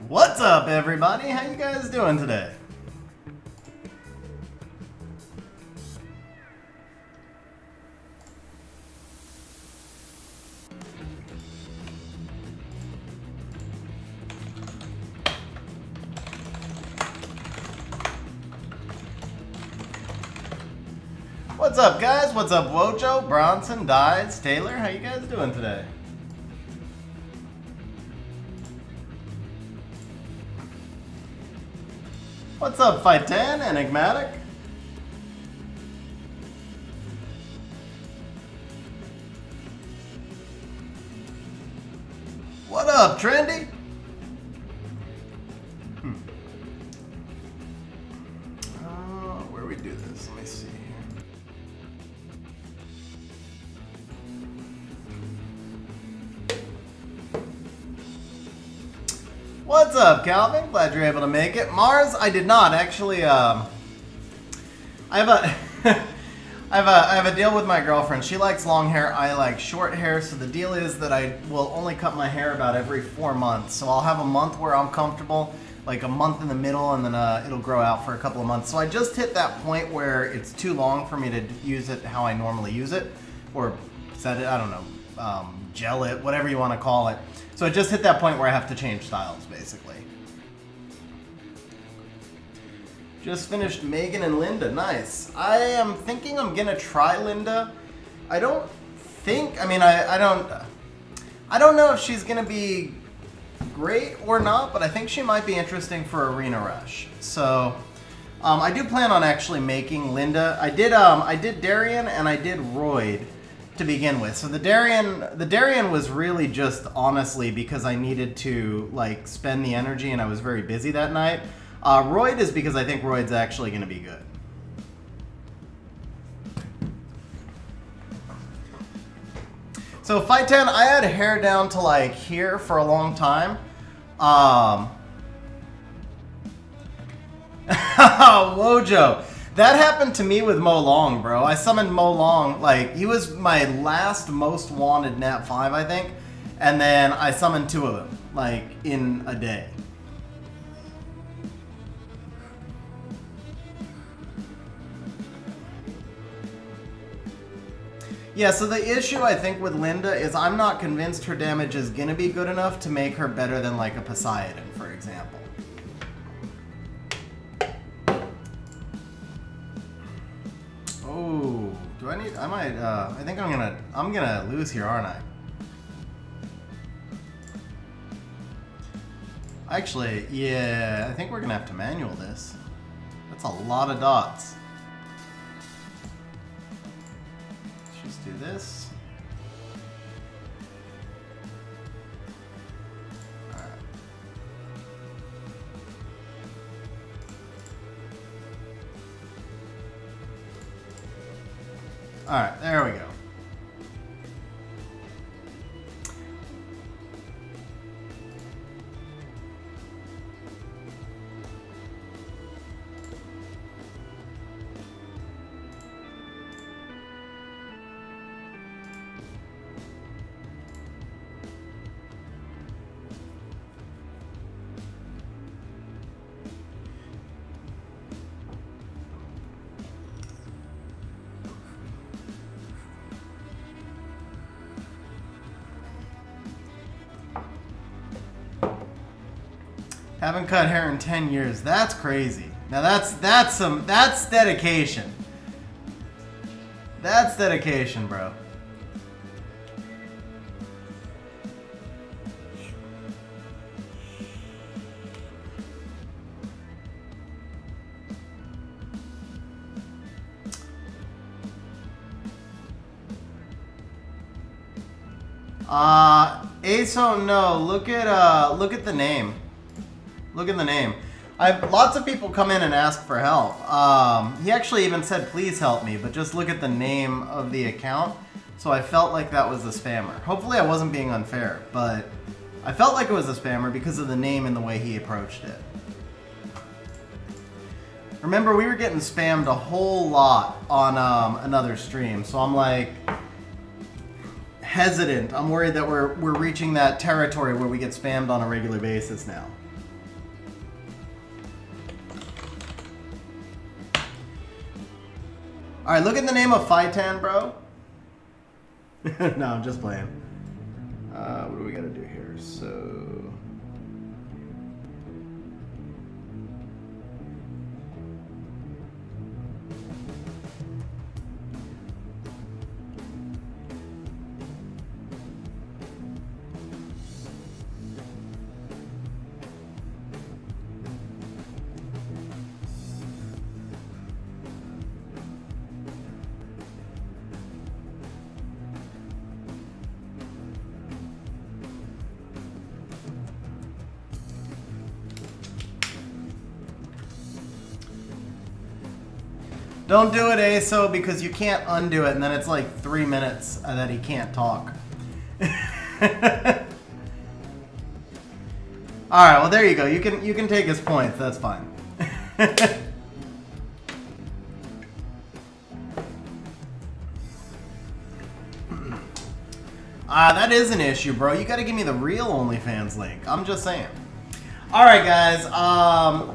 What's up, everybody? How you guys doing today? What's up, guys? What's up, Wojo, Bronson, Dies, Taylor? How you guys doing today? What's up, Fight 10, Enigmatic? What up, Trendy? Where do we do this? Let me see here. What's up, Calvin? Glad you're able to make it. Mars, I did not actually. I have a I have a deal with my girlfriend. She likes long hair. I like short hair. So the deal is that I will only cut my hair about every 4 months. So I'll have a month where I'm comfortable, like a month in the middle, and then it'll grow out for a couple of months. So I just hit that point where it's too long for me to use it how I normally use it, or set it. I don't know, gel it, whatever you want to call it. So I just hit that point where I have to change styles, basically. Just finished Megan and Linda. Nice. I am thinking I'm gonna try Linda. I don't think. I mean, I don't know if she's gonna be great or not, but I think she might be interesting for Arena Rush. So I do plan on actually making Linda. I did Darian and I did Roid to begin with. So the Darian was really just honestly because I needed to like spend the energy and I was very busy that night. Roid is because I think Roid's actually going to be good. So Fight 10, I had hair down to like here for a long time. Wojo. That happened to me with Mo Long, bro. I summoned Mo Long, like, he was my last most wanted Nat 5, I think. And then I summoned 2 of them, like, in a day. Yeah, so the issue, I think, with Linda is I'm not convinced her damage is going to be good enough to make her better than, like, a Poseidon, for example. Oh, do I need? I might. I think I'm gonna lose here, aren't I? Actually, yeah. I think we're gonna have to manual this. That's a lot of dots. Let's just do this. Alright, there we go. Haven't cut hair in 10 years. That's crazy. Now that's dedication. That's dedication, bro. ASO, no. Look at the name. Look at the name. Lots of people come in and ask for help. He actually even said, please help me, but just look at the name of the account. So I felt like that was a spammer. Hopefully I wasn't being unfair, but I felt like it was a spammer because of the name and the way he approached it. Remember, we were getting spammed a whole lot on another stream, so I'm like, hesitant. I'm worried that we're reaching that territory where we get spammed on a regular basis now. All right, look at the name of Phytan, bro. No, I'm just playing. What do we gotta do here? So. Don't do it, ASO, because you can't undo it, and then it's like 3 minutes that he can't talk. Alright, well there you go. You can take his points, that's fine. That is an issue, bro. You gotta give me the real OnlyFans link. I'm just saying. Alright guys,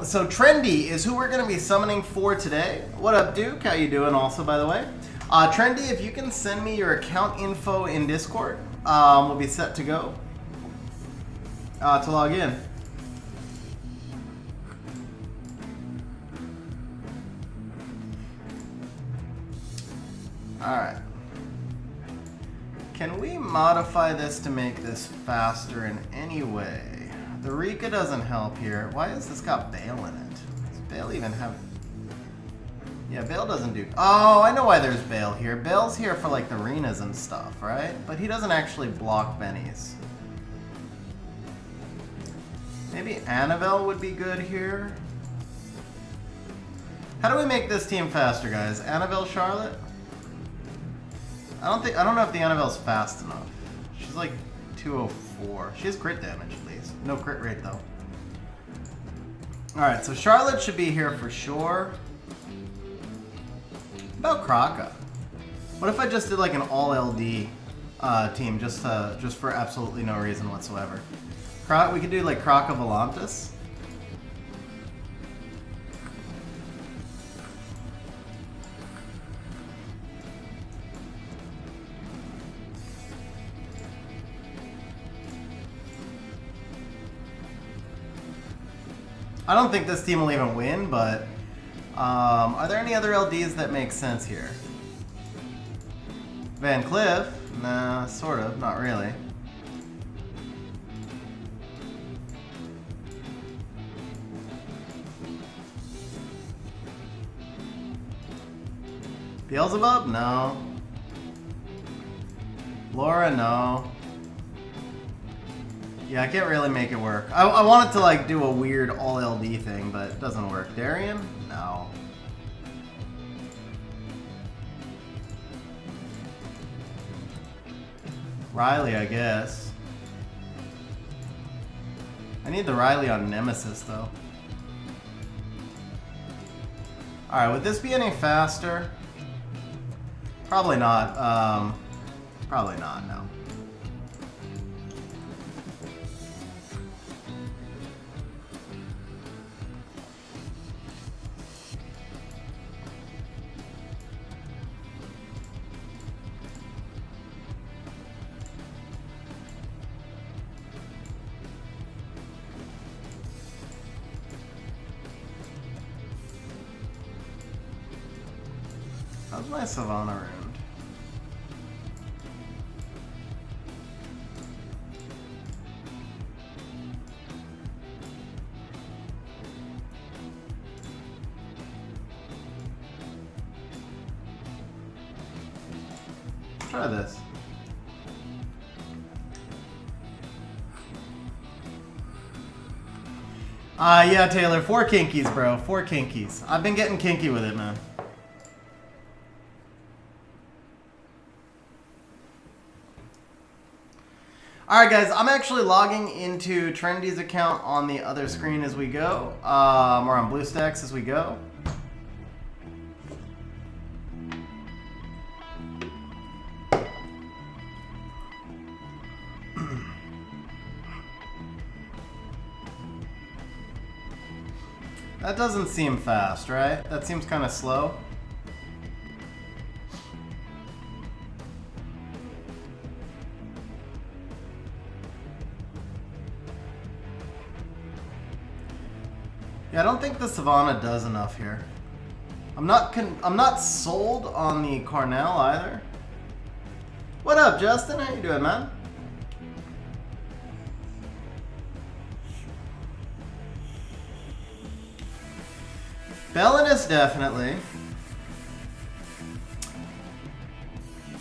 so Trendy is who we're going to be summoning for today. What up, Duke? How you doing also, by the way? Trendy, if you can send me your account info in Discord, we'll be set to go to log in. Alright. Can we modify this to make this faster in any way? The Rika doesn't help here. Why has this got Bale in it? Does Bale even have... Yeah, Bale doesn't do... Oh, I know why there's Bale here. Bale's here for like the Renas and stuff, right? But he doesn't actually block Bennies. Maybe Annabelle would be good here. How do we make this team faster, guys? Annabelle, Charlotte? I don't know if the Annabelle's fast enough. She's like 204. She has crit damage at least. No crit rate though. Alright, so Charlotte should be here for sure. What about Kraka? What if I just did like an all LD team just for absolutely no reason whatsoever? We could do like Kraka Volantis. I don't think this team will even win, but are there any other LDs that make sense here? Van Cliff? Nah, sort of, not really. Beelzebub? No. Laura? No. Yeah, I can't really make it work. I wanted to like do a weird all LD thing, but it doesn't work. Darian? No. Riley, I guess. I need the Riley on Nemesis, though. Alright, would this be any faster? Probably not. Probably not, no. How's my Savannah round? Try this. Yeah, Taylor, 4 kinkies, bro. 4 kinkies. I've been getting kinky with it, man. Alright guys, I'm actually logging into Trendy's account on the other screen as we go, or on BlueStacks as we go. That doesn't seem fast, right? That seems kind of slow. Yeah, I don't think the Savannah does enough here. I'm not sold on the Cornell either. What up, Justin? How you doing, man? Bellinus, definitely.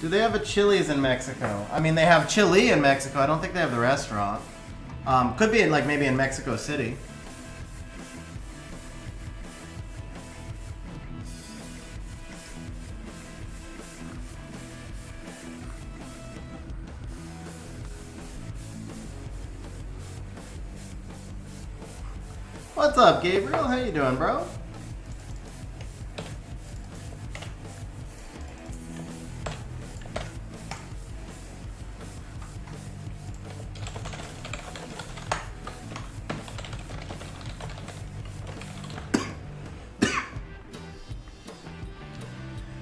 Do they have a Chili's in Mexico? I mean, they have Chili in Mexico. I don't think they have the restaurant. Could be in, like, maybe in Mexico City. What's up, Gabriel? How you doing, bro?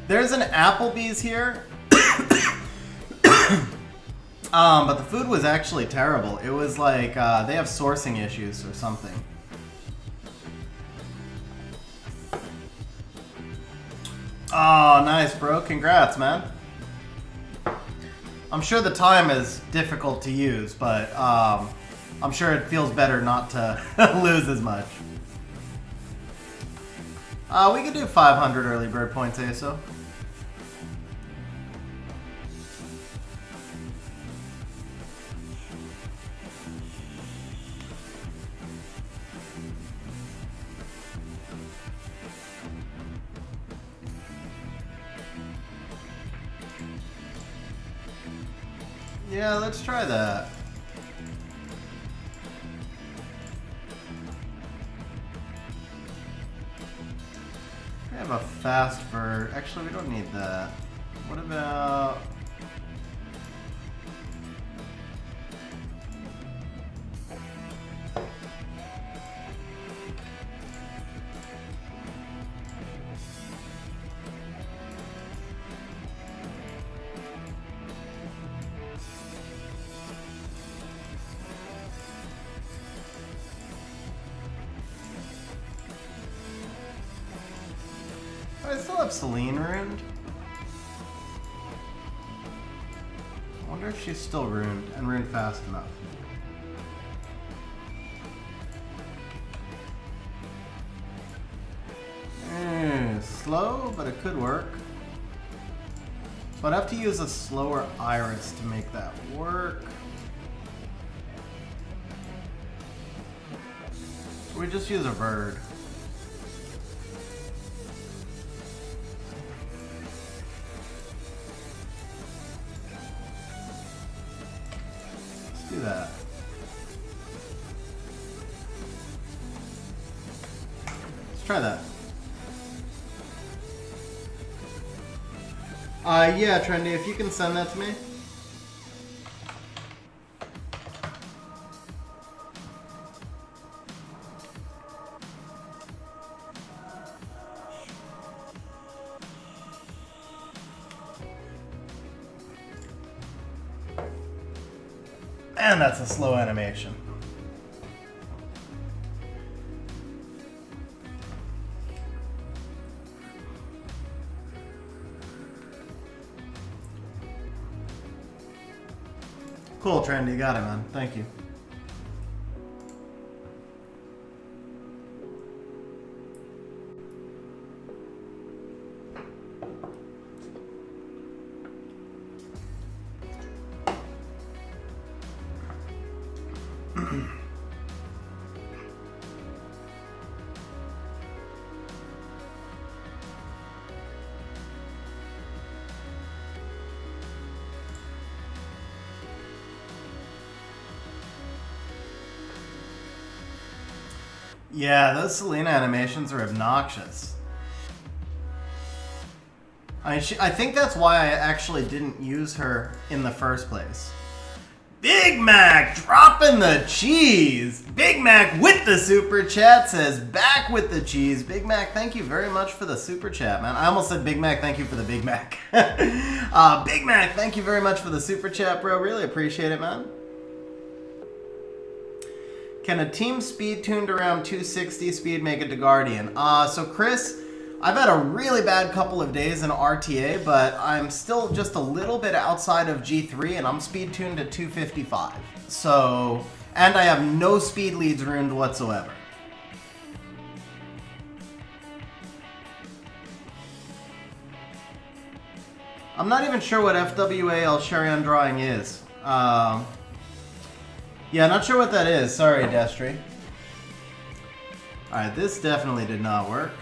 There's an Applebee's here, but the food was actually terrible. It was like they have sourcing issues or something. Oh, nice, bro. Congrats, man. I'm sure the time is difficult to use, but I'm sure it feels better not to lose as much. We could do 500 early bird points, ASO. Yeah, let's try that. We have a fast bird. Actually, we don't need that. What about... I still have Celine runed. I wonder if she's still runed and runed fast enough. Slow, but it could work. So I'd have to use a slower iris to make that work. We just use a bird. Do that. Let's try that. Yeah, Trendy, if you can send that to me. And that's a slow animation. Cool, Trendy, you got it, man. Thank you. Yeah, those Selena animations are obnoxious. I think that's why I actually didn't use her in the first place. Big Mac dropping the cheese. Big Mac with the super chat says back with the cheese. Big Mac, thank you very much for the super chat, man. I almost said Big Mac, thank you for the Big Mac. Big Mac, thank you very much for the super chat, bro. Really appreciate it, man. Can a team speed tuned around 260 speed make it to Guardian? So Chris, I've had a really bad couple of days in RTA, but I'm still just a little bit outside of G3, and I'm speed tuned at 255. So, and I have no speed leads ruined whatsoever. I'm not even sure what FWAL Charion drawing is. Yeah, not sure what that is. Sorry, Destry. Alright, this definitely did not work.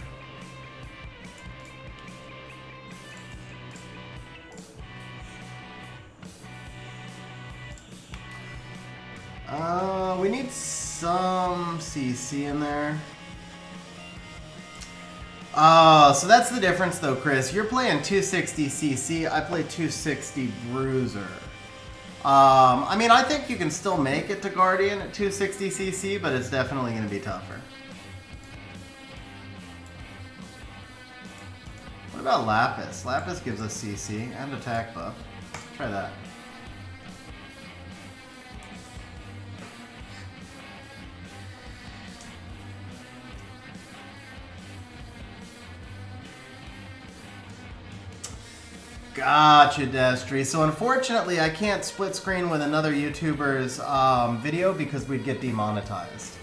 We need some CC in there. So that's the difference though, Chris. You're playing 260 CC, I play 260 Bruiser. I mean, I think you can still make it to Guardian at 260 CC, but it's definitely going to be tougher. What about Lapis? Lapis gives us CC and attack buff. Try that. Gotcha, Destry. So unfortunately, I can't split screen with another YouTuber's video because we'd get demonetized.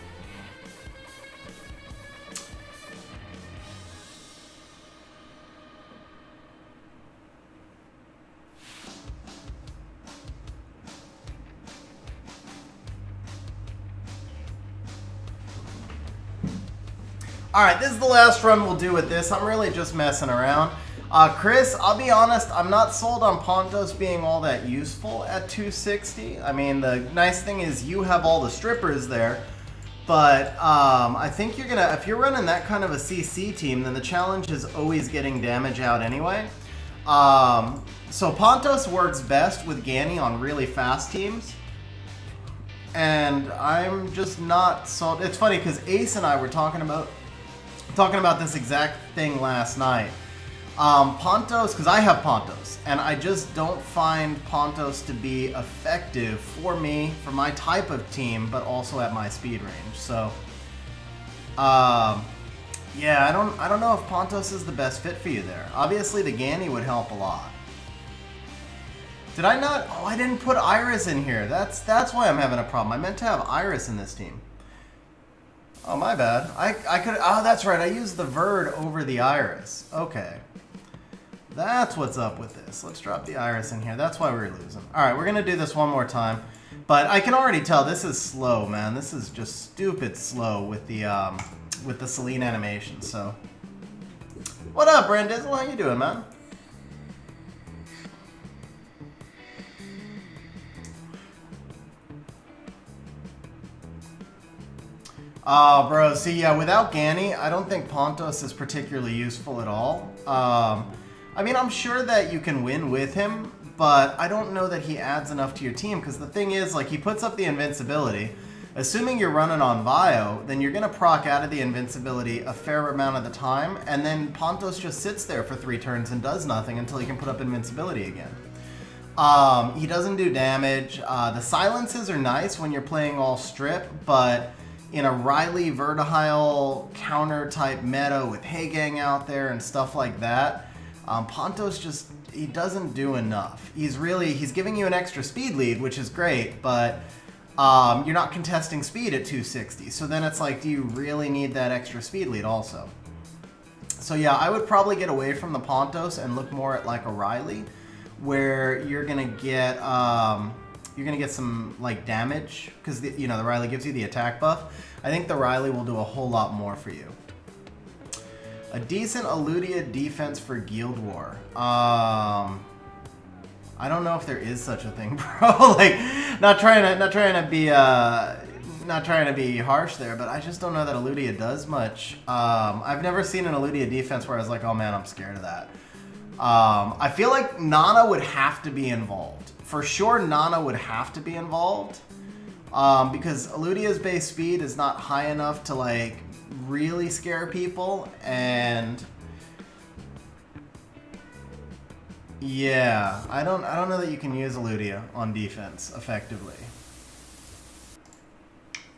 Alright, this is the last run we'll do with this. I'm really just messing around. Chris, I'll be honest, I'm not sold on Pontos being all that useful at 260. I mean, the nice thing is you have all the strippers there, but I think you're gonna, if you're running that kind of a CC team, then the challenge is always getting damage out anyway. So Pontos works best with Ganny on really fast teams, and I'm just not sold. It's funny because Ace and I were talking about this exact thing last night. Pontos, because I have Pontos, and I just don't find Pontos to be effective for me, for my type of team, but also at my speed range. So, yeah, I don't know if Pontos is the best fit for you there. Obviously, the Ganny would help a lot. Did I not? Oh, I didn't put Iris in here. That's why I'm having a problem. I meant to have Iris in this team. Oh, my bad. I could. Oh, that's right. I used the Verd over the Iris. Okay. That's what's up with this. Let's drop the Iris in here. That's why we're losing. All right, we're going to do this one more time. But I can already tell this is slow, man. This is just stupid slow with the Celine animation. So, what up, Brendizzle? How you doing, man? Oh, bro. See, yeah, without Ganny, I don't think Pontos is particularly useful at all. I mean, I'm sure that you can win with him, but I don't know that he adds enough to your team, because the thing is, like, he puts up the invincibility. Assuming you're running on Vio, then you're going to proc out of the invincibility a fair amount of the time, and then Pontos just sits there for 3 turns and does nothing until he can put up invincibility again. He doesn't do damage. The silences are nice when you're playing all strip, but in a Riley Vertihile counter type meta with Haygang out there and stuff like that, Pontos just, he doesn't do enough. He's giving you an extra speed lead, which is great, but you're not contesting speed at 260. So then it's like, do you really need that extra speed lead also? So yeah, I would probably get away from the Pontos and look more at like a Riley, where you're gonna get some like damage, because the Riley gives you the attack buff. I think the Riley will do a whole lot more for you. A decent Eludia defense for Guild War. I don't know if there is such a thing, bro. Like, not trying to be harsh there, but I just don't know that Eludia does much. I've never seen an Eludia defense where I was like, oh man, I'm scared of that. I feel like Nana would have to be involved For sure, Nana would have to be involved. Because Eludia's base speed is not high enough to, like, really scare people. And... yeah, I don't know that you can use Eludia on defense effectively.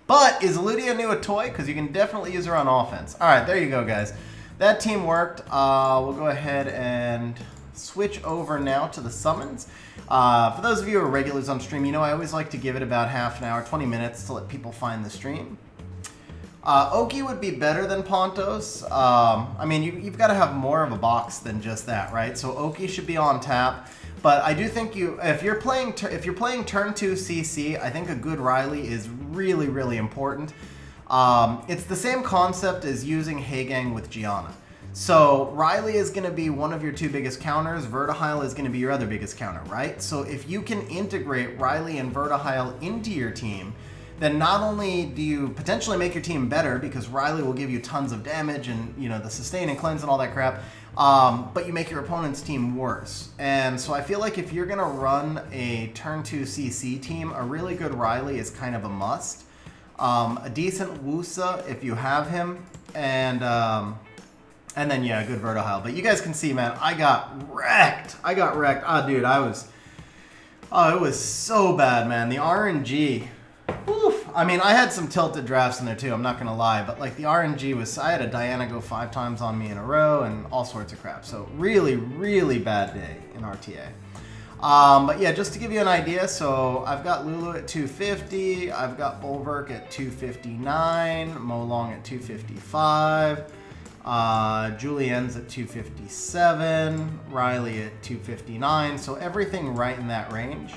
But is Eludia new a toy? Because you can definitely use her on offense. All right, there you go, guys. That team worked. We'll go ahead and switch over now to the summons. For those of you who are regulars on stream, you know I always like to give it about half an hour, 20 minutes to let people find the stream. Oki would be better than Pontos. I mean, you've got to have more of a box than just that, right? So Oki should be on tap. But I do think if you're playing turn 2 CC, I think a good Riley is really, really important. It's the same concept as using Hagang with Gianna. So Riley is going to be one of your 2 biggest counters. Vertihile is going to be your other biggest counter, right? So if you can integrate Riley and Vertihile into your team, then not only do you potentially make your team better because Riley will give you tons of damage and, you know, the sustain and cleanse and all that crap, but you make your opponent's team worse. And so I feel like if you're going to run a turn 2 CC team, a really good Riley is kind of a must. A decent Wusa if you have him, and then, yeah, a good Vertihile. But you guys can see, man, I got wrecked. Ah, dude, it was so bad, man. The RNG... oof. I mean, I had some tilted drafts in there too, I'm not going to lie, but like the RNG was, I had a Diana go 5 times on me in a row and all sorts of crap. So really, really bad day in RTA. But yeah, just to give you an idea, so I've got Lulu at 250, I've got Bulwark at 259, Molong at 255, Julienne's at 257, Riley at 259, so everything right in that range.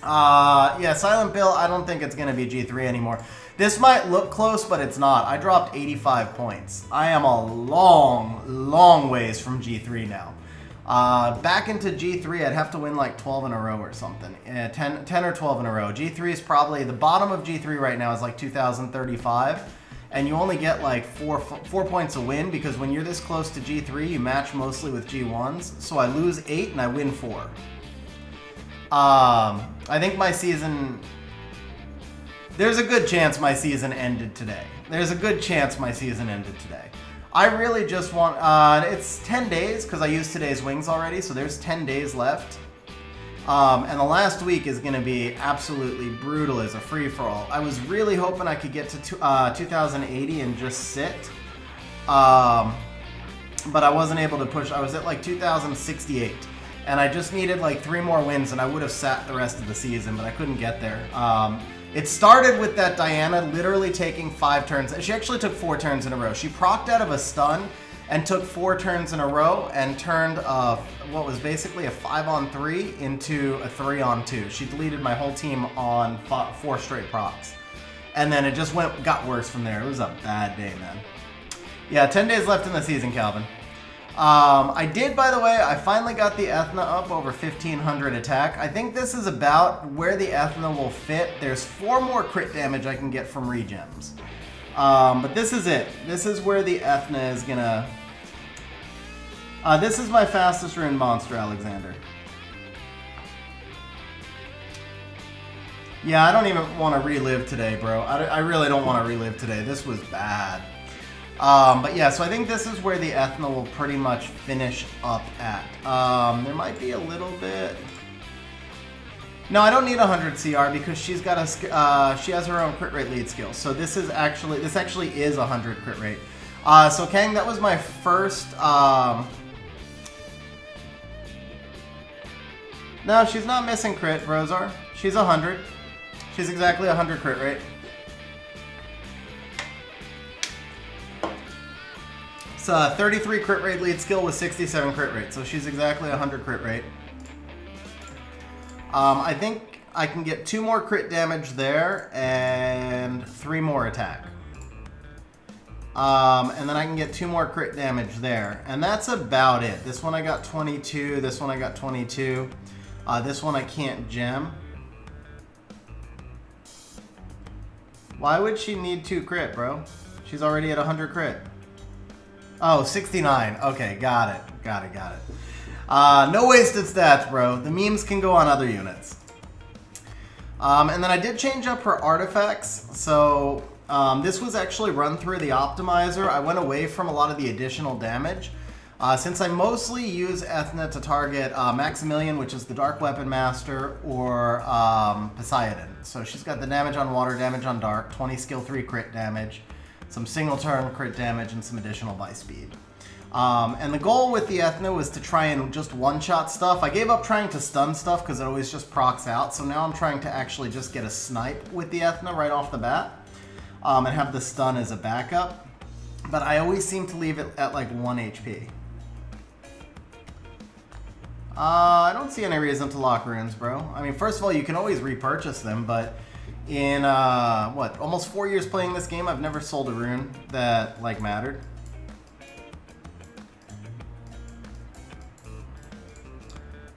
Yeah, Silent Bill, I don't think it's going to be G3 anymore. This might look close, but it's not. I dropped 85 points. I am a long, long ways from G3 now. Back into G3, I'd have to win like 12 in a row or something. 10 or 12 in a row. G3 is probably, the bottom of G3 right now is like 2,035. And you only get like 4 points a win because when you're this close to G3, you match mostly with G1s. So I lose 8 and I win 4. I think my season... there's a good chance my season ended today. I really just want... it's 10 days because I used today's wings already, so there's 10 days left. And the last week is going to be absolutely brutal as a free-for-all. I was really hoping I could get to 2080 and just sit. But I wasn't able to push. I was at like 2068. And I just needed like 3 more wins and I would have sat the rest of the season, but I couldn't get there. It started with that Diana literally taking 5 turns. She actually took 4 turns in a row. She procced out of a stun and took 4 turns in a row and turned what was basically a 5-on-3 into a 3-on-2. She deleted my whole team on 4 straight procs. And then it just got worse from there. It was a bad day, man. Yeah, 10 days left in the season, Calvin. I did, by the way, I finally got the Ethna up over 1500 attack. I think this is about where the Ethna will fit. There's 4 more crit damage I can get from regems. But this is it. This is where the Ethna is gonna... this is my fastest rune monster, Alexander. Yeah, I don't even want to relive today, bro. I really don't want to relive today. This was bad. But yeah, so I think this is where the Ethna will pretty much finish up at. There might be a little bit... no, I don't need 100 CR because she's got she has her own crit rate lead skill. So this actually is 100 crit rate. So Kang, that was my first... no, she's not missing crit, Brozar. She's 100. She's exactly 100 crit rate. It's 33 crit rate lead skill with 67 crit rate, so she's exactly 100 crit rate. I think I can get 2 more crit damage there and 3 more attack. And then I can get 2 more crit damage there, and that's about it. This one I got 22, this one I got 22. This one I can't gem. Why would she need 2 crit, bro? She's already at 100 crit. Oh, 69. Okay, got it. No wasted stats, bro. The memes can go on other units. And then I did change up her artifacts. So this was actually run through the optimizer. I went away from a lot of the additional damage. Since I mostly use Ethna to target Maximilian, which is the Dark Weapon Master, or Poseidon. So she's got the damage on water, damage on dark, 20 skill 3 crit damage, some single turn crit damage, and some additional by speed. And the goal with the Ethna was to try and just one-shot stuff. I gave up trying to stun stuff because it always just procs out. So now I'm trying to actually just get a snipe with the Ethna right off the bat. And have the stun as a backup. But I always seem to leave it at like 1 HP. I don't see any reason to lock runes, bro. I mean, first of all, you can always repurchase them, but in, what, almost 4 years playing this game, I've never sold a rune that, like, mattered.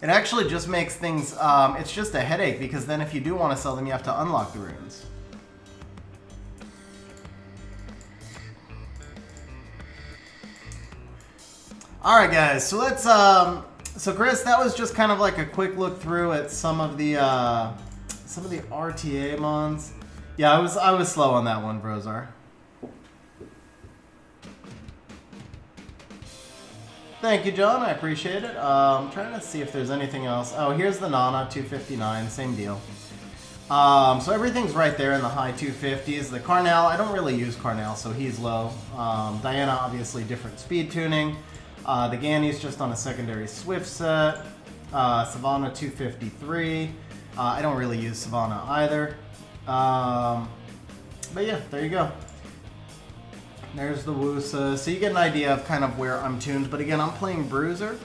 It actually just makes things, it's just a headache, because then if you do want to sell them, you have to unlock the runes. Alright, guys, so let's, so Chris, that was just kind of like a quick look through at some of the RTA mons. Yeah, I was slow on that one, Brozar. Thank you, John. I appreciate it. I'm trying to see if there's anything else. Oh, here's the Nana, 259, same deal. So everything's right there in the high 250s. The Carnell, I don't really use Carnell, so he's low. Diana, obviously different speed tuning. The Ganny's just on a secondary Swift set. Savannah 253. I don't really use Savannah either. But yeah, there you go. There's the Wusa. So you get an idea of kind of where I'm tuned. But again, I'm playing Bruiser,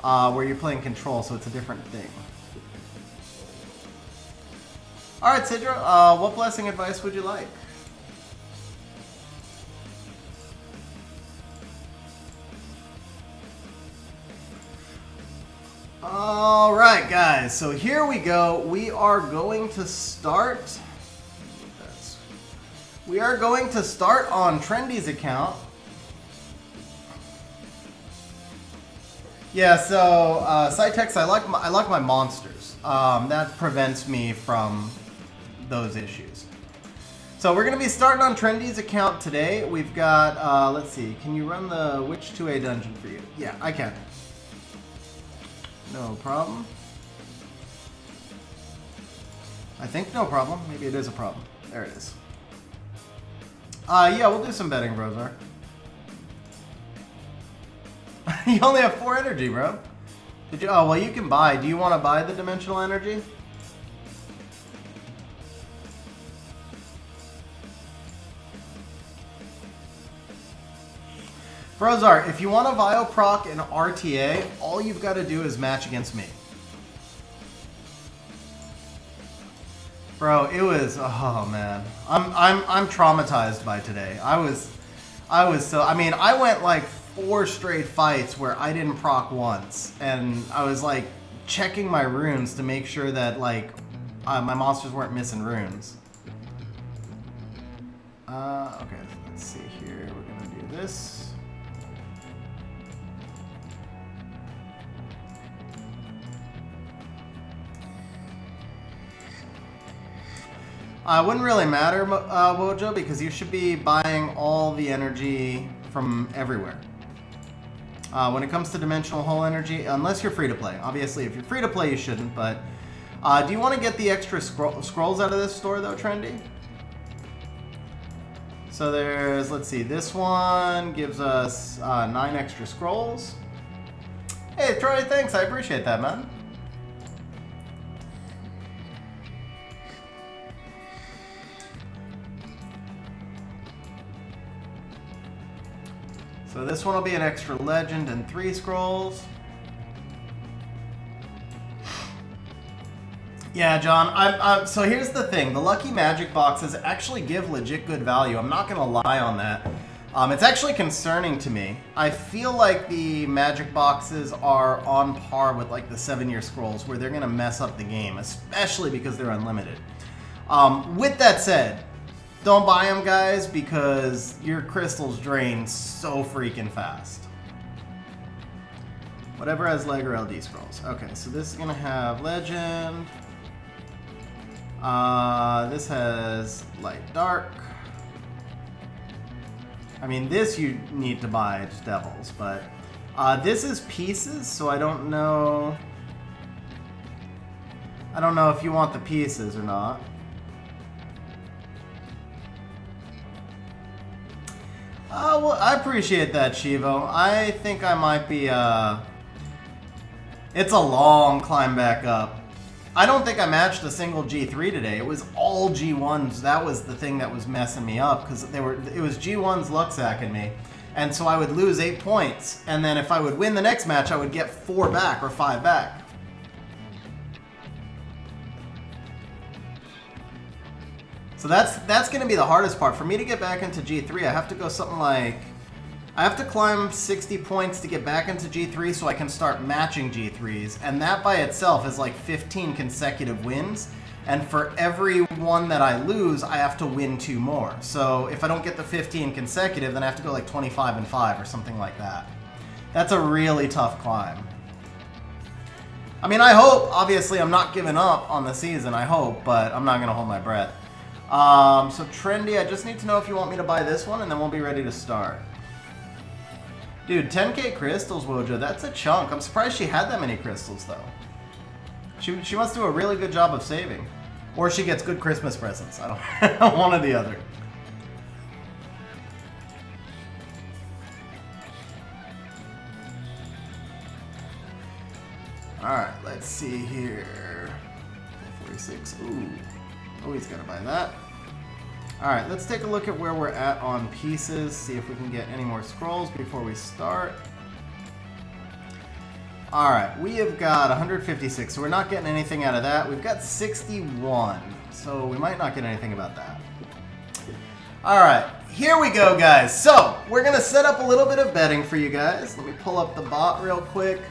where you're playing Control, so it's a different thing. Alright, Sidra, what blessing advice would you like? Alright, guys, so here we go. We are going to start. We are going to start on Trendy's account. Yeah, so Cytex, I like my monsters. That prevents me from those issues. So we're going to be starting on Trendy's account today. We've got, let's see, can you run the Witch 2A dungeon for you? Yeah, I can. No problem. I think no problem. Maybe it is a problem. There it is. Yeah, we'll do some betting, Brozar. You only have 4 energy, bro. Did you? Oh, well, you can buy. Do you want to buy the dimensional energy? Brozar, if you want to Vioproc an RTA, all you've got to do is match against me. Bro, it was, oh man, I'm traumatized by today. I was so, I mean, I went like 4 straight fights where I didn't proc once, and I was like checking my runes to make sure that like my monsters weren't missing runes. Okay, let's see here. We're gonna do this. It wouldn't really matter, Wojo, because you should be buying all the energy from everywhere. When it comes to Dimensional Hole energy, unless you're free to play. Obviously, if you're free to play, you shouldn't, but do you want to get the extra scrolls out of this store, though, Trendy? So there's, let's see, this one gives us 9 extra scrolls. Hey, Troy, thanks. I appreciate that, man. So this one will be an extra legend and 3 scrolls. Yeah, John, so here's the thing. The lucky magic boxes actually give legit good value. I'm not going to lie on that. It's actually concerning to me. I feel like the magic boxes are on par with like the 7-year scrolls where they're going to mess up the game, especially because they're unlimited. With that said, don't buy them, guys, because your crystals drain so freaking fast. Whatever has leg or LD scrolls. Okay, so this is gonna have legend. This has light dark. I mean, this you need to buy just devils, but this is pieces, so I don't know. I don't know if you want the pieces or not. Well, I appreciate that, Shivo. I think I might be, it's a long climb back up. I don't think I matched a single G3 today. It was all G1s. That was the thing that was messing me up, because it was G1s luck sacking me. And so I would lose 8 points, and then if I would win the next match, I would get 4 back or 5 back. So that's going to be the hardest part. For me to get back into G3, I have to go something like... I have to climb 60 points to get back into G3 so I can start matching G3s. And that by itself is like 15 consecutive wins. And for every one that I lose, I have to win 2 more. So if I don't get the 15 consecutive, then I have to go like 25-5 or something like that. That's a really tough climb. I mean, I hope, obviously, I'm not giving up on the season, I hope, but I'm not going to hold my breath. So Trendy, I just need to know if you want me to buy this one, and then we'll be ready to start. Dude, 10k crystals, Wojo, that's a chunk. I'm surprised she had that many crystals, though. She must do a really good job of saving. Or she gets good Christmas presents. I don't one or the other. Alright, let's see here. 46. Ooh. Oh, he's got to buy that. Alright, let's take a look at where we're at on pieces, see if we can get any more scrolls before we start. Alright, we have got 156, so we're not getting anything out of that. We've got 61, so we might not get anything about that. Alright, here we go, guys. So, we're going to set up a little bit of betting for you guys. Let me pull up the bot real quick.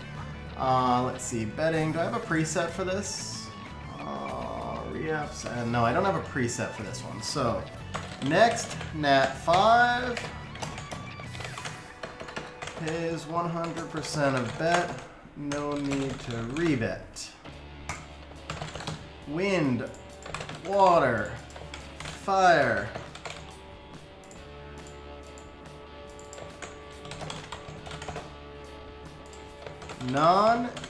Let's see, betting. Do I have a preset for this? REAPPS, and no, I don't have a preset for this one. So, next, Nat 5 is 100% of bet. No need to rebet. Wind, water, fire. Non-HOH-LD.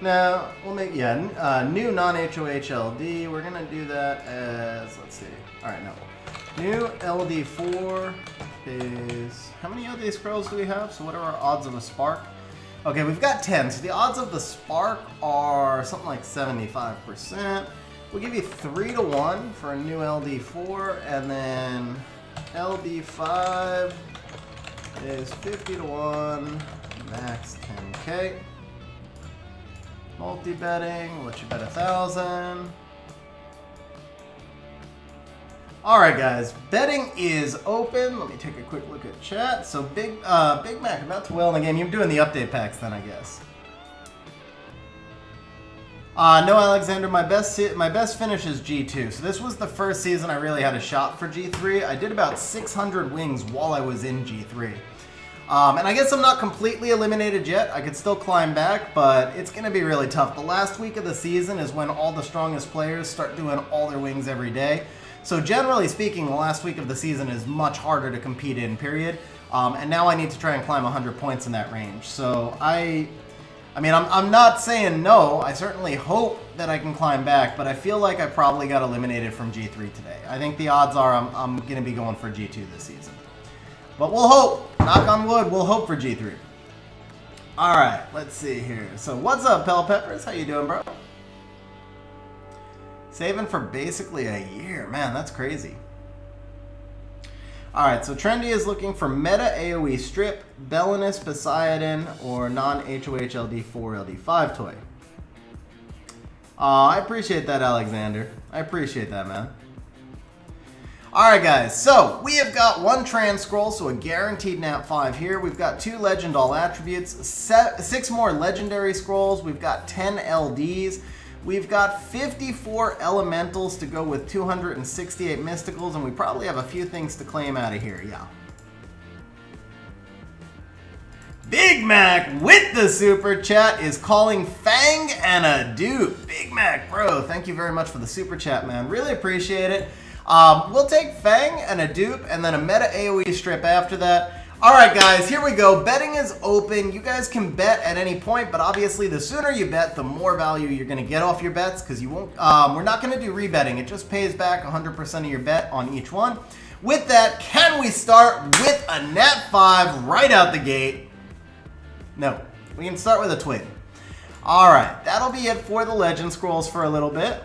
Now, we'll make, new non-HOH-LD. We're going to do that as, let's see. Alright, no. New LD4 is, how many LD scrolls do we have? So what are our odds of a spark? Okay, we've got 10. So the odds of the spark are something like 75%. We'll give you 3 to 1 for a new LD4, and then LD5 is 50 to 1, max 10k. Multi-betting, we'll let you bet 1,000. Alright guys, betting is open. Let me take a quick look at chat. So Big Mac about to well in the game. You're doing the update packs then, I guess. No, Alexander, my best finish is G2. So this was the first season I really had a shot for G3. I did about 600 wings while I was in G3. And I guess I'm not completely eliminated yet. I could still climb back, but it's going to be really tough. The last week of the season is when all the strongest players start doing all their wings every day. So generally speaking, the last week of the season is much harder to compete in, period. And now I need to try and climb 100 points in that range. So I mean, I'm not saying no. I certainly hope that I can climb back, but I feel like I probably got eliminated from G3 today. I think the odds are I'm going to be going for G2 this season. But we'll hope. Knock on wood, we'll hope for G3. Alright, let's see here. So what's up, Pell Peppers? How you doing, bro? Saving for basically a year. Man, that's crazy. Alright, so Trendy is looking for meta AoE strip, Belinus, Poseidon, or non-HOH-LD4, LD5 toy. I appreciate that, Alexander. I appreciate that, man. Alright guys, so we have got 1 trans scroll, so a guaranteed nat 5 here. We've got 2 legend all attributes, 6 more legendary scrolls, we've got 10 LDs, we've got 54 elementals to go with 268 mysticals, and we probably have a few things to claim out of here, yeah. Big Mac with the super chat is calling Fang and a dupe. Big Mac, bro, thank you very much for the super chat, man. Really appreciate it. We'll take Fang and a dupe and then a meta AoE strip after that. All right, guys, here we go. Betting is open. You guys can bet at any point, but obviously the sooner you bet, the more value you're going to get off your bets because you won't. We're not going to do rebetting. It just pays back 100% of your bet on each one. With that, can we start with a nat 5 right out the gate? No, we can start with a twig. All right, that'll be it for the legend scrolls for a little bit.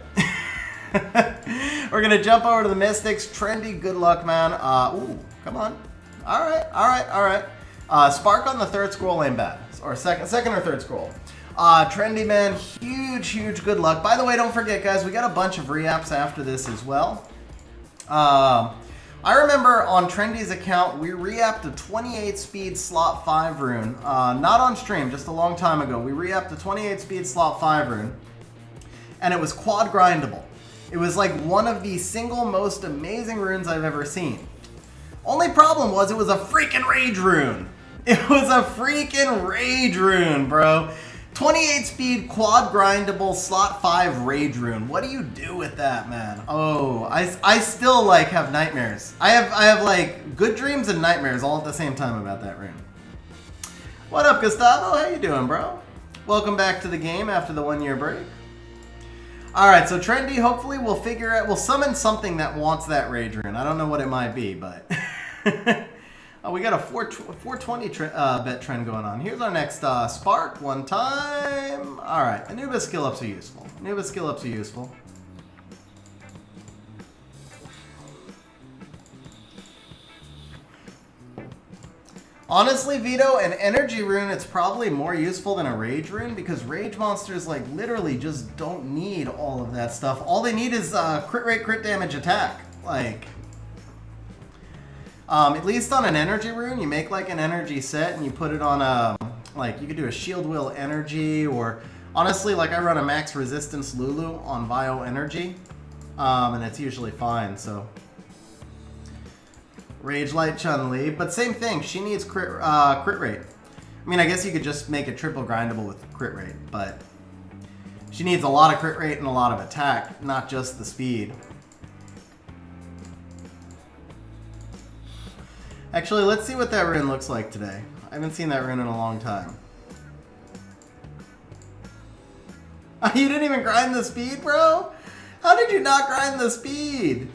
We're gonna jump over to the mystics. Trendy, good luck, man. Ooh, come on. All right. Spark on the third scroll ain't bad, or second or third scroll. Trendy, man, huge good luck. By the way, don't forget, guys, we got a bunch of reapps after this as well. I remember on Trendy's account, we reapped a 28 speed slot 5 rune. Not on stream, just a long time ago. We reapped a 28 speed slot 5 rune, and it was quad grindable. It was like one of the single most amazing runes I've ever seen. Only problem was it was a freaking rage rune. It was a freaking rage rune, bro. 28 speed quad grindable slot 5 rage rune. What do you do with that, man? Oh, I still like have nightmares. I have like good dreams and nightmares all at the same time about that rune. What up, Gustavo? How you doing, bro? Welcome back to the game after the 1-year break. All right, so Trendy, hopefully we'll summon something that wants that rage rune. I don't know what it might be, but oh, we got a 420 bet trend going on. Here's our next spark one time. All right, Anubis skill ups are useful. Honestly, Vito, an energy rune, it's probably more useful than a rage rune because rage monsters like literally just don't need all of that stuff. All they need is crit rate, crit damage, attack. Like, at least on an energy rune, you make like an energy set and you put it on a, like you could do a shield will energy, or honestly, like I run a max resistance Lulu on Bio energy, and it's usually fine, so. Rage Light Chun-Li, but same thing, she needs crit rate. I mean, I guess you could just make it triple grindable with crit rate, but she needs a lot of crit rate and a lot of attack, not just the speed. Actually, let's see what that rune looks like today. I haven't seen that rune in a long time. You didn't even grind the speed, bro? How did you not grind the speed?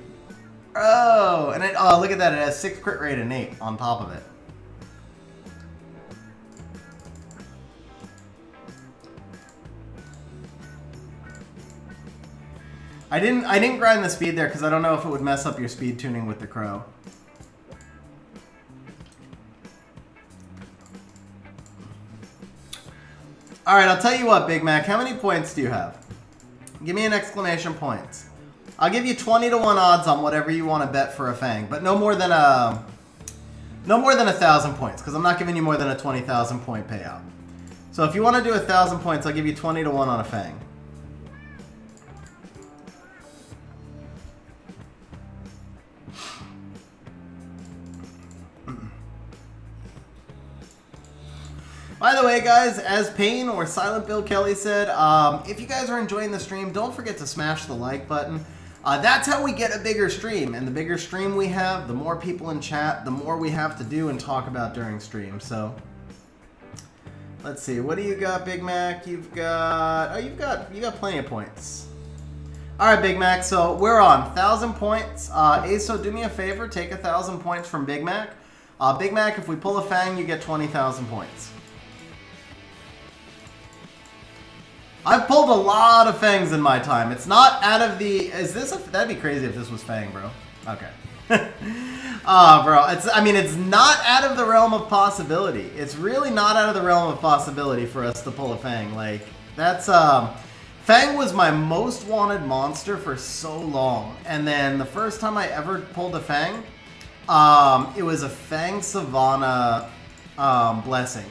Oh, and oh, look at that. It has 6 crit rate and 8 on top of it. I didn't grind the speed there because I don't know if it would mess up your speed tuning with the crow. All right, I'll tell you what, Big Mac. How many points do you have? Give me an exclamation points. I'll give you 20 to 1 odds on whatever you want to bet for a Fang, but no more than 1,000 points, because I'm not giving you more than a 20,000 point payout. So if you want to do 1,000 points, I'll give you 20 to 1 on a Fang. By the way, guys, as Payne or Silent Bill Kelly said, if you guys are enjoying the stream, don't forget to smash the like button. That's how we get a bigger stream, and the bigger stream we have, the more people in chat, the more we have to do and talk about during stream. So, let's see. What do you got, Big Mac? You've got you got plenty of points. All right, Big Mac. So we're on 1,000 points. Aso, do me a favor. Take 1,000 points from Big Mac. Big Mac, if we pull a Fang, you get 20,000 points. I've pulled a lot of Fangs in my time. It's not out of the... that'd be crazy if this was Fang, bro. Okay. Bro, it's not out of the realm of possibility. It's really not out of the realm of possibility for us to pull a Fang. Like, that's... Fang was my most wanted monster for so long. And then the first time I ever pulled a Fang, it was a Fang Savannah blessing.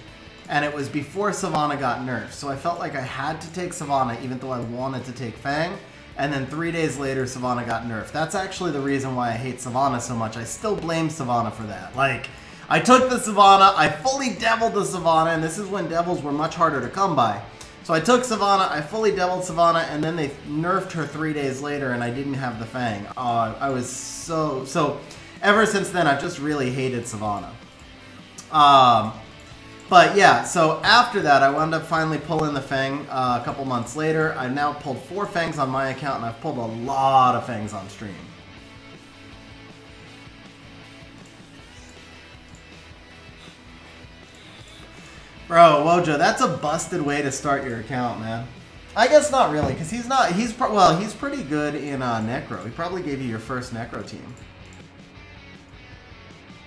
And it was before Savannah got nerfed. So I felt like I had to take Savannah even though I wanted to take Fang. And then 3 days later, Savannah got nerfed. That's actually the reason why I hate Savannah so much. I still blame Savannah for that. Like, I took the Savannah, I fully deviled the Savannah, and this is when devils were much harder to come by. So I took Savannah, I fully deviled Savannah, and then they nerfed her 3 days later, and I didn't have the Fang. I was so... Ever since then, I've just really hated Savannah. But yeah, so after that, I wound up finally pulling the Fang a couple months later. I've now pulled 4 Fangs on my account, and I've pulled a lot of Fangs on stream. Bro, Wojo, that's a busted way to start your account, man. I guess not really, because he's pretty good in Necro. He probably gave you your first Necro team.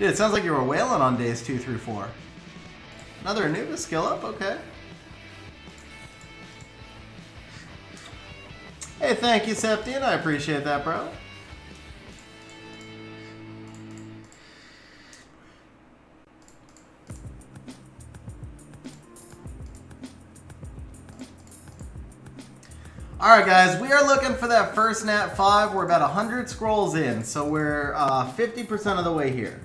Dude, it sounds like you were whaling on days 2 through 4. Another Anubis skill up, okay. Hey, thank you, Septian. I appreciate that, bro. Alright guys, we are looking for that first Nat 5. We're about 100 scrolls in, so we're 50% of the way here.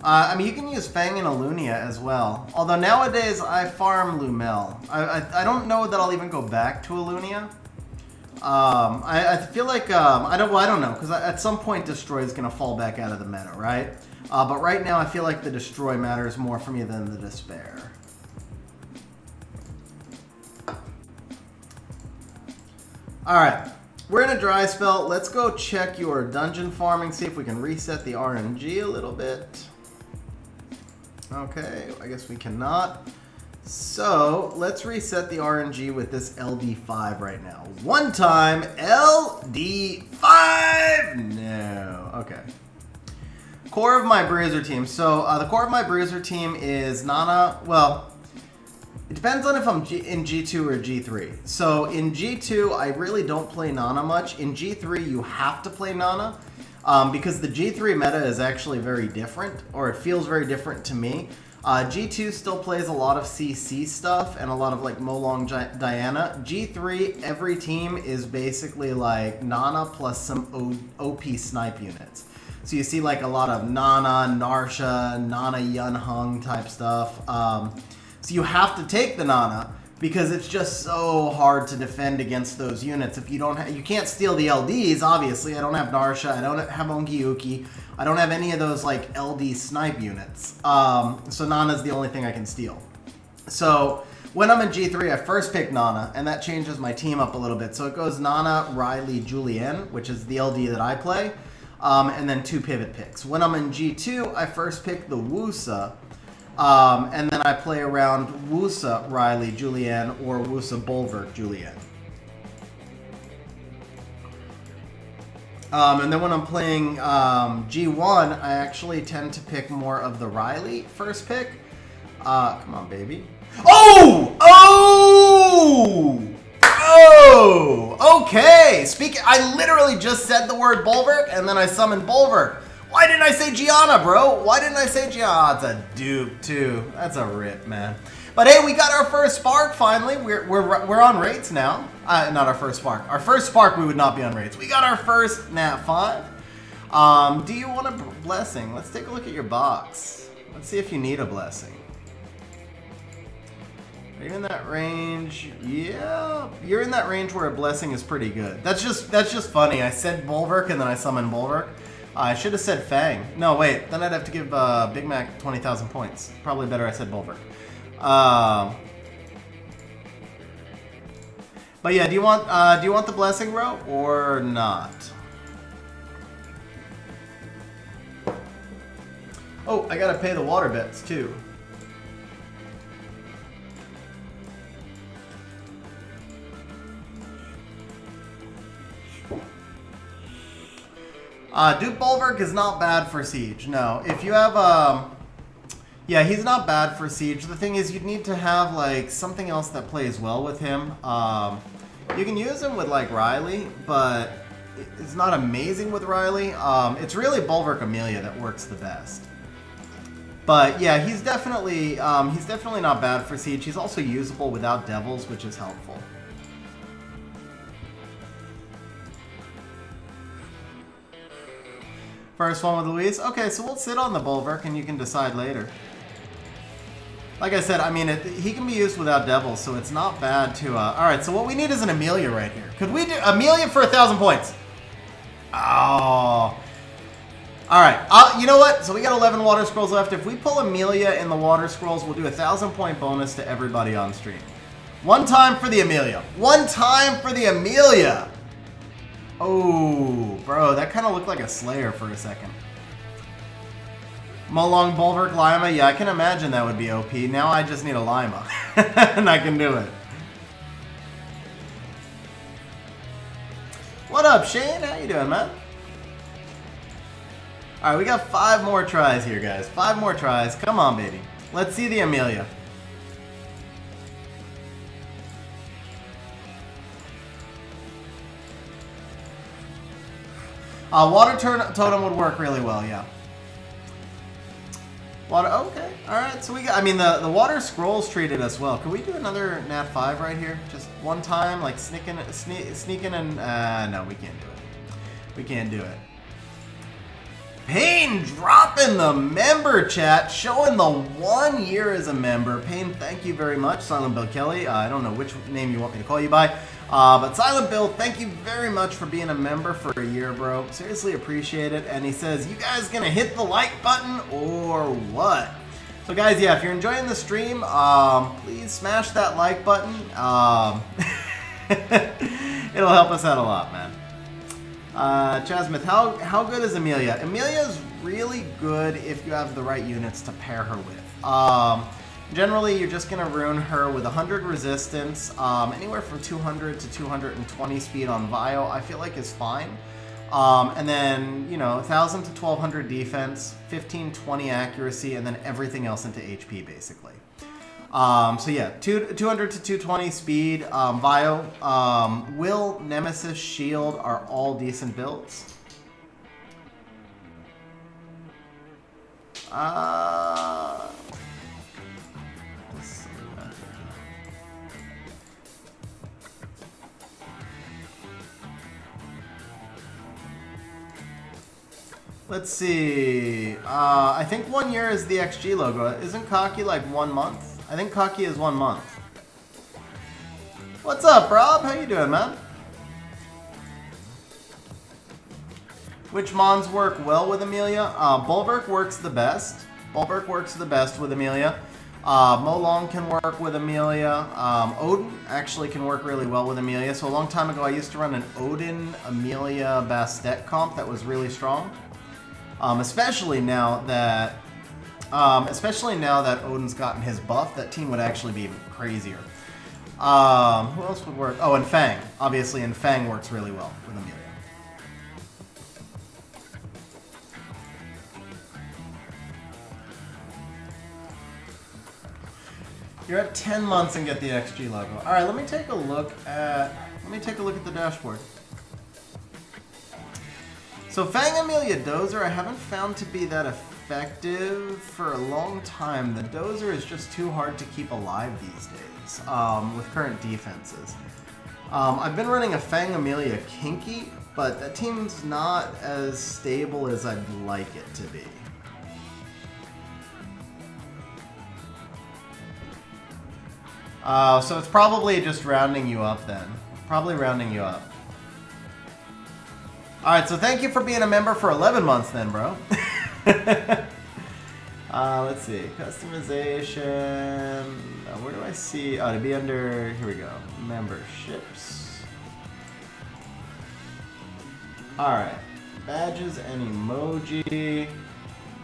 I mean, you can use Fang and Alunia as well. Although nowadays I farm Lumel. I don't know that I'll even go back to Alunia. I feel like I don't know, because at some point Destroy is gonna fall back out of the meta, right? But right now I feel like the Destroy matters more for me than the Despair. Alright, we're in a dry spell. Let's go check your dungeon farming, see if we can reset the RNG a little bit. Okay, I guess we cannot. So, let's reset the RNG with this LD5 right now. One time, LD5! No, okay. Core of my Bruiser team. So, the core of my Bruiser team is Nana, well... It depends on if I'm in G2 or G3. So in G2, I really don't play Nana much. In G3, you have to play Nana because the G3 meta is actually very different, or it feels very different to me. G2 still plays a lot of CC stuff and a lot of like Molong Diana. G3, every team is basically like Nana plus some OP snipe units. So you see like a lot of Nana, Narsha, Nana Yunhung type stuff. So you have to take the Nana because it's just so hard to defend against those units. If you don't, you can't steal the LDs. Obviously, I don't have Narsha. I don't have Ongyuki. I don't have any of those like LD snipe units. So Nana's the only thing I can steal. So when I'm in G3, I first pick Nana, and that changes my team up a little bit. So it goes Nana, Riley, Julienne, which is the LD that I play, and then 2 pivot picks. When I'm in G2, I first pick the Wusa. And then I play around Wusa Riley Julienne or Wusa Bulwark Julienne. And then when I'm playing G1, I actually tend to pick more of the Riley first pick. Come on, baby. Oh! Oh! Oh! Okay! I literally just said the word Bulwark, and then I summoned Bulwark. Why didn't I say Gianna, bro? Why didn't I say Gianna? Oh, it's a dupe, too. That's a rip, man. But hey, we got our first spark, finally. We're on rates now. Not our first spark. Our first spark, we would not be on rates. We got our first Nat 5. Do you want a blessing? Let's take a look at your box. Let's see if you need a blessing. Are you in that range? Yeah, you're in that range where a blessing is pretty good. That's just funny. I said Bulwark and then I summoned Bulwark. I should have said Fang. No, wait. Then I'd have to give Big Mac 20,000 points. Probably better I said Bulwark. But yeah, do you want the blessing, bro, or not? Oh, I gotta pay the water bets too. Duke Bulwark is not bad for Siege. No, if you have yeah, he's not bad for Siege. The thing is, you'd need to have like something else that plays well with him. You can use him with like Riley, but it's not amazing with Riley. It's really Bulwark Amelia that works the best. But yeah, he's definitely not bad for Siege. He's also usable without Devils, which is helpful. First one with Luis. Okay, so we'll sit on the Bulwark and you can decide later. Like I said, I mean, he can be used without Devils, so it's not bad to... Alright, so what we need is an Amelia right here. Could we do Amelia for 1,000 points? Oh. Alright, you know what? So we got 11 Water Scrolls left. If we pull Amelia in the Water Scrolls, we'll do a 1,000 point bonus to everybody on stream. One time for the Amelia. One time for the Amelia! Oh, bro, that kind of looked like a Slayer for a second. Molong, Bulwark, Lima. Yeah, I can imagine that would be OP. Now I just need a Lima. And I can do it. What up, Shane? How you doing, man? Alright, we got 5 more tries here, guys. 5 more tries. Come on, baby. Let's see the Amelia. Water Totem would work really well, yeah. Water, okay, alright, so we got, I mean, the Water Scrolls treated us well. Could we do another Nat 5 right here? Just one time, like sneaking and, no, we can't do it. We can't do it. Payne dropping the member chat, showing the 1 year as a member. Payne, thank you very much. Silent Bill Kelly, I don't know which name you want me to call you by. But Silent Bill, thank you very much for being a member for a year, bro. Seriously appreciate it. And he says, you guys gonna hit the like button or what? So guys, yeah, if you're enjoying the stream, please smash that like button. It'll help us out a lot, man. Chasmith, how good is Amelia? Amelia's really good if you have the right units to pair her with. Generally, you're just going to ruin her with 100 resistance, anywhere from 200 to 220 speed on Vio, I feel like is fine. And then, you know, 1,000 to 1,200 defense, 15-20 accuracy, and then everything else into HP, basically. So yeah, 200 to 220 speed, Vio, Will, Nemesis, Shield are all decent builds. Let's see. I think 1 year is the XG logo. Isn't Cocky like 1 month? I think Cocky is 1 month. What's up, Rob? How you doing, man? Which mons work well with Amelia? Bulwark works the best. Bulwark works the best with Amelia. Molong can work with Amelia. Odin actually can work really well with Amelia. So a long time ago, I used to run an Odin Amelia Bastet comp that was really strong. Especially now that Odin's gotten his buff, that team would actually be even crazier. Who else would work? Oh, and Fang. Obviously, and Fang works really well with Amelia. You're at 10 months and get the XG logo. All right, let me take a look at the dashboard. So Fang Amelia Dozer, I haven't found to be that effective for a long time. The Dozer is just too hard to keep alive these days with current defenses. I've been running a Fang Amelia Kinky, but that team's not as stable as I'd like it to be. So it's probably just rounding you up then. Probably rounding you up. Alright, so thank you for being a member for 11 months then, bro. Let's see. Customization. Where do I see? Oh, to be under... Here we go. Memberships. Alright. Badges and emoji.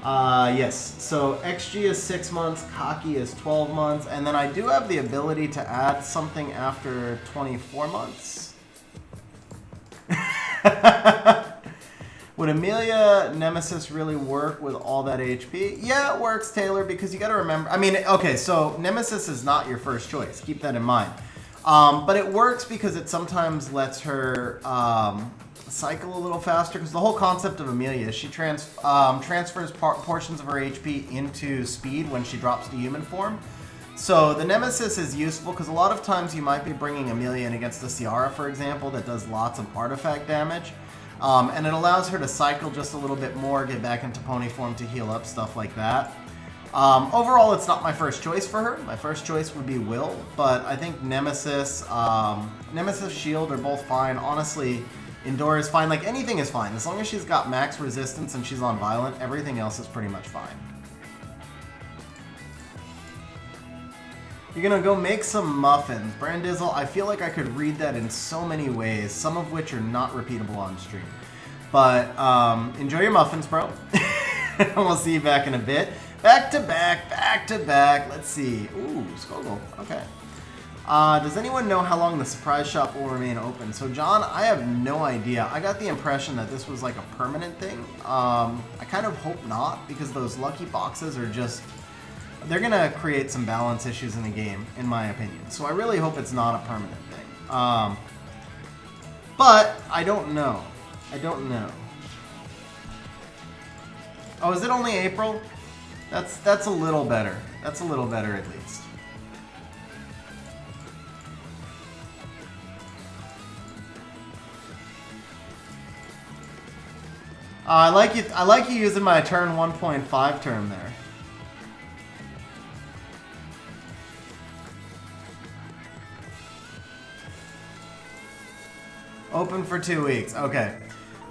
Yes. So XG is 6 months. Cocky is 12 months. And then I do have the ability to add something after 24 months. Would Amelia Nemesis really work with all that HP? Yeah, it works, Taylor, because you got to remember... I mean, okay, so Nemesis is not your first choice. Keep that in mind. But it works because it sometimes lets her cycle a little faster, because the whole concept of Amelia is she transfers portions of her HP into speed when she drops to human form. So the Nemesis is useful because a lot of times you might be bringing Amelia in against the Ciara, for example, that does lots of artifact damage. And it allows her to cycle just a little bit more, get back into pony form to heal up, stuff like that. Overall, it's not my first choice for her. My first choice would be Will, but I think Nemesis, Nemesis, Shield are both fine. Honestly, Endure is fine. Like, anything is fine. As long as she's got max resistance and she's on Violent, everything else is pretty much fine. You're gonna go make some muffins. Brandizzle, I feel like I could read that in so many ways, some of which are not repeatable on stream. But enjoy your muffins, bro. We'll see you back in a bit. Back to back, back to back. Let's see. Ooh, Skogel. Okay. Does anyone know how long the surprise shop will remain open? So, John, I have no idea. I got the impression that this was like a permanent thing. I kind of hope not, because those lucky boxes are just... they're going to create some balance issues in the game, in my opinion. So I really hope it's not a permanent thing. But I don't know. I don't know. Oh, is it only April? That's a little better. That's a little better at least. I like you using my turn 1.5 term there. Open for 2 weeks. Okay.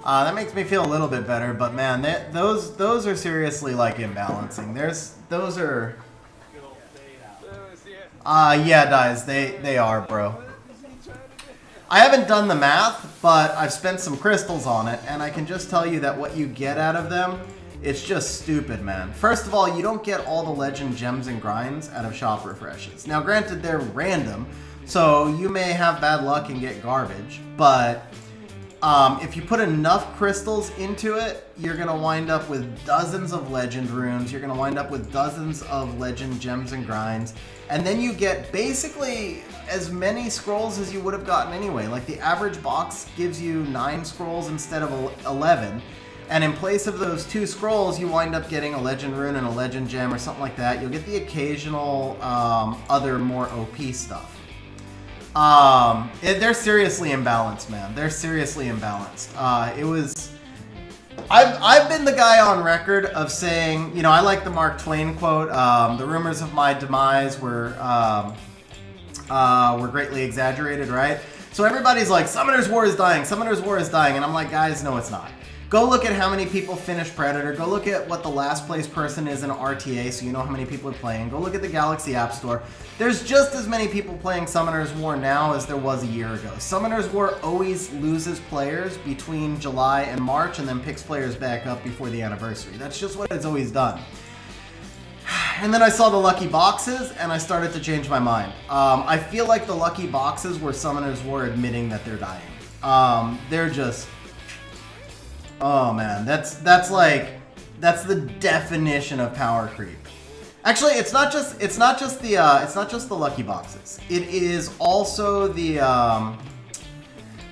That makes me feel a little bit better, but man, those are seriously like imbalancing. Those are... yeah, guys, they are, bro. I haven't done the math, but I've spent some crystals on it, and I can just tell you that what you get out of them, it's just stupid, man. First of all, you don't get all the legend gems and grinds out of shop refreshes. Now, granted, they're random, so you may have bad luck and get garbage, but if you put enough crystals into it, you're going to wind up with dozens of legend runes, you're going to wind up with dozens of legend gems and grinds, and then you get basically as many scrolls as you would have gotten anyway. Like, the average box gives you 9 scrolls instead of 11, and in place of those 2 scrolls, you wind up getting a legend rune and a legend gem or something like that. You'll get the occasional other more OP stuff. They're seriously imbalanced, man. They're seriously imbalanced. I've been the guy on record of saying, you know, I like the Mark Twain quote, the rumors of my demise were greatly exaggerated, right? So everybody's like, Summoner's War is dying, Summoner's War is dying, and I'm like, guys, no, it's not. Go look at how many people finished Predator. Go look at what the last place person is in RTA, so you know how many people are playing. Go look at the Galaxy App Store. There's just as many people playing Summoner's War now as there was a year ago. Summoner's War always loses players between July and March and then picks players back up before the anniversary. That's just what it's always done. And then I saw the lucky boxes, and I started to change my mind. I feel like the lucky boxes were Summoner's War admitting that they're dying. They're just... oh man, that's the definition of power creep. Actually, it's not just the lucky boxes. It is also the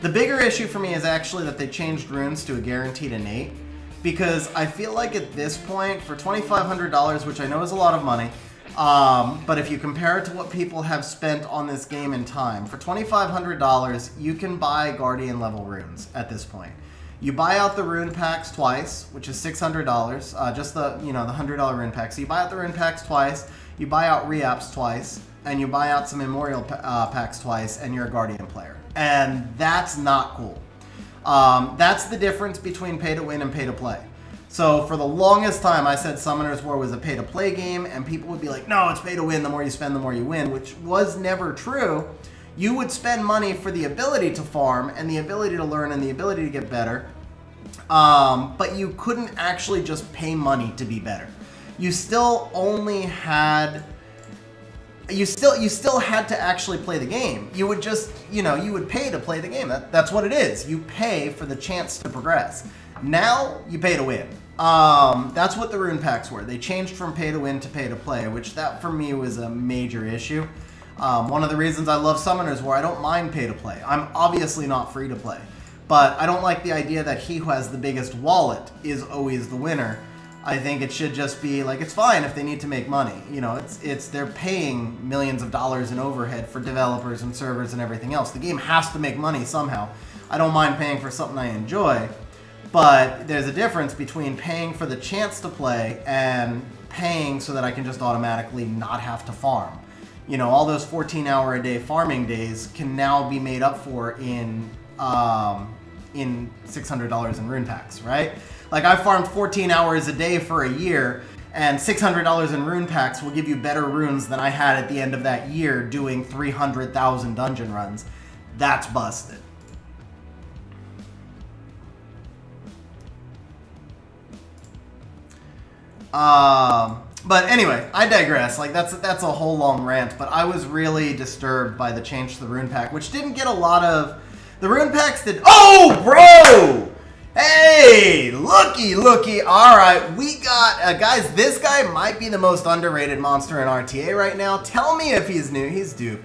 bigger issue for me is actually that they changed runes to a guaranteed innate, because I feel like at this point, for $2,500, which I know is a lot of money, but if you compare it to what people have spent on this game in time, for $2,500, you can buy Guardian level runes at this point. You buy out the rune packs twice, which is $600, just the $100 rune packs. So you buy out the rune packs twice, you buy out REAPPS twice, and you buy out some Memorial packs twice, and you're a Guardian player. And that's not cool. That's the difference between pay to win and pay to play. So for the longest time, I said Summoner's War was a pay to play game, and people would be like, no, it's pay to win. The more you spend, the more you win, which was never true. You would spend money for the ability to farm and the ability to learn and the ability to get better, but you couldn't actually just pay money to be better. You still only had... You still had to actually play the game. You would just, you would pay to play the game. That's what it is. You pay for the chance to progress. Now, you pay to win. That's what the rune packs were. They changed from pay to win to pay to play, which that for me was a major issue. One of the reasons I love Summoners War, I don't mind pay to play. I'm obviously not free to play. But I don't like the idea that he who has the biggest wallet is always the winner. I think it should just be like, it's fine if they need to make money. They're paying millions of dollars in overhead for developers and servers and everything else. The game has to make money somehow. I don't mind paying for something I enjoy. But there's a difference between paying for the chance to play and paying so that I can just automatically not have to farm. You know, all those 14-hour-a-day farming days can now be made up for in $600 in rune packs, right? Like, I farmed 14 hours a day for a year, and $600 in rune packs will give you better runes than I had at the end of that year doing 300,000 dungeon runs. That's busted. But anyway, I digress. Like, that's a whole long rant, but I was really disturbed by the change to the rune pack, which didn't get a lot of... The rune packs did... Oh, bro! Hey, looky. All right, we got... guys, this guy might be the most underrated monster in RTA right now. Tell me if he's new. He's dupe.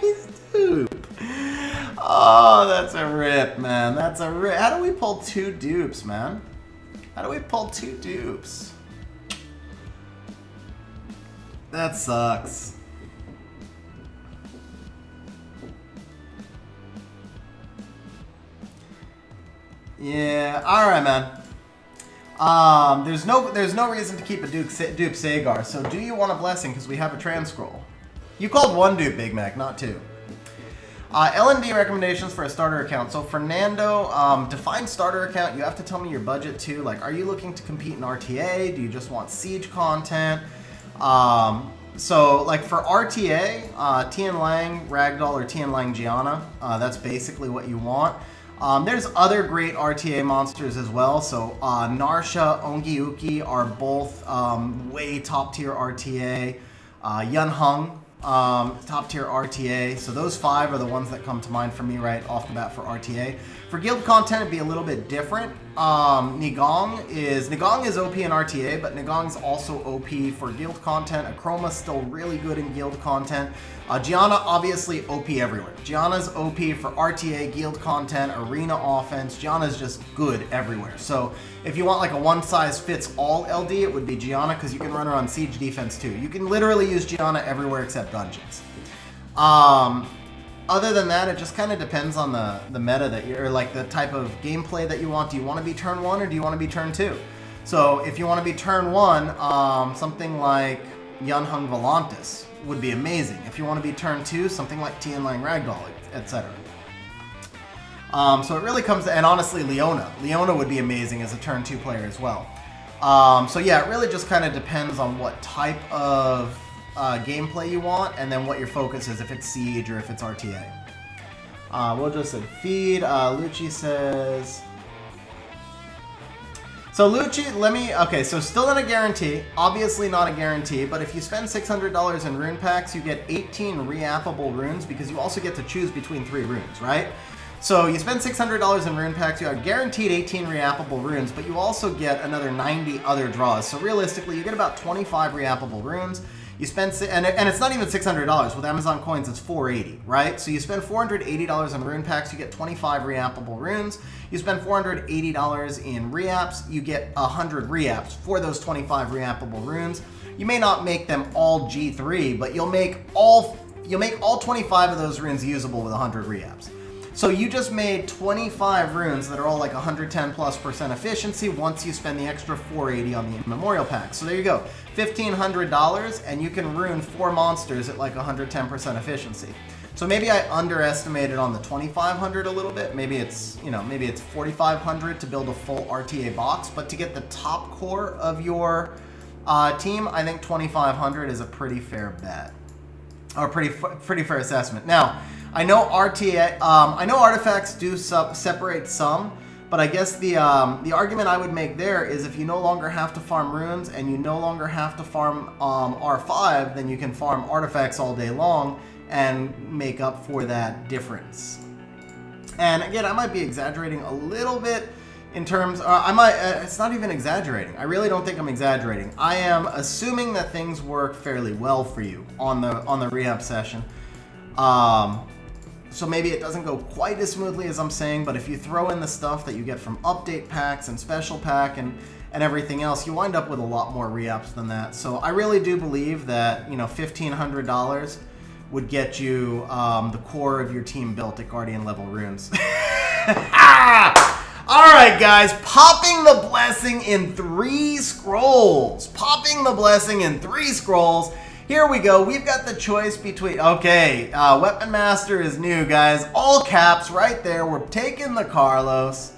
He's dupe. Oh, that's a rip, man. That's a rip. How do we pull 2 dupes, man? How do we pull 2 dupes? That sucks. Yeah, alright, man. There's no reason to keep a dupe Sagar, so do you want a blessing? Because we have a trans scroll. You called 1 dupe, Big Mac, not 2. L&D recommendations for a starter account. So Fernando, define starter account. You have to tell me your budget too. Like, are you looking to compete in RTA? Do you just want siege content? So like for RTA, Tian Lang Ragdoll or Tian Lang Gianna, that's basically what you want. There's other great RTA monsters as well. So Narsha, Ongyuki are both way top tier RTA. Yun Hung, top tier RTA. So those 5 are the ones that come to mind for me right off the bat for RTA. For guild content, it'd be a little bit different. Nigong is OP in RTA, but Nigong's also OP for guild content. Akroma's still really good in guild content. Gianna, obviously OP everywhere. Gianna's OP for RTA, guild content, arena offense. Gianna's just good everywhere. So if you want like a one-size-fits-all LD, it would be Gianna, because you can run her on siege defense too. You can literally use Gianna everywhere except dungeons. Other than that, it just kind of depends on the meta that you're, or like the type of gameplay that you want. Do you want to be turn 1 or do you want to be turn 2? So if you want to be turn 1, something like Yun Hung Volantis would be amazing. If you want to be turn 2, something like Tian Lang Ragdoll, etc. So it really comes to, and honestly, Leona would be amazing as a turn 2 player as well. So yeah, it really just kind of depends on what type of gameplay you want, and then what your focus is, if it's siege or if it's RTA. We'll just say feed. Lucci says... So Lucci, okay, so still not a guarantee. Obviously not a guarantee, but if you spend $600 in rune packs, you get 18 reappable runes, because you also get to choose between 3 runes, right? So you spend $600 in rune packs, you are guaranteed 18 reappable runes, but you also get another 90 other draws. So realistically, you get about 25 reappable runes. You spend, and it's not even $600. With Amazon coins, it's $480, right? So you spend $480 in rune packs, you get 25 reappable runes. You spend $480 in reapps, you get 100 reapps for those 25 reappable runes. You may not make them all G3, but you'll make all 25 of those runes usable with 100 reapps. So you just made 25 runes that are all like 110+% efficiency once you spend the extra $480 on the memorial pack. So there you go, $1,500, and you can rune 4 monsters at like 110% efficiency. So maybe I underestimated on the 2,500 a little bit. Maybe it's, maybe it's 4,500 to build a full RTA box, but to get the top core of your team, I think 2,500 is a pretty fair bet, or pretty fair assessment. Now, I know RTA, I know artifacts do separate some, but I guess the argument I would make there is if you no longer have to farm runes and you no longer have to farm R5, then you can farm artifacts all day long and make up for that difference. And again, I might be exaggerating a little bit in terms, it's not even exaggerating. I really don't think I'm exaggerating. I am assuming that things work fairly well for you on the rehab session. So maybe it doesn't go quite as smoothly as I'm saying, but if you throw in the stuff that you get from update packs and special pack and everything else, you wind up with a lot more re-ups than that. So I really do believe that, $1,500 would get you the core of your team built at Guardian level runes. Alright guys, popping the blessing in 3 scrolls. Popping the blessing in 3 scrolls. Here we go. We've got the choice between... Okay, Weapon Master is new, guys. All caps right there. We're taking the Carlos.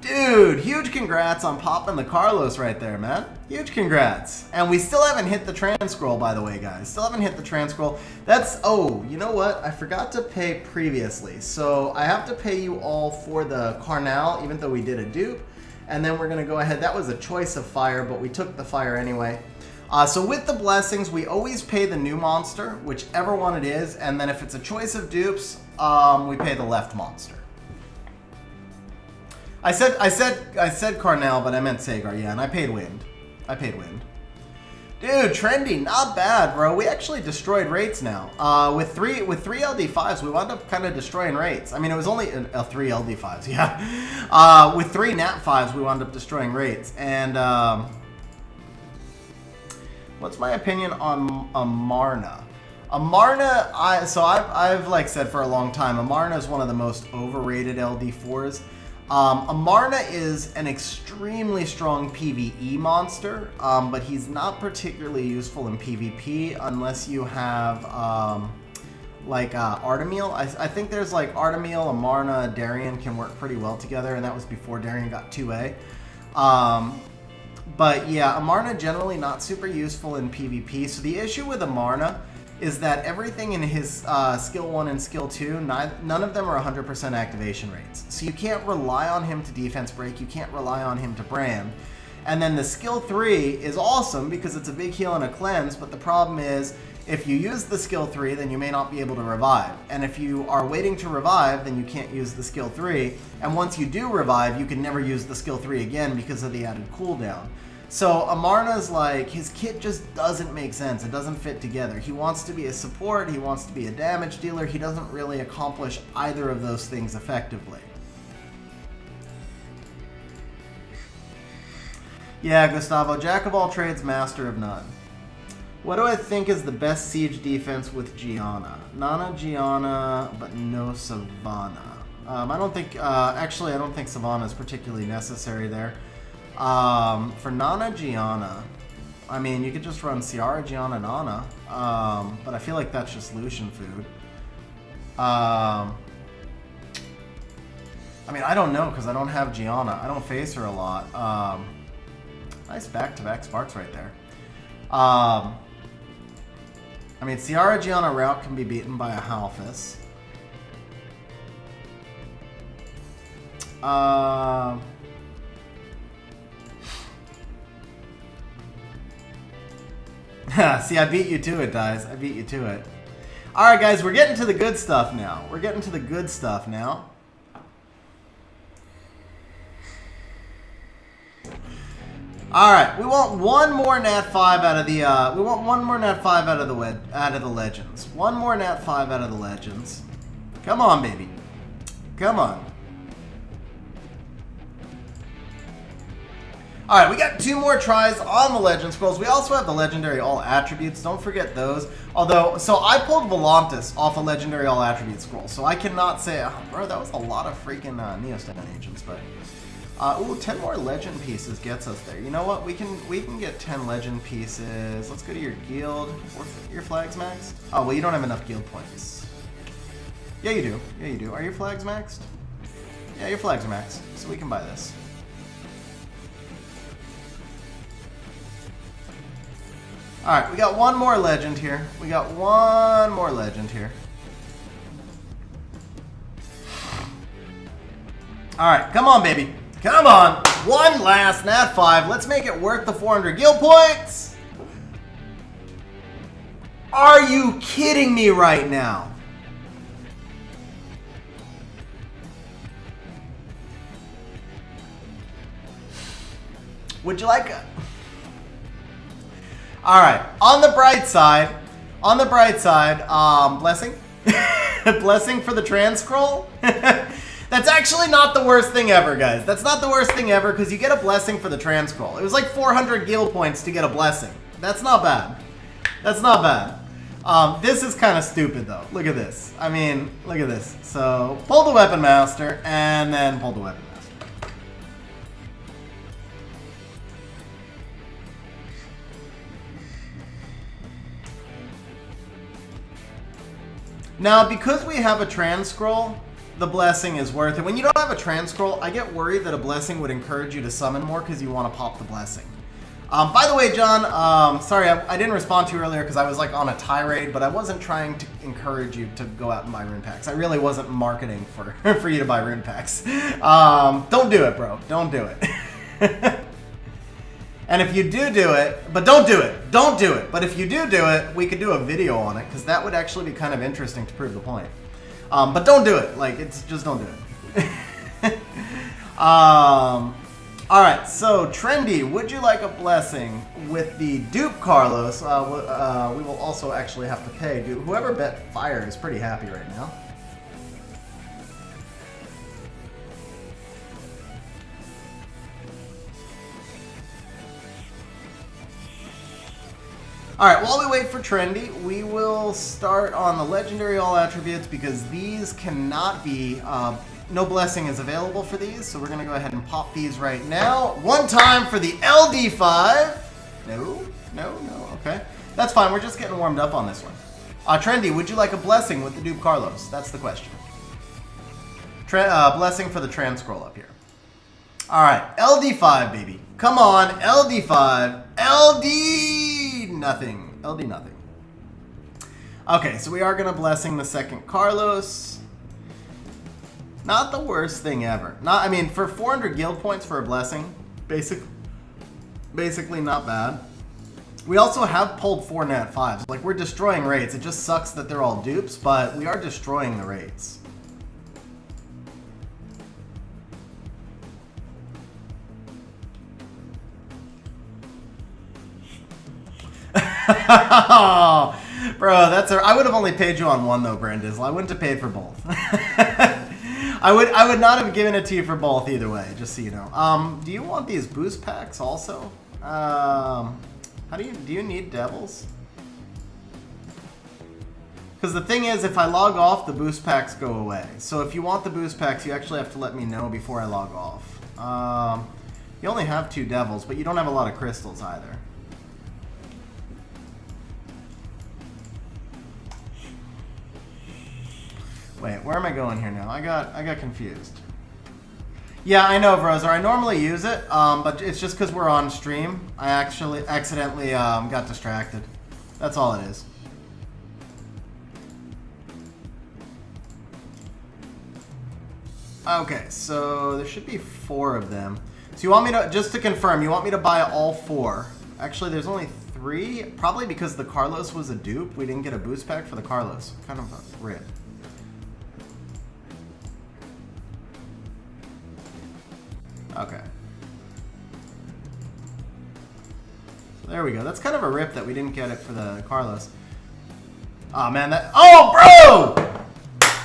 Dude, huge congrats on popping the Carlos right there, man. Huge congrats. And we still haven't hit the trans scroll, by the way, guys. Still haven't hit the trans scroll. That's... Oh, you know what? I forgot to pay previously. So I have to pay you all for the Carnal, even though we did a dupe. And then we're going to go ahead. That was a choice of fire, but we took the fire anyway. So with the blessings, we always pay the new monster, whichever one it is, and then if it's a choice of dupes, we pay the left monster. I said Carnal, but I meant Sagar, yeah, and I paid Wind. Dude, trendy, not bad, bro. We actually destroyed rates now. With three LD5s, we wound up kind of destroying rates. I mean, it was only 3 LD5s, yeah. With 3 Nat5s, we wound up destroying rates, and what's my opinion on Amarna? Amarna, I've like said for a long time, Amarna is one of the most overrated LD4s. Amarna is an extremely strong PvE monster, but he's not particularly useful in PvP unless you have like Artemil. I think there's like Artemil, Amarna, Darien can work pretty well together, and that was before Darien got 2A. But yeah, Amarna generally not super useful in PvP. So the issue with Amarna is that everything in his skill 1 and skill 2, none of them are 100% activation rates. So you can't rely on him to defense break, you can't rely on him to brand. And then the skill 3 is awesome because it's a big heal and a cleanse, but the problem is if you use the skill 3, then you may not be able to revive. And if you are waiting to revive, then you can't use the skill 3. And once you do revive, you can never use the skill 3 again because of the added cooldown. So Amarna's like, his kit just doesn't make sense. It doesn't fit together. He wants to be a support, he wants to be a damage dealer. He doesn't really accomplish either of those things effectively. Yeah, Gustavo, jack of all trades, master of none. What do I think is the best siege defense with Gianna? Nana, Gianna, but no Savannah. I don't think, actually I don't think Savannah is particularly necessary there. For Nana Gianna, I mean, you could just run Ciara, Gianna, Nana, but I feel like that's just Lucian food. I mean, I don't know, because I don't have Gianna. I don't face her a lot. Nice back-to-back sparks right there. I mean, Ciara, Gianna route can be beaten by a Halfus. See, I beat you to it, guys. I beat you to it. Alright, guys, we're getting to the good stuff now. Alright, we want one more Nat 5 out of the legends. One more Nat 5 out of the legends. Come on, baby. Come on. Alright, we got 2 more tries on the Legend Scrolls. We also have the Legendary All Attributes. Don't forget those. Although, so I pulled Volantis off a Legendary All Attribute Scroll. So I cannot say, oh, bro, that was a lot of freaking Neostan agents. But, ooh, 10 more Legend pieces gets us there. You know what? We can get 10 Legend pieces. Let's go to your guild. Your flag's maxed? Oh, well, you don't have enough guild points. Yeah, you do. Yeah, you do. Are your flags maxed? Yeah, your flags are maxed. So we can buy this. Alright, we got one more legend here. Alright, come on, baby. Come on. One last Nat 5. Let's make it worth the 400 guild points. Are you kidding me right now? Would you like a... Alright, on the bright side, blessing? Blessing for the trans scroll? That's actually not the worst thing ever, guys. That's not the worst thing ever, because you get a blessing for the trans scroll. It was like 400 guild points to get a blessing. That's not bad. That's not bad. This is kind of stupid, though. Look at this. I mean, look at this. So, pull the Weapon Master, and then pull the Weapon Master. Now, because we have a trans scroll, the blessing is worth it. When you don't have a trans scroll, I get worried that a blessing would encourage you to summon more because you want to pop the blessing. By the way, John, sorry, I didn't respond to you earlier because I was like on a tirade, but I wasn't trying to encourage you to go out and buy rune packs. I really wasn't marketing for for you to buy rune packs. Don't do it, bro. Don't do it. And if you do it, but don't do it. Don't do it. But if you do it, we could do a video on it because that would actually be kind of interesting to prove the point. But don't do it. Like, it's just don't do it. All right. So, Trendy, would you like a blessing with the dupe Carlos? We will also actually have to pay. Dude, whoever bet fire is pretty happy right now. Alright, while we wait for Trendy, we will start on the Legendary All Attributes because these cannot be, no blessing is available for these, so we're going to go ahead and pop these right now. One time for the LD5. No, okay. That's fine, we're just getting warmed up on this one. Trendy, would you like a blessing with the dupe Carlos? That's the question. Blessing for the trans scroll up here. Alright, LD5, baby. Come on, LD5. LD nothing. LD nothing. Okay, so we are going to blessing the second Carlos. Not the worst thing ever. I mean, for 400 guild points for a blessing, basically not bad. We also have pulled 4 nat 5s. Like, we're destroying rates. It just sucks that they're all dupes, but we are destroying the rates. Bro, I would have only paid you on one though, Brandizzle. I wouldn't have paid for both. I would not have given it to you for both either way, just so you know. Do you want these boost packs also? Do you need devils? Because the thing is, if I log off, the boost packs go away. So if you want the boost packs, you actually have to let me know before I log off. You only have 2 devils, but you don't have a lot of crystals either. Wait, where am I going here now? I got confused. Yeah, I know, Browser. I normally use it, but it's just because we're on stream. I actually accidentally got distracted. That's all it is. Okay, so there should be 4 of them. So you want me to, just to confirm, you want me to buy all 4? Actually, there's only 3, probably because the Carlos was a dupe. We didn't get a boost pack for the Carlos. Kind of a rip. Okay. So there we go. That's kind of a rip that we didn't get it for the Carlos. Oh man, oh bro!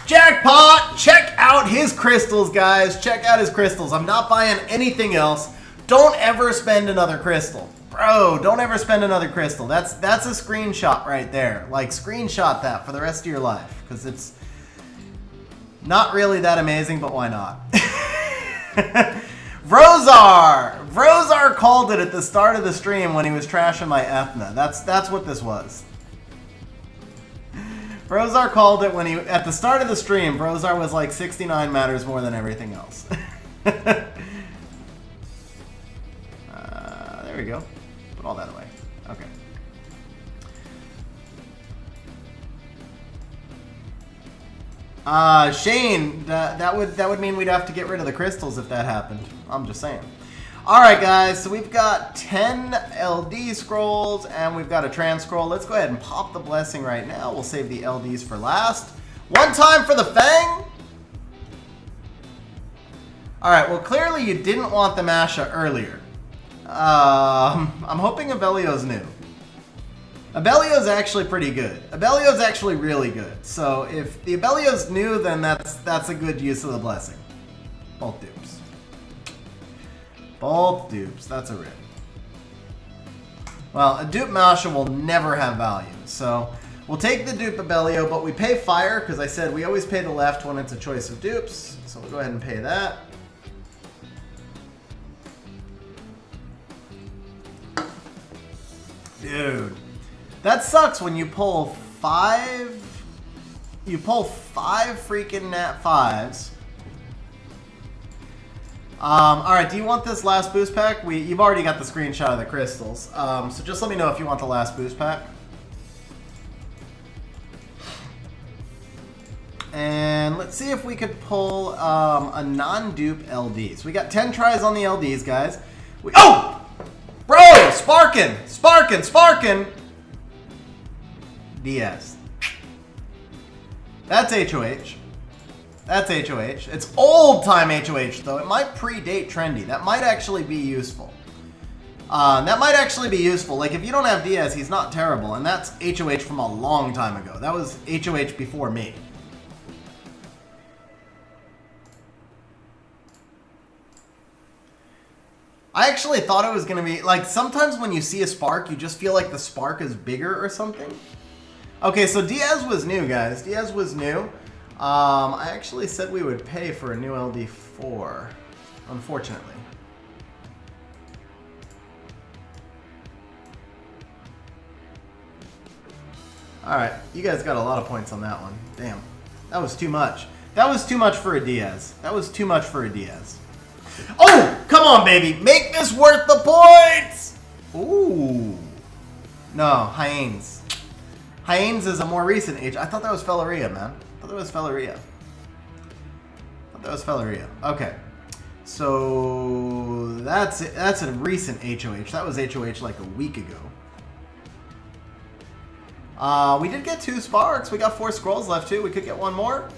Jackpot! Check out his crystals, guys. Check out his crystals. I'm not buying anything else. Don't ever spend another crystal. Bro, don't ever spend another crystal. That's a screenshot right there. Like, screenshot that for the rest of your life. Because it's not really that amazing, but why not? Vrozar called it at the start of the stream when he was trashing my Ethna. That's what this was. Vrozar called it when at the start of the stream. Vrozar was like 69 matters more than everything else. There we go. Put all that away. Okay. Shane, that would mean we'd have to get rid of the crystals if that happened. I'm just saying. Alright guys, so we've got 10 LD scrolls and we've got a trans scroll. Let's go ahead and pop the blessing right now. We'll save the LDs for last. One time for the Fang. Alright, well clearly you didn't want the Masha earlier. I'm hoping Abellio's new. Abellio's actually pretty good. Abellio's actually really good. So if the Abellio's new, then that's a good use of the blessing. Both dupes. Both dupes. That's a rip. Well, a dupe Masha will never have value. So we'll take the dupe Abellio, but we pay fire because I said we always pay the left when it's a choice of dupes. So we'll go ahead and pay that. Dude. That sucks when you pull 5 You pull 5 freaking nat 5s. Alright, do you want this last boost pack? You've already got the screenshot of the crystals. So just let me know if you want the last boost pack. And let's see if we could pull a non-dupe LD. So we got 10 tries on the LDs, guys. Oh! Bro! Sparkin! DS. That's HOH. That's HOH. It's old-time HOH, though. It might predate trendy. That might actually be useful. Like, if you don't have DS, he's not terrible. And that's HOH from a long time ago. That was HOH before me. I actually thought it was going to be, like, sometimes when you see a spark, you just feel like the spark is bigger or something. Okay, so Diaz was new, guys. Diaz was new. I actually said we would pay for a new LD4, unfortunately. Alright, you guys got a lot of points on that one. Damn, that was too much. That was too much for a Diaz. Oh, come on, baby. Make this worth the points. Ooh. No, Hyenes. Hyenes is a more recent age. I thought that was Felleria, man. I thought that was Felleria. Okay. So that's it. That's a recent HOH. That was HOH like a week ago. We did get 2 sparks. We got 4 scrolls left too. We could get 1 more.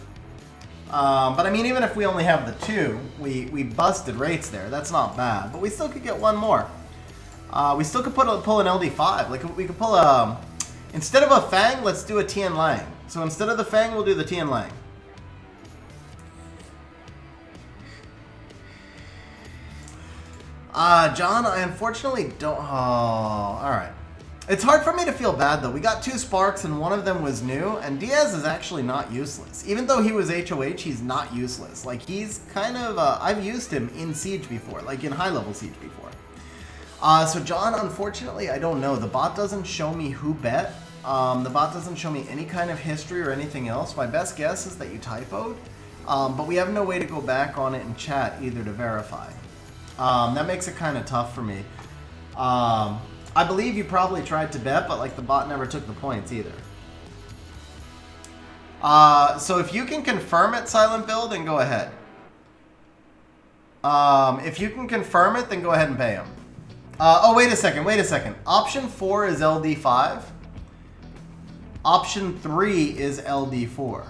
But I mean, even if we only have the 2, we busted rates there. That's not bad. But we still could get 1 more. We still could pull an LD5. Like, we could pull a... Instead of a Fang, let's do a Tian Lang. So instead of the Fang, we'll do the Tian Lang. John, I unfortunately don't... Oh, alright. It's hard for me to feel bad, though. We got 2 sparks, and one of them was new, and Diaz is actually not useless. Even though he was HOH, he's not useless. Like, he's kind of... I've used him in Siege before, like in high-level Siege before. So, John, unfortunately, I don't know. The bot doesn't show me who bet. The bot doesn't show me any kind of history or anything else. My best guess is that you typoed, but we have no way to go back on it in chat either to verify. That makes it kind of tough for me. I believe you probably tried to bet, but like the bot never took the points either. So if you can confirm it, Silent Build, then go ahead. If you can confirm it, then go ahead and pay him. Oh, wait a second. Option 4 is LD5. Option 3 is LD4.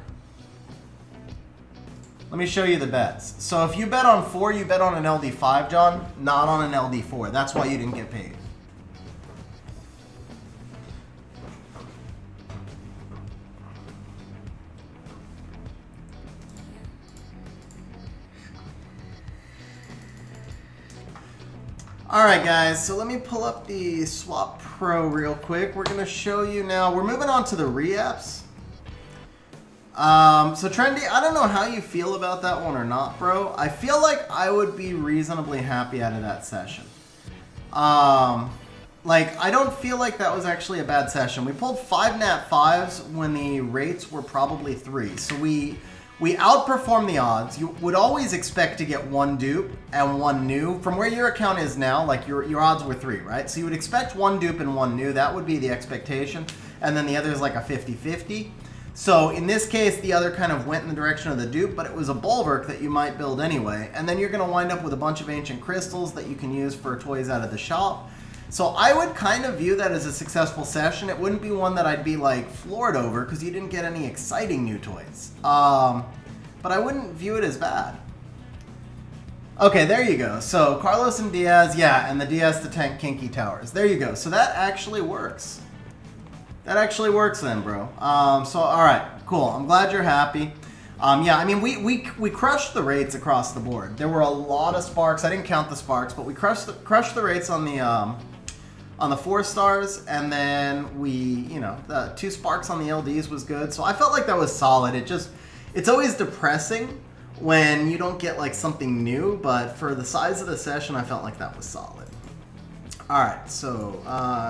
Let me show you the bets. So if you bet on 4, you bet on an LD5, John, not on an LD4. That's why you didn't get paid. Alright guys, so let me pull up the Swap Pro real quick. We're going to show you now. We're moving on to the REAPPS. So Trendy, I don't know how you feel about that one or not, bro. I feel like I would be reasonably happy out of that session. Like, I don't feel like that was actually a bad session. We pulled 5 nat 5s when the rates were probably 3. So we outperformed the odds. You would always expect to get 1 dupe and 1 new. From where your account is now, like your odds were 3, right? So you would expect 1 dupe and 1 new. That would be the expectation. And then the other is like a 50-50. So in this case, the other kind of went in the direction of the dupe, but it was a bulwark that you might build anyway. And then you're going to wind up with a bunch of ancient crystals that you can use for toys out of the shop. So I would kind of view that as a successful session. It wouldn't be one that I'd be like floored over because you didn't get any exciting new toys. But I wouldn't view it as bad. Okay, there you go. So Carlos and Diaz, yeah, and the Diaz to tank Kinky Towers. There you go. So that actually works. That actually works then, bro. So all right, cool. I'm glad you're happy. Yeah, I mean, we crushed the rates across the board. There were a lot of sparks. I didn't count the sparks, but we crushed the rates on the 4 stars, and then we, you know, the 2 sparks on the LDs was good. So I felt like that was solid. It's always depressing when you don't get like something new, but for the size of the session, I felt like that was solid. All right, so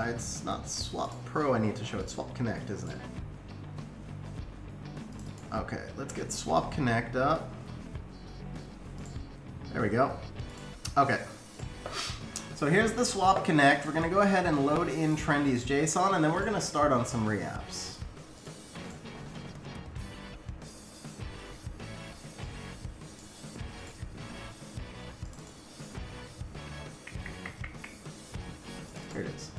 it's not Swap Pro I need to show, it's Swap Connect, isn't it? Okay, let's get swap connect up. There we go. Okay. So here's the swap connect. We're going to go ahead and load in Trendy's JSON, and then we're going to start on some reapps. Here it is.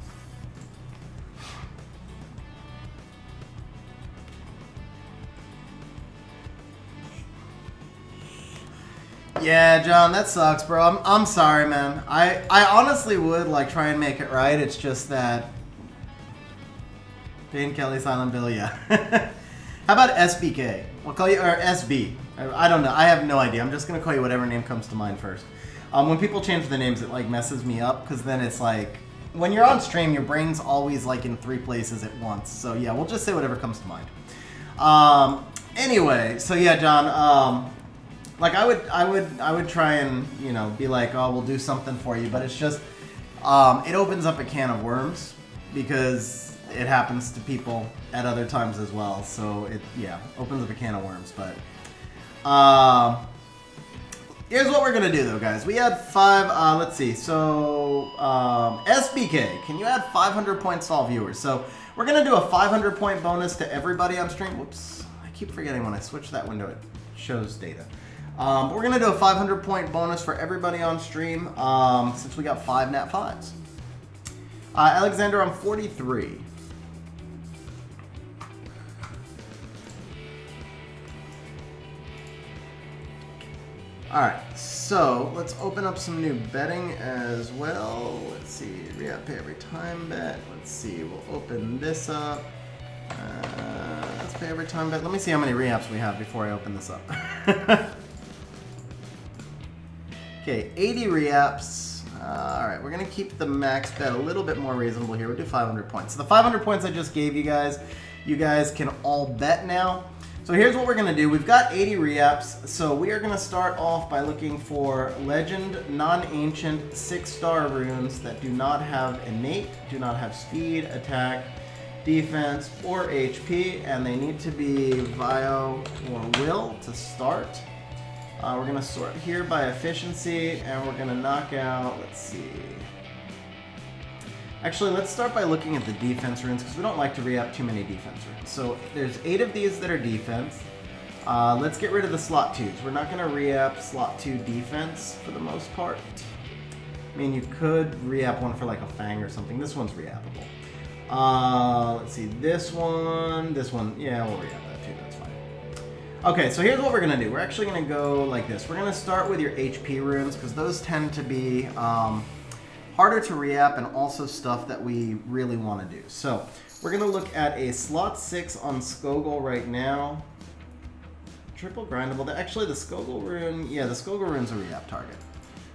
Yeah, John, that sucks, bro. I'm sorry, man. I honestly would like try and make it right. It's just that Dane Kelly, Silent Bill, yeah. How about SBK? We'll call you, or SB. I don't know. I have no idea. I'm just gonna call you whatever name comes to mind first. When people change the names, it like messes me up because then it's like when you're on stream, your brain's always like in 3 places at once. So yeah, we'll just say whatever comes to mind. Anyway, so yeah, John. Like I would try and, you know, be like, oh, we'll do something for you, but it's just it opens up a can of worms because it happens to people at other times as well. So it, yeah, opens up a can of worms. But here's what we're gonna do though, guys. We had 5. Let's see. So SBK, can you add 500 points to all viewers? So we're gonna do a 500 point bonus to everybody on stream. Whoops, I keep forgetting when I switch that window, it shows data. We're going to do a 500 point bonus for everybody on stream since we got 5 nat 5s. Alexander, I'm 43. Alright, so let's open up some new betting as well. Let's see, re-up pay every time bet. Let's see, we'll open this up. Let's pay every time bet. Let me see how many re-ups we have before I open this up. Okay, 80 re-ups. Alright, we're going to keep the max bet a little bit more reasonable here. We'll do 500 points. So the 500 points I just gave you guys can all bet now. So here's what we're going to do. We've got 80 re-ups. So we are going to start off by looking for legend, non-ancient, 6-star runes that do not have innate, do not have speed, attack, defense, or HP, and they need to be Vio or Will to start. We're going to sort here by efficiency, and we're going to knock out, let's see. Actually, let's start by looking at the defense runes, because we don't like to re-up too many defense runes. So there's 8 of these that are defense. Let's get rid of the slot 2s. We're not going to re-up slot 2 defense for the most part. I mean, you could re-up one for like a Fang or something. This one's re-uppable. Let's see, this one, yeah, we'll re-up that too, that's fine. Okay, so here's what we're going to do. We're actually going to go like this. We're going to start with your HP runes, because those tend to be harder to re-up and also stuff that we really want to do. So we're going to look at a slot 6 on Skogul right now. Triple grindable. Actually, the Skogul rune, yeah, the Skogul rune's a re-up target.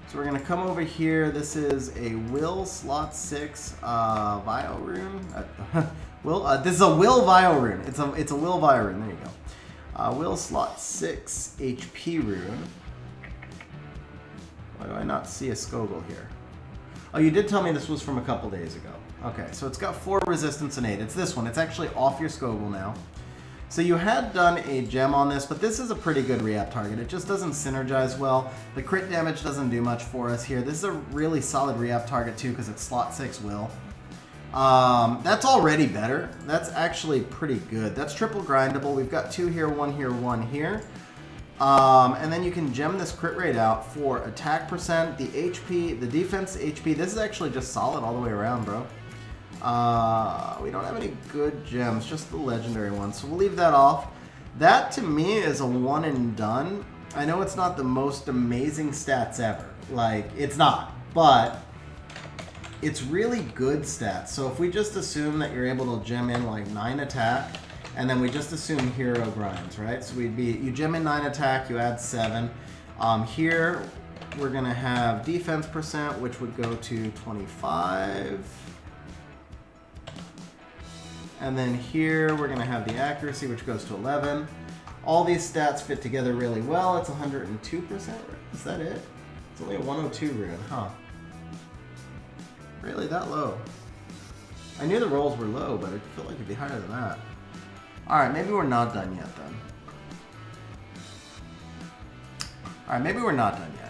So we're going to come over here. This is a Will slot 6 Vio rune. This is a Will Vio rune. It's a Will Vio rune. There you go. Will slot 6 HP rune. Why do I not see a Skogul here? Oh, you did tell me this was from a couple days ago. Okay, so it's got 4 resistance and 8. It's this one. It's actually off your Skogul now. So you had done a gem on this, but this is a pretty good re-up target. It just doesn't synergize well. The crit damage doesn't do much for us here. This is a really solid re-up target too, because it's slot 6 Will. That's already better. That's actually pretty good. That's triple grindable. We've got 2 here, 1 here, 1 here. And then you can gem this crit rate out for attack percent, the HP, the defense HP. This is actually just solid all the way around, bro. We don't have any good gems, just the legendary ones. So we'll leave that off. That to me is a one and done. I know it's not the most amazing stats ever. Like, it's not, but it's really good stats. So if we just assume that you're able to gem in like 9 attack, and then we just assume hero grinds, right? So we'd be, you gem in 9 attack, you add 7. Here, we're gonna have defense percent, which would go to 25. And then here, we're gonna have the accuracy, which goes to 11. All these stats fit together really well. It's 102%, is that it? It's only a 102 rune, huh? Really, that low? I knew the rolls were low, but I felt like it'd be higher than that. Alright, maybe we're not done yet then. All right, maybe we're not done yet.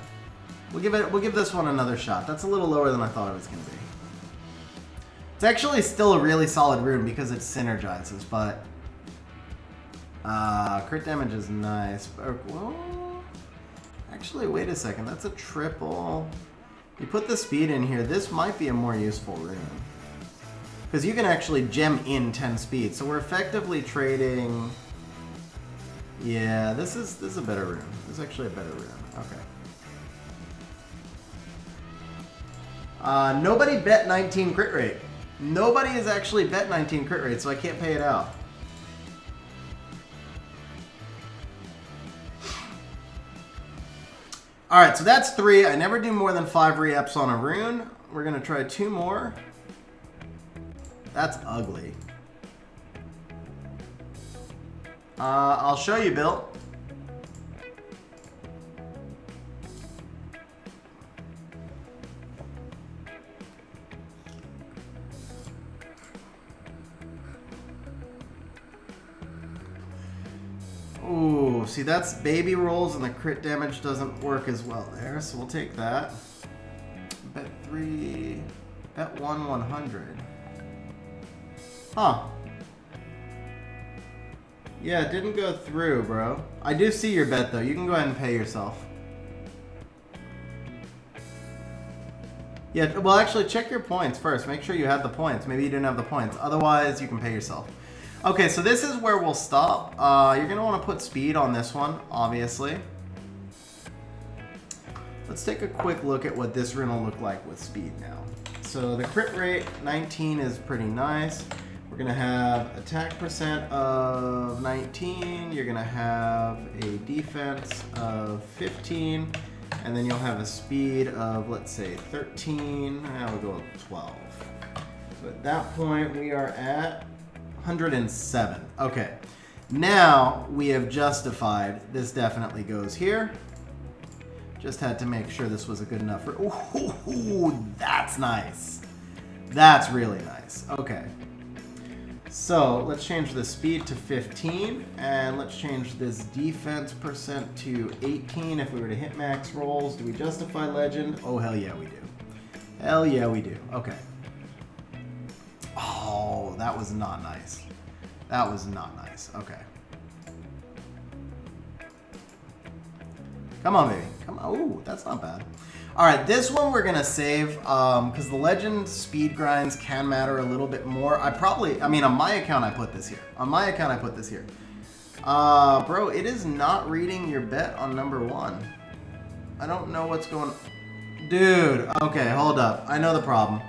We'll give this one another shot. That's a little lower than I thought it was going to be. It's actually still a really solid rune because it synergizes, but crit damage is nice. Well, actually, wait a second. That's a triple. You put the speed in here. This might be a more useful rune because you can actually gem in 10 speed. So we're effectively trading. Yeah, this is a better rune. This is actually a better rune. Okay. Nobody bet 19 crit rate. Nobody has actually bet 19 crit rate, so I can't pay it out. Alright, so that's 3. I never do more than 5 re-ups on a rune. We're going to try 2 more. That's ugly. I'll show you, Bill. Ooh, see, that's baby rolls and the crit damage doesn't work as well there, so we'll take that. Bet 3, bet 1, 100. Huh. Yeah, it didn't go through, bro. I do see your bet, though. You can go ahead and pay yourself. Yeah, well, actually, check your points first. Make sure you had the points. Maybe you didn't have the points. Otherwise, you can pay yourself. Okay, so this is where we'll stop. You're going to want to put speed on this one, obviously. Let's take a quick look at what this rune will look like with speed now. So the crit rate, 19, is pretty nice. We're going to have attack percent of 19. You're going to have a defense of 15. And then you'll have a speed of, let's say, 13. Now we'll go with 12. So at that point, we are at 107. Okay. Now we have justified. This definitely goes here. Just had to make sure this was a good enough. Ooh, that's nice. That's really nice. Okay. So let's change the speed to 15, and let's change this defense percent to 18 if we were to hit max rolls. Do we justify legend? Oh, hell yeah, we do. Hell yeah, we do. Okay. Oh, that was not nice. That was not nice. Okay. Come on, baby. Come on. Ooh, that's not bad. All right, this one we're going to save because the legend speed grinds can matter a little bit more. I mean, on my account, I put this here. On my account, I put this here. Bro, it is not reading your bet on number 1. I don't know what's going on. Dude, okay, hold up. I know the problem.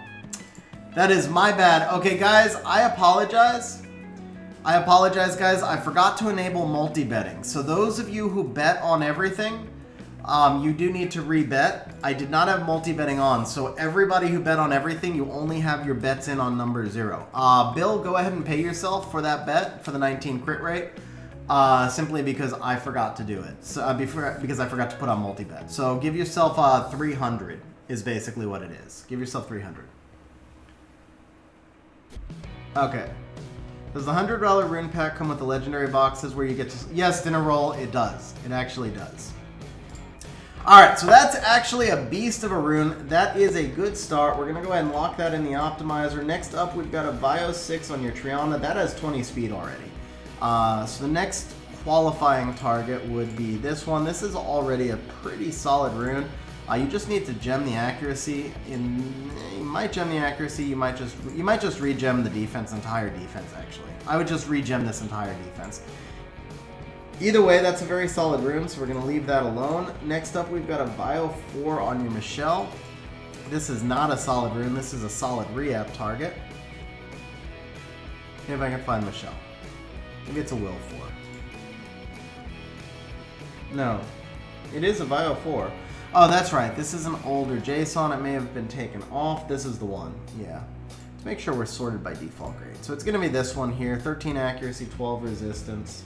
That is my bad. Okay, guys, I apologize. I apologize, guys. I forgot to enable multi-betting. So those of you who bet on everything, you do need to re-bet. I did not have multi-betting on, so everybody who bet on everything, you only have your bets in on number 0. Bill, go ahead and pay yourself for that bet for the 19 crit rate, simply because I forgot to do it. So because I forgot to put on multi-bet. So give yourself 300 is basically what it is. Give yourself 300. Okay. Does the $100 rune pack come with the legendary boxes where you get to... Yes, dinner roll, it does. It actually does. Alright, so that's actually a beast of a rune. That is a good start. We're going to go ahead and lock that in the optimizer. Next up, we've got a Bio 6 on your Triana. That has 20 speed already. So the next qualifying target would be this one. This is already a pretty solid rune. You just need to gem the accuracy. You might gem the accuracy. You might just regem the defense, entire defense. Actually, I would just regem this entire defense. Either way, that's a very solid rune, so we're going to leave that alone. Next up, we've got a Bio 4 on your Michelle. This is not a solid rune. This is a solid re-app target. See if I can find Michelle. Maybe it's a Will 4. No, it is a Bio 4. Oh, that's right. This is an older JSON. It may have been taken off. This is the one. Yeah. Let's make sure we're sorted by default grade. So it's going to be this one here. 13 accuracy, 12 resistance.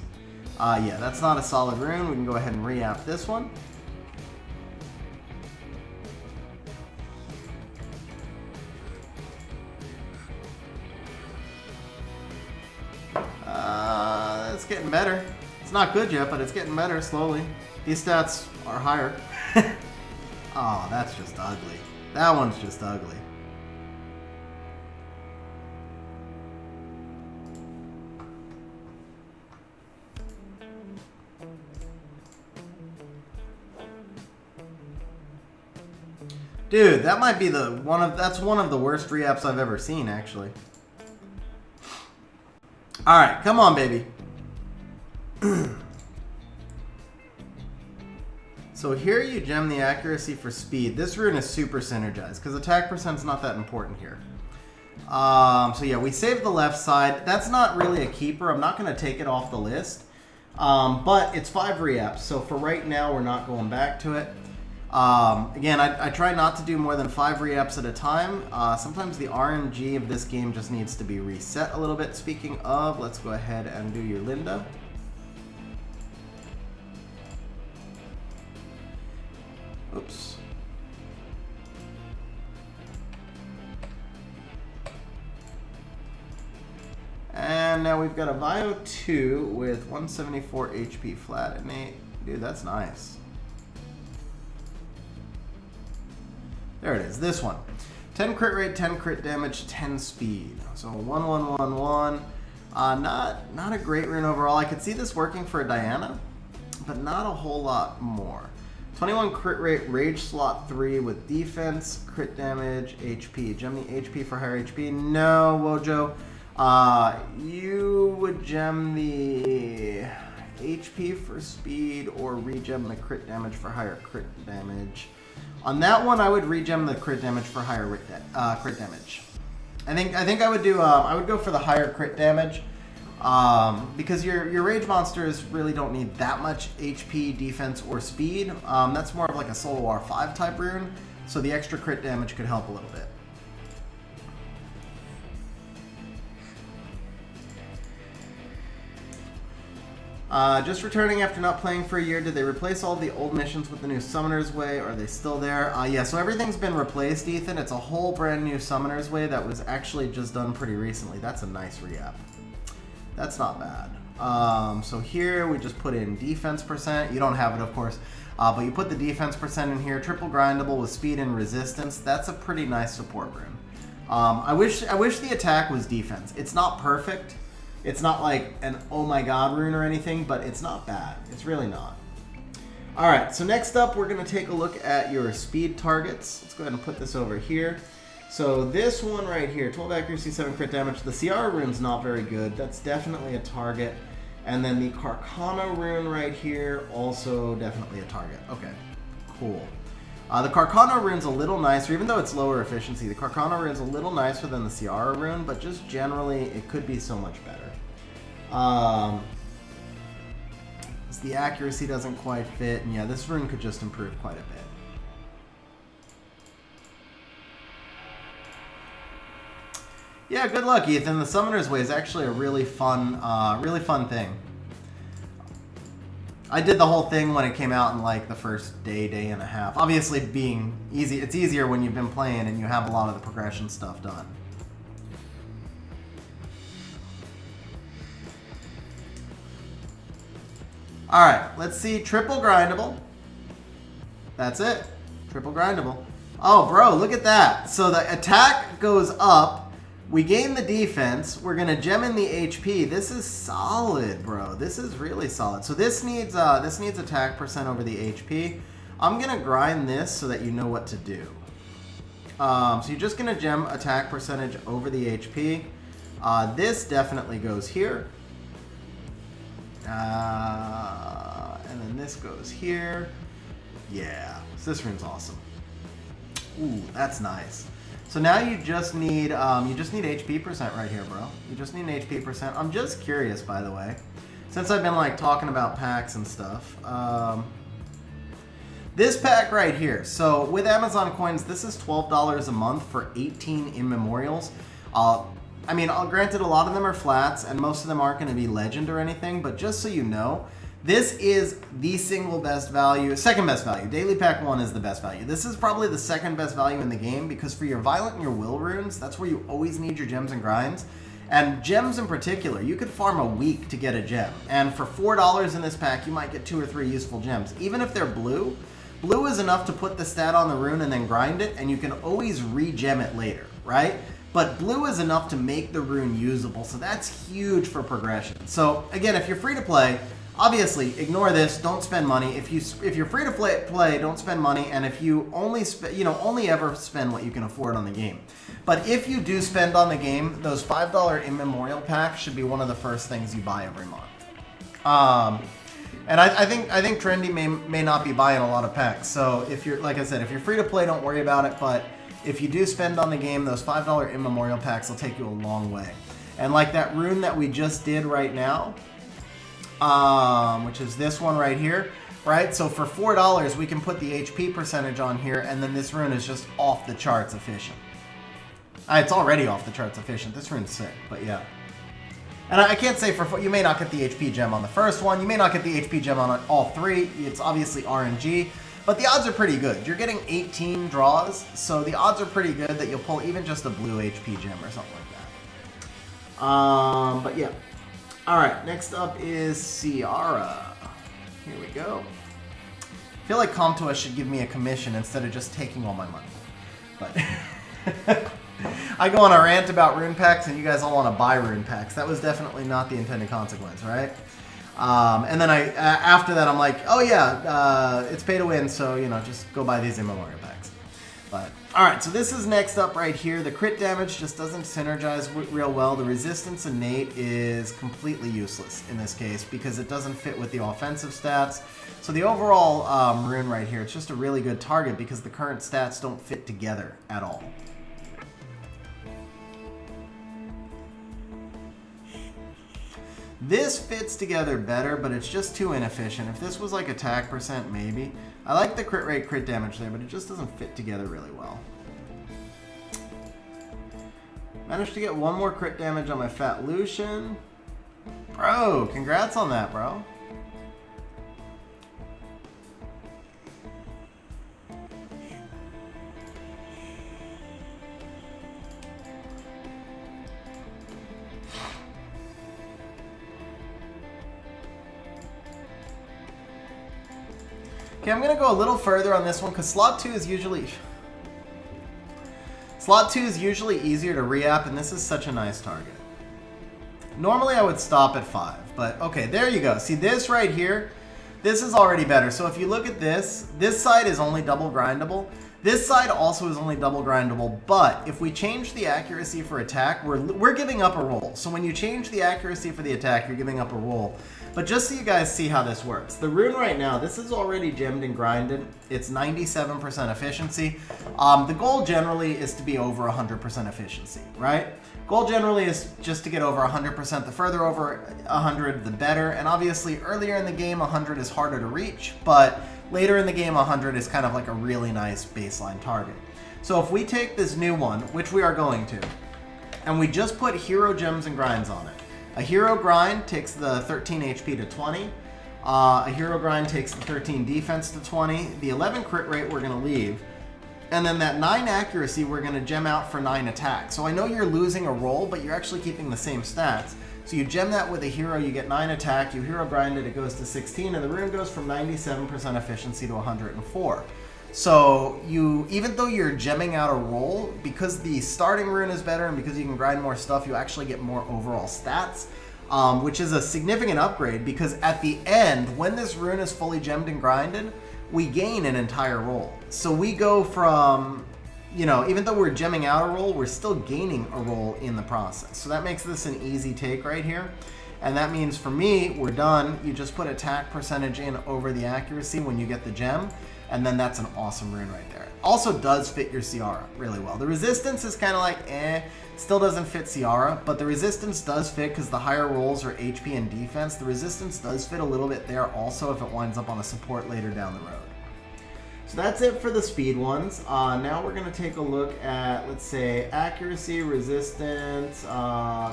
Yeah, that's not a solid rune. We can go ahead and re-app this one. It's getting better. It's not good yet, but it's getting better slowly. These stats are higher. Oh, that's just ugly. That one's just ugly. Dude, that might be that's one of the worst reapps I've ever seen, actually. All right, come on, baby. So here you gem the accuracy for speed. This rune is super synergized because attack percent's not that important here. So yeah, we saved the left side. That's not really a keeper. I'm not going to take it off the list. But it's 5 reapps, so for right now, we're not going back to it. Again, I try not to do more than 5 reapps at a time. Sometimes the RNG of this game just needs to be reset a little bit. Speaking of, let's go ahead and do your Linda. Oops. And now we've got a Bio 2 with 174 HP flat and 8. Dude, that's nice. There it is, this one. 10 crit rate, 10 crit damage, 10 speed. So 1111. Not a great rune overall. I could see this working for a Diana, but not a whole lot more. 21 crit rate, rage slot 3 with defense, crit damage, HP. Gem the HP for higher HP. No, Wojo. You would gem the HP for speed or regem the crit damage for higher crit damage. On that one, I would regem the crit damage for higher crit damage. I think I would do. I would go for the higher crit damage because your rage monsters really don't need that much HP, defense, or speed. That's more of like a solo R5 type rune, so the extra crit damage could help a little bit. Just returning after not playing for a year. Did they replace all the old missions with the new Summoner's Way? Are they still there? Yeah, so everything's been replaced, Ethan. It's a whole brand new Summoner's Way that was actually just done pretty recently. That's a nice re-app. That's not bad. So here we just put in defense percent. You don't have it, of course, but you put the defense percent in here. Triple grindable with speed and resistance. That's a pretty nice support rune. I wish the attack was defense. It's not perfect. It's not like an oh my god rune or anything, but it's not bad. It's really not. All right, so next up, we're going to take a look at your speed targets. Let's go ahead and put this over here. So this one right here, 12 accuracy, 7 crit damage. The Ciara rune's not very good. That's definitely a target. And then the Carcano rune right here, also definitely a target. Okay, cool. The Carcano rune's a little nicer, even though it's lower efficiency. The Carcano rune's a little nicer than the Ciara rune, but just generally, it could be so much better. The accuracy doesn't quite fit, and yeah, this rune could just improve quite a bit. Yeah, good luck, Ethan. The Summoner's Way is actually a really fun thing. I did the whole thing when it came out in like the first day and a half. Obviously, being easy, it's easier when you've been playing and you have a lot of the progression stuff done. All right, let's see. Triple grindable. That's it. Triple grindable. Oh, bro, look at that. So the attack goes up. We gain the defense. We're going to gem in the HP. This is solid, bro. This is really solid. So this needs attack percent over the HP. I'm going to grind this so that you know what to do. So you're just going to gem attack percentage over the HP. This definitely goes here. And then this goes here. Yeah, so this rune's awesome. Ooh, that's nice. So now you just need HP percent right here, bro. You just need an HP percent. I'm just curious, by the way, since I've been like talking about packs and stuff. This pack right here. So with Amazon coins, this is $12 a month for 18 immemorials. I mean, granted, a lot of them are flats, and most of them aren't going to be legend or anything, but just so you know, this is the single best value, second best value. Daily Pack 1 is the best value. This is probably the second best value in the game, because for your Violent and your Will runes, that's where you always need your gems and grinds. And gems in particular, you could farm a week to get a gem. And for $4 in this pack, you might get 2 or 3 useful gems. Even if they're blue, blue is enough to put the stat on the rune and then grind it, and you can always re-gem it later, right? But blue is enough to make the rune usable, so that's huge for progression. So again, if you're free to play, obviously ignore this, don't spend money. If you're free to play, don't spend money, and if you only only ever spend what you can afford on the game. But if you do spend on the game, those $5 immemorial packs should be one of the first things you buy every month. And I think Trendy may not be buying a lot of packs. So if you're, like I said, if you're free to play, don't worry about it. But if you do spend on the game, those $5 immemorial packs will take you a long way. And like that rune that we just did right now, which is this one right here, right? So for $4, we can put the HP percentage on here, and then this rune is just off the charts efficient. It's already off the charts efficient. This rune's sick, but yeah. And I can't say you may not get the HP gem on the first one. You may not get the HP gem on all 3. It's obviously RNG. But the odds are pretty good. You're getting 18 draws, so the odds are pretty good that you'll pull even just a blue HP gem or something like that. But yeah. Alright, next up is Ciara. Here we go. I feel like Comtoa should give me a commission instead of just taking all my money. But I go on a rant about rune packs and you guys all want to buy rune packs. That was definitely not the intended consequence, right? And then after that, I'm like, oh yeah, it's pay to win, so, just go buy these immemorial packs. But, alright, so this is next up right here. The crit damage just doesn't synergize real well. The resistance innate is completely useless in this case because it doesn't fit with the offensive stats. So the overall rune right here, it's just a really good target because the current stats don't fit together at all. This fits together better, but it's just too inefficient. If this was like attack percent, maybe. I like the crit rate, crit damage there, but it just doesn't fit together really well. Managed to get 1 more crit damage on my Fat Lucian. Bro, congrats on that, bro. Okay, I'm going to go a little further on this one because slot 2 is usually easier to re-app, and this is such a nice target. Normally I would stop at 5, but okay, there you go. See this right here? This is already better. So if you look at this side is only double grindable. This side also is only double grindable, but if we change the accuracy for attack, we're giving up a roll. So when you change the accuracy for the attack, you're giving up a roll. But just so you guys see how this works, the rune right now, this is already gemmed and grinded. It's 97% efficiency. The goal generally is to be over 100% efficiency, right? Goal generally is just to get over 100%. The further over 100, the better. And obviously earlier in the game, 100 is harder to reach, but later in the game, 100 is kind of like a really nice baseline target. So if we take this new one, which we are going to, and we just put hero gems and grinds on it. A hero grind takes the 13 HP to 20. A hero grind takes the 13 defense to 20. The 11 crit rate we're going to leave. And then that 9 accuracy we're going to gem out for 9 attack. So I know you're losing a roll, but you're actually keeping the same stats. So you gem that with a hero, you get 9 attack. You hero grind it goes to 16. And the rune goes from 97% efficiency to 104. So even though you're gemming out a roll, because the starting rune is better and because you can grind more stuff, you actually get more overall stats, which is a significant upgrade because at the end, when this rune is fully gemmed and grinded, we gain an entire roll. So we go from, even though we're gemming out a roll, we're still gaining a roll in the process. So that makes this an easy take right here. And that means for me, we're done. You just put attack percentage in over the accuracy when you get the gem. And then that's an awesome rune right there. Also does fit your Ciara really well. The resistance is kind of like, still doesn't fit Ciara, but the resistance does fit because the higher rolls are HP and defense. The resistance does fit a little bit there also if it winds up on a support later down the road. So that's it for the speed ones. Now we're going to take a look at, let's say, accuracy, resistance,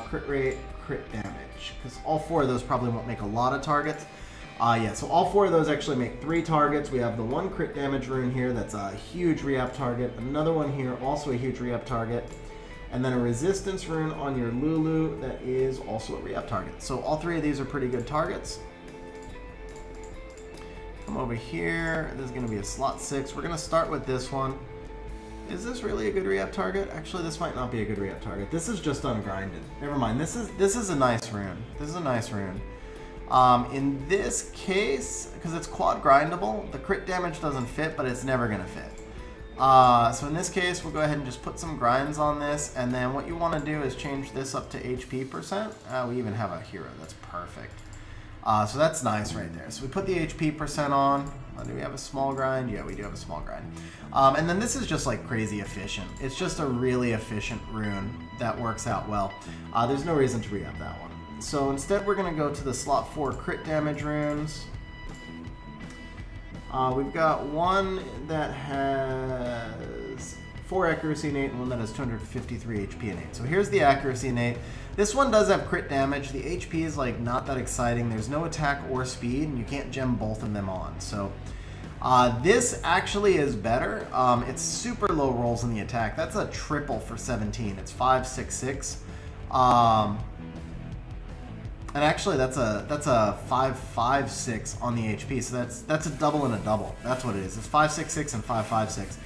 crit rate, crit damage, because all 4 of those probably won't make a lot of targets. So all 4 of those actually make 3 targets. We have the 1 crit damage rune here, that's a huge re-app target. Another one here, also a huge re-app target. and then a resistance rune on your Lulu that is also a re-up target. So all three of these are pretty good targets. Come over here. This is going to be a slot 6. We're going to start with this one. Is this really a good re-up target? Actually, this might not be a good re-up target. This is just ungrinded. Never mind. This is a nice rune. This is a nice rune. In this case, because it's quad grindable, the crit damage doesn't fit, but it's never going to fit. So in this case, we'll go ahead and just put some grinds on this, and then what you want to do is change this up to HP percent. We even have a hero. That's perfect. So that's nice right there. So we put the HP percent on. Do we have a small grind? Yeah, we do have a small grind. And then this is just like crazy efficient. It's just a really efficient rune that works out well. There's no reason to re-up that one. So instead we're going to go to the slot 4 crit damage runes. We've got one that has 4 accuracy innate and one that has 253 HP innate. So here's the accuracy innate. This one does have crit damage. The HP is like not that exciting. There's no attack or speed, and you can't gem both of them on. So this actually is better. It's super low rolls in the attack. That's a triple for 17. It's 566. And actually, that's a 556 on the HP. So that's a double and a double. That's what it is. It's 566 and 556.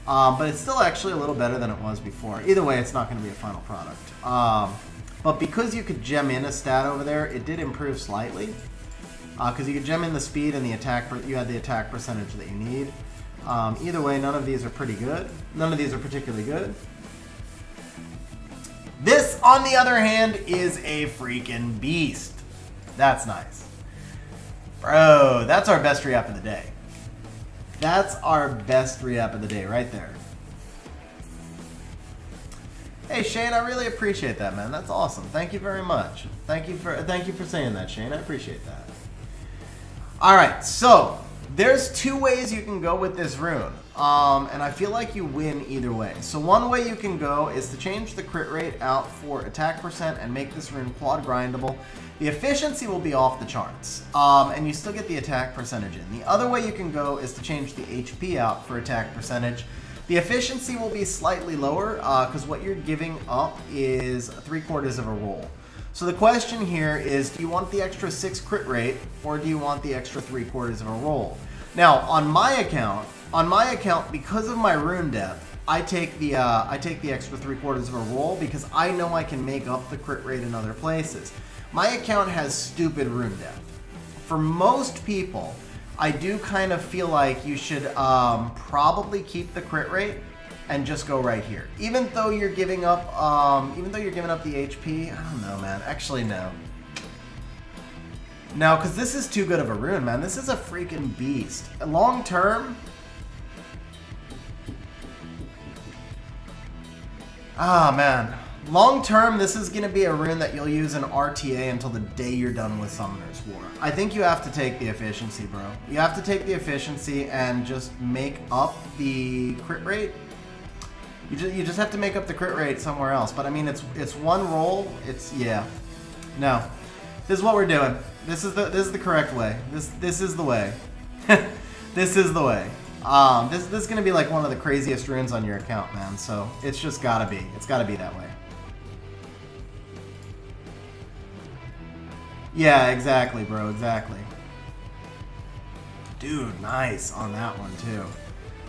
But it's still actually a little better than it was before. Either way, it's not going to be a final product. But because you could gem in a stat over there, it did improve slightly. Because you could gem in the speed and the attack. You had the attack percentage that you need. Either way, none of these are pretty good. None of these are particularly good. This, on the other hand, is a freaking beast. That's nice. Bro, that's our best re-up of the day. That's our best re-up of the day right there. Hey Shane, I really appreciate that, man. That's awesome. Thank you very much. Thank you for saying that, Shane. I appreciate that. All right, so there's 2 ways you can go with this rune. And I feel like you win either way. So one way you can go is to change the crit rate out for attack percent and make this rune quad grindable. The efficiency will be off the charts, and you still get the attack percentage in. The other way you can go is to change the HP out for attack percentage. The efficiency will be slightly lower because what you're giving up is 3/4 of a roll. So the question here is, do you want the extra 6 crit rate or do you want the extra 3/4 of a roll? Now, on my account, because of my rune depth, I take the extra 3/4 of a roll because I know I can make up the crit rate in other places. My account has stupid rune depth. For most people, I do kind of feel like you should probably keep the crit rate and just go right here. Even though you're giving up, the HP, I don't know, man. Actually, no. No, because this is too good of a rune, man. This is a freaking beast. Long term. Man. Long term, this is going to be a rune that you'll use in RTA until the day you're done with Summoner's War. I think you have to take the efficiency, bro. You have to take the efficiency and just make up the crit rate. You just have to make up the crit rate somewhere else. But I mean, it's one roll. Yeah. No. This is what we're doing. This is the correct way. This is the way. This is the way. This is gonna be like one of the craziest runes on your account, man. So it's just gotta be. It's gotta be that way. Yeah, exactly, bro. Exactly. Dude, nice on that one too.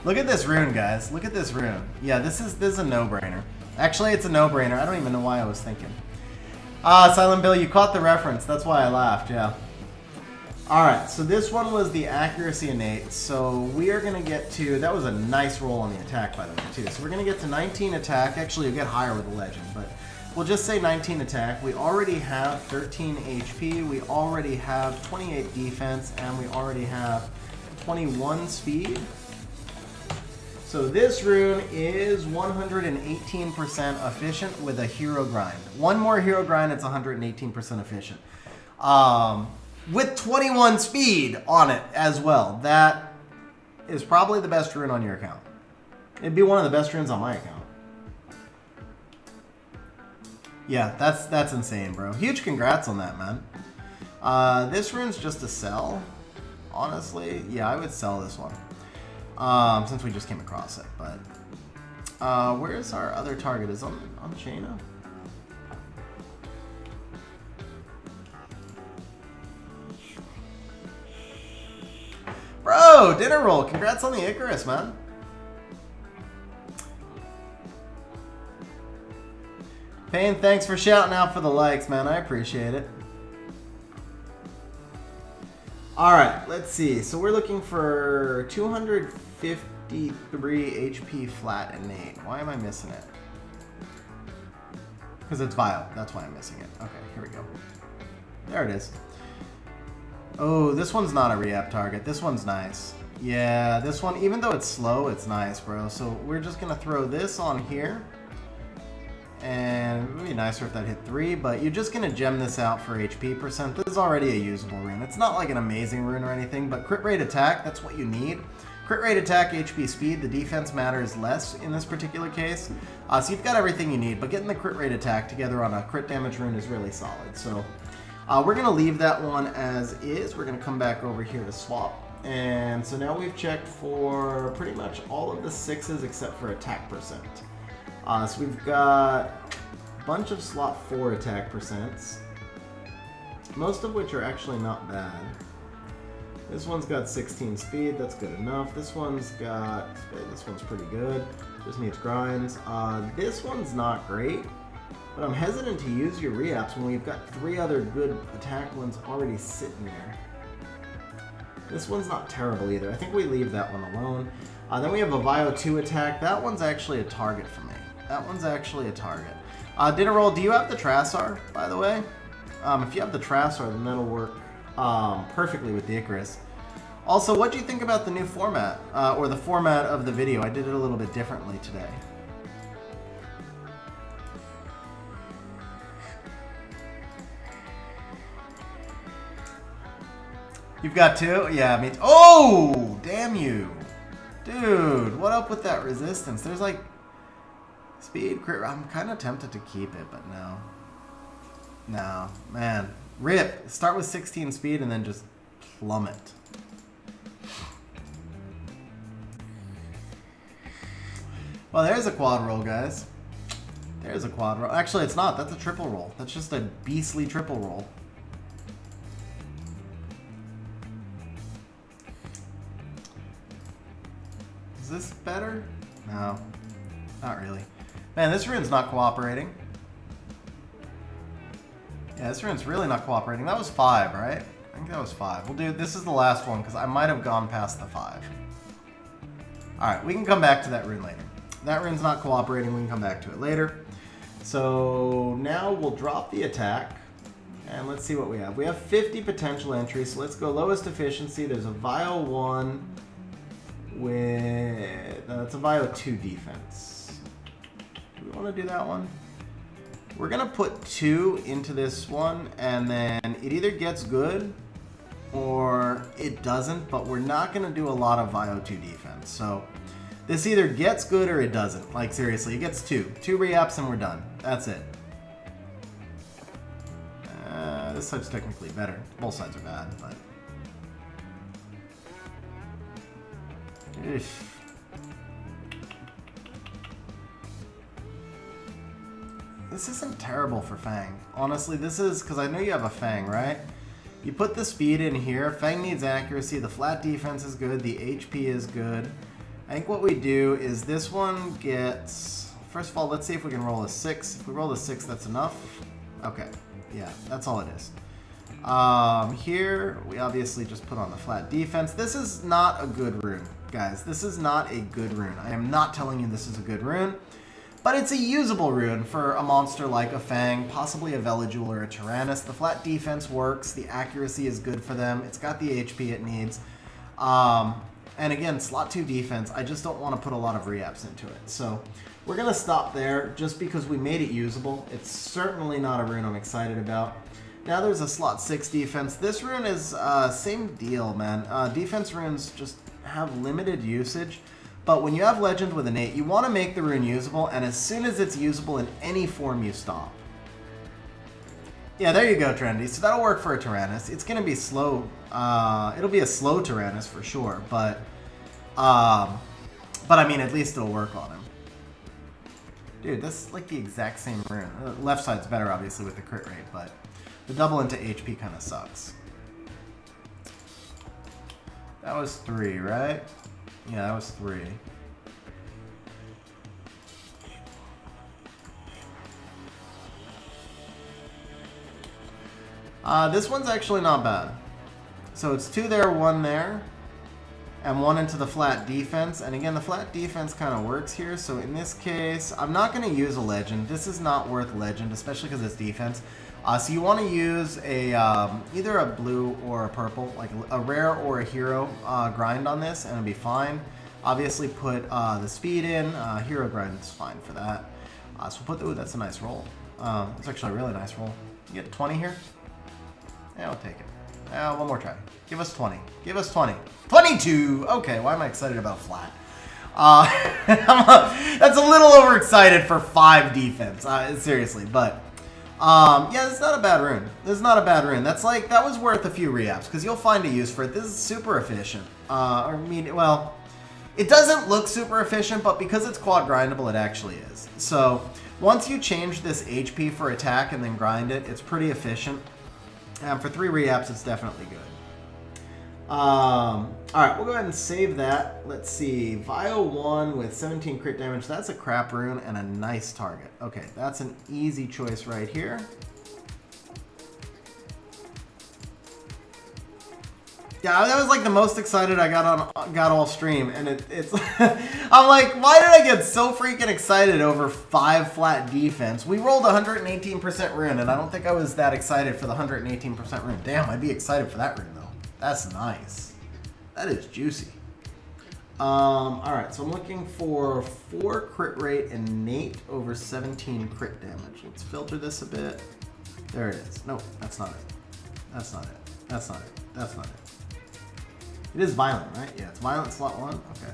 Look at this rune, guys. Look at this rune. Yeah, this is a no-brainer. Actually, it's a no-brainer. I don't even know why I was thinking. Silent Bill, you caught the reference. That's why I laughed, yeah. Alright, so this one was the accuracy innate. So we are going to get to... That was a nice roll on the attack, by the way, too. So we're going to get to 19 attack. Actually, you'll get higher with the legend, but we'll just say 19 attack. We already have 13 HP. We already have 28 defense, and we already have 21 speed. So this rune is 118% efficient with a hero grind. One more hero grind, it's 118% efficient. With 21 speed on it as well. That is probably the best rune on your account. It'd be one of the best runes on my account. Yeah, that's insane, bro. Huge congrats on that, man. This rune's just a sell, honestly. Yeah, I would sell this one. Since we just came across it, but Where's our other target? Is on Jaina? Bro, dinner roll. Congrats on the Icarus, man. Payne, thanks for shouting out for the likes, man. I appreciate it. Alright, let's see. So we're looking for 253 HP flat innate. Why am I missing it? Because it's Vile. That's why I'm missing it. Okay, here we go. There it is. Oh, this one's not a re-app target. This one's nice. Yeah, this one, even though it's slow, it's nice, bro. So we're just going to throw this on here. And it would be nicer if that hit 3, but you're just going to gem this out for HP percent. This is already a usable rune. It's not like an amazing rune or anything, but crit rate attack, that's what you need. Crit rate attack, HP speed, the defense matters less in this particular case. So you've got everything you need, but getting the crit rate attack together on a crit damage rune is really solid. So we're going to leave that one as is. We're going to come back over here to swap. And so now we've checked for pretty much all of the 6s except for attack percent. So we've got a bunch of slot 4 attack percents, most of which are actually not bad. This one's got 16 speed, that's good enough. This one's pretty good, just needs grinds. This one's not great, but I'm hesitant to use your reapps when we've got 3 other good attack ones already sitting there. This one's not terrible either. I think we leave that one alone. Then we have a Vio 2 attack. That one's actually a target for me. That one's actually a target. Dinner roll, do you have the Trassar, by the way? If you have the Trassar, then that'll work perfectly with the Icarus. Also, what do you think about the new format, or the format of the video? I did it a little bit differently today. You've got 2? Yeah, I mean, oh, damn you. Dude, what up with that resistance? There's like speed, crit. I'm kind of tempted to keep it, but no. No, man. RIP. Start with 16 speed and then just plummet. Well, there's a quad roll, guys. There's a quad roll. Actually, it's not. That's a triple roll. That's just a beastly triple roll. Is this better? No, not really. Man, this rune's not cooperating. Yeah, this rune's really not cooperating. That was 5, right? I think that was 5. We'll do, this is the last one because I might have gone past the 5. Alright, we can come back to that rune later. That rune's not cooperating, we can come back to it later. So now we'll drop the attack. And let's see what we have. We have 50 potential entries, so let's go lowest efficiency. There's a Vio 1 with... No, that's a Vio 2 defense. Do we want to do that one? We're going to put 2 into this one, and then it either gets good or it doesn't, but we're not going to do a lot of Vio 2 defense. So this either gets good or it doesn't. Like, seriously, it gets 2. 2 reapps and we're done. That's it. This side's technically better. Both sides are bad, but... Eesh. This isn't terrible for Fang. Honestly, this is... Because I know you have a Fang, right? You put the speed in here. Fang needs accuracy. The flat defense is good. The HP is good. I think what we do is this one gets... First of all, let's see if we can roll a 6. If we roll a 6, that's enough. Okay. Yeah, that's all it is. Here, we obviously just put on the flat defense. This is not a good rune, guys. This is not a good rune. I am not telling you this is a good rune, but it's a usable rune for a monster like a Fang, possibly a Veligul or a Tyrannus. The flat defense works. The accuracy is good for them. It's got the HP it needs. And again, slot 2 defense, I just don't want to put a lot of reapps into it. So we're going to stop there just because we made it usable. It's certainly not a rune I'm excited about. Now there's a slot 6 defense. This rune is same deal, man. Defense runes just have limited usage. But when you have Legend with innate, you want to make the rune usable, and as soon as it's usable in any form, you stop. Yeah, there you go, Trendy. So that'll work for a Tyrannus. It's going to be slow. It'll be a slow Tyrannus for sure, but I mean, at least it'll work on him. Dude, this is like the exact same rune. Left side's better, obviously, with the crit rate, but the double into HP kind of sucks. That was 3, right? Yeah, that was 3. This one's actually not bad. So it's 2 there, 1 there, and 1 into the flat defense. And again, the flat defense kind of works here. So in this case, I'm not going to use a legend. This is not worth legend, especially because it's defense. So you want to use a either a blue or a purple, like a rare or a hero grind on this, and it'll be fine. Obviously, put the speed in. Hero grind is fine for that. So we'll put the, ooh, that's a nice roll. It's actually a really nice roll. You get 20 here. Yeah, I'll take it. One more try. Give us 20. Give us 20. 22! Okay, why am I excited about flat? That's a little overexcited for 5 defense. Seriously, but... yeah, it's not a bad rune. This is not a bad rune. That's like, that was worth a few reapps, because you'll find a use for it. This is super efficient. I mean, well, it doesn't look super efficient, but because it's quad grindable, it actually is. So, once you change this HP for attack and then grind it, it's pretty efficient. And for 3 reapps, it's definitely good. Alright, we'll go ahead and save that. Let's see. Vio 1 with 17 crit damage. That's a crap rune and a nice target. Okay, that's an easy choice right here. Yeah, that was like the most excited I got all stream, and it's I'm like, why did I get so freaking excited over 5 flat defense? We rolled 118% rune, and I don't think I was that excited for the 118% rune. Damn, I'd be excited for that rune though. That's nice. That is juicy. Alright, so I'm looking for 4 crit rate innate over 17 crit damage. Let's filter this a bit. There it is. Nope, that's not it. That's not it. That's not it. That's not it. It is violent, right? Yeah, it's violent slot 1. Okay.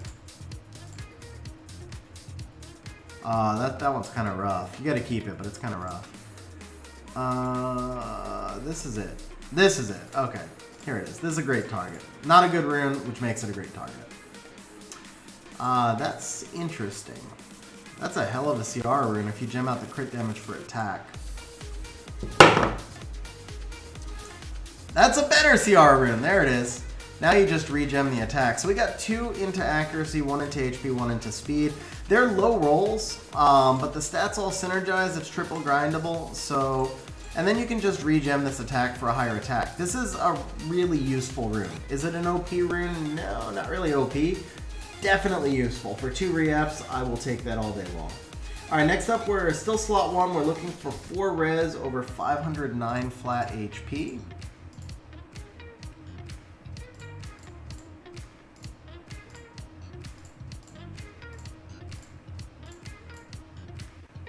That one's kind of rough. You got to keep it, but it's kind of rough. This is it. This is it. Okay. Here it is. This is a great target. Not a good rune, which makes it a great target. That's interesting. That's a hell of a CR rune if you gem out the crit damage for attack. That's a better CR rune. There it is. Now you just regem the attack. So we got 2 into accuracy, 1 into HP, 1 into speed. They're low rolls, but the stats all synergize. It's triple grindable. So, and then you can just regem this attack for a higher attack. This is a really useful rune. Is it an OP rune? No, not really OP. Definitely useful. For 2 reapps, I will take that all day long. All right, next up, we're still slot 1. We're looking for 4 res over 509 flat HP.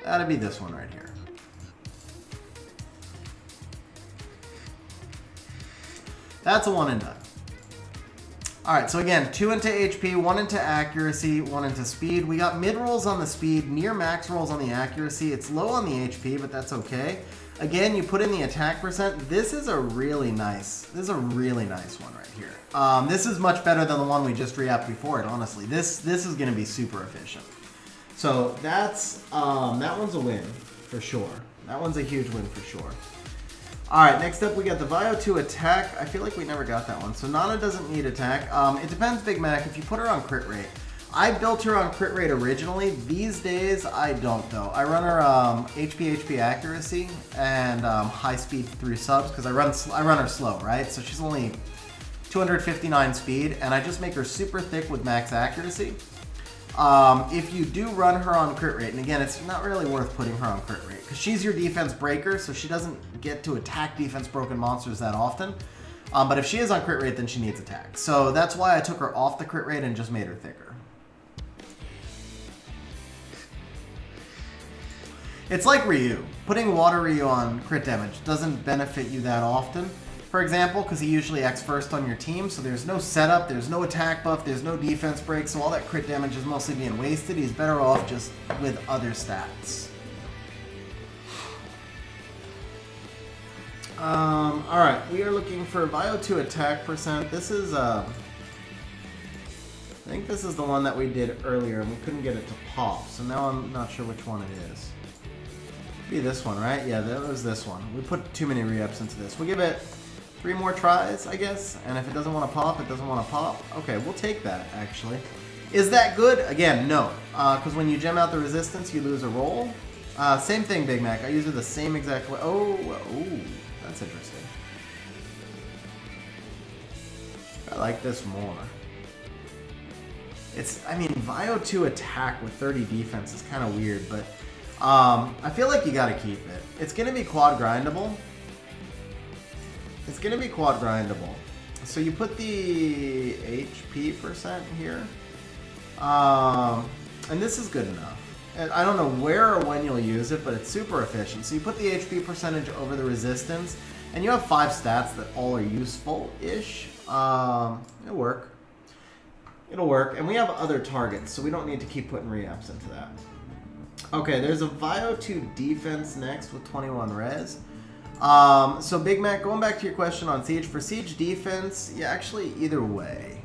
That'd be this one right here. That's a 1 and done. Alright, so again, 2 into HP, 1 into accuracy, 1 into speed. We got mid rolls on the speed, near max rolls on the accuracy. It's low on the HP, but that's okay. Again, you put in the attack percent. This is a really nice one right here. This is much better than the one we just re-upped before it, honestly. This is going to be super efficient. So that's, that one's a win for sure. That one's a huge win for sure. Alright, next up we got the Vio 2 attack. I feel like we never got that one. So Nana doesn't need attack. It depends, Big Mac, if you put her on crit rate. I built her on crit rate originally. These days, I don't though. I run her HP accuracy and high speed through subs because I run her slow, right? So she's only 259 speed, and I just make her super thick with max accuracy. If you do run her on crit rate, and again, it's not really worth putting her on crit rate because she's your defense breaker, so she doesn't get to attack defense broken monsters that often. But if she is on crit rate, then she needs attack. So that's why I took her off the crit rate and just made her thicker. It's like Ryu. Putting water Ryu on crit damage doesn't benefit you that often. For example, because he usually X first on your team, so there's no setup, there's no attack buff, there's no defense break, so all that crit damage is mostly being wasted. He's better off just with other stats. Alright, we are looking for Vio 2 attack percent. This is I think this is the one that we did earlier and we couldn't get it to pop, so now I'm not sure which one it is. Be this one, right? Yeah, that was this one. We put too many re-ups into this. We'll give it 3 more tries, I guess, and if it doesn't want to pop, it doesn't want to pop. Okay, we'll take that, actually. Is that good? Again, no, because when you gem out the resistance, you lose a roll. Same thing, Big Mac. I use it the same exact way. Oh, that's interesting. I like this more. I mean, Vio 2 attack with 30 defense is kind of weird, but I feel like you gotta keep it. It's gonna be quad grindable. It's gonna be quad grindable. So you put the HP percent here. And this is good enough. And I don't know where or when you'll use it, but it's super efficient. So you put the HP percentage over the resistance, and you have 5 stats that all are useful-ish. It'll work. It'll work. And we have other targets, so we don't need to keep putting re-ups into that. Okay, there's a Vio 2 defense next with 21 res. So Big Mac, going back to your question on Siege, for Siege defense, yeah, actually either way.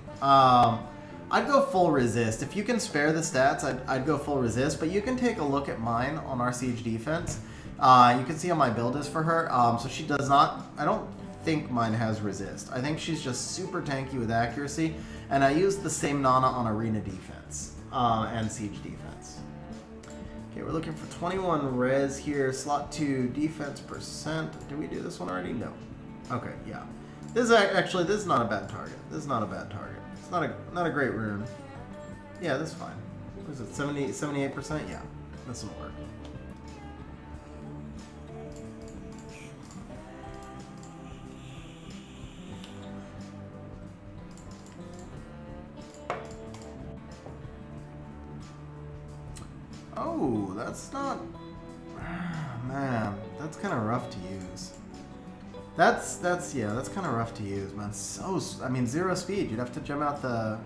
I'd go full resist. If you can spare the stats, I'd go full resist, but you can take a look at mine on our Siege defense. You can see how my build is for her. So she does not, I don't think mine has resist. I think she's just super tanky with accuracy, and I use the same Nana on Arena defense and Siege defense. Okay, we're looking for 21 res here, slot 2 defense percent. Did we do this one already? No. Okay, yeah. This is not a bad target. This is not a bad target. It's not a great rune. Yeah, this is fine. What is it, 78%? Yeah, this will work. Oh, that's not... Man, that's kind of rough to use. That's kind of rough to use, man. I mean, 0 speed. You'd have to gem out the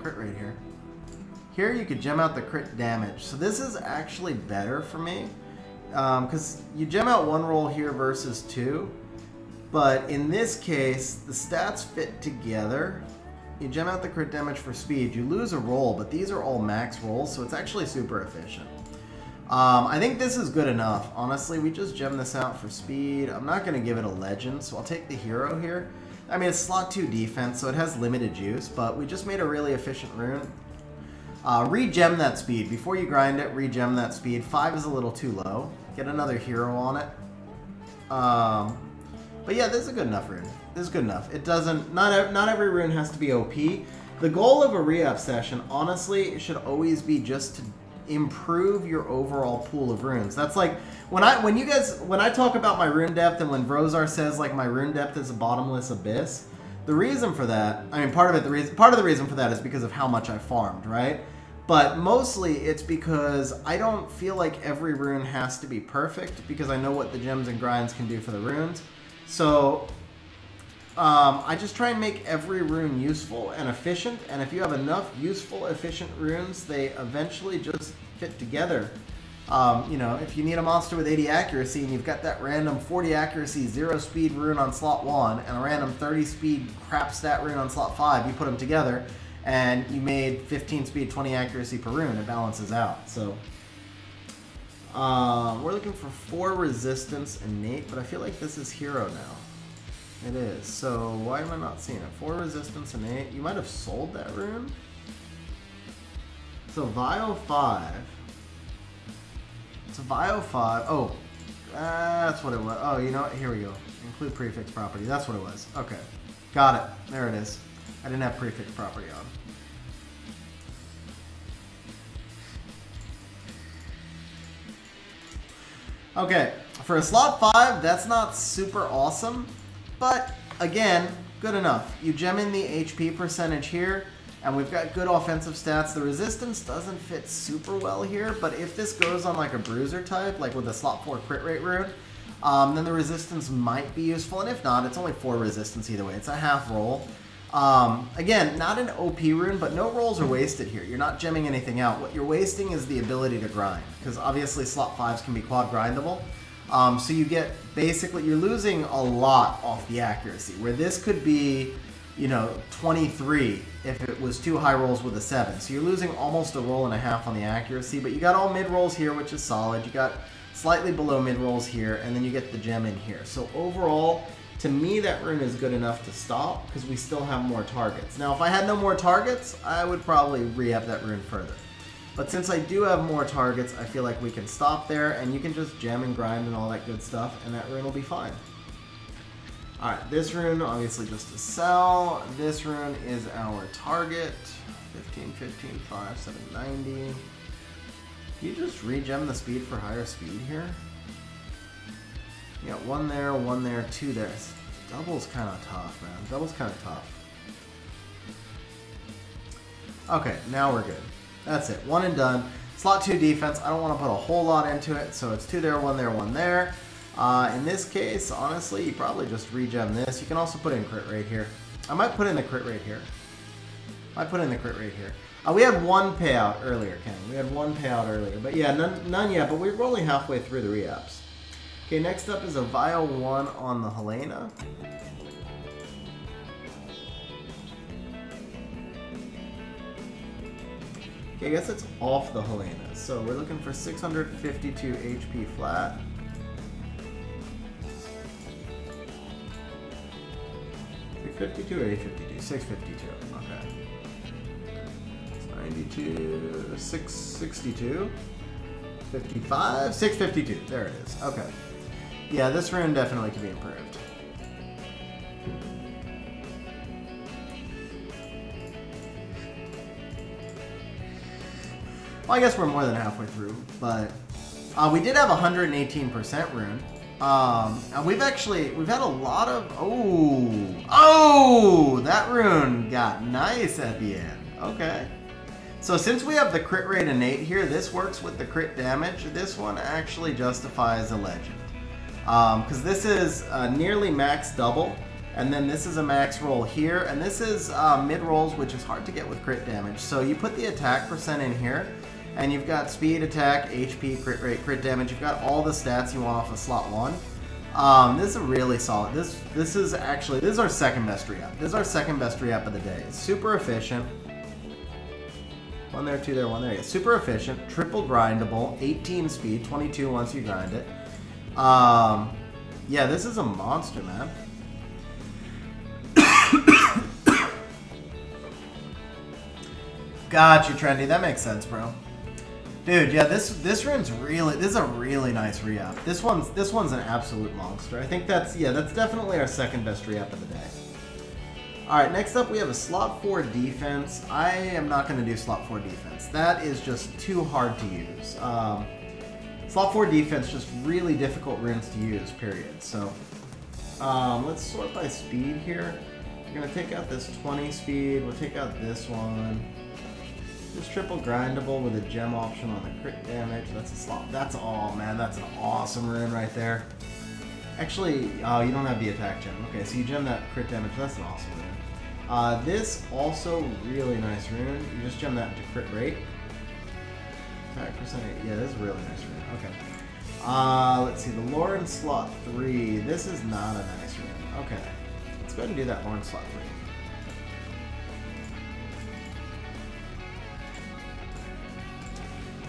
crit rate here. Here you could gem out the crit damage. So this is actually better for me, because you gem out 1 roll here versus 2, but in this case the stats fit together. You gem out the crit damage for speed. You lose a roll, but these are all max rolls, so it's actually super efficient. I think this is good enough. Honestly, we just gem this out for speed. I'm not going to give it a legend, so I'll take the hero here. I mean, it's slot 2 defense, so it has limited juice, but we just made a really efficient rune. Re-gem that speed. Before you grind it, re-gem that speed. 5 is a little too low. Get another hero on it. But yeah, this is a good enough rune. This is good enough. It doesn't... Not every rune has to be OP. The goal of a re-up session, honestly, should always be just to improve your overall pool of runes. That's like when I talk about my rune depth, and when Vrozar says like my rune depth is a bottomless abyss, the reason for that, I mean, part of the reason for that is because of how much I farmed, right? But mostly it's because I don't feel like every rune has to be perfect, because I know what the gems and grinds can do for the runes. So I just try and make every rune useful and efficient, and if you have enough useful, efficient runes, they eventually just fit together. You know, if you need a monster with 80 accuracy and you've got that random 40 accuracy, 0 speed rune on slot 1 and a random 30 speed crap stat rune on slot 5, you put them together and you made 15 speed, 20 accuracy per rune. It balances out. So we're looking for 4 resistance innate, but I feel like this is hero now. It is. So why am I not seeing it? 4 resistance innate. You might have sold that rune. So Vio 5. It's a Vio 5. Oh, that's what it was. Oh, you know what? Here we go. Include prefix property. That's what it was. Okay. Got it. There it is. I didn't have prefix property on. Okay. For a slot 5, that's not super awesome. But, again, good enough. You gem in the HP percentage here, and we've got good offensive stats. The resistance doesn't fit super well here, but if this goes on like a bruiser type, like with a slot 4 crit rate rune, then the resistance might be useful, and if not, it's only 4 resistance either way. It's a half roll. Again, not an OP rune, but no rolls are wasted here. You're not gemming anything out. What you're wasting is the ability to grind, because obviously slot 5s can be quad grindable. So you get, basically, you're losing a lot off the accuracy, where this could be you know, 23 if it was 2 high rolls with a 7. So you're losing almost a roll and a half on the accuracy, but you got all mid rolls here, which is solid. You got slightly below mid rolls here, and then you get the gem in here. So overall, to me, that rune is good enough to stop because we still have more targets. Now, if I had no more targets, I would probably re-up that rune further. But since I do have more targets, I feel like we can stop there, and you can just gem and grind and all that good stuff, and that rune will be fine. Alright, this rune, obviously just to sell. This rune is our target. 15, 15, 5, 790. You just regem the speed for higher speed here. You got 1 there, 2 there. Double's kind of tough, man. Double's kind of tough. Okay, now we're good. That's it. 1 and done. Slot 2 defense. I don't want to put a whole lot into it, so it's 2 there, 1 there, 1 there. In this case, honestly, you probably just regem this. You can also put in crit rate here. I might put in the crit rate here. We had 1 payout earlier, Ken. We had 1 payout earlier. But yeah, none yet, but we're only halfway through the re-ups. Okay, next up is a Vile 1 on the Helena. Okay, I guess it's off the Helena. So we're looking for 652 HP flat. $652 or $852? 652. Okay. It's 92, 662, 55, 652. There it is. Okay. Yeah, this rune definitely could be improved. Well, I guess we're more than halfway through, but we did have 118% rune. And we've had a lot of, that rune got nice at the end. Okay. So since we have the crit rate innate here, this works with the crit damage. This one actually justifies a legend. Because this is nearly max double, and then this is a max roll here, and this is mid rolls, which is hard to get with crit damage. So you put the attack percent in here, and you've got speed, attack, HP, crit rate, crit damage. You've got all the stats you want off of slot 1. This is really solid. This is our second best re-up. This is our second best re-up of the day. It's super efficient. 1 there, 2 there, 1 there. Yeah, super efficient. Triple grindable. 18 speed. 22 once you grind it. Yeah, this is a monster, man. Got you, Trendy. That makes sense, bro. Dude, yeah, this is a really nice re-up. This one's an absolute monster. I think that's definitely our second best re-up of the day. Alright, next up we have a slot 4 defense. I am not going to do slot 4 defense. That is just too hard to use. Slot 4 defense, just really difficult runes to use, period. So, let's sort by speed here. We're going to take out this 20 speed. We'll take out this one. Just triple grindable with a gem option on the crit damage. That's a slot. That's man. That's an awesome rune right there. Actually, oh, you don't have the attack gem. Okay, so you gem that crit damage. That's an awesome rune. This also really nice rune. You just gem that into crit rate. Attack percentage. Yeah, this is a really nice rune. Okay. Let's see. The Lauren slot 3. This is not a nice rune. Okay. Let's go ahead and do that Lauren slot 3.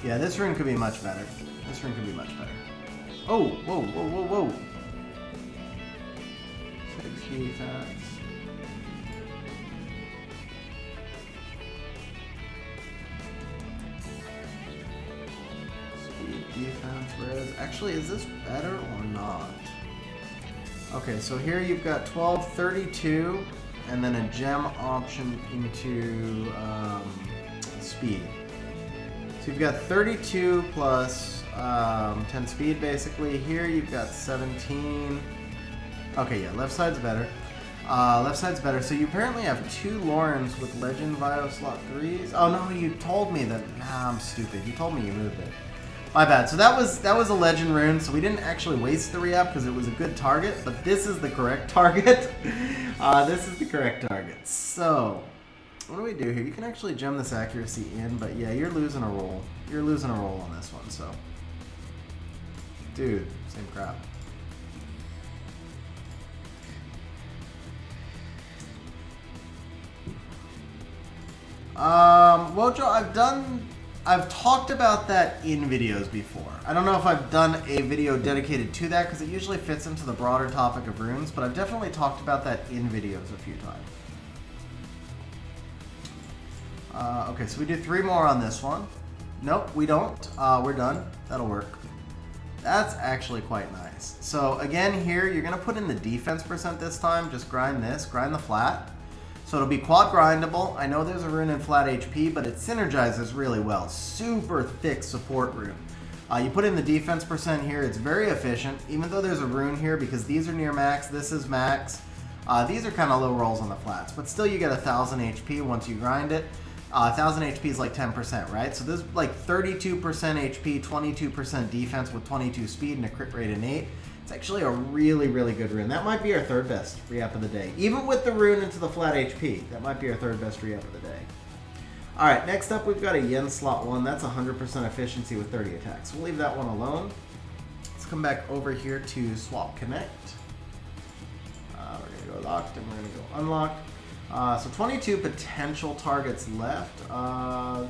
Yeah, this rune could be much better. This rune could be much better. Oh, whoa, whoa, whoa, whoa. 6 defense. Speed defense, res. Actually, is this better or not? Okay, so here you've got 12, 32, and then a gem option into speed. So you've got 32 plus 10 speed basically. Here you've got 17. Okay, yeah, left side's better. Left side's better. So you apparently have 2 Laurens with Legend Vio slot 3s. Oh no, you told me that. Nah, I'm stupid. You told me you moved it. My bad. So that was a Legend rune. So we didn't actually waste the re-up because it was a good target. But this is the correct target. This is the correct target. So what do we do here? You can actually gem this accuracy in, but yeah, you're losing a roll. You're losing a roll on this one, so. Dude, same crap. Wojo, I've talked about that in videos before. I don't know if I've done a video dedicated to that because it usually fits into the broader topic of runes, but I've definitely talked about that in videos a few times. Okay, so we do 3 more on this one. Nope, we don't. We're done. That'll work. That's actually quite nice. So again here, you're gonna put in the defense percent this time. Just grind this, grind the flat. So it'll be quad grindable. I know there's a rune in flat HP, but it synergizes really well. Super thick support rune. You put in the defense percent here, it's very efficient, even though there's a rune here because these are near max, this is max. These are kind of low rolls on the flats, but still you get 1000 HP once you grind it. 1000 HP is like 10%, right? So this is like 32% HP, 22% defense with 22 speed and a crit rate innate. It's actually a really, really good rune. That might be our 3rd best re-up of the day. Even with the rune into the flat HP, that might be our 3rd best re-up of the day. All right, next up we've got a Yen slot 1. That's 100% efficiency with 30 attacks. We'll leave that one alone. Let's come back over here to swap connect. We're gonna go locked and we're gonna go unlocked. So 22 potential targets left.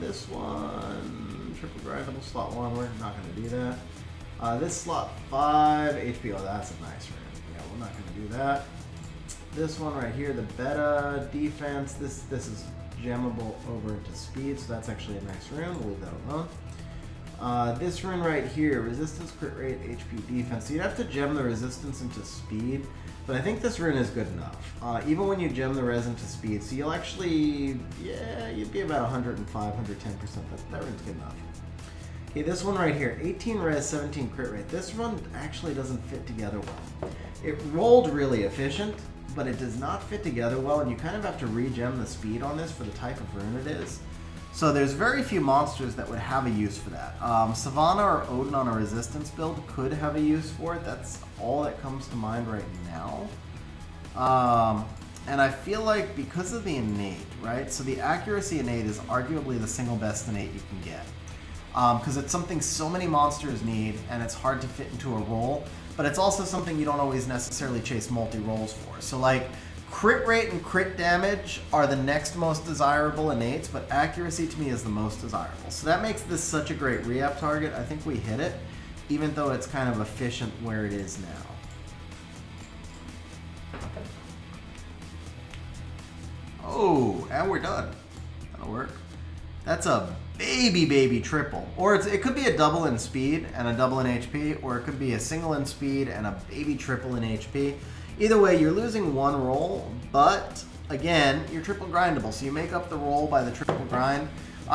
This one, triple grindable slot 1, we're not gonna do that. This slot 5 HP. Oh, that's a nice rune. Yeah, we're not going to do that. This one right here, the beta defense. This is gemmable over into speed, so that's actually a nice rune. We'll leave that alone. This rune right here, resistance, crit rate, HP, defense. So you'd have to gem the resistance into speed, but I think this rune is good enough. Even when you gem the res into speed, so you'll actually, yeah, you'd be about 105, 110%. That rune's good enough. Okay, this one right here, 18 res, 17 crit rate. This run actually doesn't fit together well. It rolled really efficient, but it does not fit together well, and you kind of have to regem the speed on this for the type of rune it is. So there's very few monsters that would have a use for that. Savannah or Odin on a resistance build could have a use for it. That's all that comes to mind right now. And I feel like because of the innate, right? So the accuracy innate is arguably the single best innate you can get. Because it's something so many monsters need and it's hard to fit into a roll, but it's also something you don't always necessarily chase multi-rolls for. So like crit rate and crit damage are the next most desirable innates, but accuracy to me is the most desirable. So that makes this such a great re-up target. I think we hit it, even though it's kind of efficient where it is now. Oh, and we're done. That'll work. That's a baby triple. Or it could be a double in speed and a double in HP, or it could be a single in speed and a baby triple in HP. Either way, you're losing 1 roll, but again, you're triple grindable, so you make up the roll by the triple grind.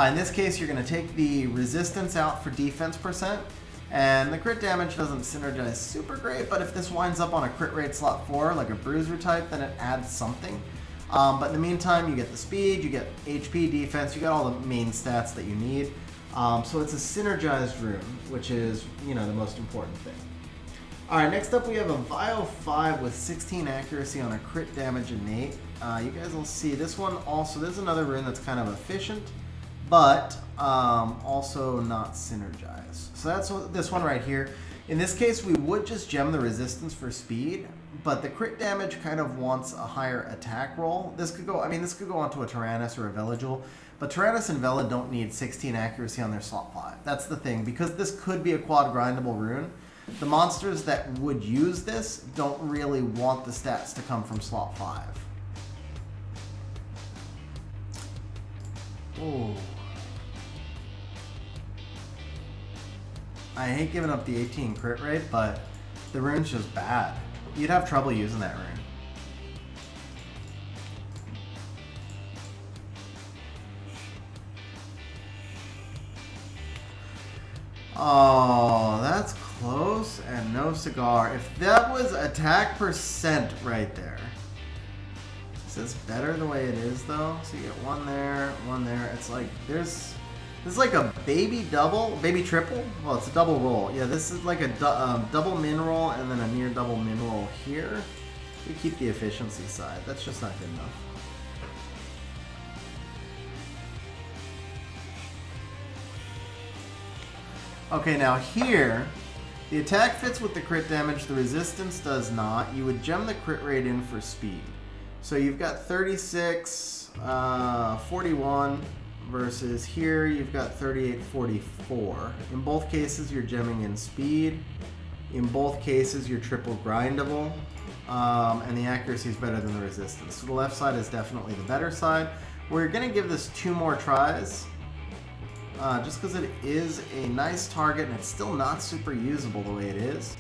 In this case, you're going to take the resistance out for defense percent, and the crit damage doesn't synergize super great, but if this winds up on a crit rate slot 4, like a bruiser type, then it adds something. But in the meantime, you get the speed, you get HP, defense, you got all the main stats that you need. So it's a synergized rune, which is, the most important thing. All right, next up we have a Vio 5 with 16 accuracy on a crit damage innate. You guys will see this one also, there's another rune that's kind of efficient, but also not synergized. So that's this one right here. In this case, we would just gem the resistance for speed, but the crit damage kind of wants a higher attack roll. This could go onto a Tyrannus or a Velajul, but Tyrannus and Vela don't need 16 accuracy on their slot 5. That's the thing, because this could be a quad grindable rune. The monsters that would use this don't really want the stats to come from slot 5. Oh. I hate giving up the 18 crit rate, but the rune's just bad. You'd have trouble using that rune. Oh, that's close and no cigar. If that was attack percent right there. Is this better the way it is though? So you get 1 there, 1 there. It's like this is like a baby triple? Well, it's a double roll. Yeah, this is like a double min roll and then a near double min roll here. We keep the efficiency side. That's just not good enough. Okay, now here, the attack fits with the crit damage, the resistance does not. You would gem the crit rate in for speed. So you've got 36, 41, versus here you've got 3844. In both cases, you're gemming in speed. In both cases, you're triple grindable. And the accuracy is better than the resistance. So the left side is definitely the better side. We're going to give this 2 more tries. Just because it is a nice target and it's still not super usable the way it is.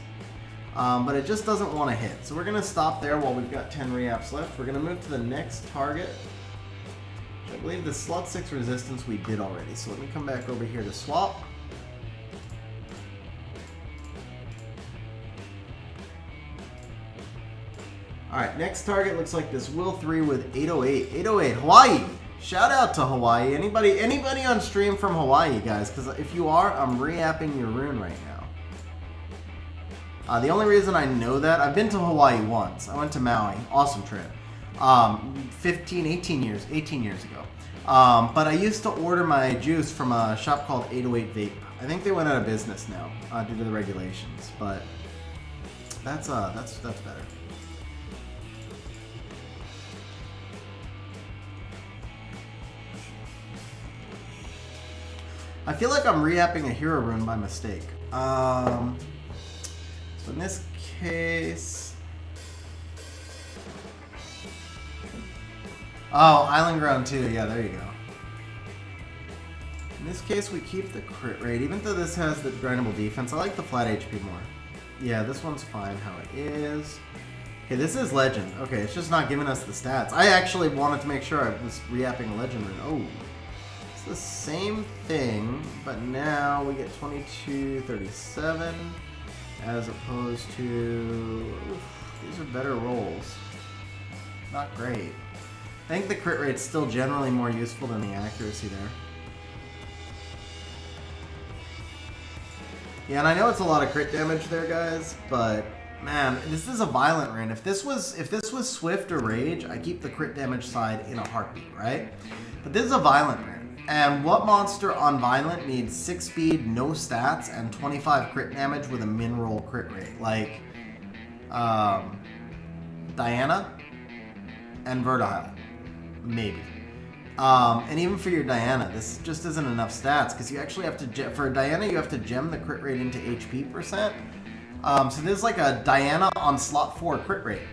But it just doesn't want to hit. So we're going to stop there while we've got 10 reapps left. We're going to move to the next target. I believe the slot 6 resistance we did already. So let me come back over here to swap. Alright, next target looks like this Will 3 with 808. 808, Hawaii! Shout out to Hawaii. Anybody on stream from Hawaii, guys? Because if you are, I'm re-apping your rune right now. The only reason I know that, I've been to Hawaii once. I went to Maui. Awesome trip. 18 years ago. But I used to order my juice from a shop called 808 Vape. I think they went out of business now due to the regulations, but that's better. I feel like I'm re-apping a hero rune by mistake. So in this case... Oh, Island Ground 2. Yeah, there you go. In this case, we keep the crit rate. Even though this has the grindable defense, I like the flat HP more. Yeah, this one's fine how it is. Okay, this is Legend. Okay, it's just not giving us the stats. I actually wanted to make sure I was re-apping a Legend rune. Oh. It's the same thing, but now we get 2237 as opposed to... Oof, these are better rolls. Not great. I think the crit rate's still generally more useful than the accuracy there. Yeah, and I know it's a lot of crit damage there, guys, but man, this is a violent rune. If this was Swift or Rage, I keep the crit damage side in a heartbeat, right? But this is a violent rune. And what monster on Violent needs 6 speed, no stats, and 25 crit damage with a min-roll crit rate? Like, Diana and Vertile, maybe. And even for your Diana, this just isn't enough stats, because you actually have to, for Diana, you have to gem the crit rate into HP percent. So this is like a Diana on slot 4 crit rate.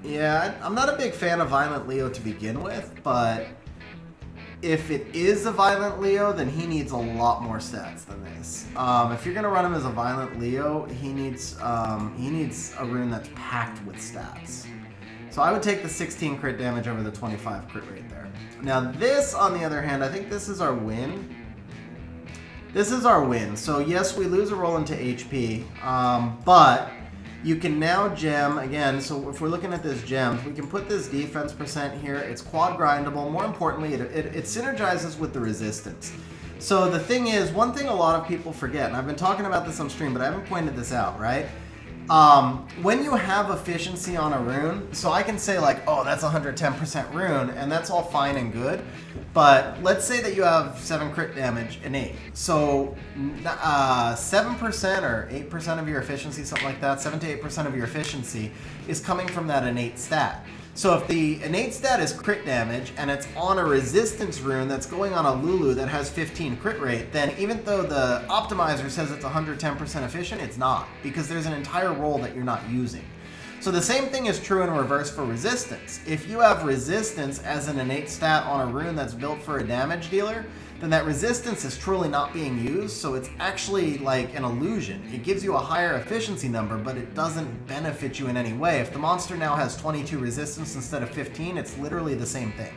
Yeah, I'm not a big fan of Violent Leo to begin with, but if it is a Violent Leo, then he needs a lot more stats than this. If you're gonna run him as a Violent Leo, he needs a rune that's packed with stats. So I would take the 16 crit damage over the 25 crit rate there. Now this, on the other hand, I think this is our win. This is our win. So yes, we lose a roll into HP, but you can now gem, again, so if we're looking at this gem, we can put this defense percent here. It's quad grindable. More importantly, it synergizes with the resistance. So the thing is, one thing a lot of people forget, and I've been talking about this on stream, but I haven't pointed this out, right? When you have efficiency on a rune, so I can say like, oh, that's 110% rune, and that's all fine and good, but let's say that you have 7 crit damage innate. So 7% or 8% of your efficiency, something like that, 7 to 8% of your efficiency is coming from that innate stat. So if the innate stat is crit damage and it's on a resistance rune that's going on a Lulu that has 15 crit rate, then even though the optimizer says it's 110% efficient, it's not, because there's an entire roll that you're not using. So the same thing is true in reverse for resistance. If you have resistance as an innate stat on a rune that's built for a damage dealer, then that resistance is truly not being used, so it's actually like an illusion. It gives you a higher efficiency number, but it doesn't benefit you in any way. If the monster now has 22 resistance instead of 15, it's literally the same thing.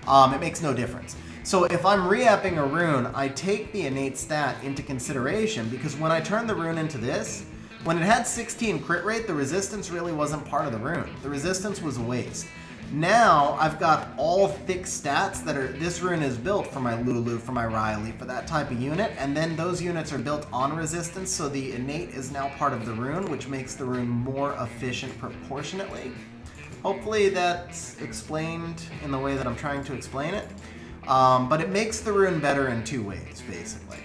It makes no difference. So if I'm re-apping a rune, I take the innate stat into consideration, because when I turn the rune into this, when it had 16 crit rate, the resistance really wasn't part of the rune. The resistance was a waste. Now I've got all thick stats that are, this rune is built for my Lulu, for my Riley, for that type of unit, and then those units are built on resistance, so the innate is now part of the rune, which makes the rune more efficient proportionately. Hopefully that's explained in the way that I'm trying to explain it, but it makes the rune better in 2 ways, basically.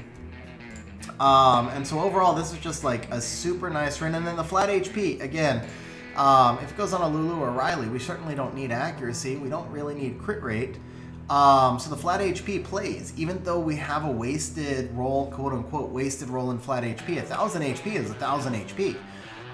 And so overall, this is just like a super nice rune, and then the flat HP, again, If it goes on a Lulu or Riley, we certainly don't need accuracy. We don't really need crit rate. So the flat HP plays, even though we have a wasted roll, quote unquote, wasted roll in flat HP. 1000 HP is 1000 HP.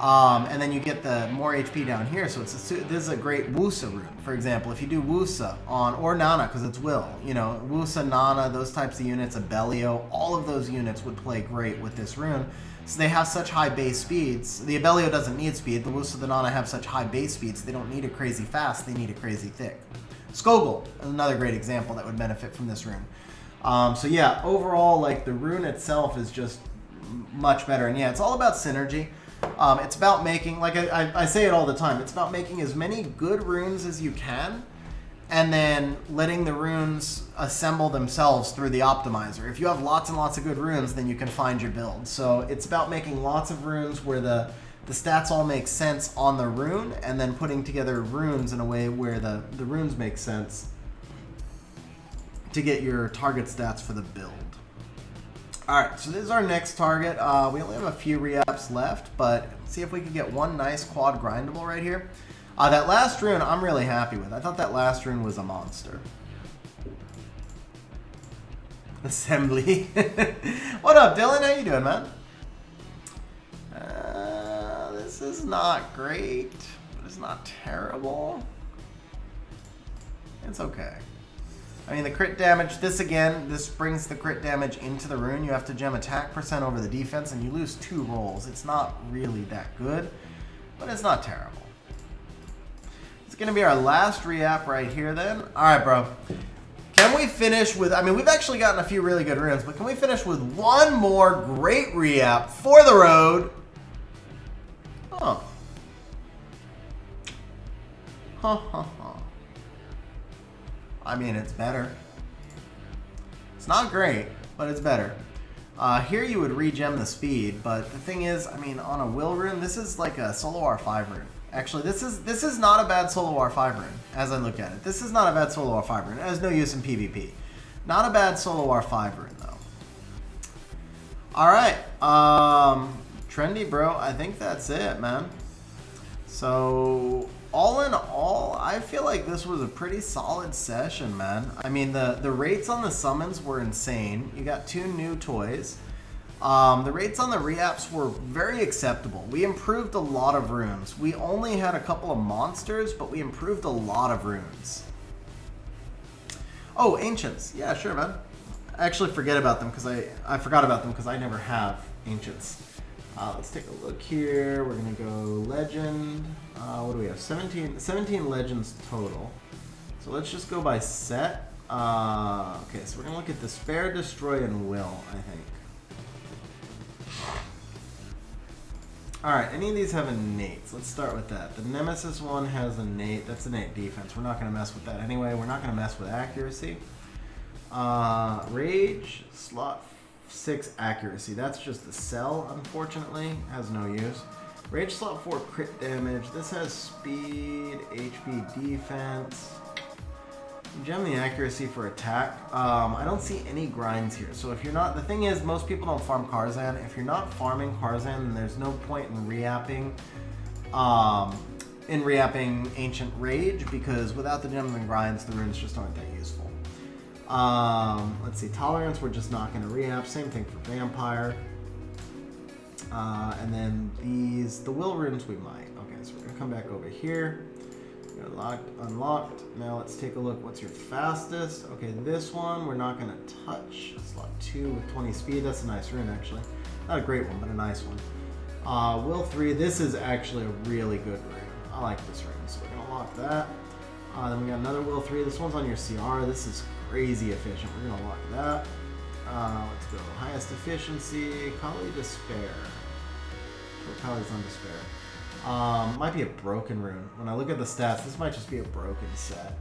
And then you get the more HP down here. So this is a great Wusa rune. For example, if you do Wusa on, or Nana, because it's Will, you know, Wusa, Nana, those types of units, Abellio, all of those units would play great with this rune. So they have such high base speeds. The Abellio doesn't need speed. The Wusa, the Nana have such high base speeds. They don't need it crazy fast. They need it crazy thick. Skogul, another great example that would benefit from this rune. So yeah, overall, like the rune itself is just much better. And yeah, it's all about synergy. It's about making, like I say it all the time, it's about making as many good runes as you can, and then letting the runes assemble themselves through the optimizer. If you have lots and lots of good runes, then you can find your build. So it's about making lots of runes where the stats all make sense on the rune, and then putting together runes in a way where the runes make sense to get your target stats for the build. Alright, so this is our next target. We only have a few reapps left, but let's see if we can get one nice quad grindable right here. That last rune I'm really happy with. I thought that last rune was a monster. Assembly. What up, Dylan? How you doing, man? This is not great, but it's not terrible. It's okay. I mean, the crit damage, this brings the crit damage into the rune. You have to gem attack percent over the defense, and you lose 2 rolls. It's not really that good, but it's not terrible. It's going to be our last reapp right here then. All right, bro. Can we finish with, I mean, we've actually gotten a few really good runes, but can we finish with one more great reapp for the road? Huh. I mean, it's better. It's not great, but it's better. Here you would regem the speed, but the thing is, I mean, on a will rune, this is like a solo R5 rune. Actually, this is not a bad solo R5 rune, as I look at it. This is not a bad solo R5 rune. It has no use in PvP. Not a bad solo R5 rune, though. Alright, trendy, bro. I think that's it, man. So, all in all, I feel like this was a pretty solid session, man. I mean, the rates on the summons were insane. You got 2 new toys. The rates on the reapps were very acceptable. We improved a lot of runes. We only had a couple of monsters, but we improved a lot of runes. Oh, ancients. Yeah, sure, man. I actually forget about them because I forgot about them because I never have ancients. Let's take a look here. We're going to go legend. What do we have? 17 legends total. So let's just go by set. Okay, so we're going to look at Despair, Destroy, and Will, I think. Alright, any of these have innates. Let's start with that. The Nemesis one has innate. That's innate defense. We're not going to mess with that anyway. We're not going to mess with accuracy. Rage, slot 6 accuracy. That's just a cell, unfortunately. Has no use. Rage slot 4 crit damage. This has speed, HP defense. Gem the accuracy for attack. I don't see any grinds here. So if you're not, the thing is, most people don't farm Karzan. If you're not farming Karzan, then there's no point in reapping Ancient Rage, because without the gems and grinds, the runes just aren't that useful. Let's see, Tolerance, we're just not going to reap. Same thing for Vampire. And then the Will runes we might. Okay, so we're going to come back over here. Locked, unlocked. Now let's take a look. What's your fastest? Okay, this one we're not going to touch. Slot 2 with 20 speed. That's a nice rune, actually. Not a great one, but a nice one. Will 3. This is actually a really good rune. I like this rune, so we're going to lock that. Then we got another Will 3. This one's on your CR. This is crazy efficient. We're going to lock that. Let's go. Highest efficiency. Kali Despair. Kali's on Despair. Might be a broken rune. When I look at the stats, this might just be a broken set.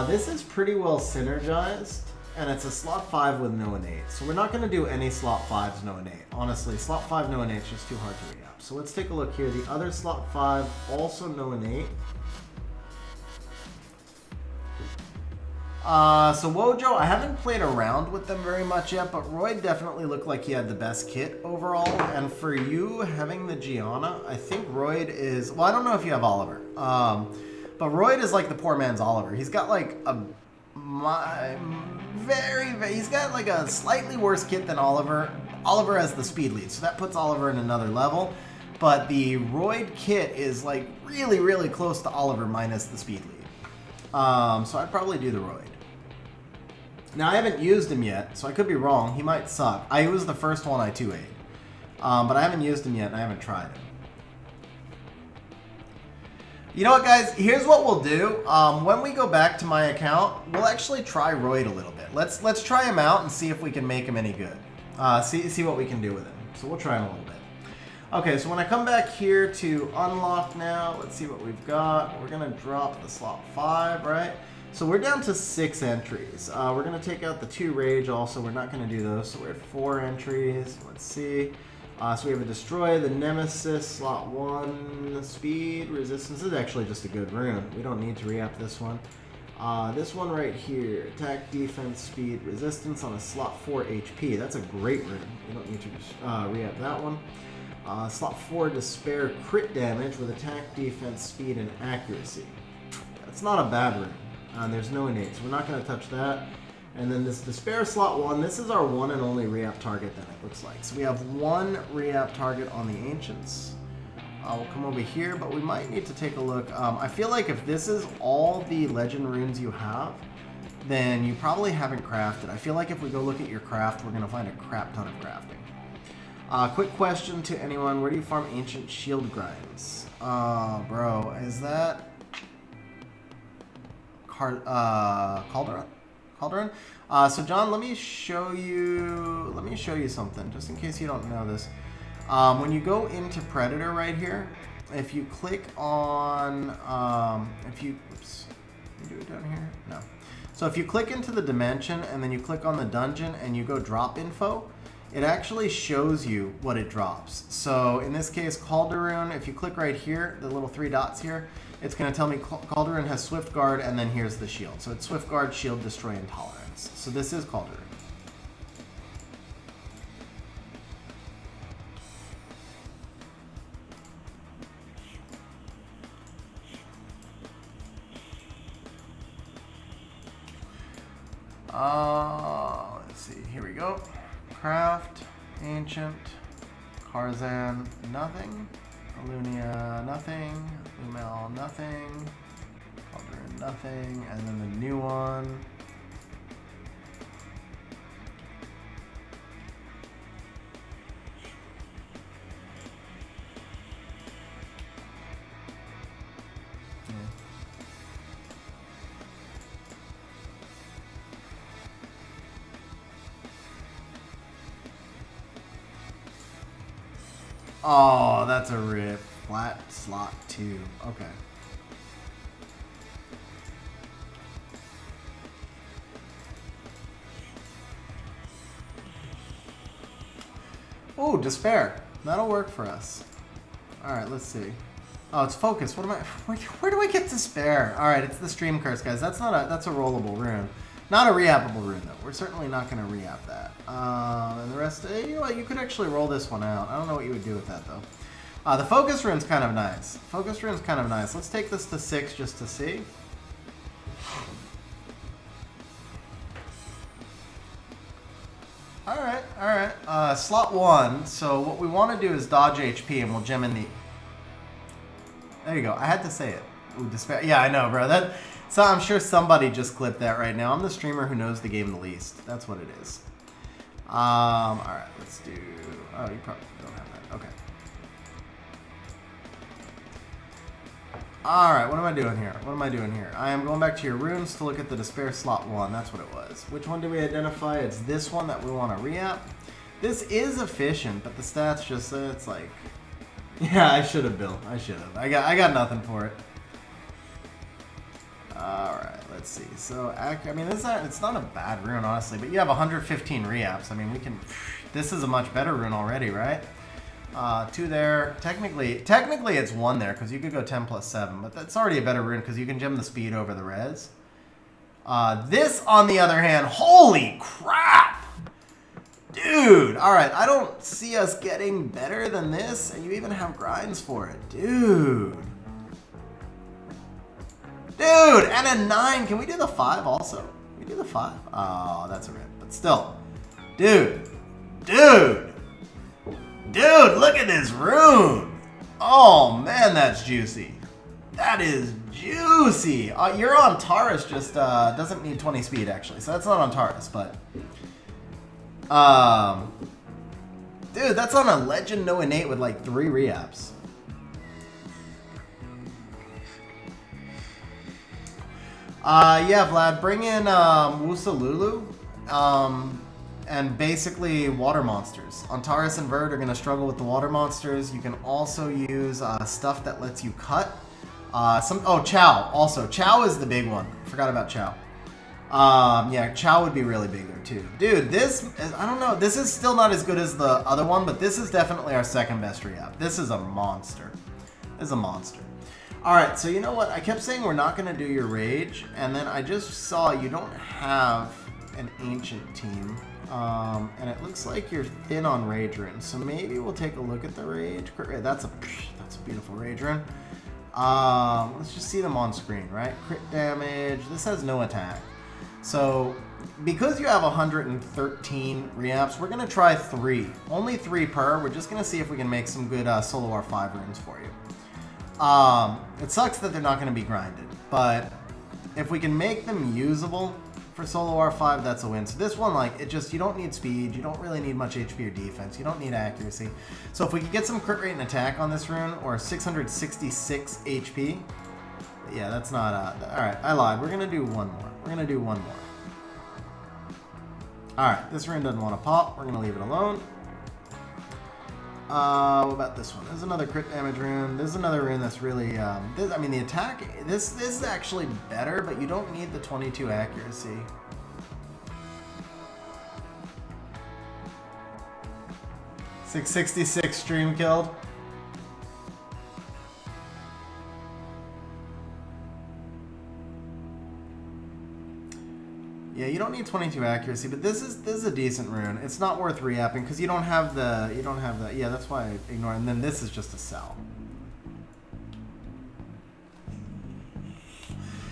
This is pretty well synergized, and it's a slot 5 with no innate. So we're not going to do any slot 5s no innate. Honestly, slot 5 no innate is just too hard to re-up. So let's take a look here. The other slot 5, also no innate. So Wojo, I haven't played around with them very much yet, but Roid definitely looked like he had the best kit overall. And for you having the Gianna, I think Roid is, well, I don't know if you have Oliver, but Roid is like the poor man's Oliver. He's got like he's got like a slightly worse kit than Oliver. Oliver has the speed lead, so that puts Oliver in another level. But the Roid kit is like really, really close to Oliver minus the speed lead. So I'd probably do the Roid. Now, I haven't used him yet, so I could be wrong. He might suck. He was the first one I 2-8'd. But I haven't used him yet, and I haven't tried him. You know what, guys? Here's what we'll do. When we go back to my account, we'll actually try Roid a little bit. Let's try him out and see if we can make him any good. See what we can do with him. So we'll try him a little bit. Okay, so when I come back here to unlock now, let's see what we've got. We're going to drop the slot 5, right? So we're down to 6 entries. We're going to take out the 2 rage also. We're not going to do those. So we're at 4 entries. Let's see. So we have a destroy, the nemesis, slot 1, speed, resistance. This is actually just a good rune. We don't need to re-up this one. This one right here, attack, defense, speed, resistance on a slot 4 HP. That's a great rune. You don't need to re-up that one. Slot 4, despair, crit damage with attack, defense, speed, and accuracy. That's not a bad rune. There's no innate, so we're not going to touch that. And then this despair slot 1, this is our one and only re-up target that it looks like. So we have 1 re-up target on the ancients. We'll come over here, but we might need to take a look. I feel like if this is all the legend runes you have, then you probably haven't crafted. I feel like if we go look at your craft, we're going to find a crap ton of crafting. Quick question to anyone, where do you farm ancient shield grinds? Bro, is that Calderon? Calderon? So John, let me show you something, just in case you don't know this. When you go into Predator right here, if you click on, oops, can you do it down here? No. So if you click into the dimension and then you click on the dungeon and you go drop info, it actually shows you what it drops. So in this case, Calderon, if you click right here, the little 3 dots here, it's going to tell me Calderon has Swift Guard, and then here's the shield. So it's Swift Guard, Shield, Destroy, and Tolerance. So this is Calderon. Let's see, here we go. Craft, Ancient, Karzan, nothing. Alunia, nothing. Umel, nothing. Calderon, nothing. And then the new one. Oh, that's a rip. Flat slot 2. Okay. Oh, despair. That'll work for us. All right, let's see. Oh, it's focus. What am I? Where do I get despair? All right, it's the stream curse, guys. That's not a. That's a rollable rune. Not a re-appable rune, though. We're certainly not going to re-app that. And the rest, you know what? You could actually roll this one out. I don't know what you would do with that, though. The focus rune's kind of nice. Focus rune's kind of nice. Let's take this to 6 just to see. All right. Slot 1. So what we want to do is dodge HP, and we'll gem in the... There you go. I had to say it. Ooh, despair. Yeah, I know, bro. So I'm sure somebody just clipped that right now. I'm the streamer who knows the game the least. That's what it is. All right, let's do... Oh, you probably don't have that. Okay. All right, what am I doing here? I am going back to your runes to look at the despair slot 1. That's what it was. Which one do we identify? It's this one that we want to re-app. This is efficient, but the stats just... it's like... Yeah, I should have, Bill. I should have. I got nothing for it. Alright, let's see. So, I mean, it's not a bad rune, honestly, but you have 115 re-apps. I mean, we can... This is a much better rune already, right? 2 there. Technically it's 1 there, because you could go 10 plus 7, but that's already a better rune, because you can gem the speed over the res. This, on the other hand, holy crap! Dude, alright, I don't see us getting better than this, and you even have grinds for it. Dude. Dude, and a 9. Can we do the 5 also? Can we do the 5? Oh, that's a rip. But still. Dude. Dude. Dude, look at this rune. Oh, man, that's juicy. That is juicy. You're on Taurus, just doesn't need 20 speed, actually. So that's not on Taurus, but... dude, that's on a Legend No Innate with like 3 reapps. Yeah, Vlad, bring in Wusalulu, and basically water monsters. Antares and Verd are going to struggle with the water monsters. You can also use stuff that lets you cut. Chow, also. Chow is the big one. Forgot about Chow. Yeah, Chow would be really big there too. Dude, this is, I don't know, this is still not as good as the other one, but this is definitely our second best re-app. This is a monster. This is a monster. Alright, so you know what? I kept saying we're not going to do your Rage, and then I just saw you don't have an Ancient team, and it looks like you're thin on Rage runes, so maybe we'll take a look at the Rage. That's a beautiful Rage rune. Let's just see them on screen, right? Crit damage. This has no attack. So, because you have 113 reapps, we're going to try 3. Only 3 per. We're just going to see if we can make some good Solo R5 runes for you. It sucks that they're not going to be grinded, but if we can make them usable for Solo R5, that's a win. So this one, like, you don't need speed, you don't really need much HP or defense, you don't need accuracy. So if we could get some crit rate and attack on this rune, or 666 HP, yeah, that's not, alright, I lied. We're going to do one more. We're going to do one more. Alright, this rune doesn't want to pop. We're going to leave it alone. What about this one? There's another crit damage rune. There's another rune that's really, I mean, the attack, this is actually better, but you don't need the 22 accuracy. $666 stream killed. Yeah, you don't need 22 accuracy, but this is a decent rune. It's not worth re-apping because you don't have the yeah, that's why I ignore it. And then this is just a sell.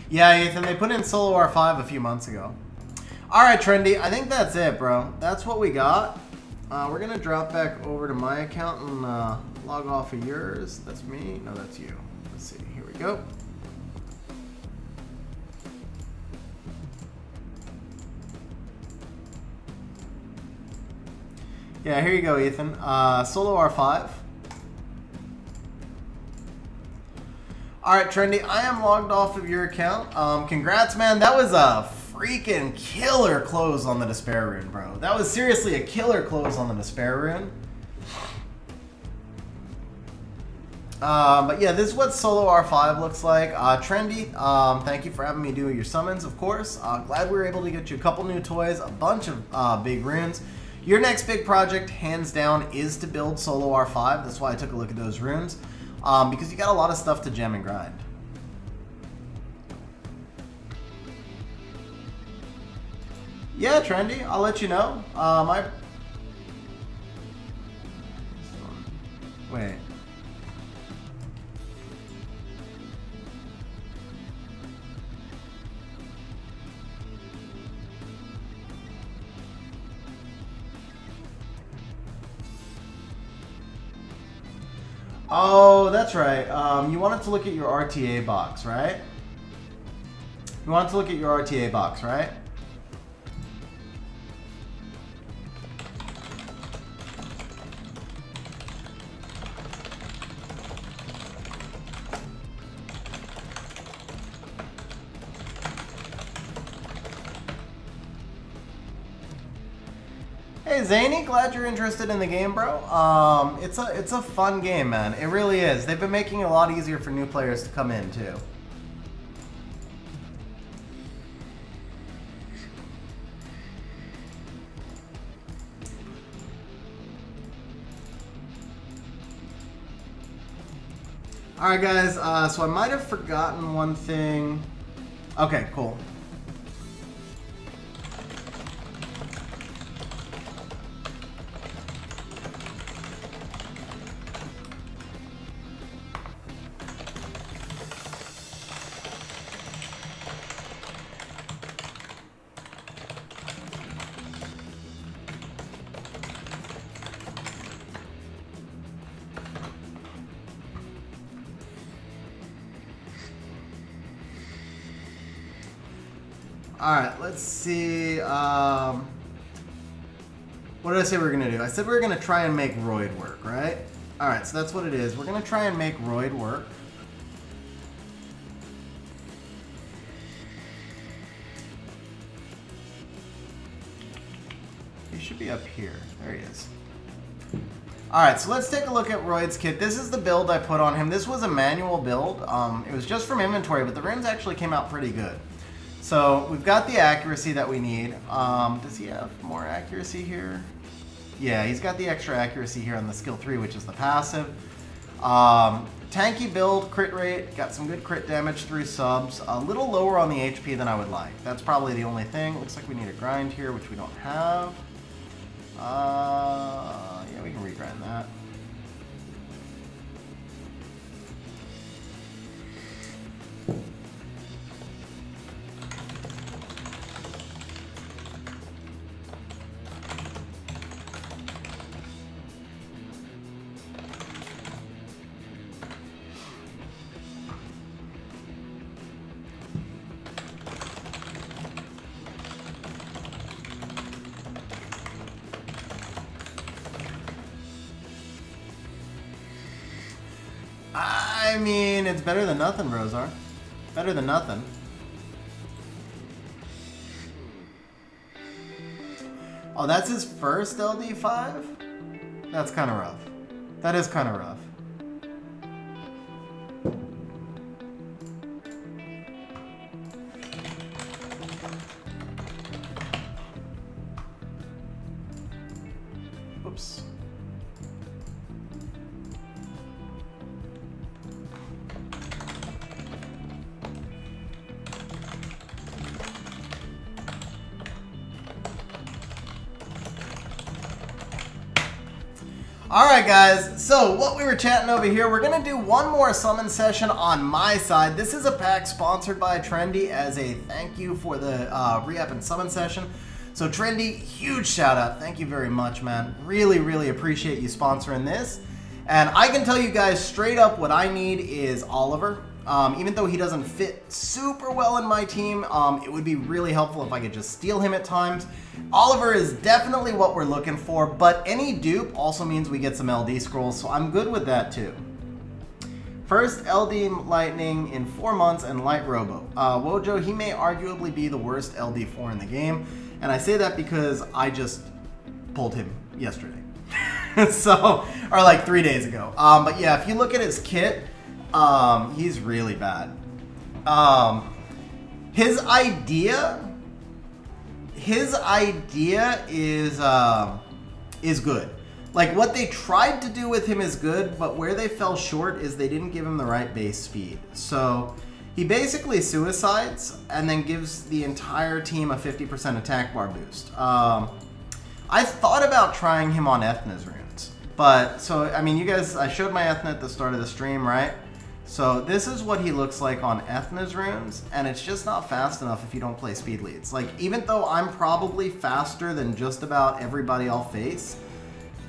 Yeah, Ethan, they put in Solo R5 a few months ago. Alright, Trendy, I think that's it, bro. That's what we got. We're gonna drop back over to my account and log off of yours. That's me. No, that's you. Let's see. Here we go. Yeah, here you go, Ethan. Solo R5. Alright, Trendy, I am logged off of your account. Congrats, man. That was a freaking killer close on the Despair rune, bro. That was seriously a killer close on the Despair rune. But yeah, this is what Solo R5 looks like. Trendy, thank you for having me do your summons, of course. Glad we were able to get you a couple new toys, a bunch of big runes. Your next big project, hands down, is to build Solo R5. That's why I took a look at those runes. Because you got a lot of stuff to gem and grind. Yeah, Trendy, I'll let you know. Wait. Oh, that's right. You wanted to look at your RTA box, right? You wanted to look at your RTA box, right? Hey Zany, glad you're interested in the game, bro. It's a fun game, man. It really is. They've been making it a lot easier for new players to come in too. Alright guys, so I might have forgotten one thing. Okay, cool. Alright, let's see. What did I say we were going to do? I said we were going to try and make Roid work, right? Alright, so that's what it is. We're going to try and make Roid work. He should be up here. There he is. Alright, so let's take a look at Roid's kit. This is the build I put on him. This was a manual build. It was just from inventory, but the runes actually came out pretty good. So we've got the accuracy that we need. Does he have more accuracy here? Yeah, he's got the extra accuracy here on the skill 3, which is the passive. Tanky build, crit rate, got some good crit damage through subs. A little lower on the HP than I would like. That's probably the only thing. Looks like we need a grind here, which we don't have. Yeah, we can regrind that. I mean, it's better than nothing, Rosar. Better than nothing. Oh, that's his first LD5? That's kind of rough. That is kind of rough. Oops. Alright guys, so what we were chatting over here, we're going to do one more summon session on my side. This is a pack sponsored by Trendy as a thank you for the re-up and summon session. So Trendy, huge shout out. Thank you very much, man. Really, really appreciate you sponsoring this. And I can tell you guys straight up what I need is Oliver. Even though he doesn't fit super well in my team, it would be really helpful if I could just steal him at times. Oliver is definitely what we're looking for, but any dupe also means we get some LD scrolls, so I'm good with that too. First LD Lightning in 4 months and Light Robo. Wojo, he may arguably be the worst LD4 in the game, and I say that because I just pulled him yesterday. So, or like 3 days ago. But yeah, if you look at his kit, he's really bad. His idea is good. Like what they tried to do with him is good, but where they fell short is they didn't give him the right base speed. So he basically suicides and then gives the entire team a 50% attack bar boost. I thought about trying him on Ethna's runes, but so I mean, you guys, I showed my Ethna at the start of the stream, right? So this is what he looks like on Ethna's runes, and it's just not fast enough if you don't play speed leads. Like, even though I'm probably faster than just about everybody I'll face,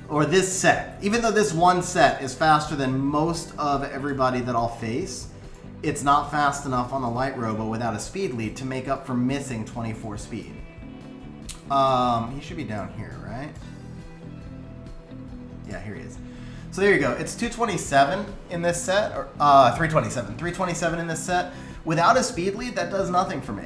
or this set, even though this one set is faster than most of everybody that I'll face, it's not fast enough on the Light Robo without a speed lead to make up for missing 24 speed. He should be down here, right? Yeah, here he is. So there you go. It's 227 in this set, or 327. 327 in this set. Without a speed lead, that does nothing for me.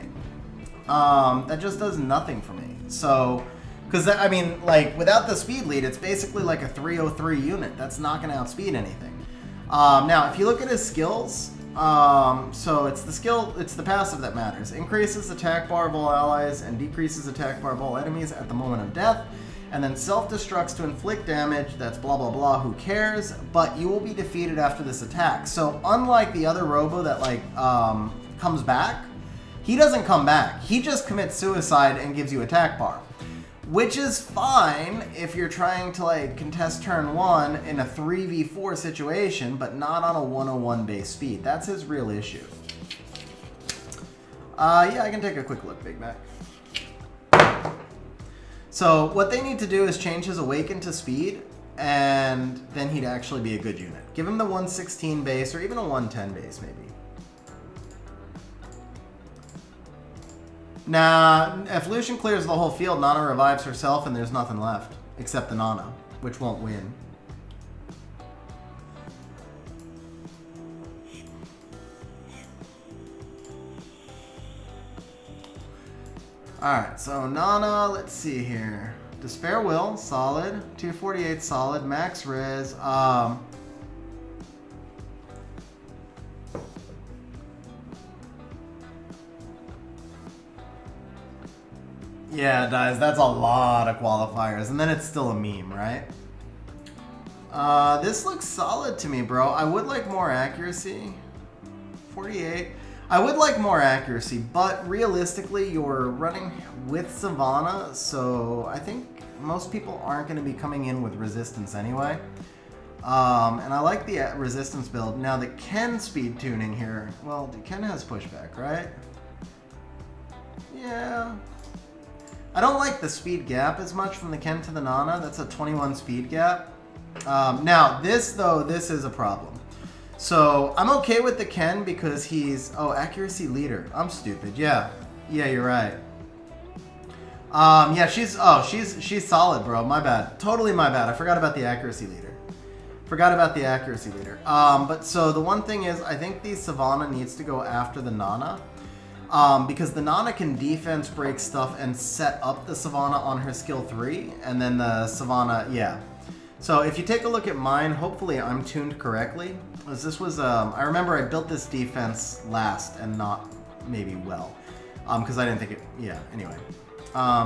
That just does nothing for me. So, because I mean, like without the speed lead, it's basically like a 303 unit. That's not going to outspeed anything. Now, if you look at his skills, so it's the skill, it's the passive that matters. Increases attack bar of all allies and decreases attack bar of all enemies at the moment of death. And then self-destructs to inflict damage, that's blah blah blah, who cares, but you will be defeated after this attack. So unlike the other Robo that like comes back, he doesn't come back. He just commits suicide and gives you attack bar. Which is fine if you're trying to like contest turn 1 in a 3v4 situation, but not on a 101 base speed. That's his real issue. Yeah, I can take a quick look, Big Mac. So what they need to do is change his Awaken to speed, and then he'd actually be a good unit. Give him the 116 base, or even a 110 base, maybe. Nah, if Lucian clears the whole field, Nana revives herself and there's nothing left. Except the Nana, which won't win. Alright, so Nana, let's see here. Despair Will, solid. 248, solid. Max Res. Yeah, it does. That's a lot of qualifiers. And then it's still a meme, right? This looks solid to me, bro. I would like more accuracy. 48. I would like more accuracy, but realistically, you're running with Savannah, so I think most people aren't going to be coming in with resistance anyway. And I like the resistance build. Now, the Ken speed tuning here, well, Ken has pushback, right? Yeah. I don't like the speed gap as much from the Ken to the Nana. That's a 21 speed gap. Now, this, though, this is a problem. So, I'm okay with the Ken because he's... Oh, accuracy leader. I'm stupid. Yeah. Yeah, you're right. Yeah, she's solid, bro. My bad. Totally my bad. I forgot about the accuracy leader. But so, the one thing is, I think the Savannah needs to go after the Nana. Because the Nana can defense break stuff and set up the Savannah on her skill 3. And then the Savannah, yeah. So if you take a look at mine, hopefully I'm tuned correctly. As this was, I remember I built this defense last and not maybe well. Because I didn't think it, yeah, anyway.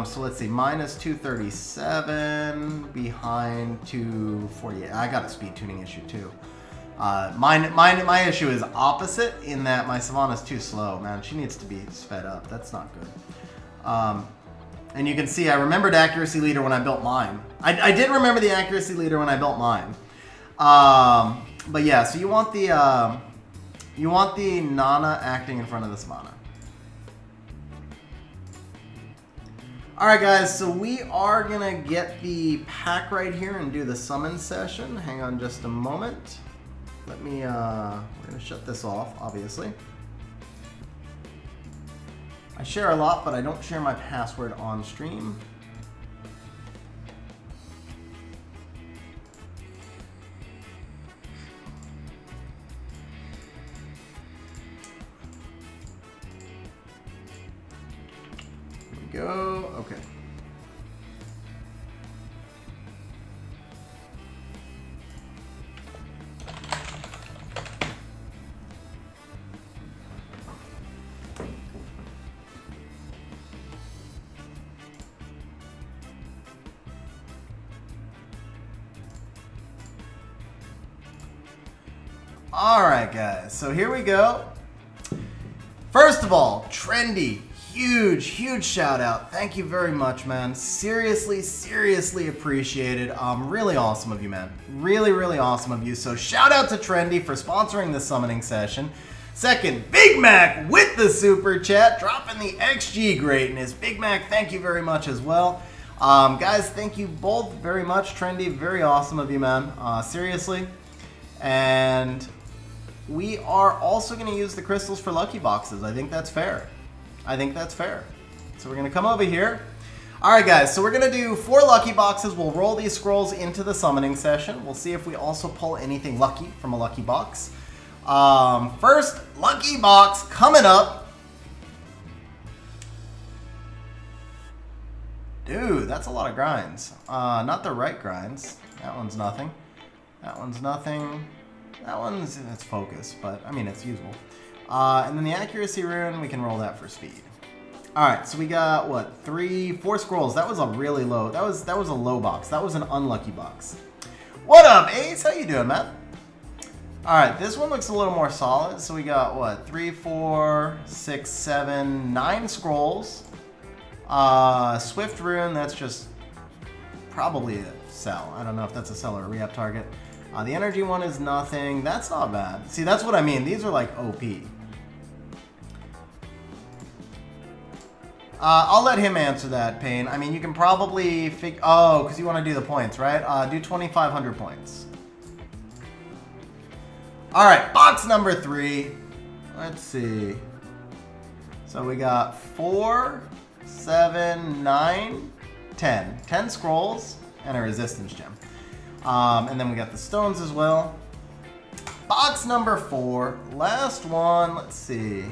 So let's see, mine is 237, behind 248. I got a speed tuning issue too. My issue is opposite in that my Savannah's too slow, man. She needs to be sped up. That's not good. And you can see I remembered accuracy leader when I built mine. I did remember the accuracy leader when I built mine. But yeah, so you want the Nana acting in front of the Savannah. Alright guys, so we are gonna get the pack right here and do the summon session. Hang on just a moment. Let me, we're gonna shut this off, obviously. I share a lot, but I don't share my password on stream. Here we go, okay. Alright guys, so here we go. First of all, Trendy, huge shout out. Thank you very much, man. Seriously appreciated. Really awesome of you, man. Really awesome of you. So shout out to Trendy for sponsoring the summoning session. Second, Big Mac with the super chat, dropping the XG greatness. Big Mac, thank you very much as well. Guys, thank you both very much. Trendy, very awesome of you, man. Seriously. And we are also going to use the crystals for lucky boxes. I think that's fair. So we're going to come over here. Alright guys, so we're going to do 4 lucky boxes. We'll roll these scrolls into the summoning session. We'll see if we also pull anything lucky from a lucky box. First lucky box coming up. Dude, that's a lot of grinds. Not the right grinds. That one's nothing. That one's nothing. That one's, it's focus, but I mean, it's usable. And then the accuracy rune, we can roll that for speed. Alright, so we got, what, 4 scrolls. That was a really low, that was a low box. That was an unlucky box. What up, Ace? How you doing, man? Alright, this one looks a little more solid. So we got, what, 3, 4, 6, 7, 9 scrolls. Swift rune, that's just probably a sell. I don't know if that's a sell or a re-up target. The energy one is nothing. That's not bad. See, that's what I mean. These are like OP. I'll let him answer that, Payne. I mean, you can probably oh, because you want to do the points, right? Do 2,500 points. All right, box number 3. Let's see. So we got 4, 7, 9, 10. 10 scrolls and a resistance gem. And then we got the stones as well. Box number 4. Last one. Let's see.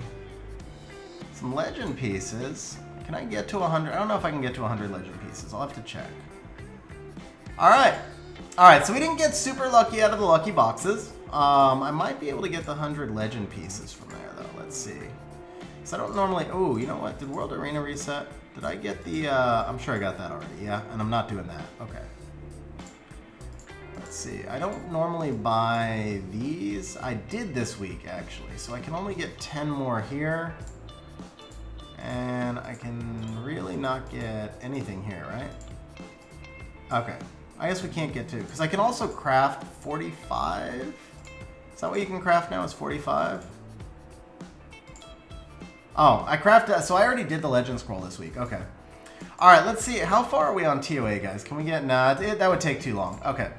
Some legend pieces. Can I get to 100? I don't know if I can get to 100 legend pieces. I'll have to check. Alright. Alright, so we didn't get super lucky out of the lucky boxes. I might be able to get the 100 legend pieces from there, though. Let's see. So I don't normally... Oh, you know what? Did World Arena reset? Did I get the... I'm sure I got that already, yeah? And I'm not doing that. Okay. Let's see. I don't normally buy these. I did this week, actually. So I can only get 10 more here. And I can really not get anything here, right? Okay. I guess we can't get to... Because I can also craft 45? Is that what you can craft now? Is 45? Oh, I crafted... So I already did the Legend Scroll this week. Okay. Alright, let's see. How far are we on TOA, guys? Can we get... Nah, that would take too long. Okay.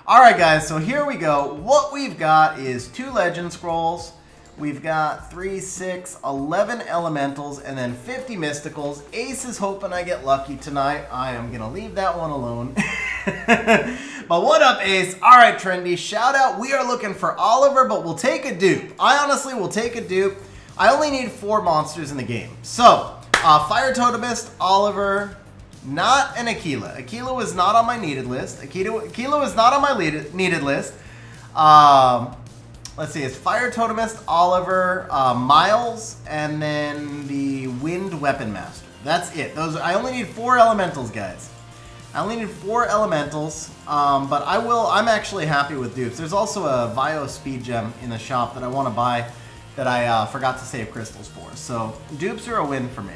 Alright, guys. So here we go. What we've got is 2 Legend Scrolls. We've got 3, 6, 11 Elementals, and then 50 Mysticals. Ace is hoping I get lucky tonight. I am going to leave that one alone. But what up, Ace? Alright, Trendy. Shout out. We are looking for Oliver, but we'll take a dupe. I honestly will take a dupe. I only need 4 monsters in the game. So, Fire Totemist, Oliver, not an Aquila. Aquila was not on my needed list. Aquila was not on my needed list. Let's see, it's Fire Totemist, Oliver, Miles, and then the Wind Weapon Master. That's it. I only need 4 Elementals, guys. I only need 4 Elementals, but I'm actually happy with dupes. There's also a Vio Speed Gem in the shop that I want to buy that I forgot to save crystals for. So, dupes are a win for me.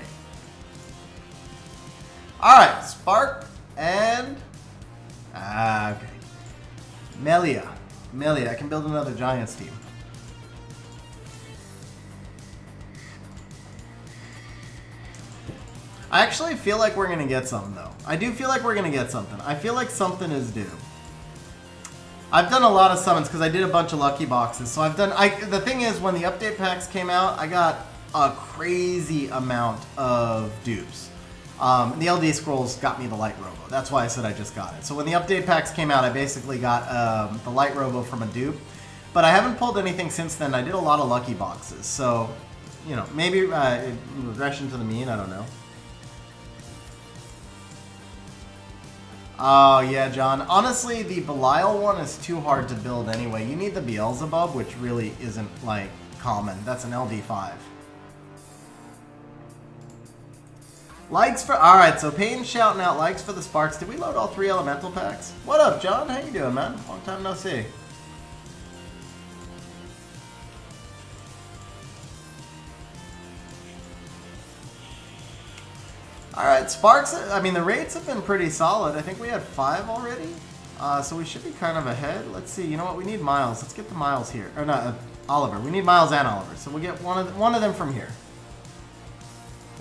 Alright, Spark and... okay. Melia. I can build another Giants team. I actually feel like we're going to get something, though. I do feel like we're going to get something. I feel like something is due. I've done a lot of summons because I did a bunch of lucky boxes. So the thing is, when the update packs came out, I got a crazy amount of dupes. The LD Scrolls got me the Light Robo. That's why I said I just got it. So when the update packs came out, I basically got the Light Robo from a dupe. But I haven't pulled anything since then. I did a lot of lucky boxes. So, you know, maybe regression to the mean, I don't know. Oh, yeah, John. Honestly, the Belial one is too hard to build anyway. You need the Beelzebub, which really isn't, like, common. That's an LD5. Likes for... Alright, so Payne's shouting out likes for the Sparks. Did we load all 3 Elemental packs? What up, John? How you doing, man? Long time no see. Alright, Sparks, I mean, the rates have been pretty solid. I think we had 5 already. So we should be kind of ahead. Let's see. You know what? We need Miles. Let's get the Miles here. Or not, Oliver. We need Miles and Oliver. So we'll get one of them from here.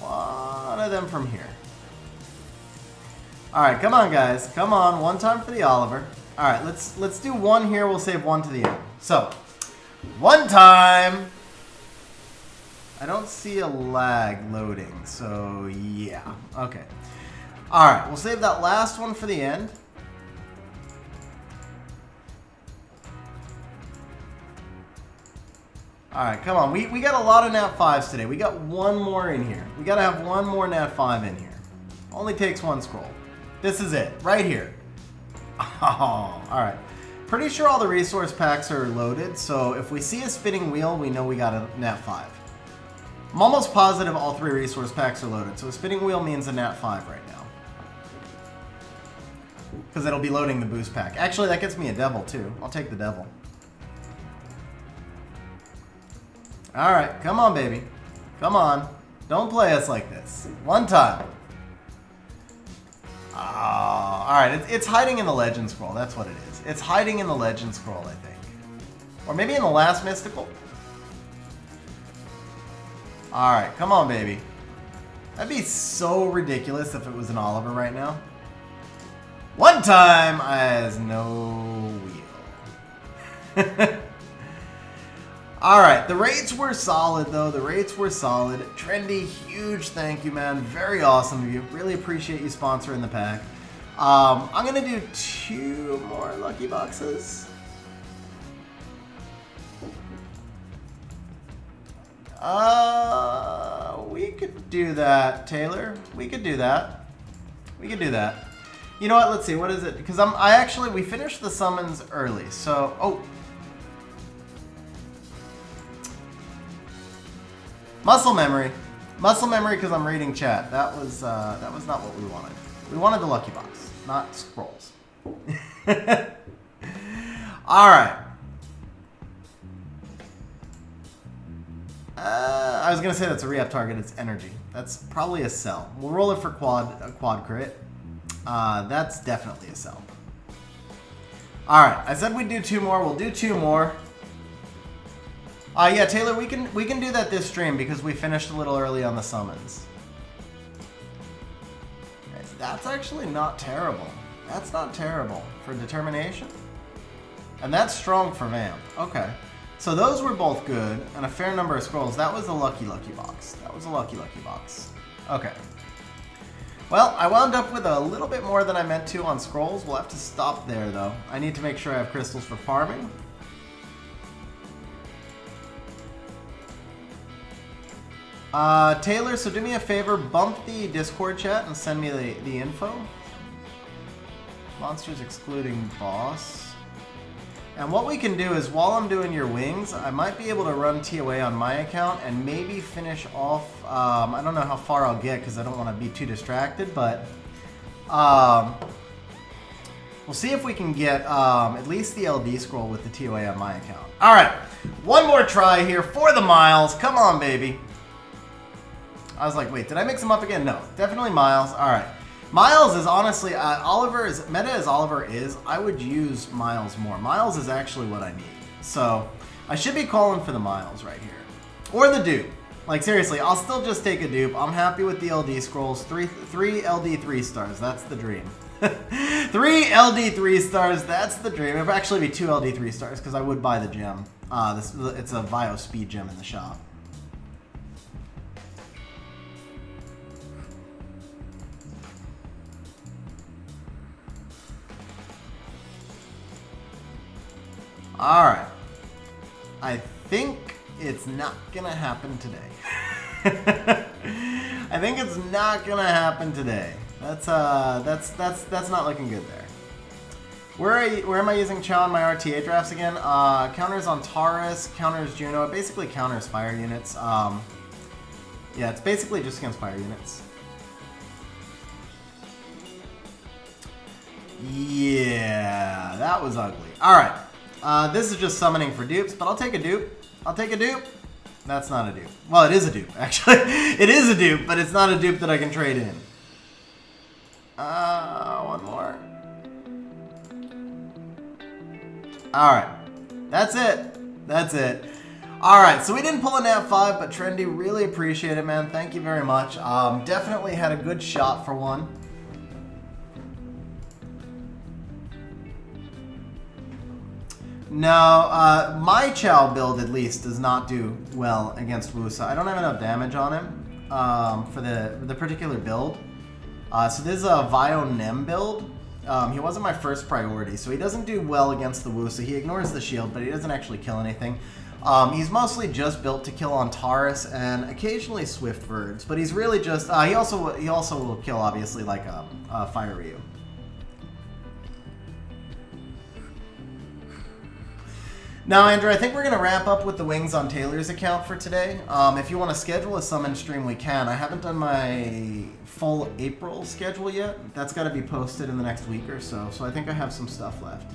One of them from here. Alright, come on, guys. Come on. One time for the Oliver. Alright, let's do one here. We'll save one to the end. So, one time... I don't see a lag loading, so yeah. Okay. Alright, we'll save that last one for the end. Alright, come on. We got a lot of Nat 5s today. We got one more in here. We gotta have one more Nat 5 in here. Only takes 1 scroll. This is it, right here. Oh, alright. Pretty sure all the resource packs are loaded, so if we see a spinning wheel, we know we got a Nat 5. I'm almost positive all 3 resource packs are loaded, so a spinning wheel means a Nat 5 right now. Because it'll be loading the boost pack. Actually, that gets me a devil, too. I'll take the devil. Alright, come on, baby. Come on. Don't play us like this. One time. Oh, alright, it's hiding in the Legend Scroll. That's what it is. It's hiding in the Legend Scroll, I think. Or maybe in the last Mystical? Alright, come on, baby. That'd be so ridiculous if it was an Oliver right now. One time has no wheel. All right, the rates were solid, though. The rates were solid. Trendy, huge thank you, man. Very awesome of you. Really appreciate you sponsoring the pack. I'm going to do 2 more lucky boxes. We could do that, Taylor. We could do that. We could do that. You know what? Let's see. What is it? Because we finished the summons early, so... Oh. Muscle memory because I'm reading chat. That was not what we wanted. We wanted the lucky box, not scrolls. All right. I was gonna say that's a re-up target. It's energy. That's probably a sell. We'll roll it for quad crit. That's definitely a sell. All right. I said we'd do 2 more. We'll do 2 more. Yeah, Taylor, we can do that this stream because we finished a little early on the summons. That's actually not terrible. That's not terrible for determination. And that's strong for vamp. Okay. So those were both good, and a fair number of scrolls. That was a lucky box. That was a lucky box. Okay. Well, I wound up with a little bit more than I meant to on scrolls. We'll have to stop there, though. I need to make sure I have crystals for farming. Taylor, so do me a favor, bump the Discord chat and send me the info. Monsters excluding boss. And what we can do is, while I'm doing your wings, I might be able to run TOA on my account and maybe finish off, I don't know how far I'll get because I don't want to be too distracted, but we'll see if we can get at least the LD scroll with the TOA on my account. All right, one more try here for the miles. Come on, baby. I was like, wait, did I mix them up again? No, definitely Miles. All right. Miles is honestly, meta as Oliver is, I would use Miles more. Miles is actually what I need. So I should be calling for the Miles right here. Or the dupe. Like, seriously, I'll still just take a dupe. I'm happy with the LD scrolls. Three LD 3 stars. That's the dream. 3 LD 3 stars. That's the dream. It would actually be 2 LD 3 stars because I would buy the gem. It's a Vio speed gem in the shop. Alright. I think it's not gonna happen today. I think it's not gonna happen today. That's not looking good there. Where am I using Chow in my RTA drafts again? Counters on Taurus, counters Juno. It basically counters fire units. Yeah, it's basically just against fire units. Yeah, that was ugly. Alright. This is just summoning for dupes, but I'll take a dupe. I'll take a dupe. That's not a dupe. Well, it is a dupe, actually. It is a dupe, but it's not a dupe that I can trade in. One more. Alright. That's it. That's it. Alright, so we didn't pull a nat 5, but Trendy, really appreciate it, man. Thank you very much. Definitely had a good shot for one. No, my Chow build at least does not do well against Wusa. I don't have enough damage on him for the particular build. So this is a Vio Nem build. He wasn't my first priority, so he doesn't do well against the Wusa. He ignores the shield, but he doesn't actually kill anything. He's mostly just built to kill on Taurus and occasionally Swift Birds, but he's really just he also will kill obviously like a Fire Ryu. Now, Andrew, I think we're going to wrap up with the wings on Taylor's account for today. If you want to schedule a summon stream, we can. I haven't done my full April schedule yet. That's got to be posted in the next week or so, so I think I have some stuff left.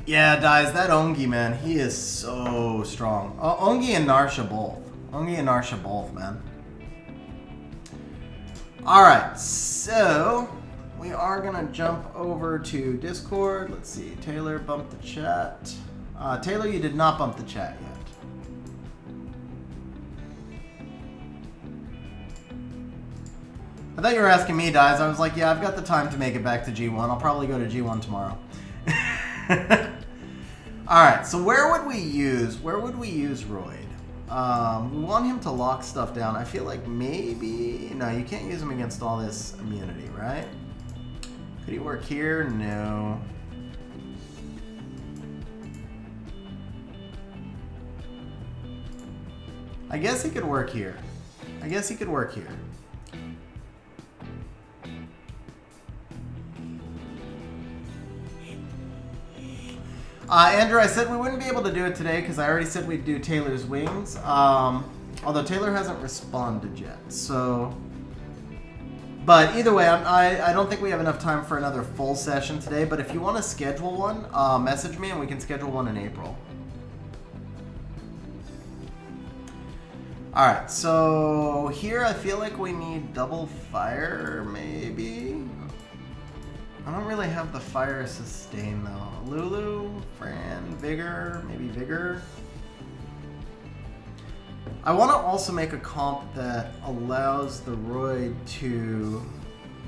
Yeah, Dies, that Ongi, man, he is so strong. Ongi and Narsha both. Ongi and Narsha both, man. Alright, so we are going to jump over to Discord. Let's see. Taylor bumped the chat. Taylor, you did not bump the chat yet. I thought you were asking me, Dies. I was like, yeah, I've got the time to make it back to G1. I'll probably go to G1 tomorrow. Alright, so where would we use Roid? We want him to lock stuff down. I feel like maybe... No, you can't use him against all this immunity, right? Could he work here? No. I guess he could work here. Andrew, I said we wouldn't be able to do it today because I already said we'd do Taylor's wings. Although Taylor hasn't responded yet, so... But either way, I don't think we have enough time for another full session today, but if you want to schedule one, message me and we can schedule one in April. Alright, so here I feel like we need double fire, maybe? I don't really have the fire sustain though. Lulu, Fran, Vigor, maybe Vigor. I want to also make a comp that allows the Roid to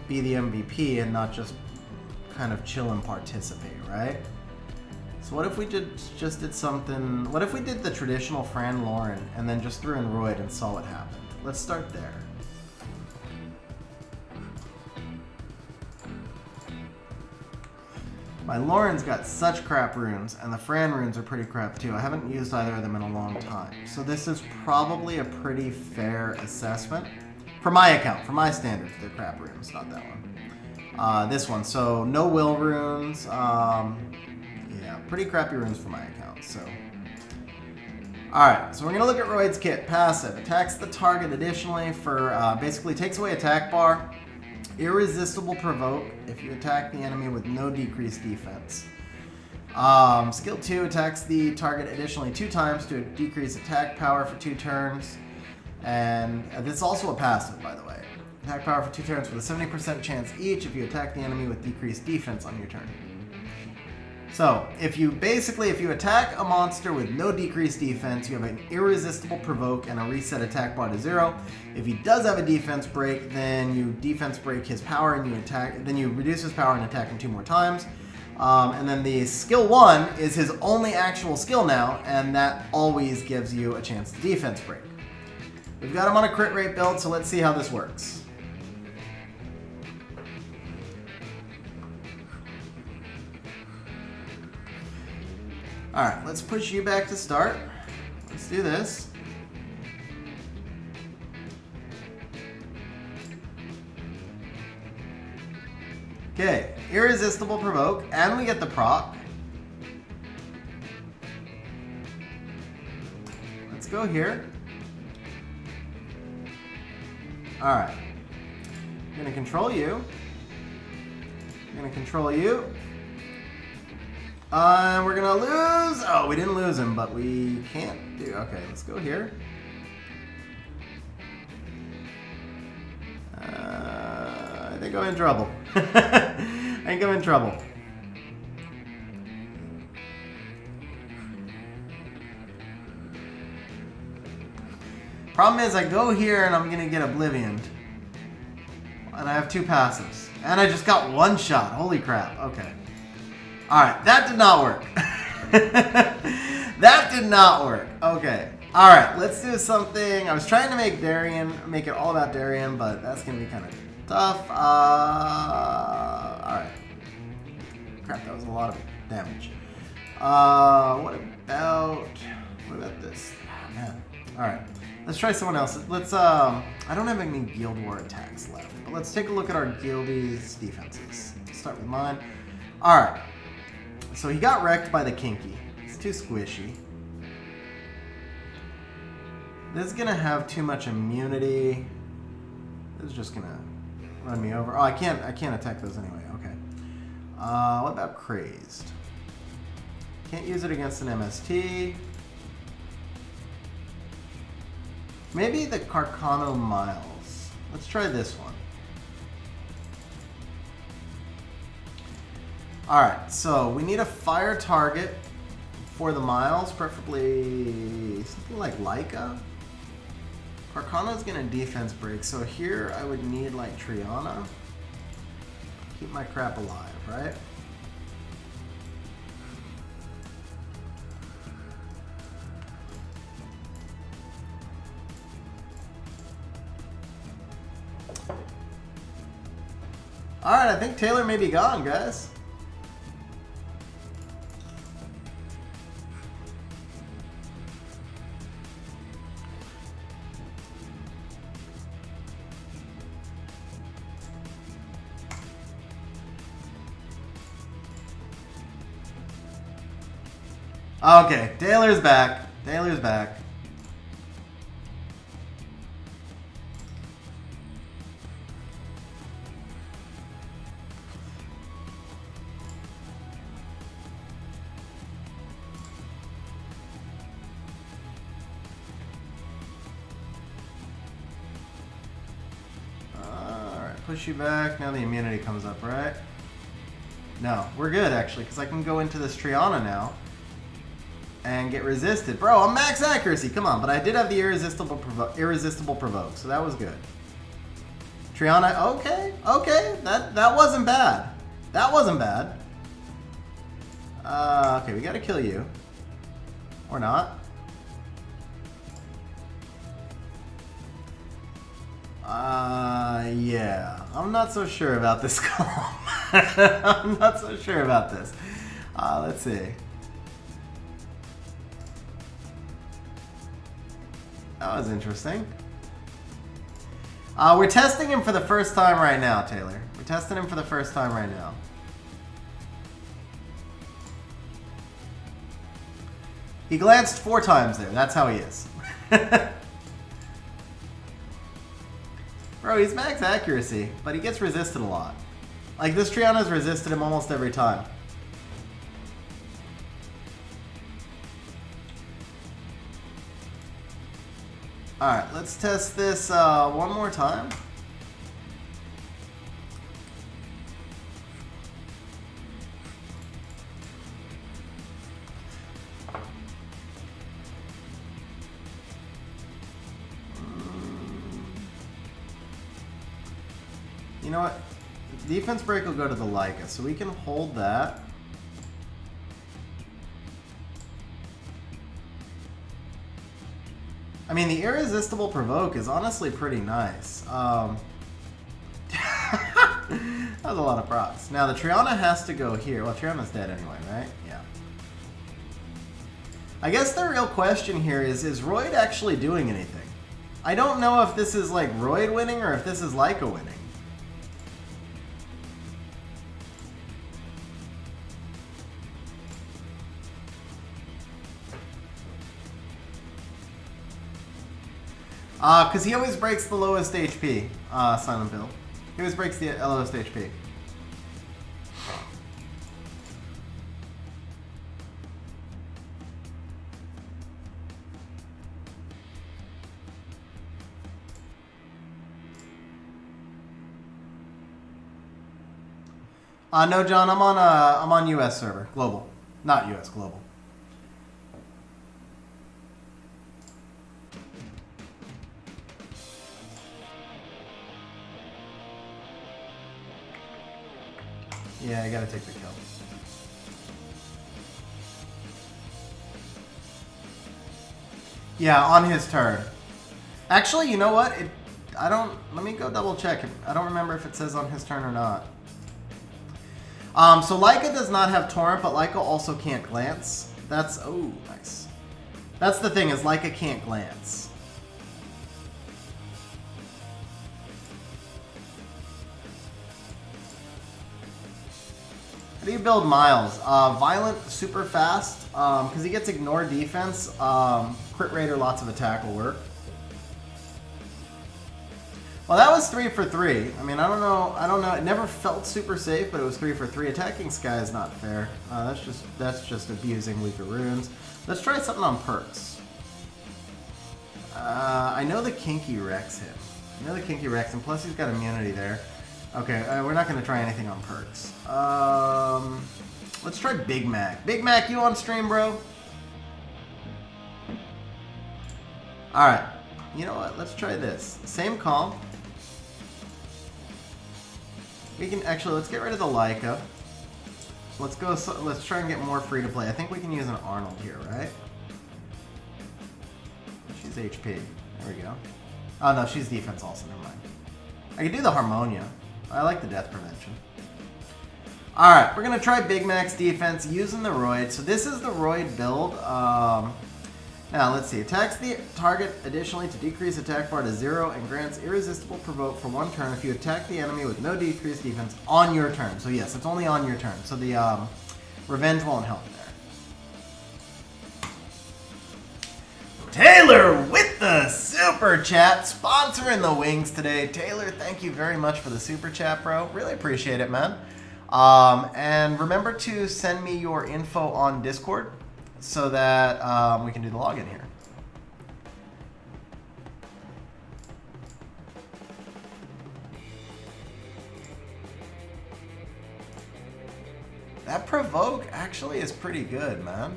be the MVP and not just kind of chill and participate, right? So what if we just did something... What if we did the traditional Fran Lauren and then just threw in Roid and saw what happened? Let's start there. My Lauren's got such crap runes, and the Fran runes are pretty crap too. I haven't used either of them in a long time. So this is probably a pretty fair assessment. For my account, for my standards, they're crap runes, not that one. This one, so no will runes. Yeah, pretty crappy runes for my account, so. Alright, so we're going to look at Roid's kit. Passive. Attacks the target additionally for, basically takes away attack bar. Irresistible provoke if you attack the enemy with no decreased defense. Skill 2 attacks the target additionally 2 times to decrease attack power for 2 turns. And this is also a passive, by the way. Attack power for 2 turns with a 70% chance each if you attack the enemy with decreased defense on your turn. So, if you attack a monster with no decreased defense, you have an irresistible provoke and a reset attack bar to 0. If he does have a defense break, then you defense break his power and you reduce his power and attack him 2 more times. And then the skill 1 is his only actual skill now, and that always gives you a chance to defense break. We've got him on a crit rate build, so let's see how this works. Alright, let's push you back to start. Let's do this. Okay, irresistible provoke, and we get the proc. Let's go here. Alright. I'm gonna control you. We're gonna lose. Oh, we didn't lose him, but we can't do. Okay, let's go here. I think I'm in trouble. I think I'm in trouble. Problem is, I go here and I'm gonna get oblivioned, and I have 2 passives, and I just got 1 shot. Holy crap! Okay. Alright, that did not work. That did not work. Okay. Alright, let's do something. I was trying to make it all about Darien, but that's going to be kind of tough. Alright. Crap, that was a lot of damage. What about this? Oh, man. Alright. Let's try someone else. I don't have any Guild War attacks left, but let's take a look at our guildies' defenses. Let's start with mine. Alright. So he got wrecked by the Kinky. It's too squishy. This is gonna have too much immunity. This is just gonna run me over. Oh, I can't attack those anyway. Okay. What about crazed? Can't use it against an MST. Maybe the Carcano Miles. Let's try this one. Alright, so we need a fire target for the Miles, preferably something like Laika. Carcano's gonna defense break, so here I would need like Triana. Keep my crap alive, right? Alright, I think Taylor may be gone, guys. Okay, Taylor's back. Taylor's back. Alright, push you back. Now the immunity comes up, right? No, we're good actually, because I can go into this Triana now and get resisted. Bro, I'm max accuracy, come on. But I did have the irresistible provoke, so that was good. Triana, okay, that wasn't bad. That wasn't bad. Okay, we gotta kill you. Or not. Yeah. I'm not so sure about this call. I'm not so sure about this. Let's see. That was interesting. We're testing him for the first time right now, Taylor. We're testing him for the first time right now. He glanced 4 times there. That's how he is. Bro, he's max accuracy, but he gets resisted a lot. Like, this Triana's resisted him almost every time. Alright, let's test this one more time. You know what? Defense break will go to the Leica, so we can hold that. I mean, the irresistible provoke is honestly pretty nice. That was a lot of procs. Now, the Triana has to go here. Well, Triana's dead anyway, right? Yeah. I guess the real question here is Roid actually doing anything? I don't know if this is like Roid winning or if this is Leica winning. Because he always breaks the lowest HP, Silent Bill. He always breaks the lowest HP. No, John, I'm on US server, global, not US, global. Yeah, I gotta take the kill. Yeah, on his turn. Actually, you know what? Let me go double check. I don't remember if it says on his turn or not. So Leica does not have Torrent, but Leica also can't glance. Oh, nice. That's the thing, is Leica can't glance. How do you build Miles? Violent, super fast, because he gets ignored defense. Crit rate or lots of attack will work. Well, that was 3 for 3. I mean, I don't know. It never felt super safe, but it was 3 for 3. Attacking Sky is not fair. That's just abusing weaker runes. Let's try something on perks. I know the Kinky wrecks him. Plus he's got immunity there. Okay, we're not going to try anything on perks. Let's try Big Mac. Big Mac, you on stream, bro? Alright. You know what? Let's try this. Same comp. We can actually, let's get rid of the Leica. Let's try and get more free to play. I think we can use an Arnold here, right? She's HP. There we go. Oh no, she's defense also, never mind. I could do the Harmonia. I like the death prevention. Alright, we're going to try Big Max defense using the Roid. So this is the Roid build. Now, let's see. Attacks the target additionally to decrease attack bar to 0 and grants irresistible provoke for 1 turn if you attack the enemy with no decreased defense on your turn. So yes, it's only on your turn. So the revenge won't help there. Taylor with the super chat, sponsoring the wings today. Taylor, thank you very much for the super chat, bro. Really appreciate it, man. And remember to send me your info on Discord so that we can do the login here. That provoke actually is pretty good, man.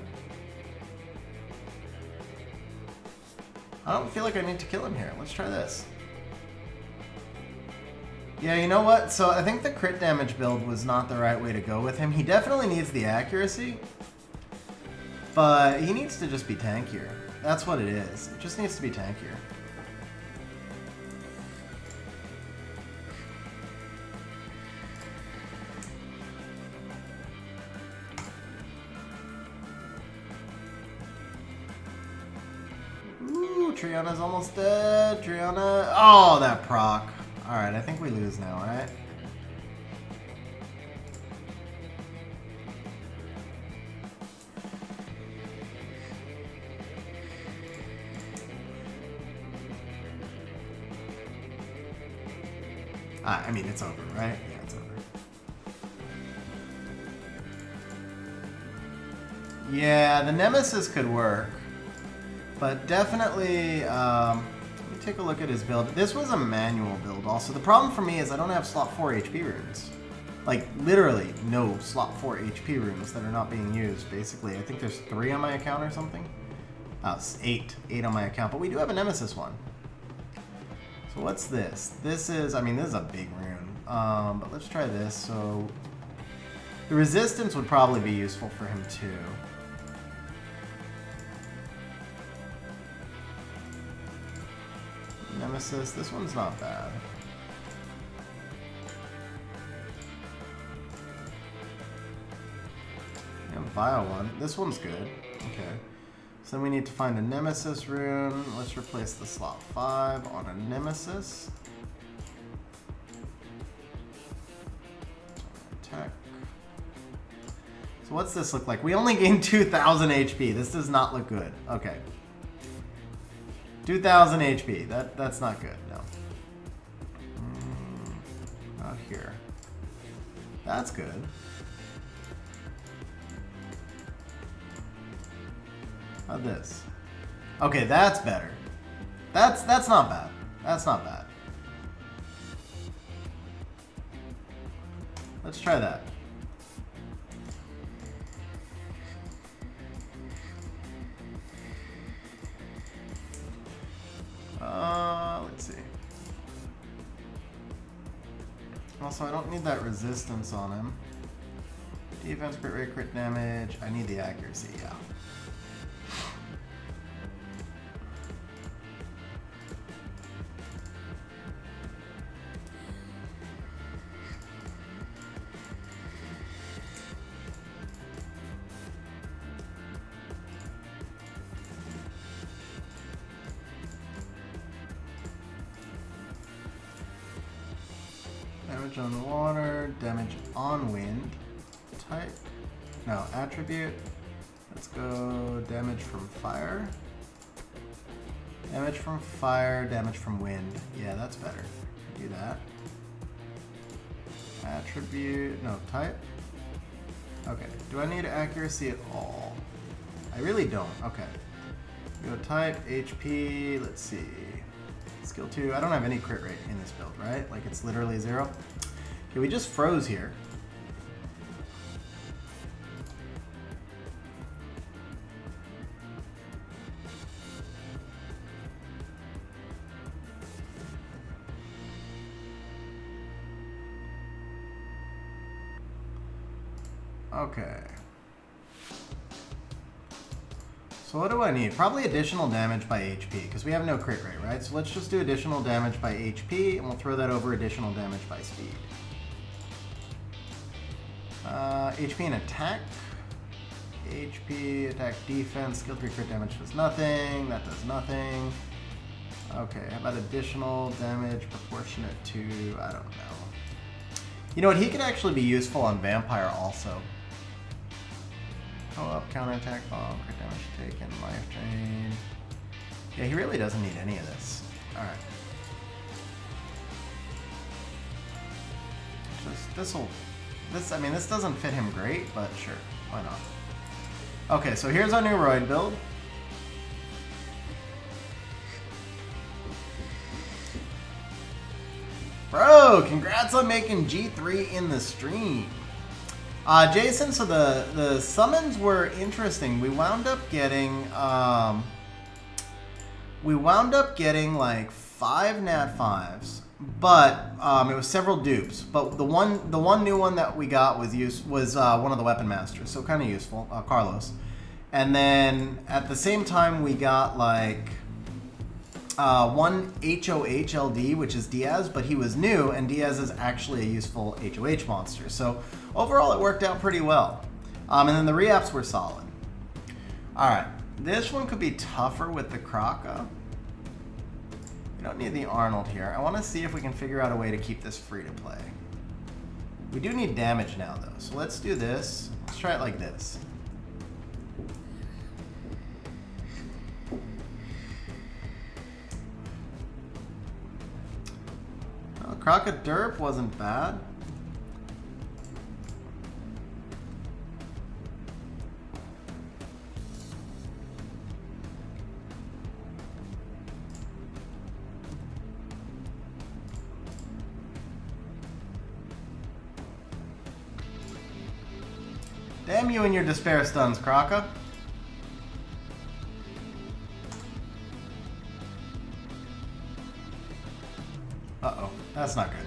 I don't feel like I need to kill him here. Let's try this. Yeah, you know what? So I think the crit damage build was not the right way to go with him. He definitely needs the accuracy, but he needs to just be tankier. That's what it is. It just needs to be tankier. Ooh, Triana's almost dead. Triana. Oh, that proc. Alright, I think we lose now, right? I mean, it's over, right? Yeah, it's over. Yeah, the Nemesis could work. But definitely, let me take a look at his build. This was a manual build also. The problem for me is I don't have slot 4 HP runes. Like, literally no slot 4 HP runes that are not being used, basically. I think there's 3 on my account or something. Oh, it's 8. 8 on my account, but we do have a Nemesis one. So what's this? This is, I mean, this is a big rune. But let's try this. So the resistance would probably be useful for him too. Nemesis, this one's not bad. Yeah, Vile one. This one's good. Okay. So then we need to find a Nemesis rune. Let's replace the slot 5 on a Nemesis. Attack. So what's this look like? We only gain 2,000 HP. This does not look good. Okay. 2,000 HP. That's not good. No. Not here. That's good. How'd this? Okay, that's better. That's not bad. That's not bad. Let's try that. Let's see. Also, I don't need that resistance on him. Defense, crit rate, crit damage. I need the accuracy, yeah. Damage on water, damage on wind. Type. No, attribute. Let's go damage from fire. Damage from fire, damage from wind. Yeah, that's better. Do that. Attribute. No, type. Okay. Do I need accuracy at all? I really don't. Okay. Go type, HP. Let's see. Skill 2. I don't have any crit rate in this build, right? Like, it's literally 0. Okay, we just froze here. Okay. So what do I need? Probably additional damage by HP, because we have no crit rate, right? So let's just do additional damage by HP, and we'll throw that over additional damage by speed. HP and attack. HP, attack, defense, skill 3 crit damage does nothing. That does nothing. Okay, how about additional damage proportionate to, I don't know. You know what, he could actually be useful on Vampire also. Co-op, counterattack, bomb, crit damage taken, life drain. Yeah, he really doesn't need any of this. Alright. I mean, this doesn't fit him great, but sure, why not? Okay, so here's our new Roid build. Bro, congrats on making G3 in the stream. Jason, so the summons were interesting. We wound up getting like 5 Nat 5s, but it was several dupes. But the one new one that we got was one of the weapon masters, so kind of useful, Carlos. And then at the same time we got like one HOHLD, which is Diaz, but he was new, and Diaz is actually a useful HOH monster. So overall, it worked out pretty well. And then the reapps were solid. All right, this one could be tougher with the Kraka. We don't need the Arnold here. I want to see if we can figure out a way to keep this free to play. We do need damage now, though, so let's do this. Let's try it like this. Kraka Derp wasn't bad. Damn you and your despair stuns, Kraka. Uh-oh. That's not good.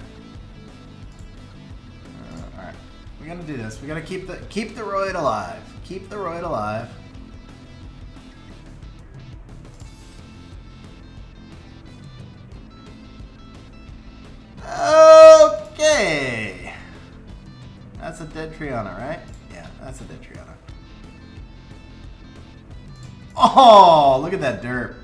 Alright. We gotta do this. We gotta keep the Roid alive. Keep the Roid alive. Okay. That's a dead Triana, right? Yeah, that's a dead Triana. Oh, look at that derp.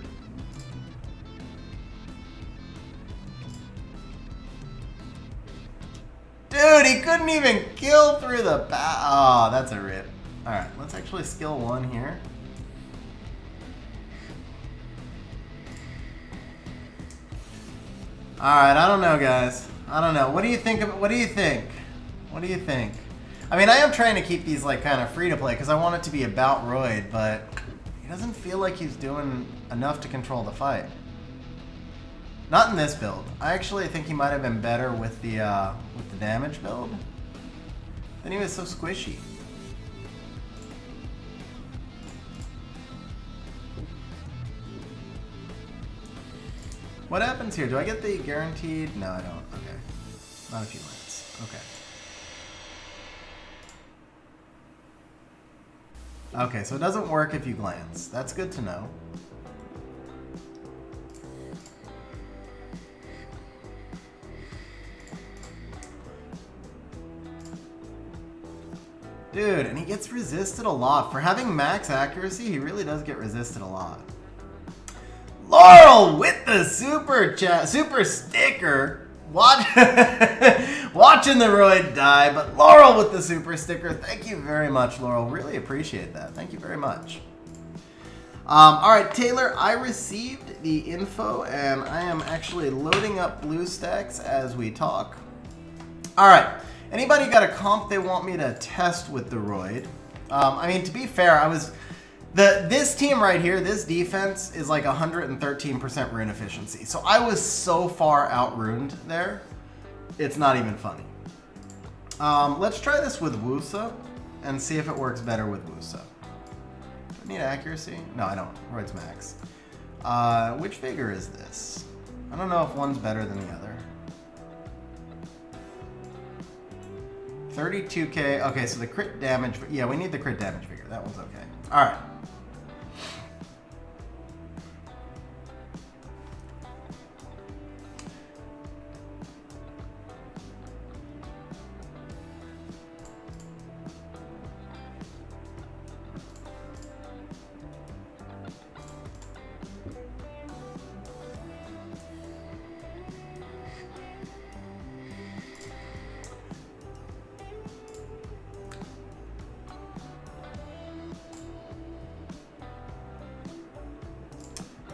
Dude, he couldn't even kill through the back. Oh, that's a rip. Alright, let's actually skill 1 here. Alright, I don't know, guys. I don't know. What do you think of it? What do you think? What do you think? I mean, I am trying to keep these like kind of free to play because I want it to be about Roid, but he doesn't feel like he's doing enough to control the fight. Not in this build. I actually think he might have been better with the damage build. Then he was so squishy. What happens here? Do I get the guaranteed? No, I don't. Okay. Not if you lance. Okay. Okay, so it doesn't work if you glance. That's good to know. Dude, and he gets resisted a lot. For having max accuracy, he really does get resisted a lot. Laurel with the super sticker. Watching the Roid die, but Laurel with the super sticker. Thank you very much, Laurel. Really appreciate that. Thank you very much. All right, Taylor, I received the info, and I am actually loading up BlueStacks as we talk. All right. Anybody got a comp they want me to test with the Roid? I mean, to be fair, this team right here, this defense is like 113% rune efficiency. So I was so far out-runed there, it's not even funny. Let's try this with Wusa and see if it works better with Wusa. Do I need accuracy? No, I don't. Roid's max. Which figure is this? I don't know if one's better than the other. 32k. Okay, so the crit damage. Yeah, we need the crit damage figure. That one's okay. All right.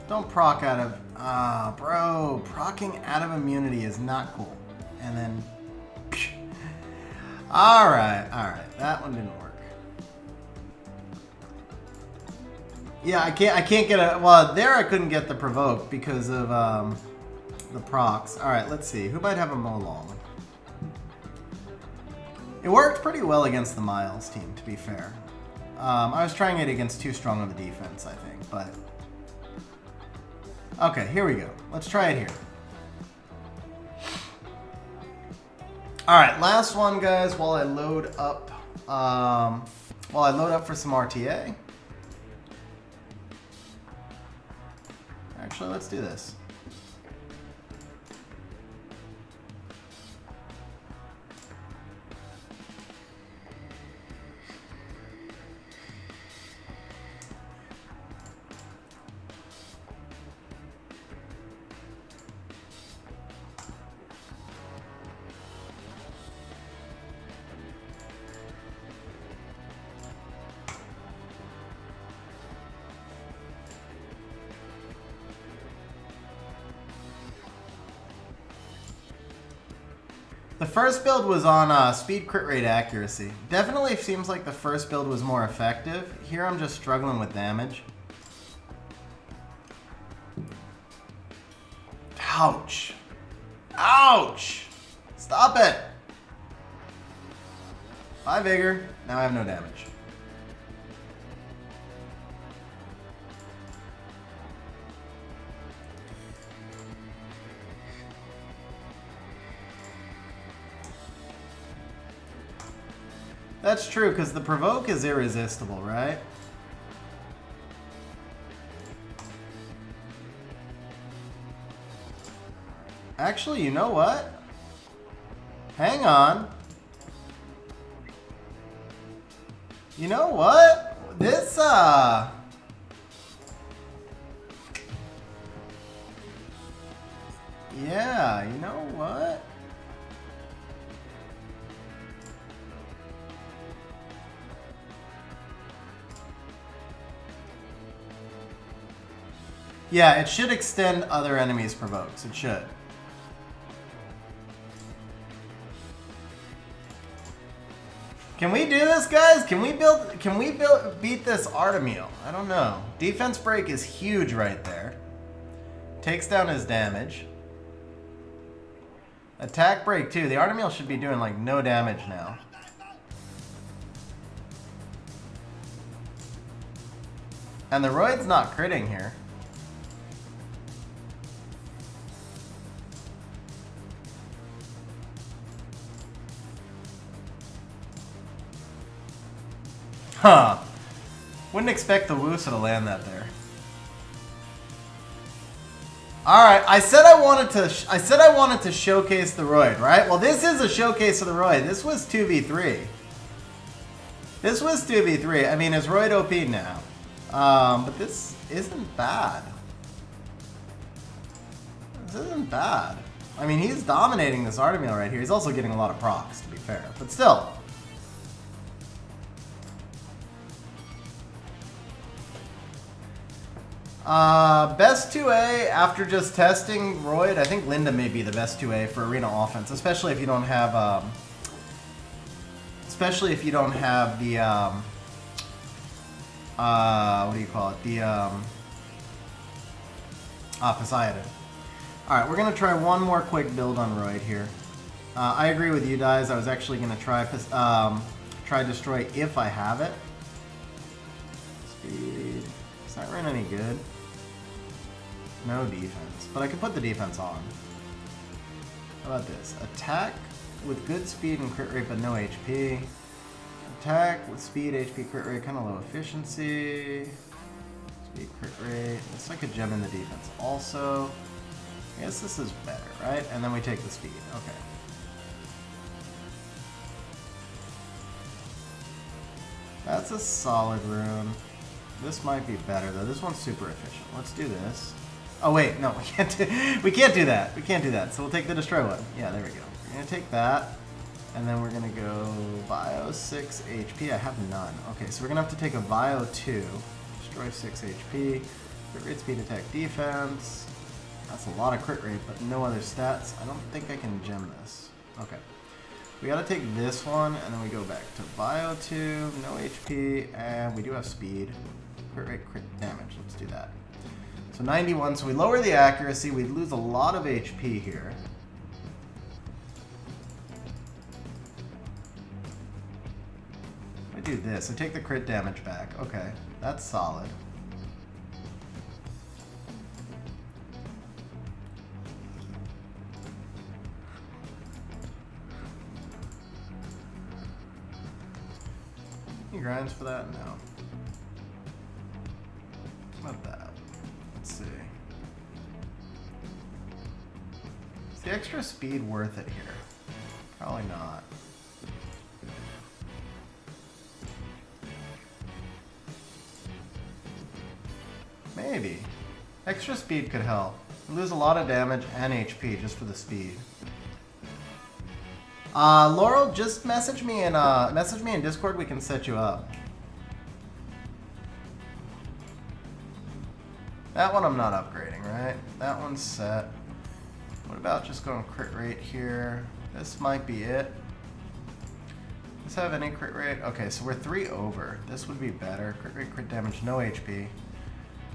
Don't proc out of... Ah, bro. Procking out of immunity is not cool. And then... Alright, alright. That one didn't work. Yeah, I can't get a... Well, there I couldn't get the provoke because of the procs. Alright, let's see. Who might have a Molong? It worked pretty well against the Miles team, to be fair. I was trying it against too strong of a defense, I think, but... Okay, here we go. Let's try it here. Alright, last one, guys, while I load up for some RTA. Actually, let's do this. The first build was on speed, crit rate, accuracy. Definitely seems like the first build was more effective. Here I'm just struggling with damage. Ouch. Ouch! Stop it! 5 vigor. Now I have no damage. That's true, because the provoke is irresistible, right? Actually, you know what? Hang on. You know what? This, yeah, you know what? Yeah, it should extend other enemies' provokes. It should. Can we do this, guys? Can we beat this Artemil? I don't know. Defense break is huge right there. Takes down his damage. Attack break too. The Artemil should be doing like no damage now. And the Roid's not critting here. Huh. Wouldn't expect the Wusa to land that there. Alright, I said I wanted to showcase the Roid, right? Well, this is a showcase of the Roid. This was 2v3. This was 2v3. I mean, is Roid OP now? But this isn't bad. This isn't bad. I mean, he's dominating this Artemil right here. He's also getting a lot of procs, to be fair. But still. Best 2A after just testing Roid. I think Linda may be the best 2A for arena offense, especially if you don't have the what do you call it? The Poseidon. All right, we're gonna try one more quick build on Roid here. I agree with you guys. I was actually gonna try destroy if I have it. Speed. Is that Rune any good? No defense, but I can put the defense on. How about this? Attack with good speed and crit rate, but no HP. Attack with speed, HP, crit rate, kind of low efficiency. Speed, crit rate. Looks like a gem in the defense also. I guess this is better, right? And then we take the speed. Okay. That's a solid rune. This might be better though. This one's super efficient. Let's do this. Oh wait, no, we can't do that. We can't do that. So we'll take the destroy one. Yeah, there we go. We're gonna take that, and then we're gonna go Bio 6 HP. I have none. Okay, so we're gonna have to take a Bio 2, destroy 6 HP. Crit rate, speed, attack, defense. That's a lot of crit rate, but no other stats. I don't think I can gem this. Okay. We gotta take this one, and then we go back to Bio 2, no HP, and we do have speed. Crit rate, crit damage. Let's do that. So 91, so we lower the accuracy. We lose a lot of HP here. I do this. I take the crit damage back. Okay, that's solid. Any grinds for that? No. What about that? Let's see. Is the extra speed worth it here? Probably not. Maybe. Extra speed could help. We lose a lot of damage and HP just for the speed. Laurel, just message me in Discord. We can set you up. That one I'm not upgrading, right? That one's set. What about just going crit rate here? This might be it. Does this have any crit rate? Okay, so we're 3 over. This would be better. Crit rate, crit damage, no HP.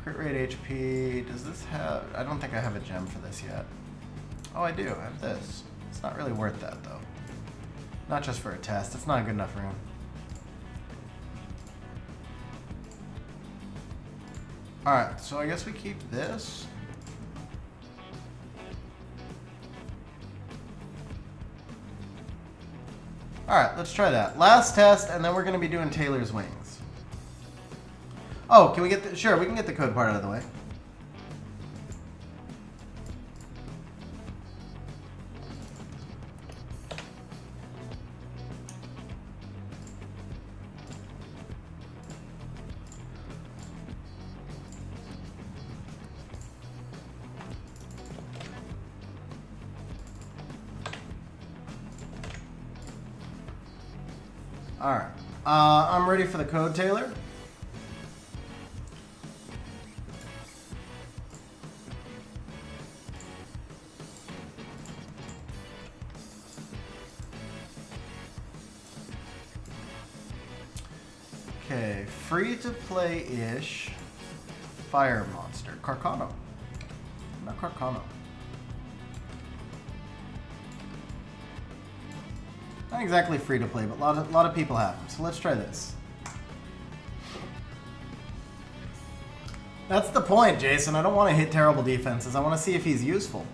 Crit rate, HP. Does this have... I don't think I have a gem for this yet. Oh, I do. I have this. It's not really worth that, though. Not just for a test. It's not a good enough rune. Alright, so I guess we keep this. Alright, let's try that. Last test, and then we're going to be doing Taylor's Wings. Oh, can we get the... Sure, we can get the code part out of the way. Alright. I'm ready for the code, Taylor. Okay, free to play-ish fire monster. Carcano. Not Carcano. Not exactly free to play, but a lot of people have them. So let's try this. That's the point, Jason. I don't want to hit terrible defenses. I want to see if he's useful.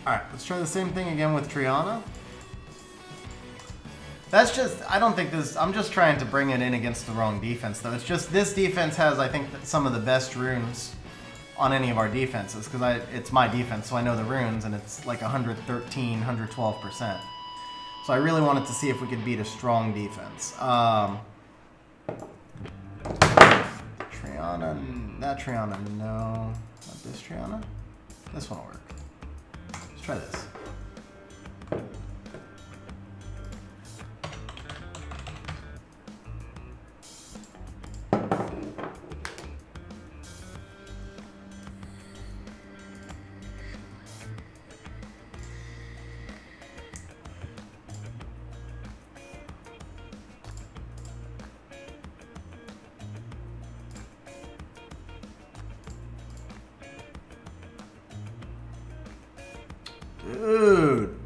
Alright, let's try the same thing again with Triana. That's just, I don't think this, I'm just trying to bring it in against the wrong defense though. It's just, this defense has, I think, some of the best runes on any of our defenses, because it's my defense, so I know the runes, and it's like 113, 112%. So I really wanted to see if we could beat a strong defense. Triana, that Triana, no. Not this Triana. This one will work. Let's try this.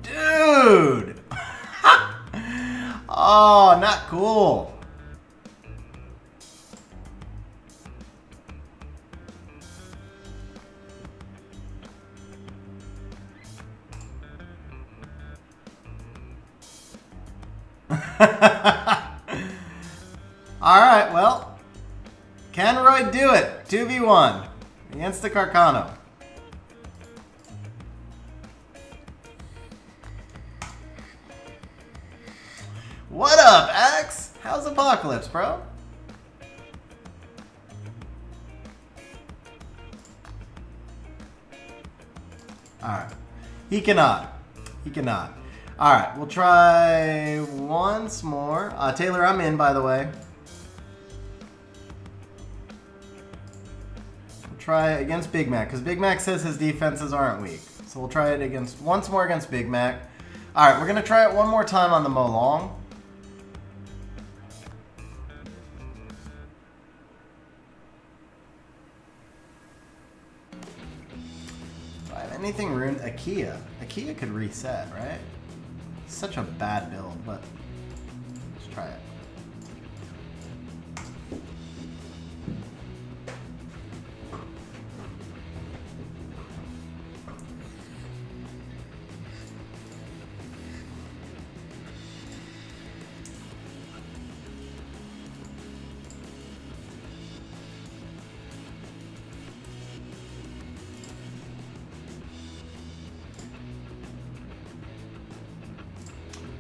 Dude! Oh, not cool. Alright, well, can Roid do it? 2v1 against the Carcano. What up, Axe? How's Apocalypse, bro? Alright. He cannot. He cannot. Alright, we'll try once more. Taylor, I'm in, by the way. We'll try against Big Mac, because Big Mac says his defenses aren't weak. So we'll try it once more against Big Mac. Alright, we're going to try it one more time on the Mo Long. Anything ruined? Akia. Akia could reset, right? Such a bad build, but let's try it.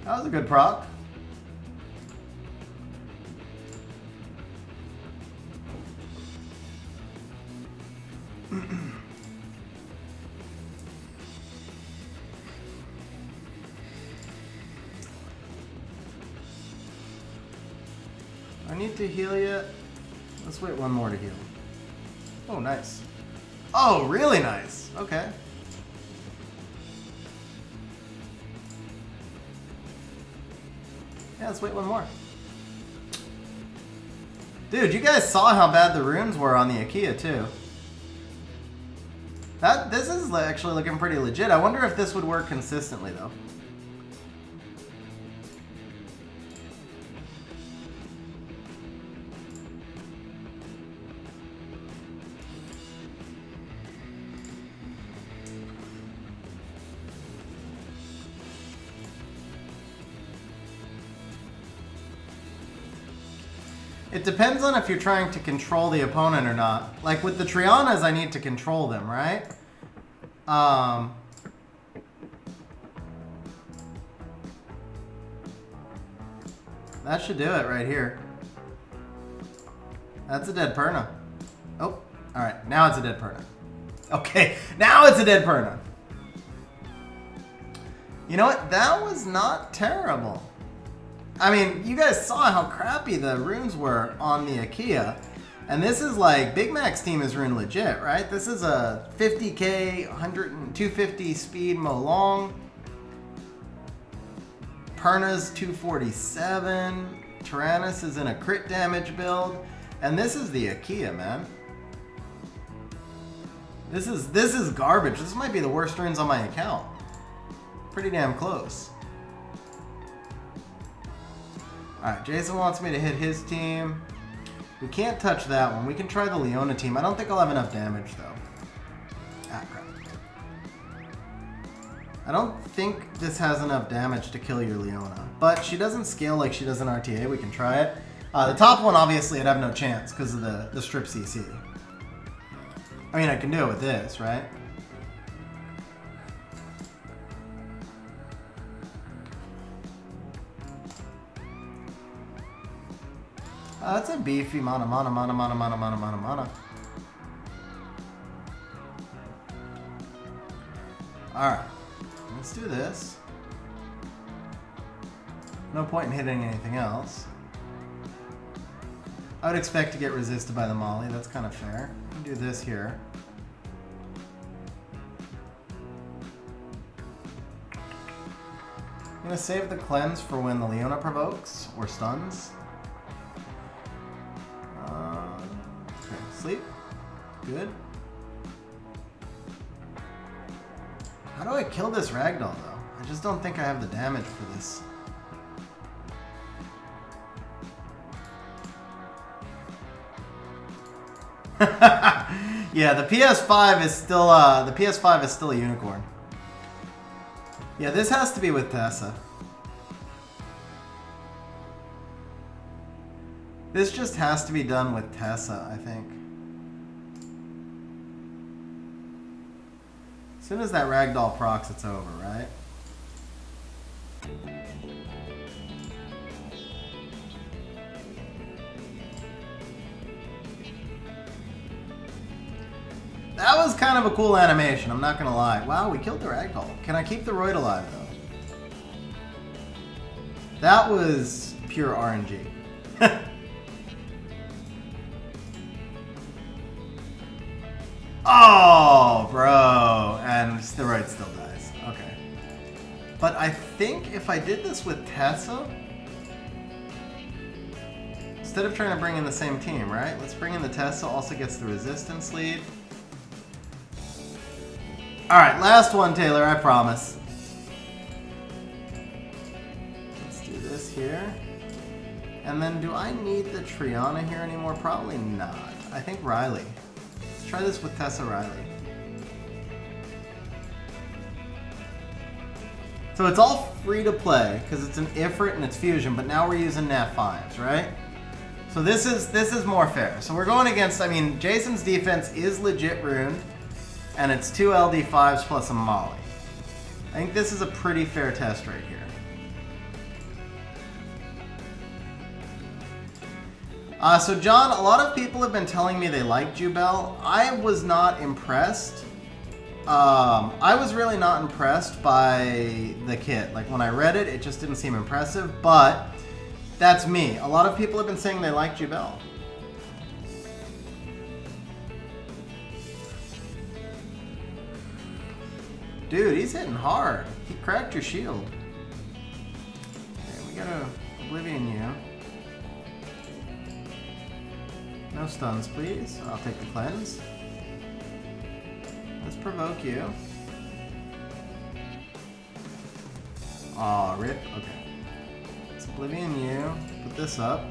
That was a good proc. I need to heal yet? Let's wait one more to heal. Oh, nice. Oh, really nice. Okay. Yeah, let's wait one more. Dude, you guys saw how bad the runes were on the Akia, too. This is actually looking pretty legit. I wonder if this would work consistently, though. It depends on if you're trying to control the opponent or not. Like with the Trianas, I need to control them, right? That should do it right here. That's a dead Perna. Oh, alright. Now it's a dead Perna. Okay, now it's a dead Perna. You know what? That was not terrible. I mean, you guys saw how crappy the runes were on the Akia. And this is like, Big Mac's team is rune legit, right? This is a 50k, 250 speed Mo Long. Perna's 247. Tyrannus is in a crit damage build. And this is the Akia, man. This is garbage. This might be the worst runes on my account. Pretty damn close. Alright, Jason wants me to hit his team. We can't touch that one. We can try the Leona team. I don't think I'll have enough damage, though. Ah, crap. I don't think this has enough damage to kill your Leona. But she doesn't scale like she does in RTA. We can try it. The top one, obviously, I'd have no chance because of the strip CC. I mean, I can do it with this, right? That's a beefy mana. Alright, let's do this. No point in hitting anything else. I would expect to get resisted by the Molly, that's kind of fair. Do this here. I'm gonna save the cleanse for when the Leona provokes or stuns. Okay, sleep. Good. How do I kill this ragdoll though? I just don't think I have the damage for this. Yeah, the PS5 is still a unicorn. Yeah, this has to be with Tessa. This just has to be done with Tessa, I think. As soon as that ragdoll procs, it's over, right? That was kind of a cool animation, I'm not gonna lie. Wow, we killed the ragdoll. Can I keep the Roid alive, though? That was pure RNG. Oh, bro. And the Roid still dies. Okay. But I think if I did this with Tessa, instead of trying to bring in the same team, right? Let's bring in the Tessa, also gets the resistance lead. Alright, last one, Taylor, I promise. Let's do this here. And then do I need the Triana here anymore? Probably not. I think Riley. Let's try this with Tessa Riley. So it's all free to play because it's an Ifrit and it's fusion, but now we're using Nat 5s, right? So this is more fair. So we're going against, I mean, Jason's defense is legit ruined, and it's 2 LD5s plus a Molly. I think this is a pretty fair test right here. So John, a lot of people have been telling me they like Jubel. I was not impressed. I was really not impressed by the kit. Like when I read it, it just didn't seem impressive, but that's me. A lot of people have been saying they like Jubel. Dude, he's hitting hard. He cracked your shield. Okay, we gotta Oblivion you. No stuns, please. I'll take the cleanse. Let's provoke you. Aw, rip. Okay. Let's Oblivion you. Put this up.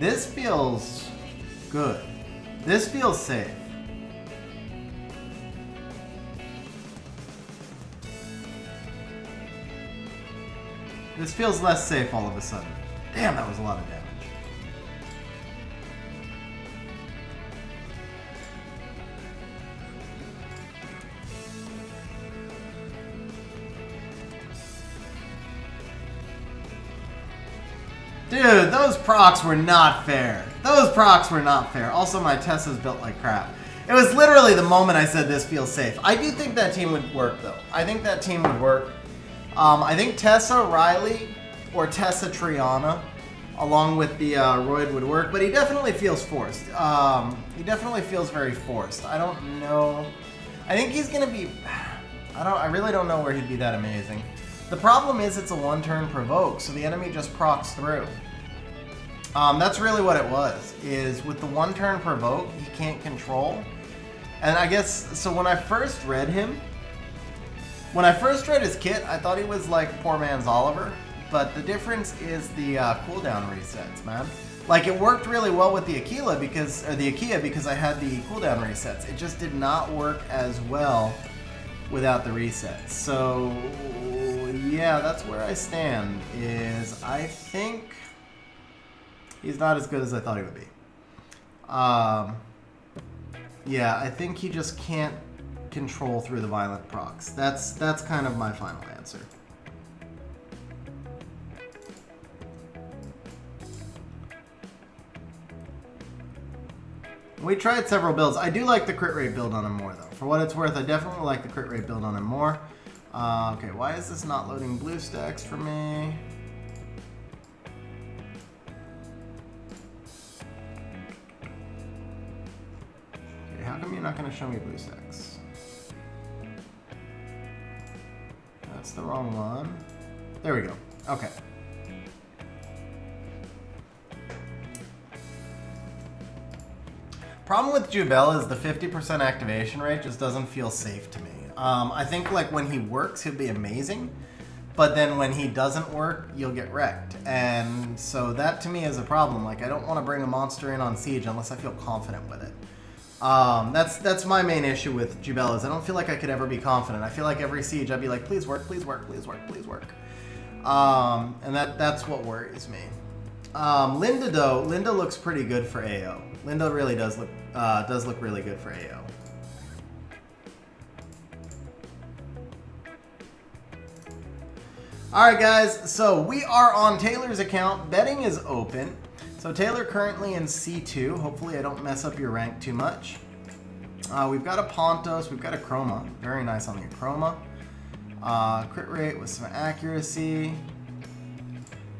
This feels good. This feels safe. This feels less safe all of a sudden. Damn, that was a lot of damage. Dude, those procs were not fair. Those procs were not fair. Also, my Tessa's built like crap. It was literally the moment I said this feels safe. I do think that team would work, though. I think that team would work. I think Tessa Riley or Tessa Triana, along with the Roid, would work, but he definitely feels forced. He definitely feels very forced. I don't know. I think he's gonna be. I really don't know where he'd be that amazing. The problem is it's a one-turn provoke, so the enemy just procs through. That's really what it was, is with the one-turn provoke, he can't control. And I guess, so when I first read him, when I first read his kit, I thought he was like poor man's Oliver, but the difference is the cooldown resets, man. Like, it worked really well with the Aquila because, or the Akia, because I had the cooldown resets. It just did not work as well without the resets. So yeah, that's where I stand, is I think he's not as good as I thought he would be. Yeah, I think he just can't control through the violent procs. That's kind of my final answer. We tried several builds. I do like the crit rate build on him more, though. For what it's worth, I definitely like the crit rate build on him more. Okay, why is this not loading blue stacks for me? Okay, how come you're not going to show me blue stacks? That's the wrong one. There we go. Okay. Problem with Jubel is the 50% activation rate just doesn't feel safe to me. I think like when he works, he'll be amazing, but then when he doesn't work, you'll get wrecked. And so that to me is a problem. Like, I don't want to bring a monster in on Siege unless I feel confident with it. That's my main issue with Jubel, is I don't feel like I could ever be confident. I feel like every Siege I'd be like, please work, please work, please work, please work. And that's what worries me. Linda though, Linda looks pretty good for AO. Linda really does look really good for AO. Alright guys, so we are on Taylor's account. Betting is open. So Taylor currently in C2. Hopefully I don't mess up your rank too much. We've got a Pontos, we've got a Chroma. Very nice on the Chroma. Crit rate with some accuracy.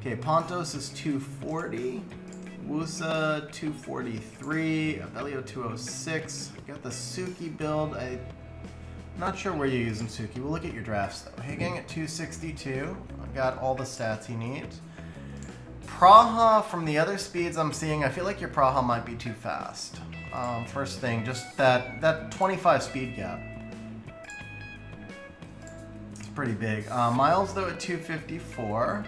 Okay, Pontos is 240. Wusa 243. Abelio 206. We got the Suki build. I'm not sure where you're using Suki. We'll look at your drafts though. Higang at 262. I've got all the stats he needs. Praha, from the other speeds I'm seeing, I feel like your Praha might be too fast. First thing, just that 25 speed gap. It's pretty big. Miles though at 254.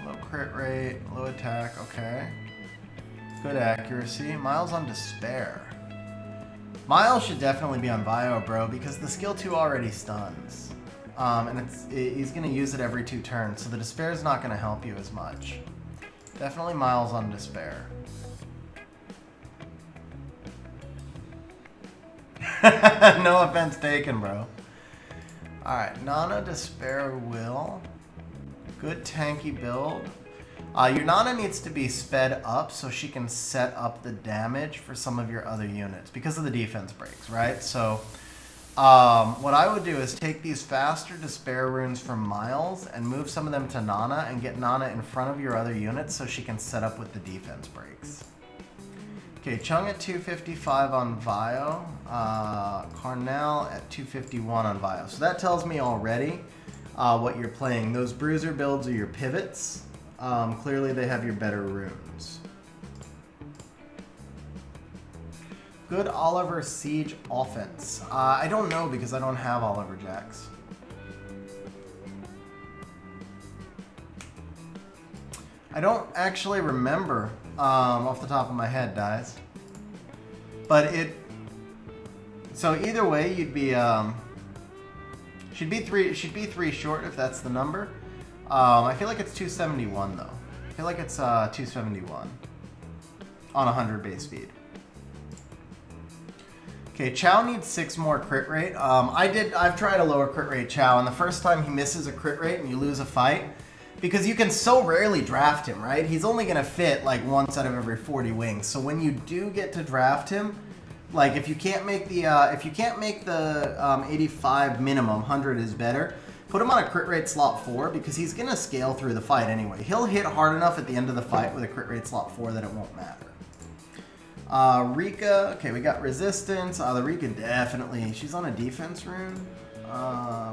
Low crit rate, low attack, okay. Good accuracy. Miles on Despair. Miles should definitely be on Bio, bro, because the skill 2 already stuns. And he's going to use it every 2 turns, so the Despair is not going to help you as much. Definitely Miles on Despair. No offense taken, bro. Alright, Nana, Despair, Will. Good tanky build. Your Nana needs to be sped up so she can set up the damage for some of your other units because of the defense breaks, right? So what I would do is take these faster Despair runes from Miles and move some of them to Nana and get Nana in front of your other units so she can set up with the defense breaks. Okay, Chung at 255 on Vio. Carnell at 251 on Vio. So that tells me already what you're playing. Those bruiser builds are your pivots. Clearly they have your better runes. Good Oliver Siege offense. I don't know because I don't have Oliver Jacks. I don't actually remember off the top of my head, guys. But so either way, you'd be should be three short if that's the number. I feel like it's 271 though. I feel like it's 271 on 100 base speed. Okay, Chow needs 6 more crit rate. I've tried a lower crit rate Chow, and the first time he misses a crit rate and you lose a fight, because you can so rarely draft him, right? He's only gonna fit like once out of every 40 wings. So when you do get to draft him, like if you can't make the 85 minimum, 100 is better. Put him on a crit rate slot 4 because he's gonna scale through the fight anyway. He'll hit hard enough at the end of the fight with a crit rate slot 4 that it won't matter. Rika, okay, we got resistance. The Rika definitely, she's on a defense rune.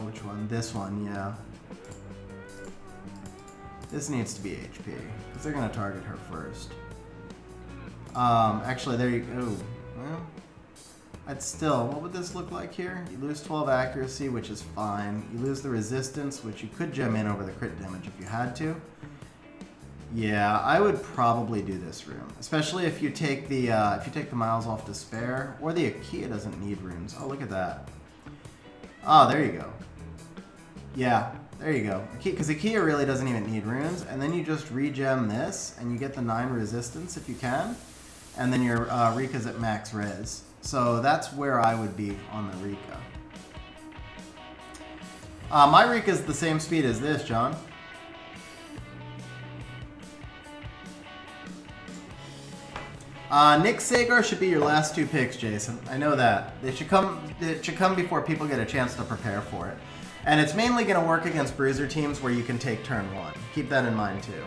Which one? This one, yeah. This needs to be HP, because they're gonna target her first. Actually, there you go. Well, I'd still, what would this look like here? You lose 12 accuracy, which is fine. You lose the resistance, which you could gem in over the crit damage if you had to. Yeah, I would probably do this rune, especially if you take the Miles off Despair, or the Akia doesn't need runes. Oh, look at that. Oh, there you go. Yeah, there you go. Because Akia really doesn't even need runes, and then you just regem this, and you get the 9 resistance if you can, and then your Rika's at max res. So that's where I would be on the Rika. My Rika's the same speed as this, John. Nick Sagar should be your last 2 picks, Jason. I know that. It should come before people get a chance to prepare for it. And it's mainly going to work against bruiser teams where you can take turn 1. Keep that in mind too.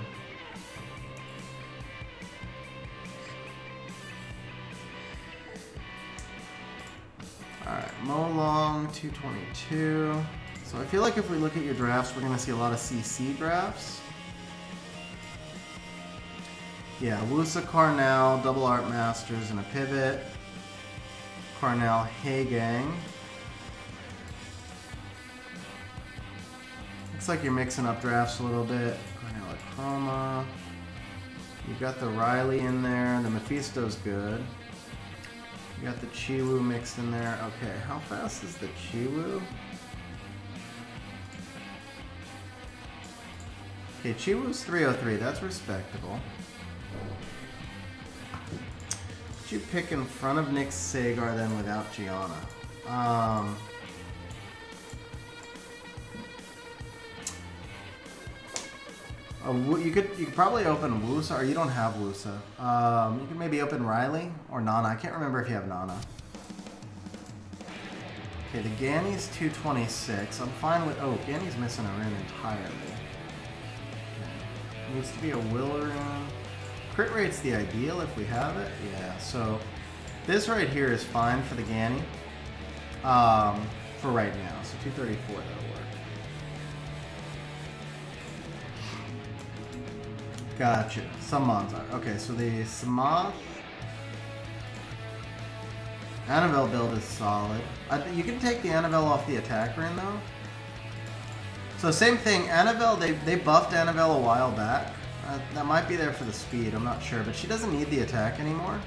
Alright, Molong, 222. So I feel like if we look at your drafts, we're going to see a lot of CC drafts. Yeah, Wusa Carnell, double Art Masters, and a pivot. Carnell Higang. Looks like you're mixing up drafts a little bit. Carnell Chroma. You got the Riley in there. The Mephisto's good. You got the Chiwu mixed in there. Okay, how fast is the Chiwu? Okay, Chiwu's 303. That's respectable. You pick in front of Nick Sagar then without Gianna. You could probably open Wusa, or you don't have Wusa. You could maybe open Riley or Nana. I can't remember if you have Nana. Okay, the Ganny's 226. I'm fine with... Oh, Ganny's missing a rune entirely. Okay. Needs to be a will rune. Crit rate's the ideal if we have it. Yeah, so this right here is fine for the Ganny. For right now. So 234, that'll work. Gotcha. Some mons are. Okay, so the Samoth Annabelle build is solid. You can take the Annabelle off the attack rune though. So same thing, Annabelle, they buffed Annabelle a while back. That might be there for the speed, I'm not sure, but she doesn't need the attack anymore.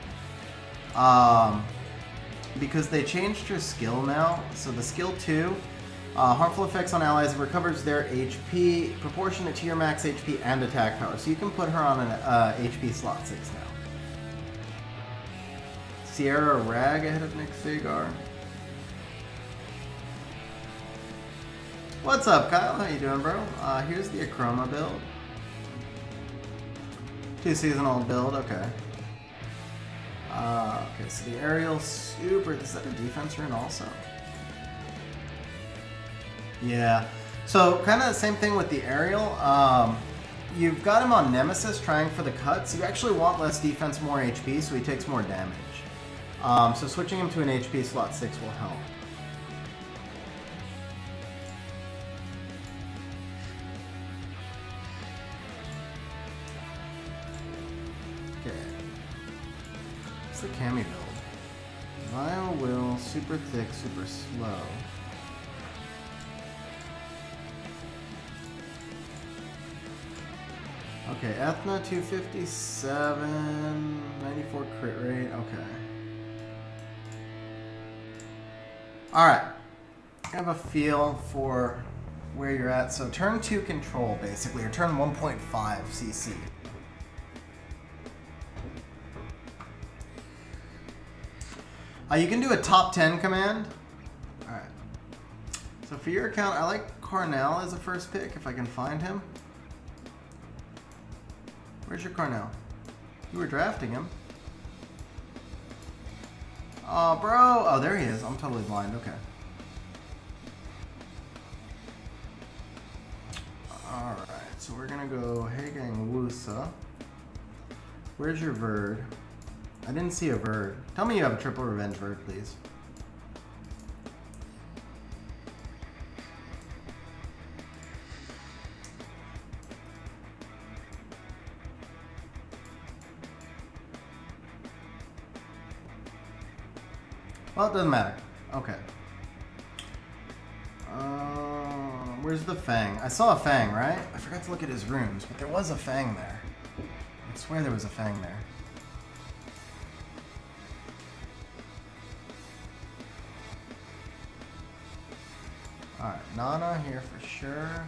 Because they changed her skill now. So the skill 2, harmful effects on allies, recovers their HP proportionate to your max HP and attack power. So you can put her on an HP slot 6 now. Sierra Rag ahead of Nick Sagar. What's up, Kyle? How you doing, bro? Here's the Acroma build. 2-season-old build, okay. Okay, so the aerial super... Is that a defense rune also? Yeah. So, kind of the same thing with the aerial. You've got him on Nemesis trying for the cuts. You actually want less defense, more HP, so he takes more damage. So switching him to an HP slot 6 will help. Okay. What's the Cami build? Vile Will, super thick, super slow. Okay, Ethna 257, 94 crit rate, okay. Alright, I have a feel for where you're at. So turn 2 control, basically, or turn 1.5 CC. You can do a top 10 command. Alright. So for your account, I like Carnell as a first pick, if I can find him. Where's your Carnell? You were drafting him. Oh, bro. Oh, there he is. I'm totally blind. Okay. Alright, so we're going to go Hagang Wusa. Where's your Verd? I didn't see a Verd. Tell me you have a triple revenge Verd, please. Well, it doesn't matter. Okay. Where's the Fang? I saw a Fang, right? I forgot to look at his runes, but there was a Fang there. I swear there was a Fang there. Alright, Nana here for sure.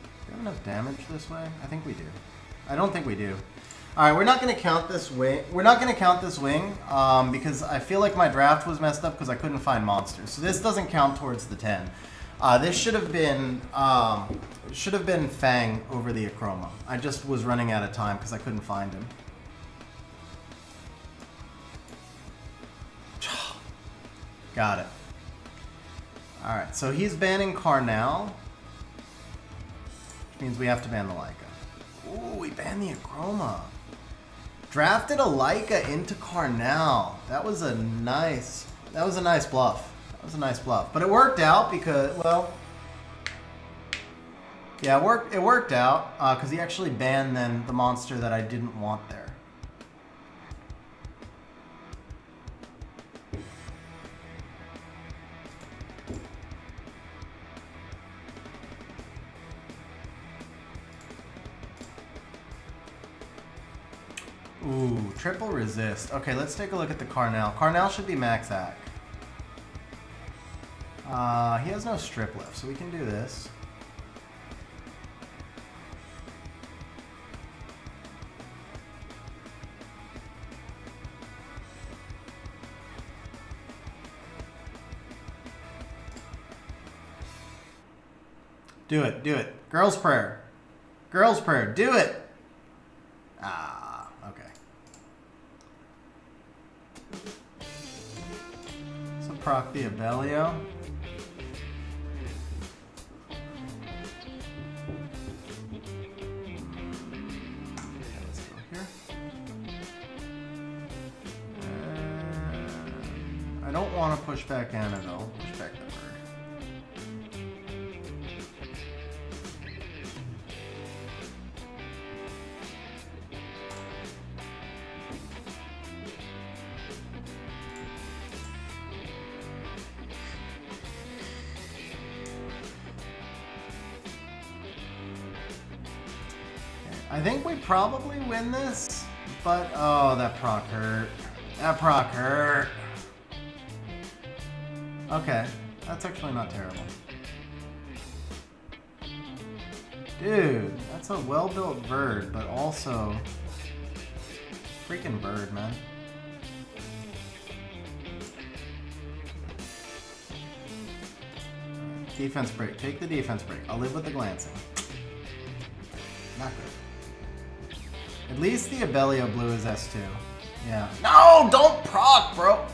Do we have enough damage this way? I think we do. I don't think we do. Alright, we're not going to count this wing. We're not going to count this wing because I feel like my draft was messed up because I couldn't find monsters. So this doesn't count towards the 10. This should have been Fang over the Acroma. I just was running out of time because I couldn't find him. Got it. Alright, so he's banning Carnell. Which means we have to ban the Leica. Ooh, we banned the Acroma. Drafted a Leica into Carnell. That was a nice bluff. That was a nice bluff. But it worked out because, well, yeah, it worked out because he actually banned then the monster that I didn't want there. Ooh, triple resist. Okay, let's take a look at the Carnell. Carnell should be max attack. He has no strip left, so we can do this. Do it, do it. Girl's prayer. Girl's prayer, do it! Ah, okay. proc the Abellio. Let's go here. I don't want to push back Annabelle. Push back the bird. I think we probably win this, but oh, that proc hurt. That proc hurt. Okay, that's actually not terrible. Dude, that's a well-built bird, but also freaking bird, man. Defense break. Take the defense break. I'll live with the glancing. Not good. At least the Abellio blew his S2. Yeah. No, don't proc, bro.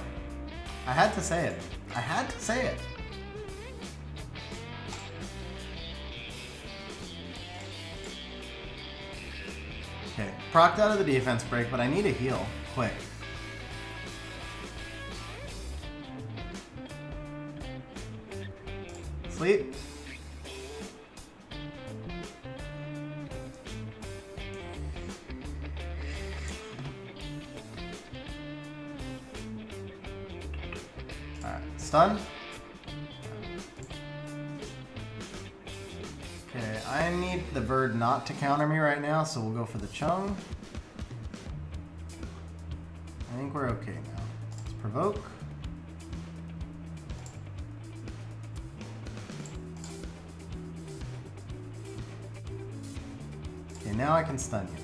I had to say it. I had to say it. Okay, procced out of the defense break, but I need a heal. Quick. Sleep. Alright, stun. Okay, I need the bird not to counter me right now, so we'll go for the chung. I think we're okay now. Let's provoke. Okay, now I can stun you.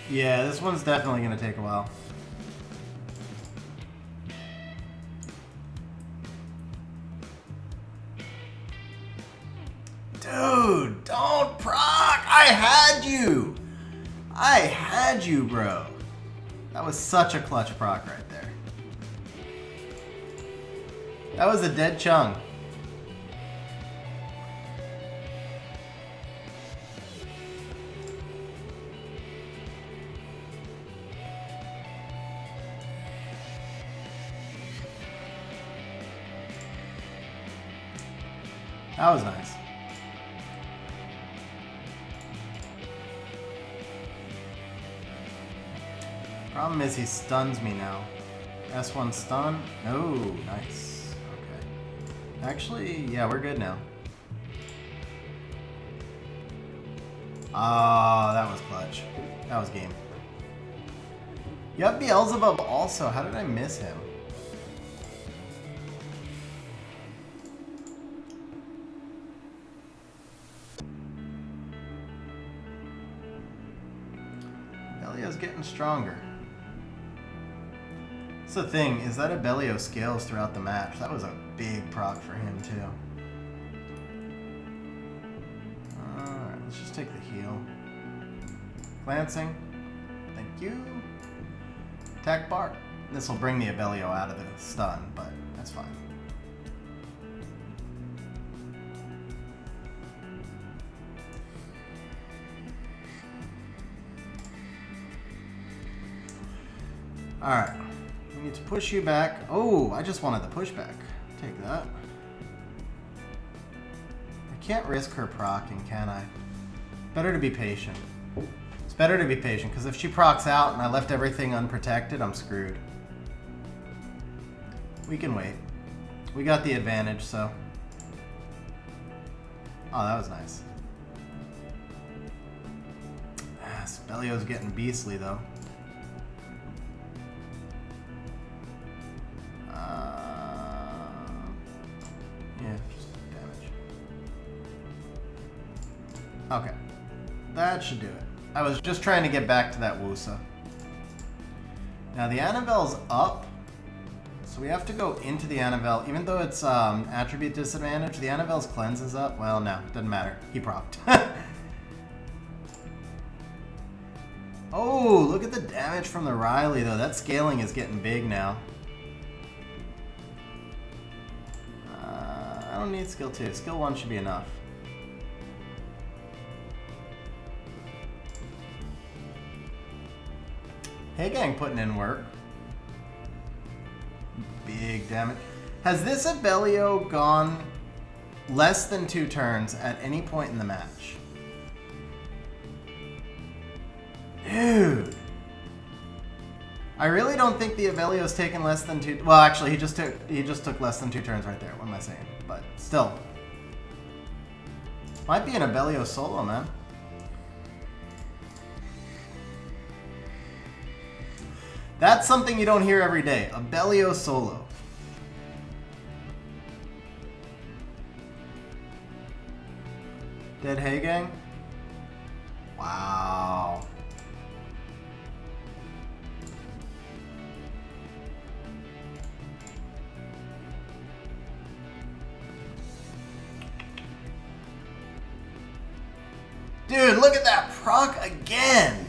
Yeah, this one's definitely gonna take a while. Dude, don't proc! I had you! I had you, bro. That was such a clutch proc right there. That was a dead chung. That was nice. Problem is he stuns me now. S1 stun? No, nice. Okay. Actually, yeah, we're good now. Ah, that was clutch. That was game. You have Beelzebub also. How did I miss him? Abellio's getting stronger. That's the thing, is that Abellio scales throughout the match. That was a big proc for him too. Alright, let's just take the heal. Glancing. Thank you. Attack bar. This will bring the Abellio out of the stun, but that's fine. Alright, we need to push you back. Oh, I just wanted the pushback. Take that. I can't risk her proccing, can I? Better to be patient. It's better to be patient, because if she procs out and I left everything unprotected, I'm screwed. We can wait. We got the advantage, so. Oh, that was nice. Abellio's getting beastly, though. Yeah, just damage. Okay. That should do it. I was just trying to get back to that Wusa. Now the Annabelle's up, So we have to go into the Anavel. Even though it's attribute disadvantage, the Anavel's cleanse is up. Well, no, doesn't matter. He procced. Oh, look at the damage from the Riley, though. That scaling is getting big now. I don't need skill 2. Skill 1 should be enough. Hey gang putting in work. Big damage. Has this Abellio gone less than 2 turns at any point in the match? Dude. I really don't think the Abellio's taken less than 2. Well, actually, he just took less than 2 turns right there. What am I saying? But still. Might be an Abellio solo, man. That's something you don't hear every day. Abellio solo. Dead Hay Gang? Wow. Dude, look at that proc again.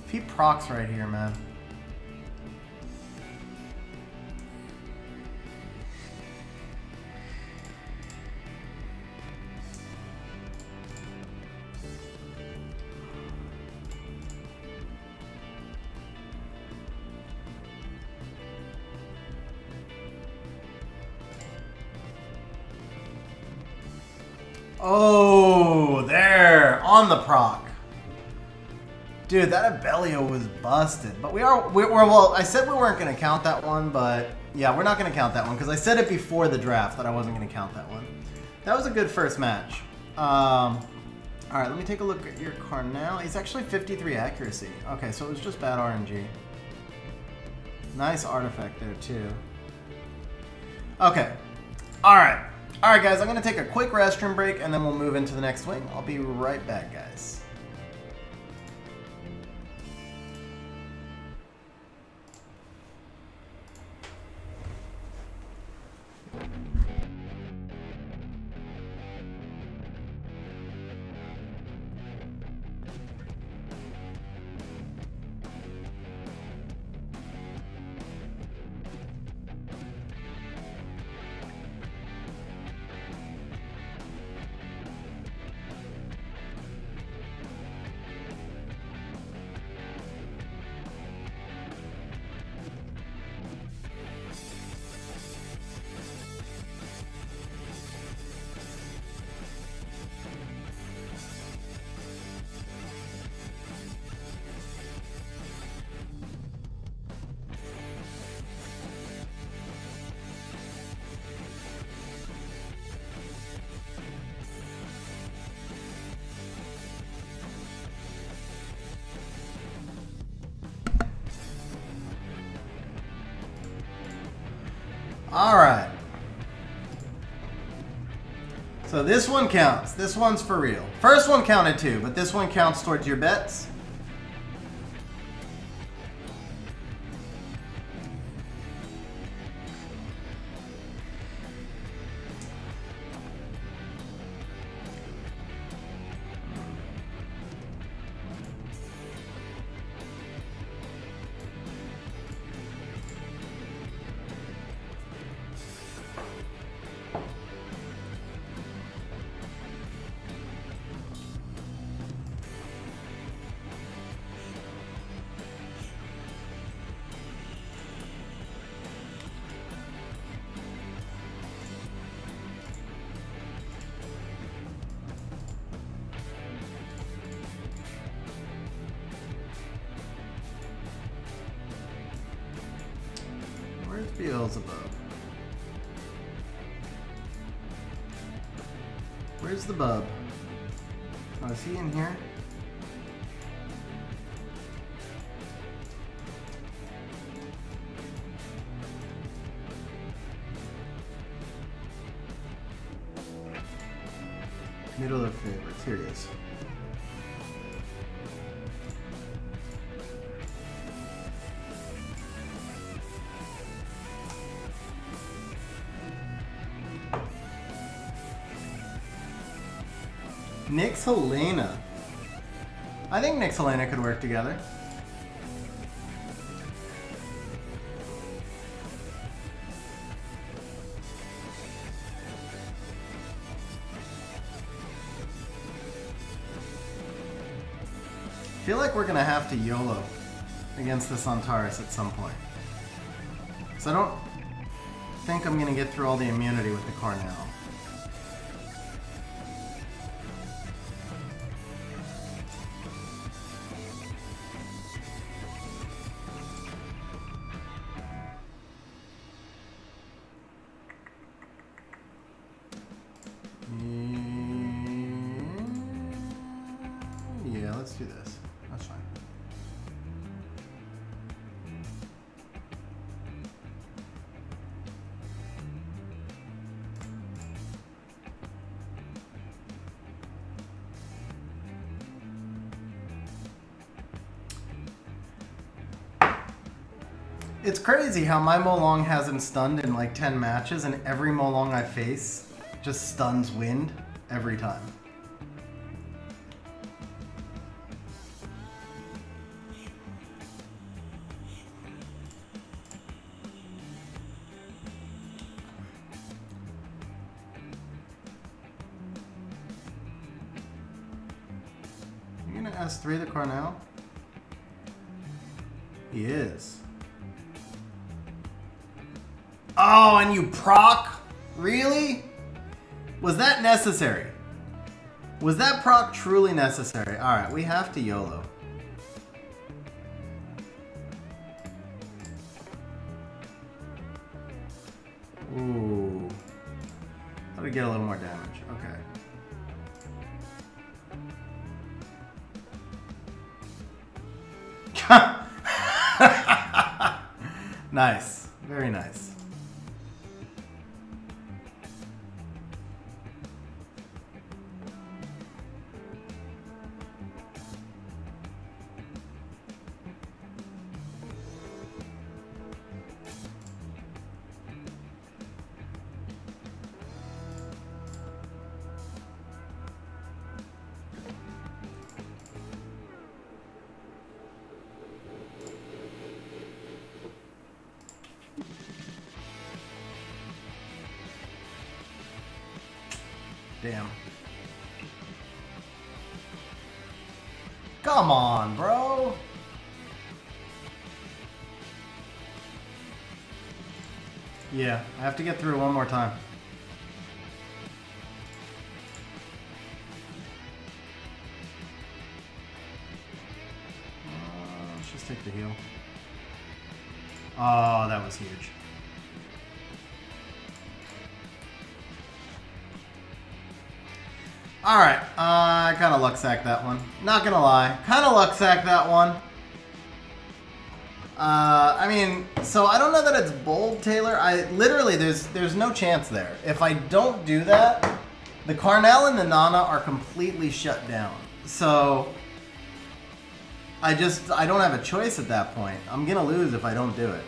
If he procs right here, man. Oh, there, on the proc. Dude, that Abellio was busted. But well, I said we weren't going to count that one, but yeah, we're not going to count that one because I said it before the draft that I wasn't going to count that one. That was a good first match. All right, let me take a look at your Carnal. He's actually 53 accuracy. Okay, so it was just bad RNG. Nice artifact there, too. Okay. All right. All right, guys, I'm going to take a quick restroom break, and then we'll move into the next wing. I'll be right back, guys. All right. So this one counts. This one's for real. First one counted too, but this one counts towards your bets. Where's Beelzebub? Where's the bub? Oh, is he in here? Middle of favorites. Here he is. Nyx Helena. I think Nyx Helena could work together. I feel like we're gonna have to YOLO against this Antares at some point. So I don't think I'm gonna get through all the immunity with the Carnell. Yeah, let's do this. That's fine. It's crazy how my Molong hasn't stunned in like 10 matches, and every Molong I face just stuns wind every time. You gonna S3 the Carnell? He is. Oh, and you proc? Really? Was that necessary? Was that proc truly necessary? Alright, we have to YOLO. Ooh. Thought I'd get a little more damage. Okay. Nice. Very nice. Damn. Come on, bro. Yeah, I have to get through one more time. Let's just take the heal. Oh, that was huge. Alright, I kind of luck sacked that one. Not gonna lie, kind of luck sacked that one. I mean, so I don't know that it's bold, Taylor. Literally, there's no chance there. If I don't do that, the Carnell and the Nana are completely shut down. So I don't have a choice at that point. I'm gonna lose if I don't do it.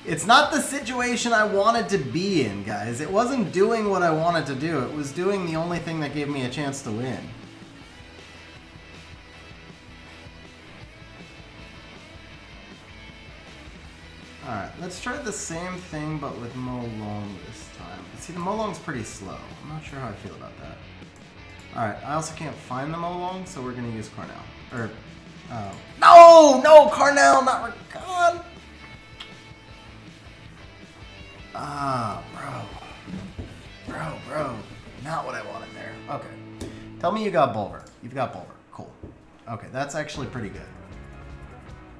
It's not the situation I wanted to be in, guys. It wasn't doing what I wanted to do. It was doing the only thing that gave me a chance to win. Alright, let's try the same thing but with Molong this time. See, the Molong's pretty slow. I'm not sure how I feel about that. Alright, I also can't find the Molong, so we're going to use Carnell. Or, no, Carnell, not Rakan! Ah, bro. Not what I wanted there. Okay. Tell me you got Bulver. You've got Bulver. Cool. Okay, that's actually pretty good.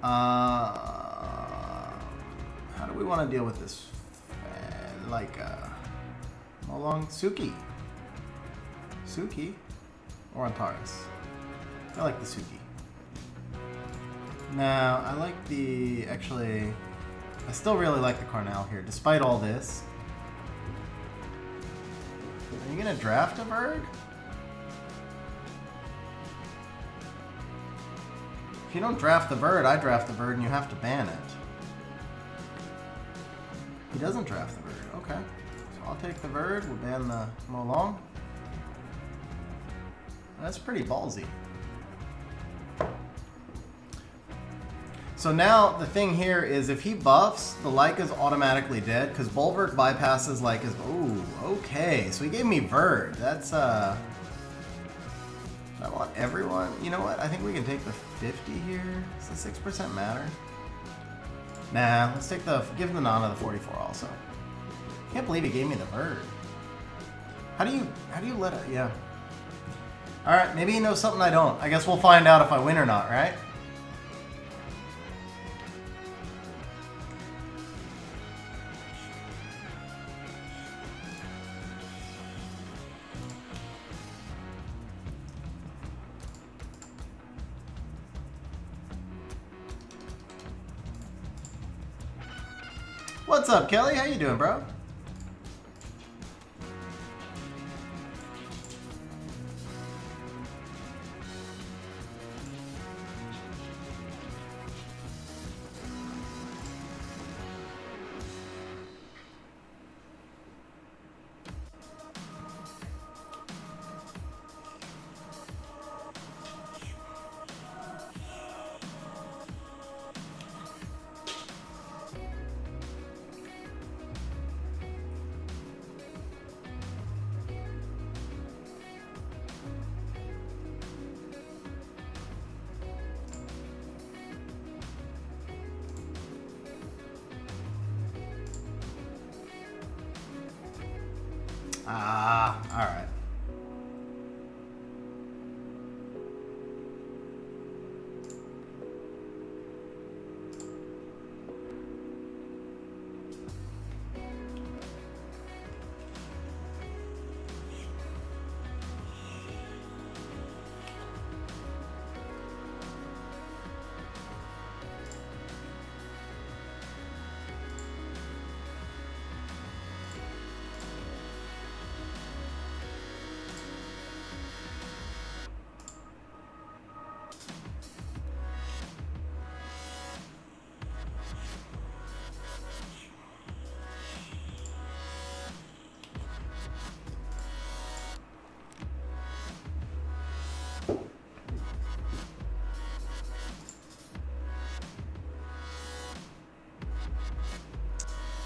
How do we want to deal with this? Molong Suki. Suki? Or Antares? I like the Suki. Now, I like the, actually... I still really like the Cornell here, despite all this. Are you gonna draft a bird? If you don't draft the bird, I draft the bird and you have to ban it. He doesn't draft the bird, okay. So I'll take the bird, we'll ban the Molong. That's pretty ballsy. So now the thing here is if he buffs, the Leica's automatically dead because Bulwark bypasses Leica's. Ooh, okay. So he gave me Verd. That's I want everyone. You know what? I think we can take the 50 here. Does the 6% matter? Nah, let's take the give the Nana the 44 also. Can't believe he gave me the Verd. How do you let it? Yeah. All right, maybe he knows something I don't. I guess we'll find out if I win or not, right? What's up, Kelly? How you doing, bro? Ah, all right.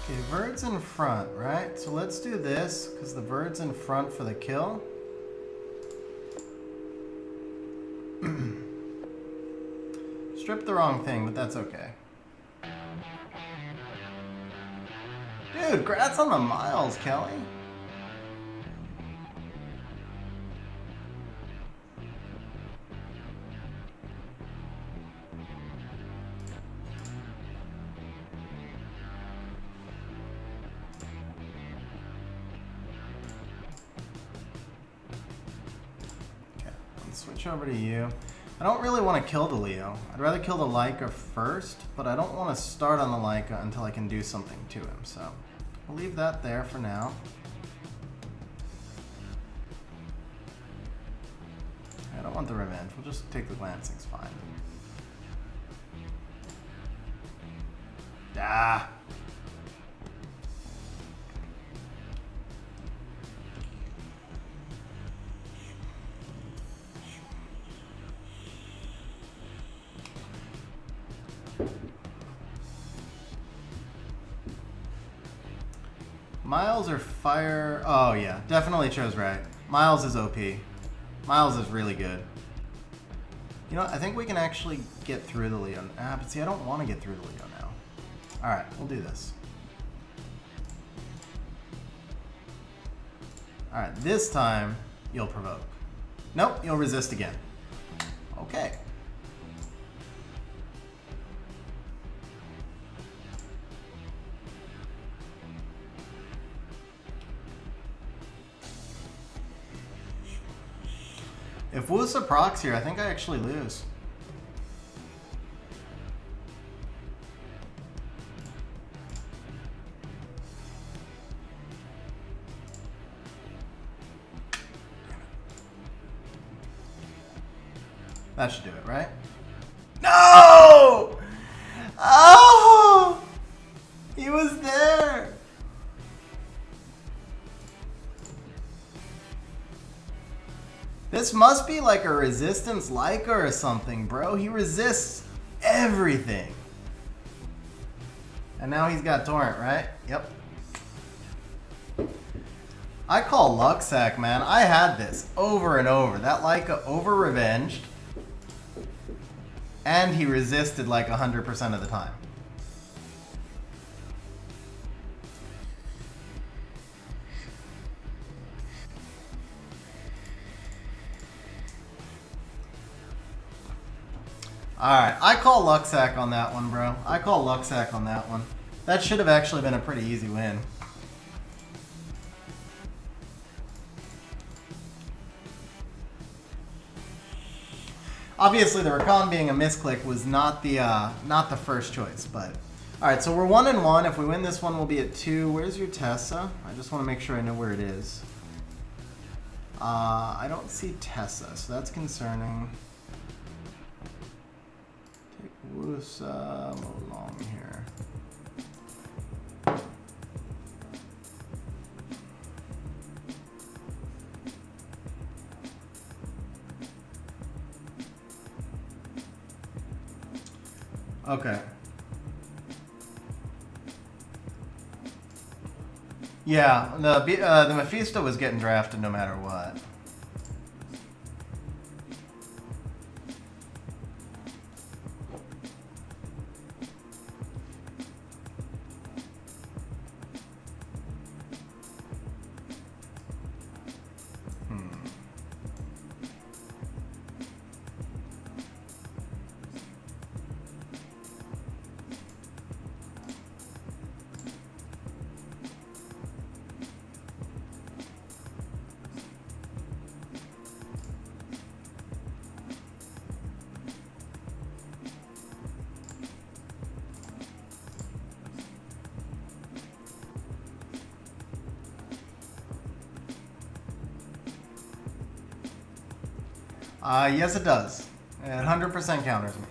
Okay, Verd's in front, right? So let's do this, because the Verd's in front for the kill. Stripped the wrong thing, but that's okay. Dude, grats on the miles, Kelly. Switch over to you. I don't really want to kill the Leo. I'd rather kill the Leica first, but I don't want to start on the Leica until I can do something to him. So we'll leave that there for now. I don't want the revenge. We'll just take the glancing's fine. Ah. Miles or fire? Oh yeah, definitely chose right. Miles is OP. Miles is really good. You know, I think we can actually get through the Leo. Ah, but see, I don't want to get through the Leo now. All right, we'll do this. All right, this time you'll provoke. Nope, you'll resist again. Okay. If Wusa procs here, I think I actually lose. That should do it, right? No! Oh! He was there! This must be like a resistance Leica or something, bro. He resists everything. And now he's got Torrent, right? Yep. I call Lucksack, man. I had this over and over. That Leica over-revenged. And he resisted like 100% of the time. Alright, I call Lucksack on that one, bro. I call Lucksack on that one. That should have actually been a pretty easy win. Obviously, the Rakan being a misclick was not the first choice, but all right. So we're 1-1. If we win this one, we'll be at 2. Where's your Tessa? I just want to make sure I know where it is. I don't see Tessa, so that's concerning. Take Wusa along here. Okay. Yeah, the Mephisto was getting drafted no matter what. Yes, it does. It 100% counters me.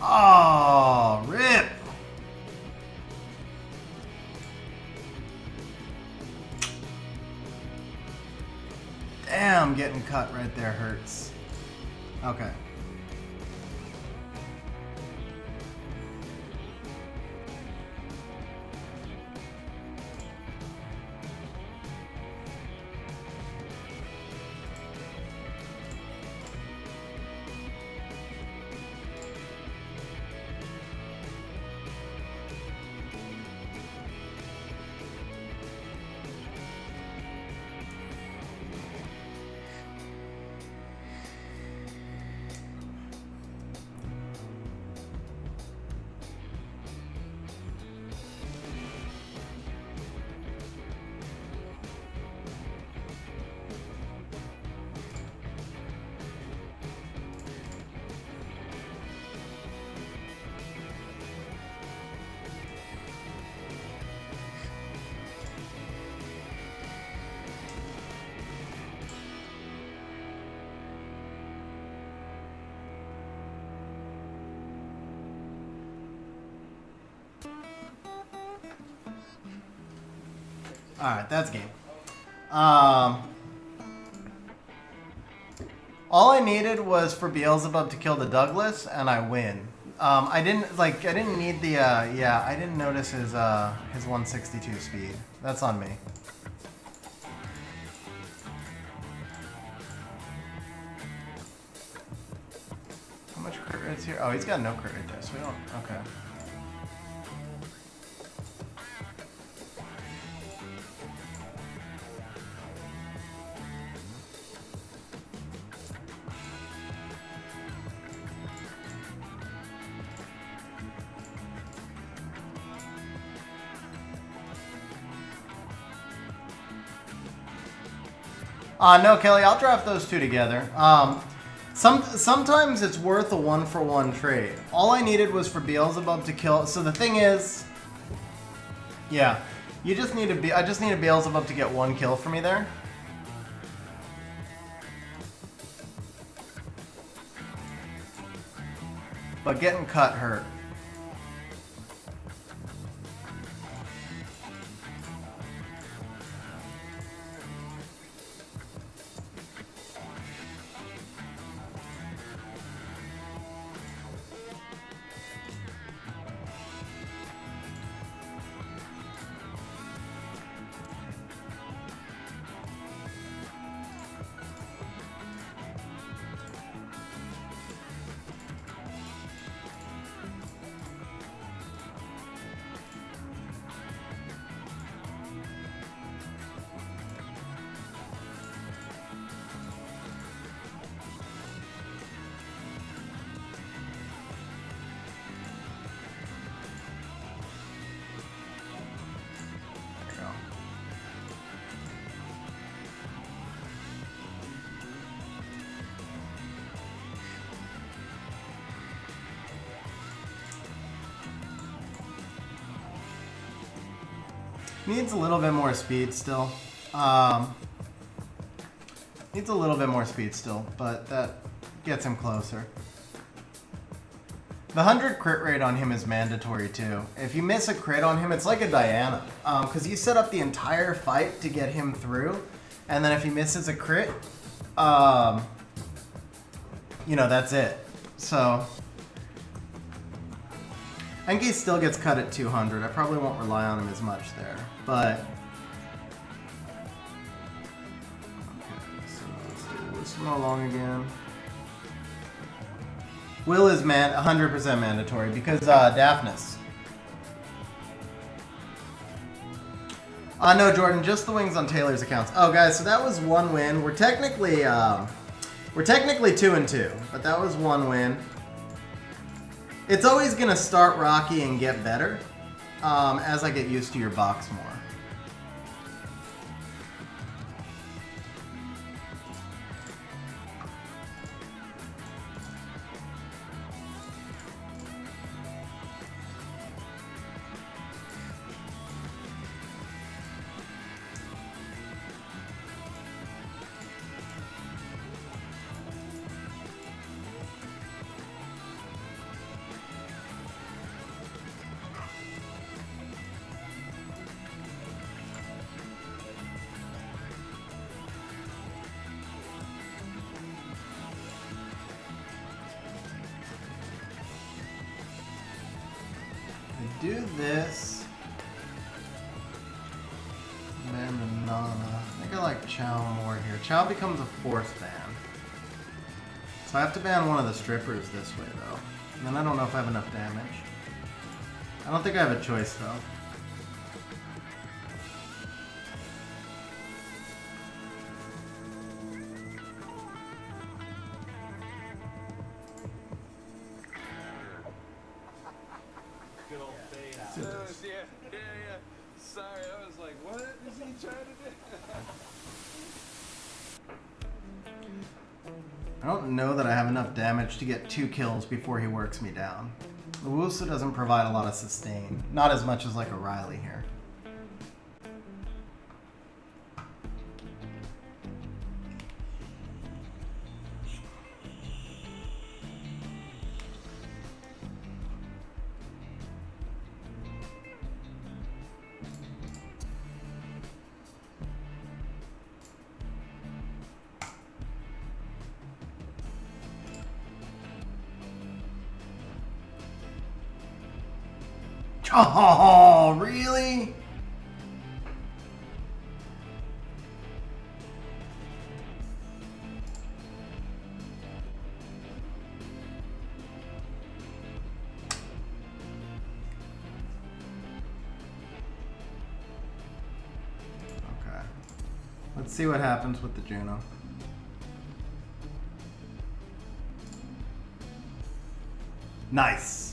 Oh, rip. Damn, getting cut right there hurts. Okay. Alright, that's game. All I needed was for Beelzebub to kill the Douglas, and I win. I didn't need the, yeah, I didn't notice his 162 speed. That's on me. How much crit rate's here? Oh, he's got no crit rate there, so we don't, okay. No, Kelly, I'll draft those two together. Sometimes it's worth a 1-for-1 trade. All I needed was for Beelzebub to kill. So the thing is, yeah, I just need a Beelzebub to get 1 kill for me there. But getting cut hurt. Needs a little bit more speed still. Needs a little bit more speed still, but that gets him closer. The 100 crit rate on him is mandatory too. If you miss a crit on him, it's like a Diana. Because you set up the entire fight to get him through, and then if he misses a crit, you know, that's it. So I think he still gets cut at 200. I probably won't rely on him as much there, but okay, so let's do this from along again. Will is 100% mandatory because Daphnis. No, Jordan, just the wings on Taylor's accounts. Oh, guys, so that was 1 win. We're technically 2-2, but that was 1 win. It's always gonna start rocky and get better as I get used to your box more. Do this. Ban Nana. I think I like Chow more here. Chow becomes a 4th ban. So I have to ban one of the strippers this way though. And then I don't know if I have enough damage. I don't think I have a choice though. Yeah. Sorry, I was like, what is he trying to do? I don't know that I have enough damage to get 2 kills before he works me down. The Wusa doesn't provide a lot of sustain. Not as much as like a Riley here. Oh, really? Okay. Let's see what happens with the Juno. Nice.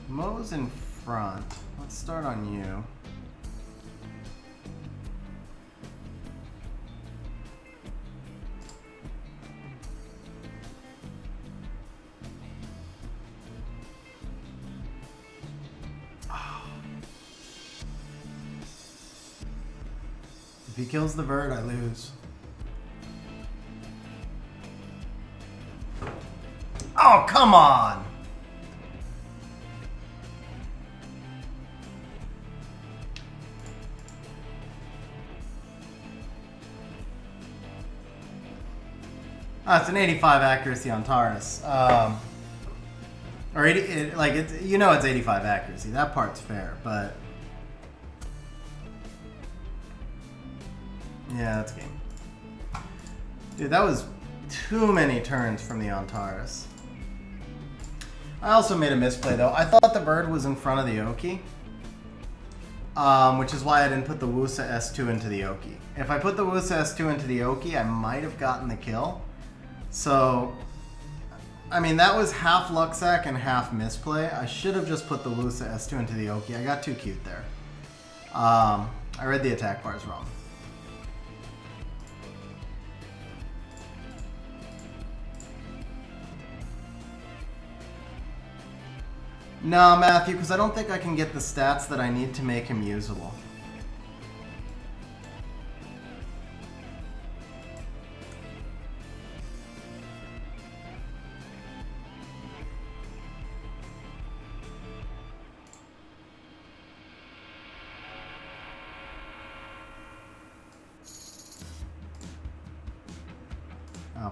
Mo's in front. Let's start on you. If he kills the bird, I lose. Oh, come on! It's an 85 accuracy on Taurus. Or 80, like it's, you know, it's 85 accuracy. That part's fair, but yeah, that's game. Dude, that was too many turns from the Antares. I also made a misplay though. I thought the bird was in front of the Oki, which is why I didn't put the Wusa S2 into the Oki. If I put the Wusa S2 into the Oki, I might have gotten the kill. So, I mean, that was half Luxac and half misplay. I should have just put the Wusa S2 into the Oki. I got too cute there. I read the attack bars wrong. No, Matthew, because I don't think I can get the stats that I need to make him usable.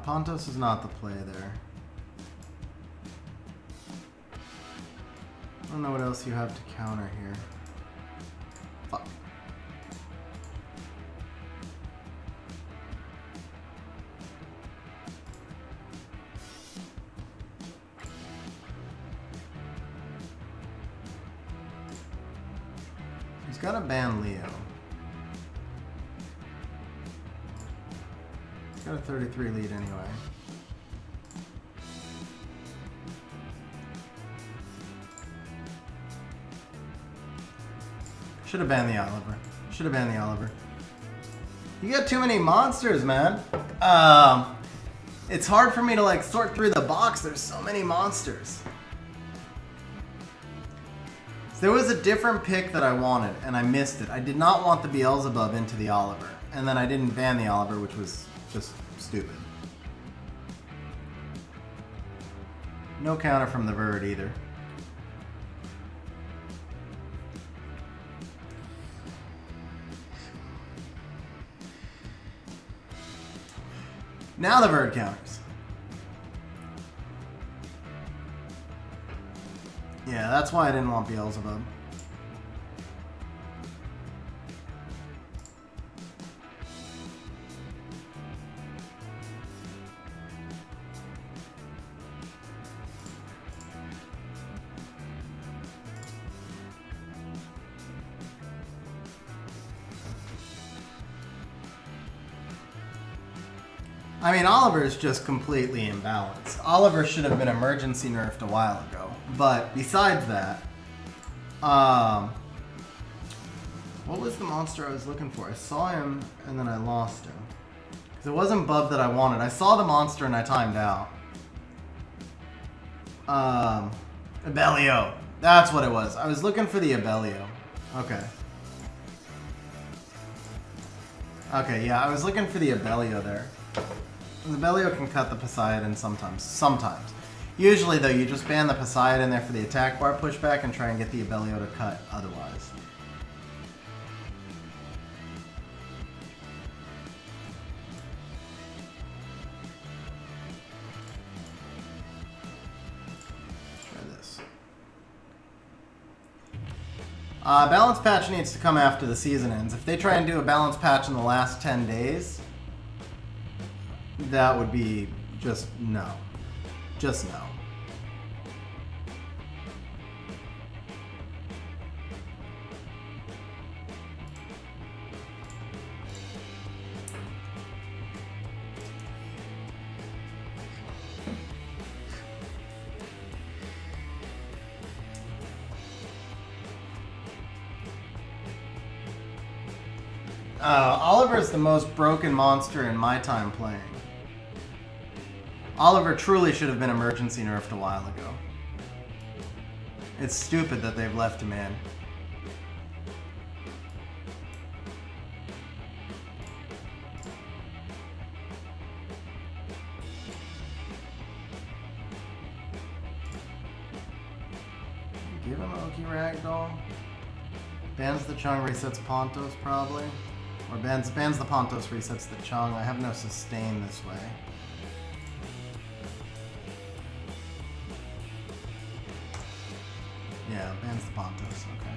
Pontos is not the play there. I don't know what else you have to counter here. Fuck. He's got to ban Leo. He's got a 33 lead anyway. Should have banned the Oliver. Should have banned the Oliver. You got too many monsters, man. It's hard for me to like sort through the box. There's so many monsters. There was a different pick that I wanted, and I missed it. I did not want the Beelzebub into the Oliver, and then I didn't ban the Oliver, which was just stupid. No counter from the Bird either. Now the Bird counters. Yeah, that's why I didn't want Beelzebub. I mean, Oliver's just completely imbalanced. Oliver should have been emergency nerfed a while ago. But besides that, what was the monster I was looking for? I saw him and then I lost him. Because it wasn't Bub that I wanted. I saw the monster and I timed out. Abellio. That's what it was. I was looking for the Abellio. Okay. Okay, yeah, I was looking for the Abellio there. The Abellio can cut the Poseidon sometimes. Sometimes. Usually, though, you just ban the Poseidon there for the attack bar pushback and try and get the Abellio to cut otherwise. Balance patch needs to come after the season ends. If they try and do a balance patch in the last 10 days, that would be just no. Just no. Oliver's the most broken monster in my time playing. Oliver truly should have been emergency nerfed a while ago. It's stupid that they've left him in. Give him Oki Ragdoll. Bans the Chung, resets Pontos probably. Or bans the Pontos, resets the Chung. I have no sustain this way. Yeah, bans the Pontos, okay.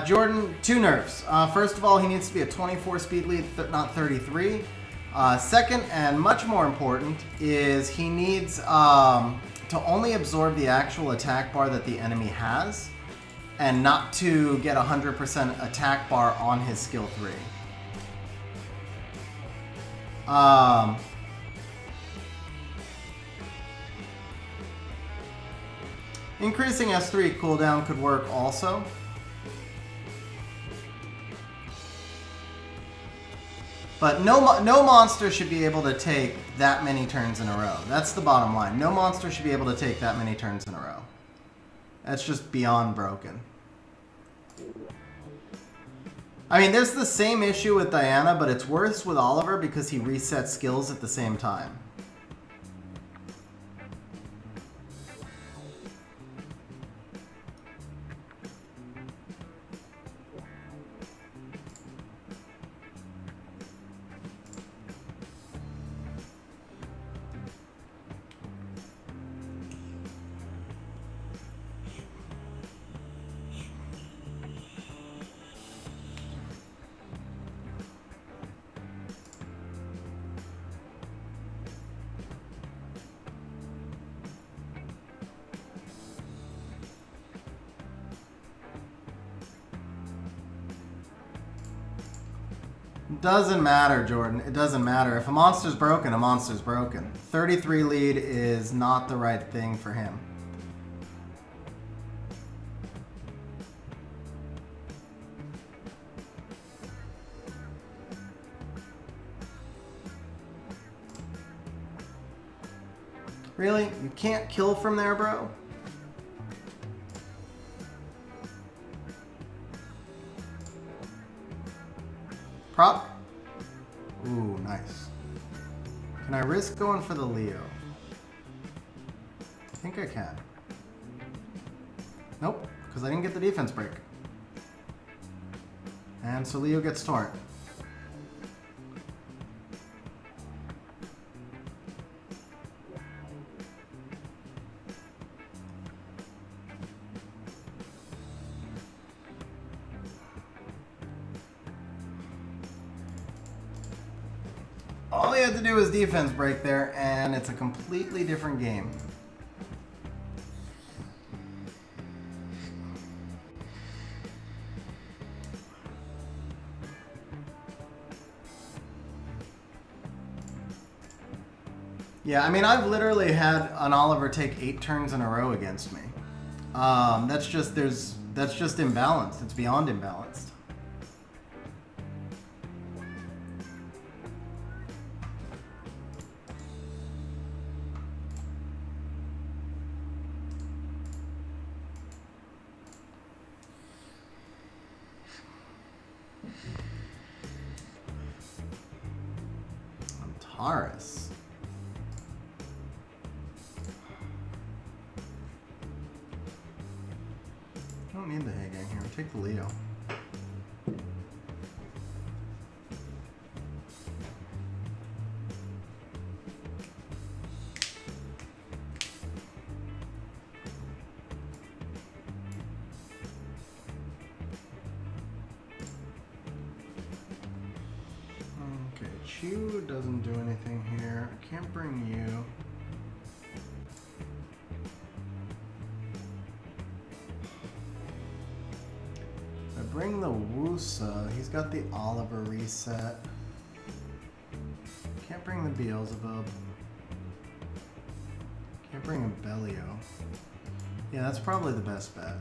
Jordan, 2 nerfs. First of all, he needs to be a 24 speed lead, not 33. Second, and much more important, is he needs to only absorb the actual attack bar that the enemy has, and not to get 100% attack bar on his skill 3. Increasing S3 cooldown could work also. But no monster should be able to take that many turns in a row. That's the bottom line. No monster should be able to take that many turns in a row. That's just beyond broken. I mean, there's the same issue with Diana, but it's worse with Oliver because he resets skills at the same time. Doesn't matter, Jordan. It doesn't matter. If a monster's broken, a monster's broken. 33 lead is not the right thing for him. Really? You can't kill from there, bro? Prop? Ooh, nice. Can I risk going for the Leo? I think I can. Nope, because I didn't get the defense break. And so Leo gets torrent. All he had to do was defense break there, and it's a completely different game. Yeah, I mean, I've literally had an Oliver take 8 turns in a row against me. That's just imbalanced. It's beyond imbalanced. Taurus. I don't need the Hay Gang here. Take the Leo. Shoe doesn't do anything here. I can't bring you. I bring the Wusa. He's got the Oliver reset. Can't bring the Beelzebub. Can't bring a Bellio. Yeah, that's probably the best bet.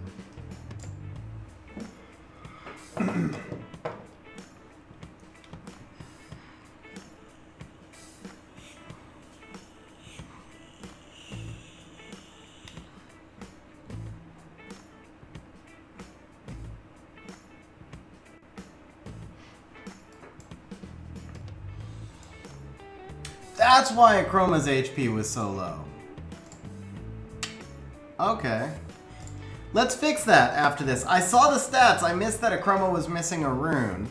That's why Chroma's HP was so low. Okay. Let's fix that after this. I saw the stats. I missed that Akroma was missing a rune.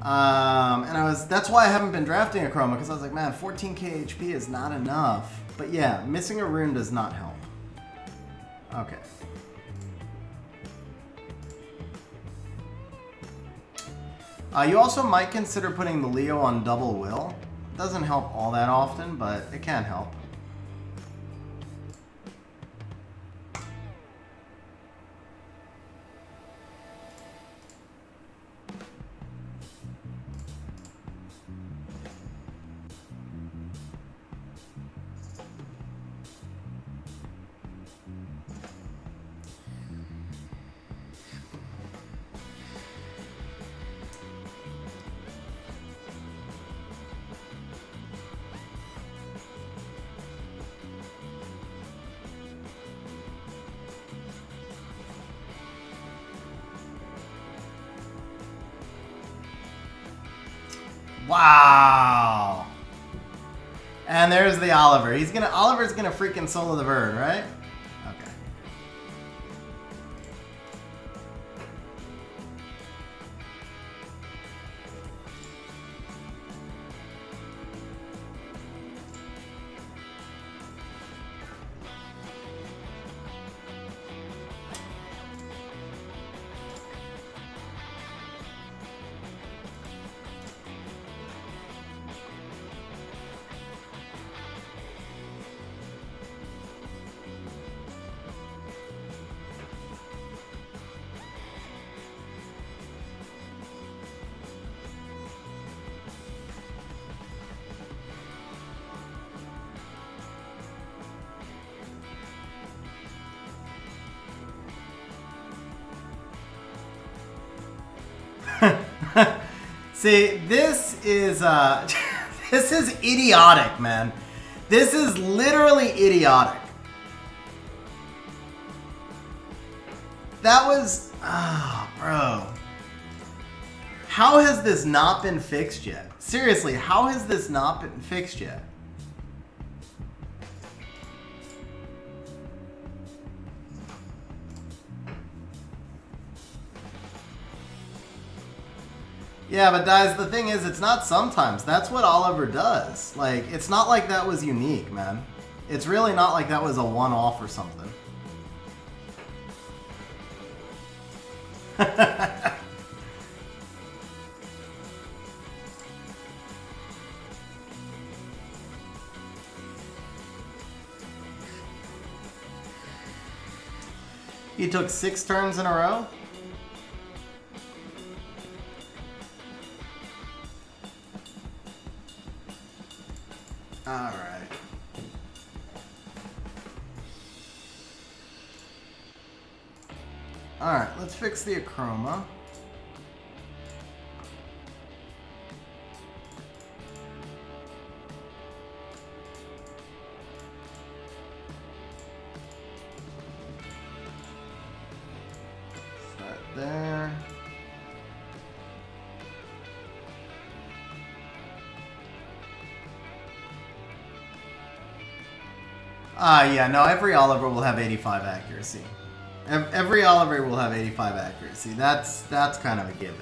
And that's why I haven't been drafting Akroma, because I was like, man, 14k HP is not enough. But yeah, missing a rune does not help. Okay. You also might consider putting the Leo on double will. It doesn't help all that often, but it can help. Wow. And there's the Oliver. Oliver's gonna freaking solo the bird, right? Okay. See, this is this is idiotic, man. This is literally idiotic. That was, bro. How has this not been fixed yet? Seriously, how has this not been fixed yet? Yeah, but guys, the thing is, it's not sometimes. That's what Oliver does. Like, it's not like that was unique, man. It's really not like that was a one-off or something. He took 6 turns in a row? Alright. Alright, let's fix the Akroma. Start there. Yeah, no, every Oliver will have 85 accuracy. Every Oliver will have 85 accuracy. That's kind of a given.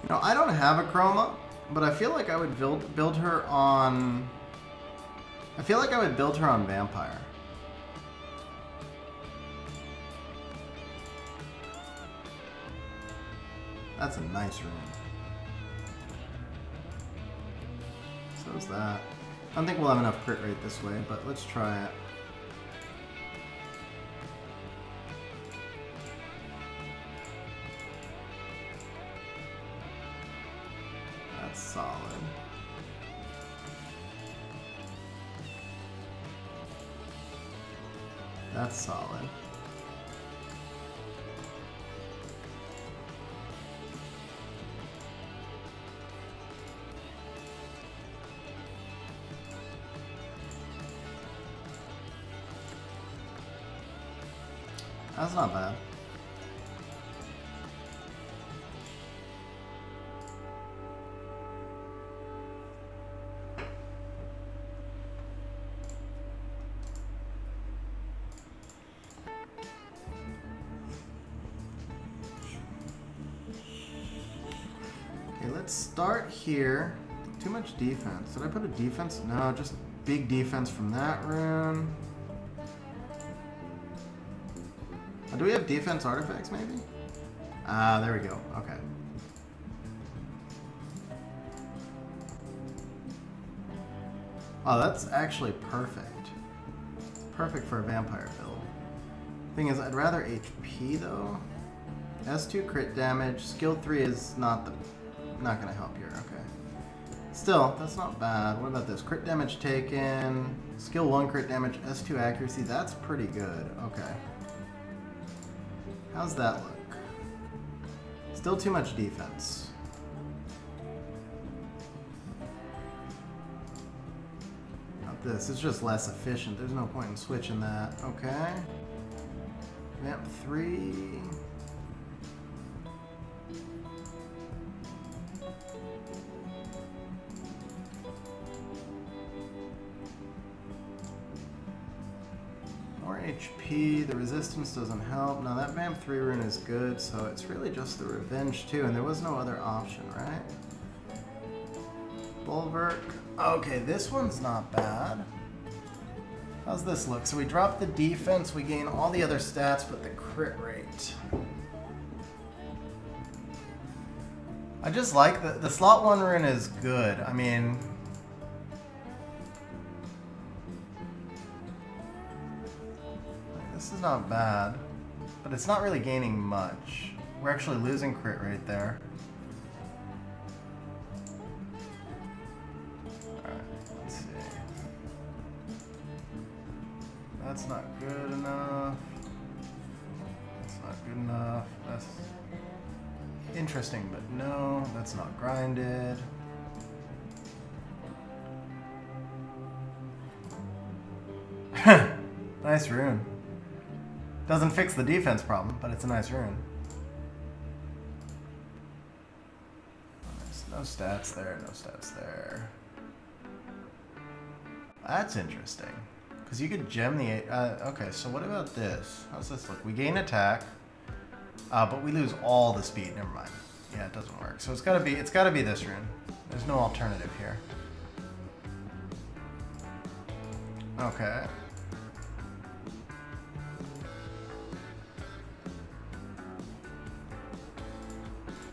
You know, I don't have a Chroma, But I feel like I would build her on... I feel like I would build her on Vampire. That's a nice rune. So is that. I don't think we'll have enough crit rate this way, but let's try it. That's solid. That's solid. That's not bad. Okay, let's start here. Too much defense. Did I put a defense? No, just big defense from that rune. Do we have defense artifacts, maybe? Ah, there we go. Okay. Oh, that's actually perfect. It's perfect for a vampire build. Thing is, I'd rather HP though. S2 crit damage. Skill 3 is not gonna help here. Okay. Still, that's not bad. What about this? Crit damage taken. Skill 1 crit damage. S2 accuracy. That's pretty good. Okay. How's that look? Still too much defense. Not this. It's just less efficient. There's no point in switching that. Okay. Vamp 3. HP, the resistance doesn't help. Now that Vamp 3 rune is good, so it's really just the Revenge too, and there was no other option, right? Bulwark. Okay, this one's not bad. How's this look? So we drop the defense, we gain all the other stats, but the crit rate. I just like the slot 1 rune is good. I mean... This is not bad, but it's not really gaining much. We're actually losing crit rate there. Alright, let's see. That's not good enough. That's not good enough. That's interesting, but no, that's not grinded. Nice rune. Doesn't fix the defense problem, but it's a nice rune. There's no stats there, no stats there. That's interesting. Because you could gem the... okay, so what about this? How's this look? We gain attack, but we lose all the speed. Never mind. Yeah, it doesn't work. So it's gotta be this rune. There's no alternative here. Okay.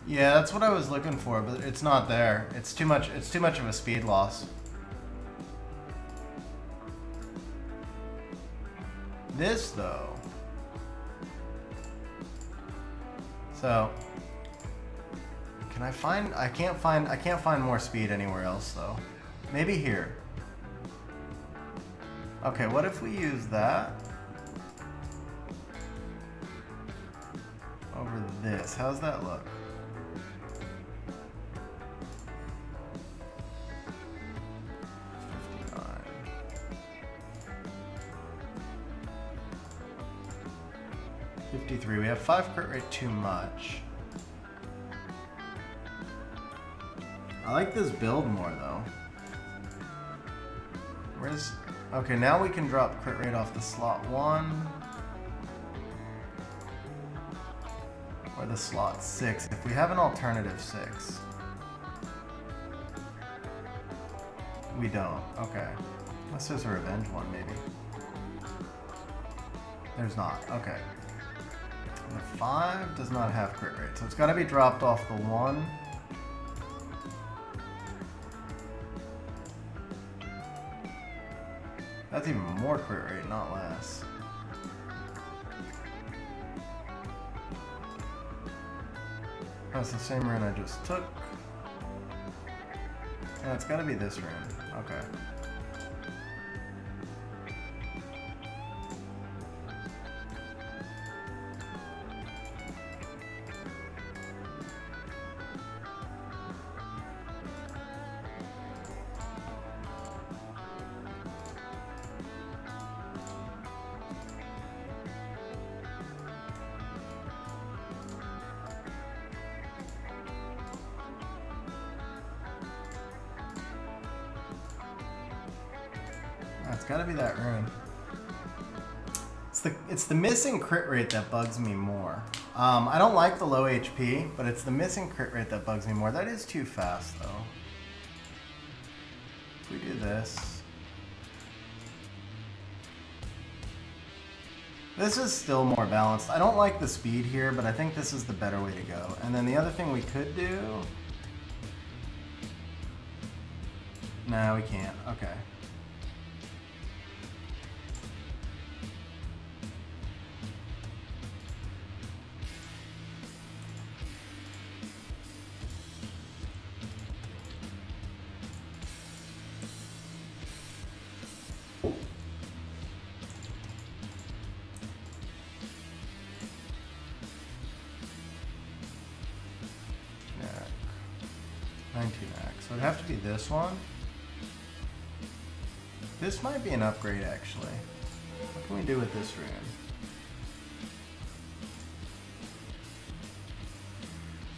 Yeah, that's what I was looking for, but it's not there. It's too much of a speed loss. This though. So can I find I can't find more speed anywhere else though. Maybe here. Okay, what if we use that over this? How's that look? 53. We have 5 crit rate too much. I like this build more though. Where's... Okay, now we can drop crit rate off the slot 1. Or the slot 6, if we have an alternative 6. We don't. Okay. Unless there's a revenge one, maybe. There's not. Okay. The 5 does not have crit rate, so it's got to be dropped off the 1. That's even more crit rate, not less. That's the same rune I just took. Yeah, it's got to be this rune. Okay. It's gotta be that rune. It's the missing crit rate that bugs me more. I don't like the low HP, but it's the missing crit rate that bugs me more. That is too fast though. If we do this. This is still more balanced. I don't like the speed here, but I think this is the better way to go. And then the other thing we could do... No, we can't. Okay. So it'd have to be this one. This might be an upgrade actually. What can we do with this rune?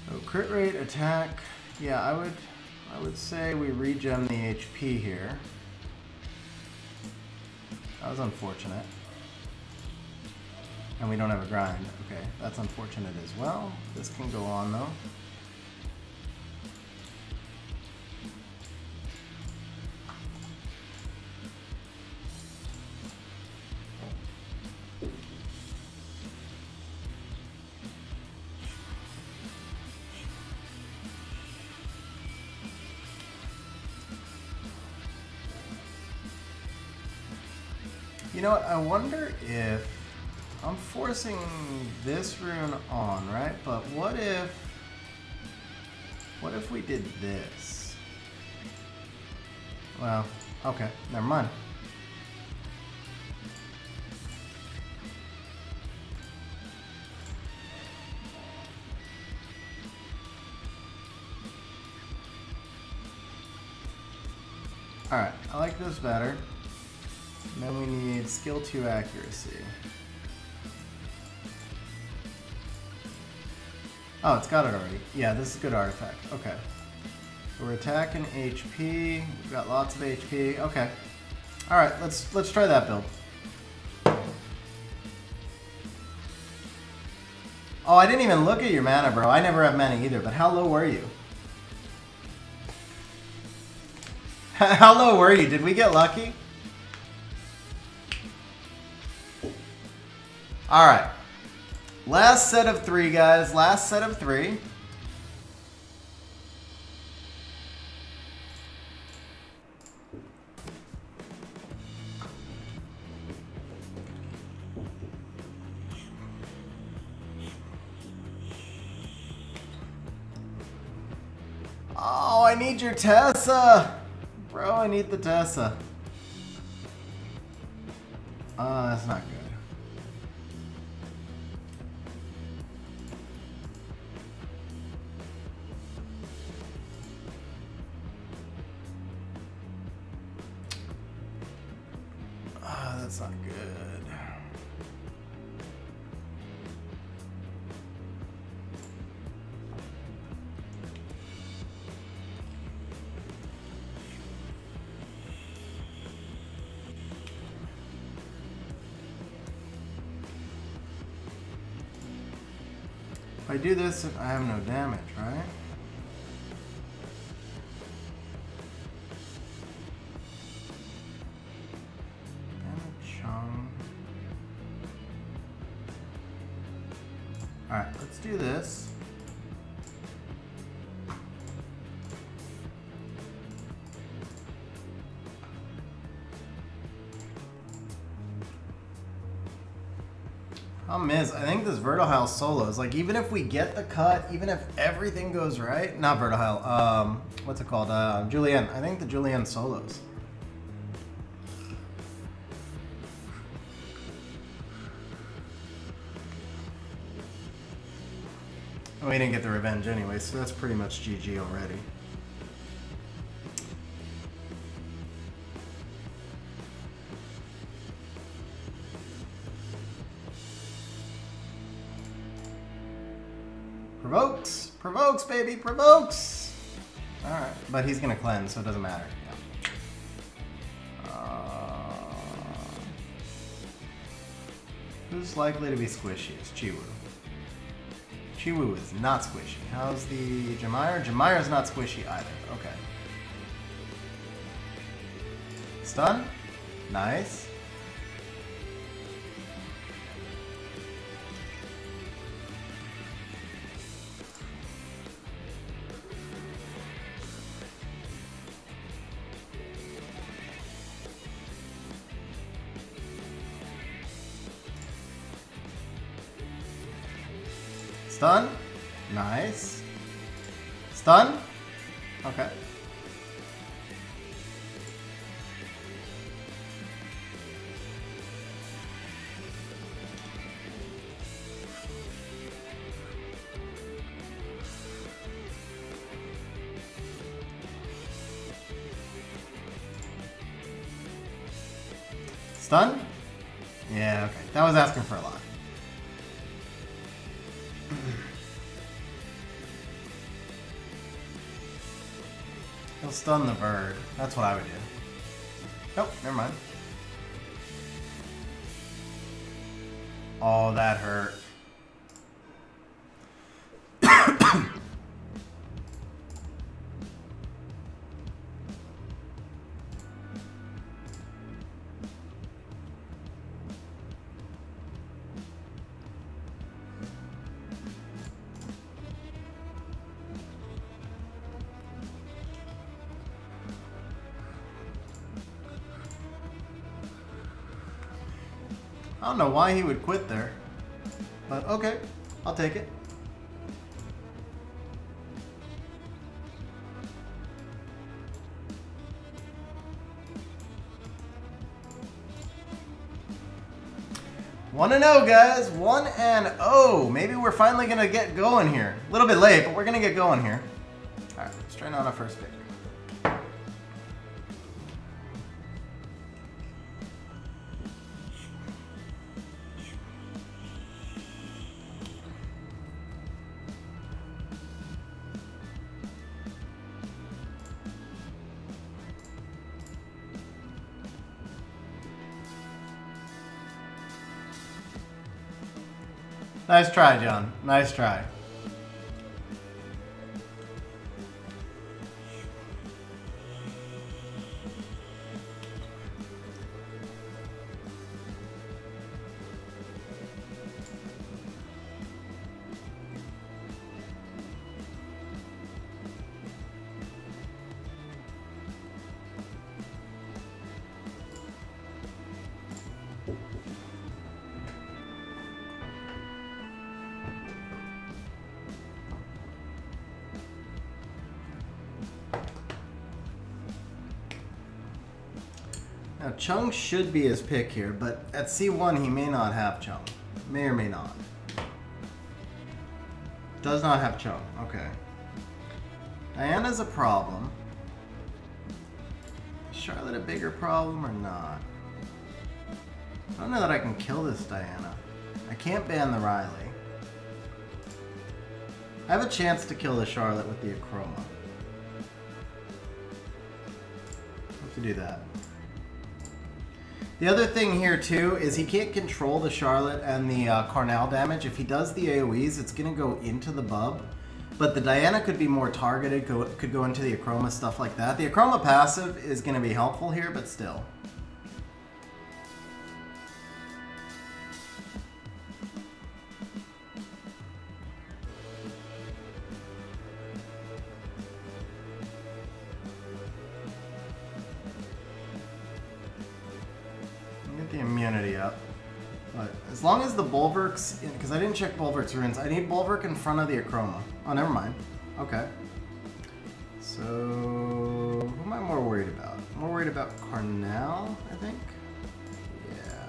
So crit rate, attack. Yeah, I would say we regen the HP here. That was unfortunate. And we don't have a grind. Okay, that's unfortunate as well. This can go on though. You know what, I wonder if I'm forcing this rune on, right? But what if we did this? Well, okay, never mind. Alright, I like this better. And then we need skill 2 accuracy. Oh, it's got it already. Yeah, this is a good artifact. Okay. So we're attacking HP. We've got lots of HP. Okay. Alright, let's try that build. Oh, I didn't even look at your mana, bro. I never have mana either, but how low were you? How low were you? Did we get lucky? Alright. Last set of 3, guys. Last set of 3. Oh, I need your Tessa. Bro, I need the Tessa. That's not good. That's not good. If I do this, I have no damage, right? Alright, let's do this. Problem is, I think this Vertihile solo is like, even if we get the cut, even if everything goes right, not Vertihile, what's it called? Julienne. I think the Julienne solos. We didn't get the revenge anyway, so that's pretty much GG already. Provokes! Provokes, baby! Provokes! Alright, but he's gonna cleanse, so it doesn't matter. Yeah. Who's likely to be squishy? It's Chiwu. Chiwu is not squishy. How's the Jamire? Jamire's not squishy either. Okay. Stun? Nice. Stun? Nice. Stun? Okay. Stun? Yeah, okay. That was asking for a lot. He'll stun the bird. That's what I would do. Nope, never mind. Oh, that hurt. I don't know why he would quit there, but okay, I'll take it. One and 0, guys. 1-0. Maybe we're finally gonna get going here. A little bit late, but we're gonna get going here. All right, let's try on our first pick. Nice try, John. Nice try. Now, Chung should be his pick here, but at C1 he may not have Chung. May or may not. Does not have Chung. Okay. Diana's a problem. Is Charlotte a bigger problem or not? I don't know that I can kill this Diana. I can't ban the Riley. I have a chance to kill the Charlotte with the Acroma. I have to do that. The other thing here too is he can't control the Charlotte and the Carnal damage. If he does the AoEs, it's going to go into the bub. But the Diana could be more targeted, could go into the Acroma, stuff like that. The Acroma passive is going to be helpful here, but still. get the immunity up. But as long as the Bulwark's, because I didn't check Bulwark's runes, I need Bulwark in front of the Acroma. Oh, never mind. Okay. So, who am I more worried about? I'm more worried about Carnal, I think. Yeah.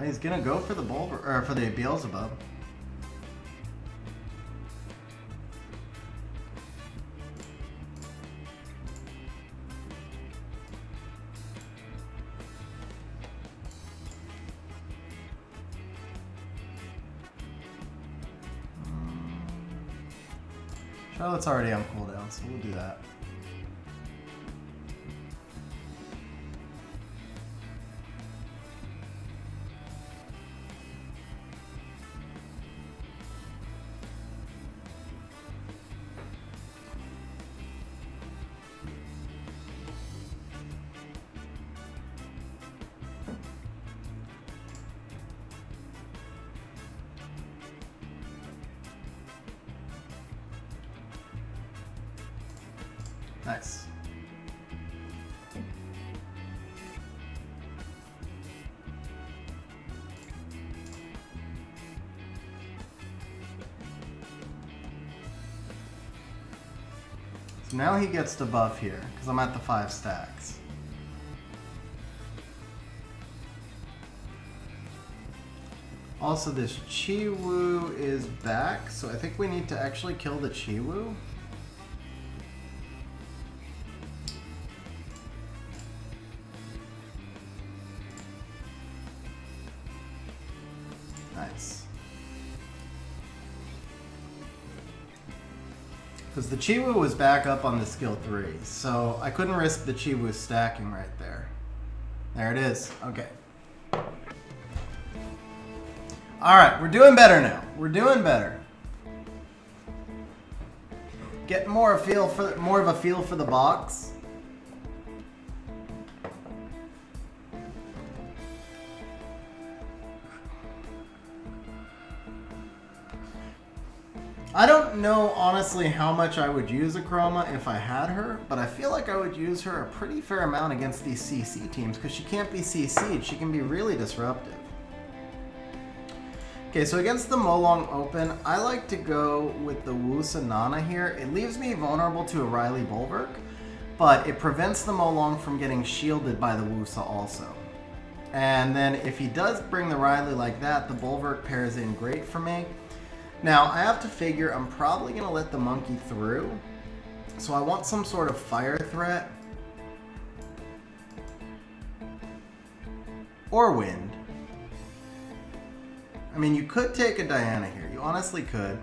He's gonna go for the Bulwark, or for the Beelzebub. Charlotte's already on cooldown, so we'll do that. Nice. So now he gets to buff here, because I'm at the 5 stacks. Also, this Chi-Wu is back, so I think we need to actually kill the Chi-Wu. Nice. Because the Chi-Wu was back up on the skill 3, so I couldn't risk the Chi-Wu stacking right there. There it is. Okay. Alright, we're doing better now. We're doing better. Getting more of a feel for the box. I don't know, honestly, how much I would use Acroma if I had her, but I feel like I would use her a pretty fair amount against these CC teams, because she can't be CC'd. She can be really disruptive. Okay, so against the Molong Open, I like to go with the Wusa Nana here. It leaves me vulnerable to a Riley Bulwark, but it prevents the Molong from getting shielded by the Wusa also. And then if he does bring the Riley like that, the Bulwark pairs in great for me. Now, I have to figure I'm probably going to let the monkey through. So I want some sort of fire threat. Or wind. I mean, you could take a Diana here. You honestly could.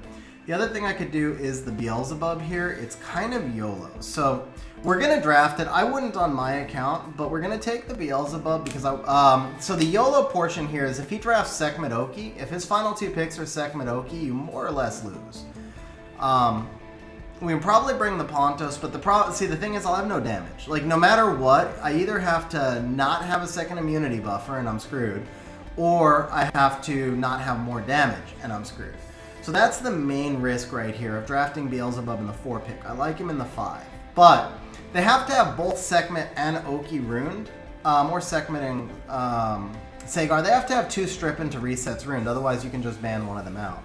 The other thing I could do is the Beelzebub here. It's kind of YOLO. So we're going to draft it. I wouldn't on my account, but we're going to take the Beelzebub because so the YOLO portion here is if he drafts Sekhmet Oki, if his final 2 picks are Sekhmet Oki, you more or less lose. We can probably bring the Pontos, but the thing is I'll have no damage. Like, no matter what, I either have to not have a second immunity buffer and I'm screwed, or I have to not have more damage and I'm screwed. So that's the main risk right here of drafting Beelzebub in the 4 pick. I like him in the 5. But they have to have both Sekhmet and Oki runed, or Sekhmet and Sagar. They have to have 2 strip into resets runed, otherwise you can just ban one of them out.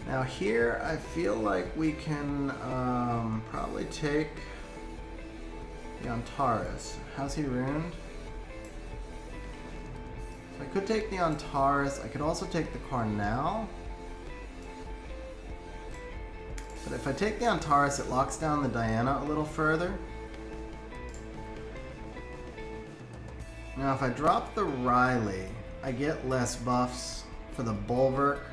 Now here, I feel like we can probably take the Antares. How's he runed? So I could take the Antares. I could also take the Carnal. But if I take the Antares, it locks down the Diana a little further. Now if I drop the Riley, I get less buffs for the Bulwark,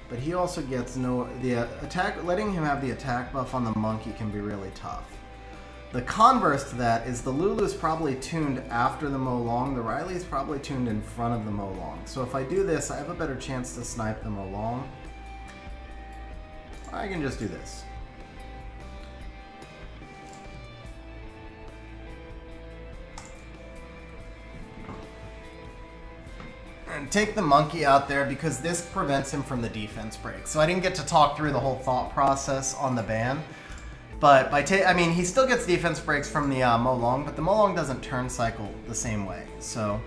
but he also gets letting him have the attack buff on the monkey can be really tough. The converse to that is the Lulu's probably tuned after the Molong, the Riley's probably tuned in front of the Molong. So if I do this, I have a better chance to snipe the Molong. I can just do this. And take the monkey out there because this prevents him from the defense break. So I didn't get to talk through the whole thought process on the ban. But by I mean, he still gets defense breaks from the Molong, but the Molong doesn't turn cycle the same way. So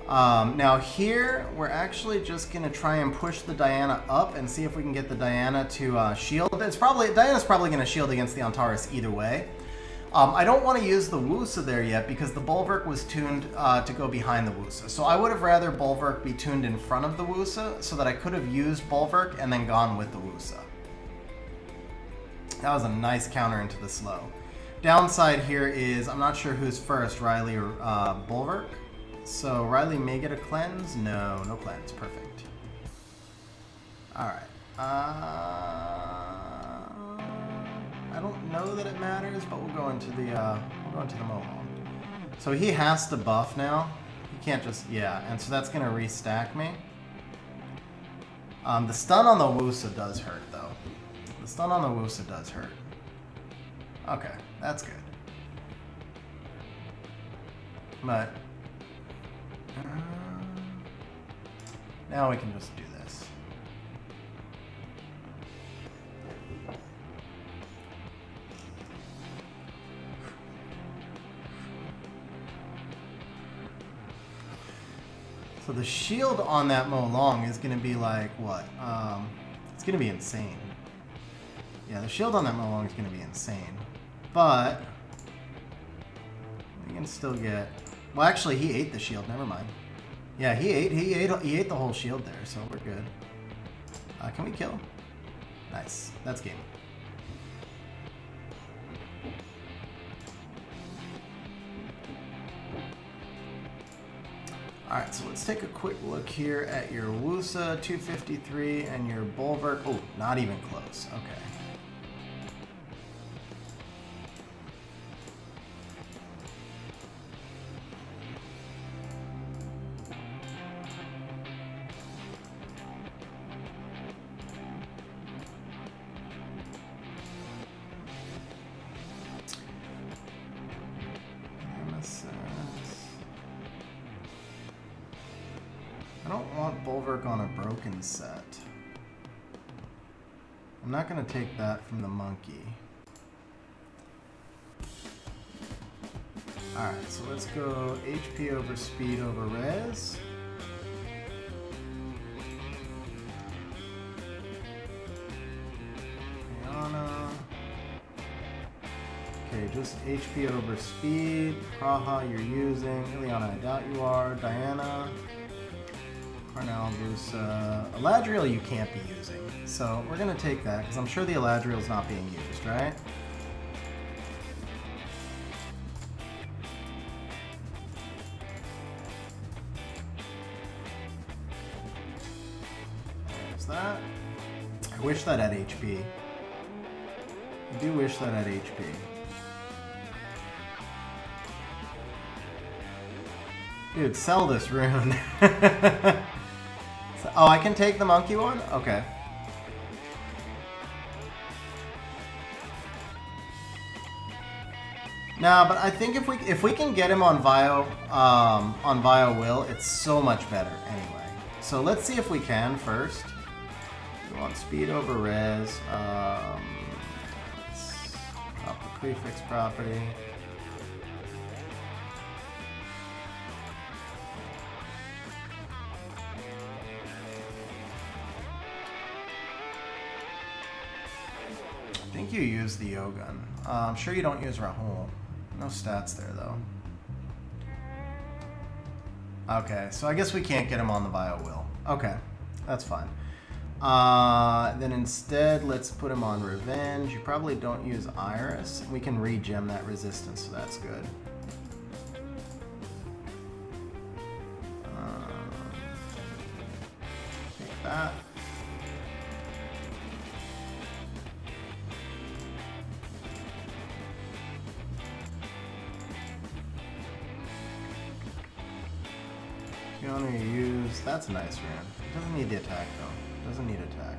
now here, we're actually just going to try and push the Diana up and see if we can get the Diana to shield. Diana's probably going to shield against the Antares either way. I don't want to use the Wusa there yet because the Bulwark was tuned to go behind the Wusa. So I would have rather Bulwark be tuned in front of the Wusa so that I could have used Bulwark and then gone with the Wusa. That was a nice counter into the slow. Downside here is I'm not sure who's first, Riley or Bulwark. So Riley may get a cleanse. No, no cleanse. Perfect. All right. I don't know that it matters, but we'll go into the Molong. So he has to buff now. He can't just and so that's gonna restack me. The stun on the Wusa does hurt though. The stun on the Wusa does hurt. Okay, that's good. But now we can just do this. So the shield on that Molong is going to be like, what? It's going to be insane. Yeah, the shield on that Molong is going to be insane. But we can still get... Well, actually, he ate the shield. Never mind. Yeah, he ate the whole shield there, so we're good. Can we kill? Nice. That's game. Alright, so let's take a quick look here at your Wusa 253 and your Bulwark. Oh, not even close. Okay. I don't want Bulwark on a broken set. I'm not going to take that from the monkey. Alright, so let's go HP over speed over res. Rihanna. Okay, just HP over speed. Praha you're using. Ileana, I doubt you are. Diana. Cornell, Vusa. Eladriel you can't be using. So we're going to take that because I'm sure the Eladriel's not being used, right? There's that. I wish that had HP. I do wish that had HP. Dude, sell this Rune. Oh, I can take the monkey one? Okay. Nah, but I think if we can get him on Vio Will, it's so much better anyway. So let's see if we can first. We want speed over res. Let's up the prefix property. I think you use the Yogun. I'm sure you don't use Rahul. No stats there, though. Okay, so I guess we can't get him on the Bio Will. Okay, that's fine. Then instead, let's put him on Revenge. You probably don't use Iris. We can regem that resistance, so that's good. Take that. You use, that's a nice Rune. Doesn't need the attack though. Doesn't need attack.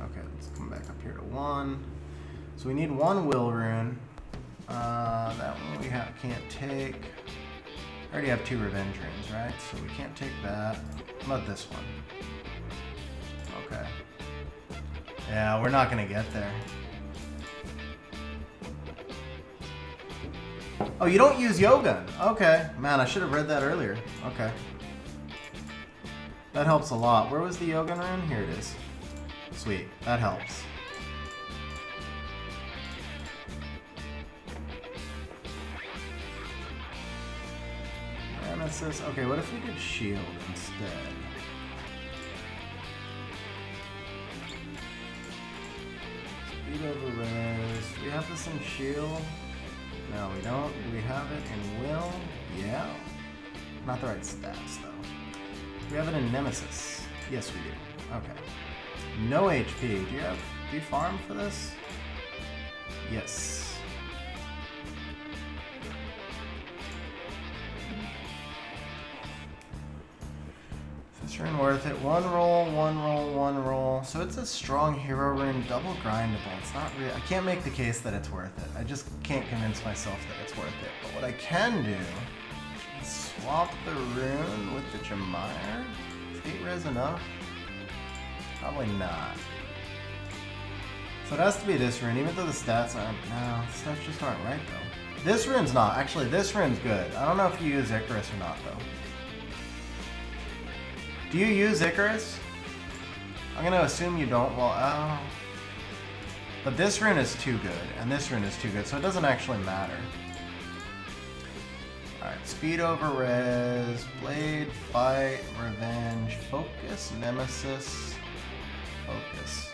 Okay, let's come back up here to 1. So we need 1 Will Rune. That one we can't take. already have 2 revenge runes, right? So we can't take that. How about this one? Okay. Yeah, we're not gonna get there. Oh, you don't use Yogun. Okay. Man, I should have read that earlier. Okay. That helps a lot. Where was the Yogun rune? Here it is. Sweet. That helps. Nemesis. Okay, what if we did shield instead? Speed over res. Do we have this in shield? No, we don't. Do we have it in will? Yeah. Not the right stats, though. Do we have it in Nemesis? Yes, we do. Okay. No HP. Do you farm for this? Yes. Is this rune worth it? 1 roll, 1 roll, 1 roll. So it's a strong hero rune, double grindable. It's not really. I can't make the case that it's worth it. I just can't convince myself that it's worth it. But what I can do is swap the rune with the Jamire. Is 8 res enough? Probably not. So it has to be this rune, even though the stats aren't. No, the stats just aren't right though. This rune's not. Actually, this rune's good. I don't know if you use Icarus or not though. Do you use Icarus? I'm gonna assume you don't. Well, oh. But this rune is too good, and this rune is too good, so it doesn't actually matter. Alright, speed over res, blade, fight, revenge, focus, nemesis, focus.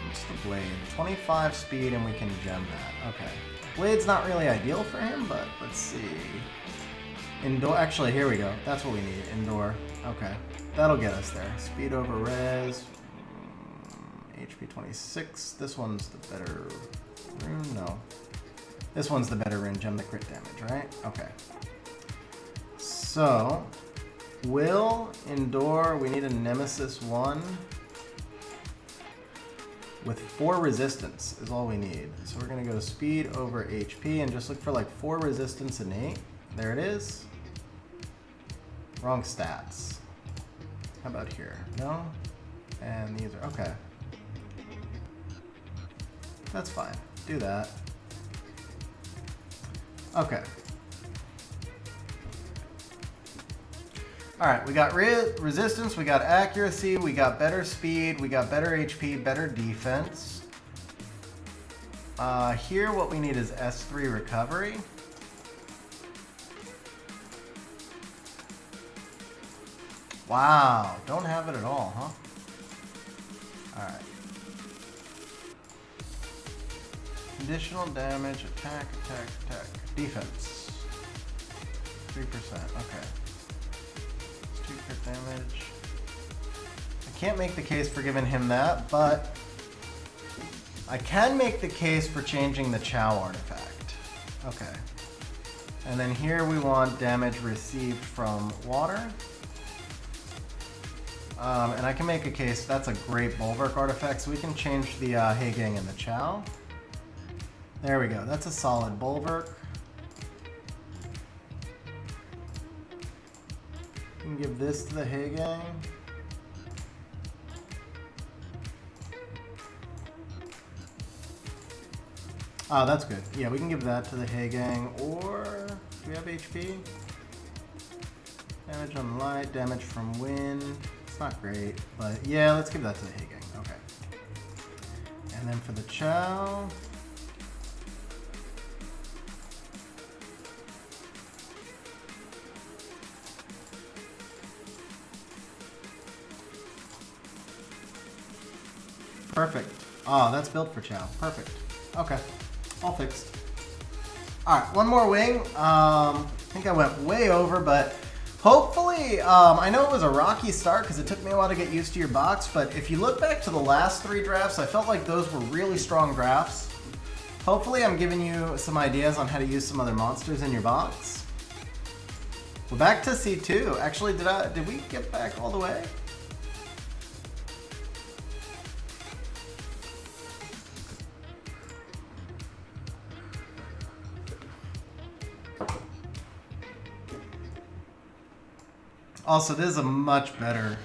What's the blade? 25 speed and we can gem that. Okay. Blade's not really ideal for him, but let's see. Indoor, actually, here we go. That's what we need. Indoor. Okay. That'll get us there. Speed over res. HP 26. This one's the better rune? No. This one's the better rune. Gem the crit damage, right? Okay. So, will, indoor, we need a Nemesis 1 with 4 resistance is all we need. So we're going to go speed over HP and just look for like 4 resistance and 8. There it is. Wrong stats. How about here? No? And these are, okay. That's fine. Do that. Okay. Alright, we got resistance, we got accuracy, we got better speed, we got better HP, better defense. Here what we need is S3 recovery. Wow, don't have it at all, huh? Alright. Additional damage, attack, attack, attack. Defense. 3%, okay. 2 crit damage. I can't make the case for giving him that, but I can make the case for changing the Chow artifact. Okay. And then here we want damage received from water. And I can make a case, that's a great Bulwark artifact, so we can change the Heigang and the Chow. There we go, that's a solid Bulwark. You can give this to the Heigang. Oh, that's good. Yeah, we can give that to the Heigang, or do we have HP? Damage on light, damage from wind. It's not great, but yeah, let's give that to the Heigang. Okay. And then for the Chow. Perfect. Oh, that's built for Chow. Perfect. Okay. All fixed. Alright, one more wing. I think I went way over, but hopefully, I know it was a rocky start because it took me a while to get used to your box, but if you look back to the last 3 drafts, I felt like those were really strong drafts. Hopefully I'm giving you some ideas on how to use some other monsters in your box. We're back to C2. Actually, did we get back all the way? Also, this is a much better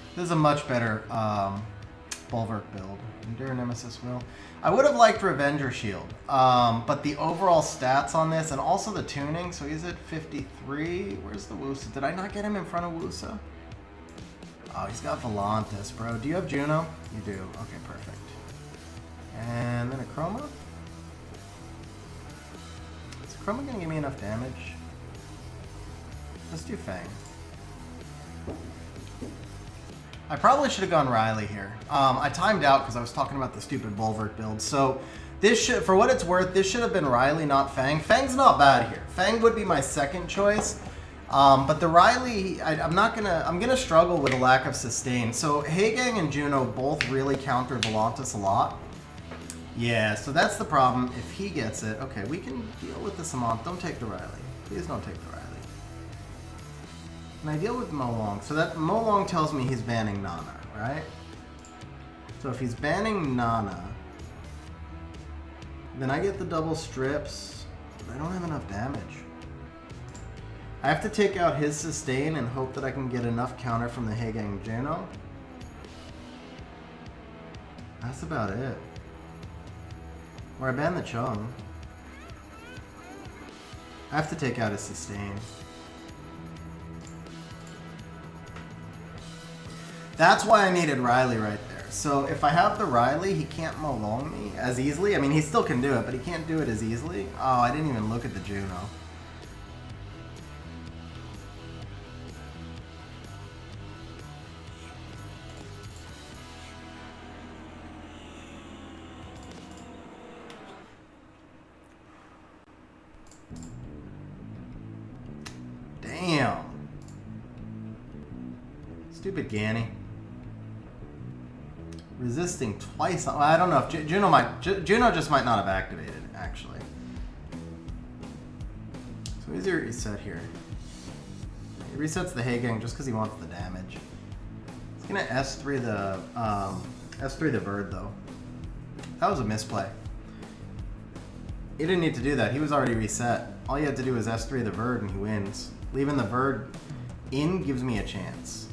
Bulwark build. Endure Nemesis Will. I would have liked Revenger Shield, but the overall stats on this, and also the tuning, so he's at 53. Where's the Wusa? Did I not get him in front of Wusa? Oh, he's got Volantis, bro. Do you have Juno? You do. Okay, perfect. And then a Chroma? Is Chroma going to give me enough damage? Let's do Fang. I probably should have gone Riley here. I timed out because I was talking about the stupid Bulwark build. So this should, for what it's worth, this should have been Riley, not Fang. Fang's not bad here. Fang would be my second choice. But the Riley, I'm gonna struggle with a lack of sustain. So Hagang and Juno both really counter Volantis a lot. Yeah, so that's the problem. If he gets it, okay, we can deal with the Samant. Don't take the Riley. Please don't take the Riley. And I deal with Molong. So that Molong tells me he's banning Nana, right? So if he's banning Nana, then I get the double strips, but I don't have enough damage. I have to take out his sustain and hope that I can get enough counter from the Hagang Juno. That's about it. Or I ban the Chung. I have to take out his sustain. That's why I needed Riley right there. So if I have the Riley, he can't Molong me as easily. I mean, he still can do it, but he can't do it as easily. Oh, I didn't even look at the Juno. Damn. Stupid Ganny. Resisting twice. Well, I don't know if Juno just might not have activated, actually. So he's your reset here. He resets the Hagang just because he wants the damage. He's gonna S3 the Bird though. That was a misplay. He didn't need to do that. He was already reset. All you had to do was S3 the Bird and he wins. Leaving the Bird in gives me a chance.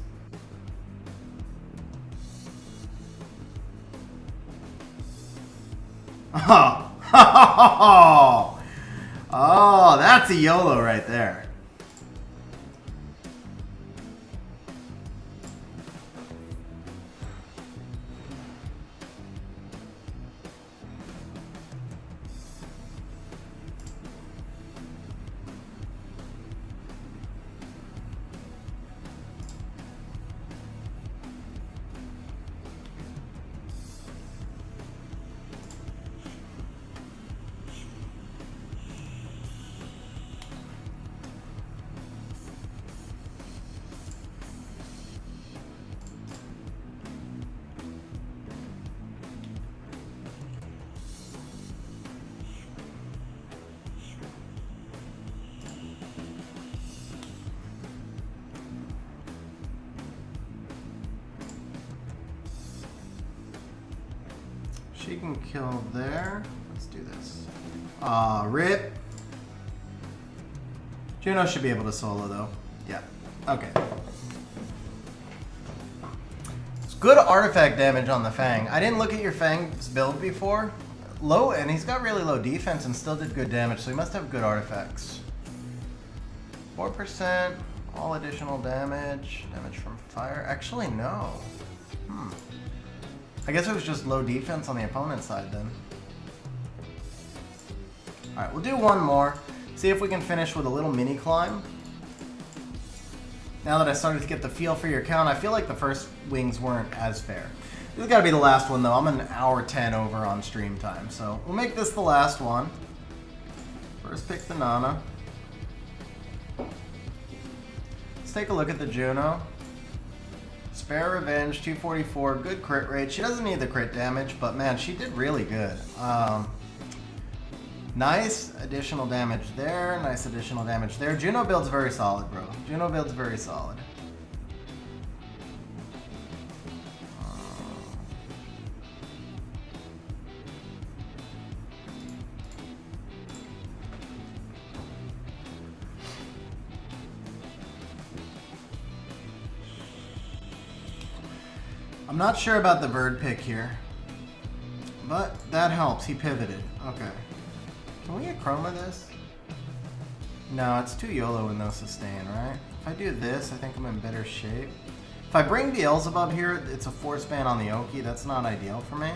Oh, oh, that's a YOLO right there. She can kill there. Let's do this. Rip. Juno should be able to solo though. Yeah. Okay. It's good artifact damage on the Fang. I didn't look at your Fang's build before. Low, and he's got really low defense and still did good damage, so he must have good artifacts. 4%, all additional damage. Damage from fire. Actually, no. I guess it was just low defense on the opponent's side then. Alright, we'll do one more. See if we can finish with a little mini climb. Now that I started to get the feel for your count, I feel like the first wings weren't as fair. This has got to be the last one though. I'm an hour 10 over on stream time, so we'll make this the last one. First pick the Nana. Let's take a look at the Juno. Spare Revenge, 244, good crit rate. She doesn't need the crit damage, but man, she did really good. Nice additional damage there, nice additional damage there. Juno build's very solid, bro. Juno build's very solid. I'm not sure about the bird pick here, but that helps. He pivoted. Okay. Can we chroma this? No, it's too YOLO and no sustain, right? If I do this, I think I'm in better shape. If I bring Beelzebub here, it's a force ban on the Oki. That's not ideal for me.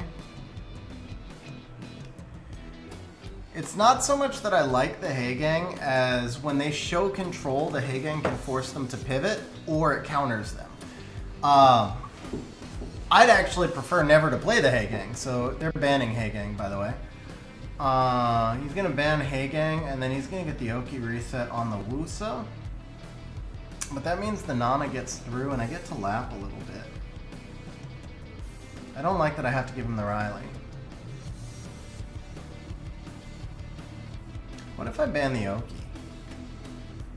It's not so much that I like the Heigang as when they show control, the Heigang can force them to pivot or it counters them. I'd actually prefer never to play the Heigang, so they're banning Heigang, by the way. He's going to ban Heigang, and then he's going to get the Oki reset on the Wusa. But that means the Nana gets through, and I get to lap a little bit. I don't like that I have to give him the Riley. What if I ban the Oki?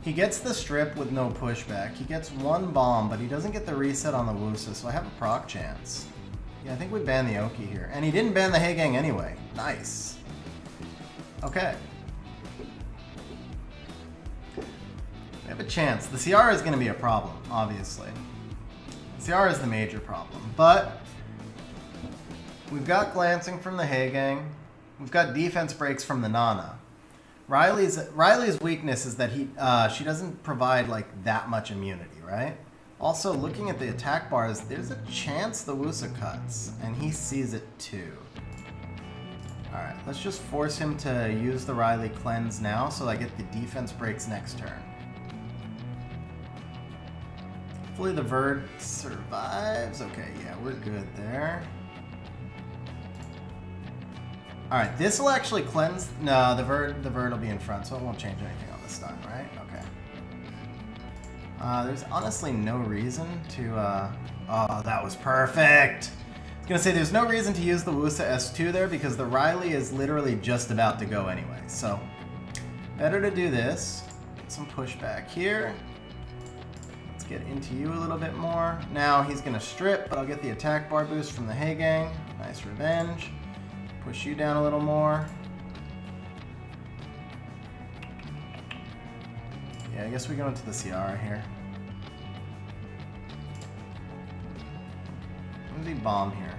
He gets the strip with no pushback. He gets one bomb, but he doesn't get the reset on the Wusa, so I have a proc chance. Yeah, I think we ban the Oki here. And he didn't ban the Heigang anyway. Nice. Okay. We have a chance. The CR is going to be a problem, obviously. The CR is the major problem. But we've got glancing from the Heigang. We've got defense breaks from the Nana. Riley's weakness is that she doesn't provide like that much immunity, right? Also, looking at the attack bars, there's a chance the Wusa cuts, and he sees it too. Alright, let's just force him to use the Riley cleanse now so I get the defense breaks next turn. Hopefully the Verd survives. Okay, yeah, we're good there. Alright, this will actually cleanse. No, the Verd will be in front, so it won't change anything on this time, right? Okay. There's honestly no reason to. Oh, that was perfect! I was gonna say there's no reason to use the Wusa S2 there because the Riley is literally just about to go anyway. So, better to do this. Get some pushback here. Let's get into you a little bit more. Now he's gonna strip, but I'll get the attack bar boost from the Heigang. Nice revenge. Push you down a little more. Yeah, I guess we go into the CR here. What does he bomb here?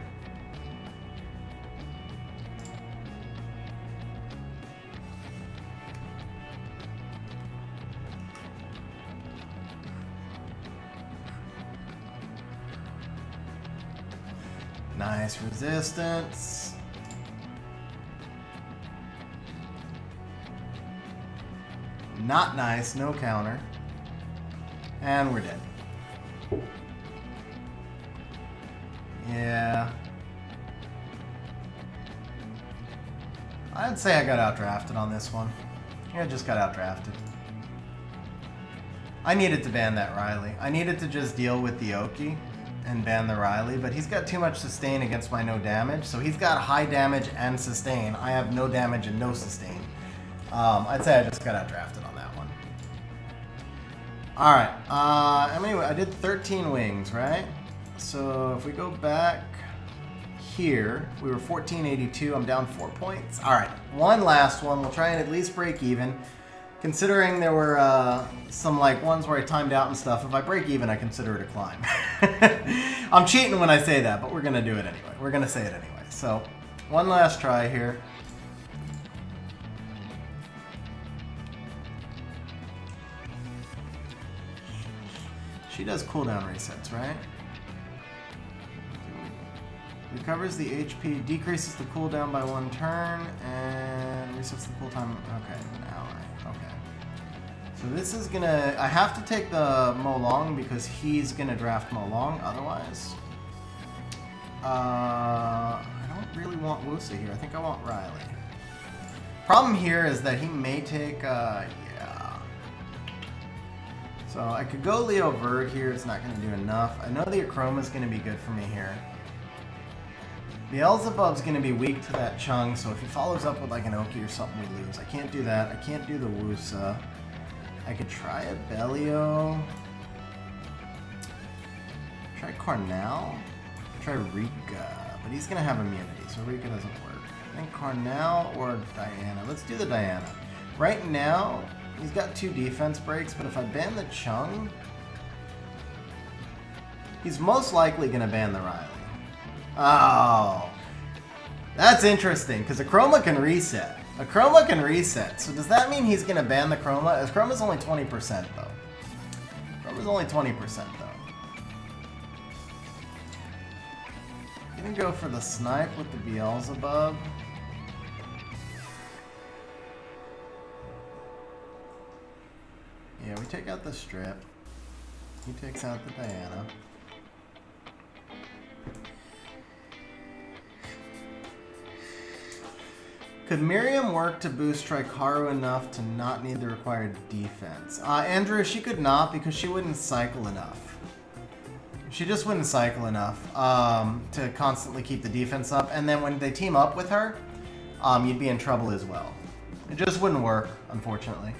Nice resistance. Not nice, no counter. And we're dead. Yeah. I'd say I got outdrafted on this one. Yeah, I just got outdrafted. I needed to ban that Riley. I needed to just deal with the Oki and ban the Riley, but he's got too much sustain against my no damage, so he's got high damage and sustain. I have no damage and no sustain. I'd say I just got outdrafted on that one. Alright, anyway, I did 13 wings, right? So if we go back here, we were 1482, I'm down 4 points. Alright, one last one, we'll try and at least break even. Considering there were some like ones where I timed out and stuff, if I break even, I consider it a climb. I'm cheating when I say that, but we're gonna do it anyway. We're gonna say it anyway. So, one last try here. She does cooldown resets, right? Recovers the HP, decreases the cooldown by 1 turn, and resets the cooltime. Okay, an ally. Okay. So this is gonna. I have to take the Molong because he's gonna draft Molong otherwise. I don't really want Wusa here. I think I want Riley. Problem here is that he may take. Yeah. So I could go Leo Verd here. It's not gonna do enough. I know the Achroma is gonna be good for me here. Beelzebub's going to be weak to that Chung, so if he follows up with like an Oki or something, we lose. I can't do that. I can't do the Wusa. I could try a Bellio. Try Carnal. Try Rika, but he's going to have immunity, so Rika doesn't work. I think Carnal or Diana. Let's do the Diana. Right now, he's got 2 defense breaks, but if I ban the Chung, he's most likely going to ban the Riley. Oh. That's interesting, because a chroma can reset. A chroma can reset. So does that mean he's going to ban the chroma? As chroma's only 20% though. Chroma's only 20% though. Gonna go for the snipe with the Beelzebub. Yeah, we take out the strip. He takes out the Diana. Could Miriam work to boost Trikaru enough to not need the required defense? Andrew, she could not because she wouldn't cycle enough. She just wouldn't cycle enough to constantly keep the defense up. And then when they team up with her, you'd be in trouble as well. It just wouldn't work, unfortunately.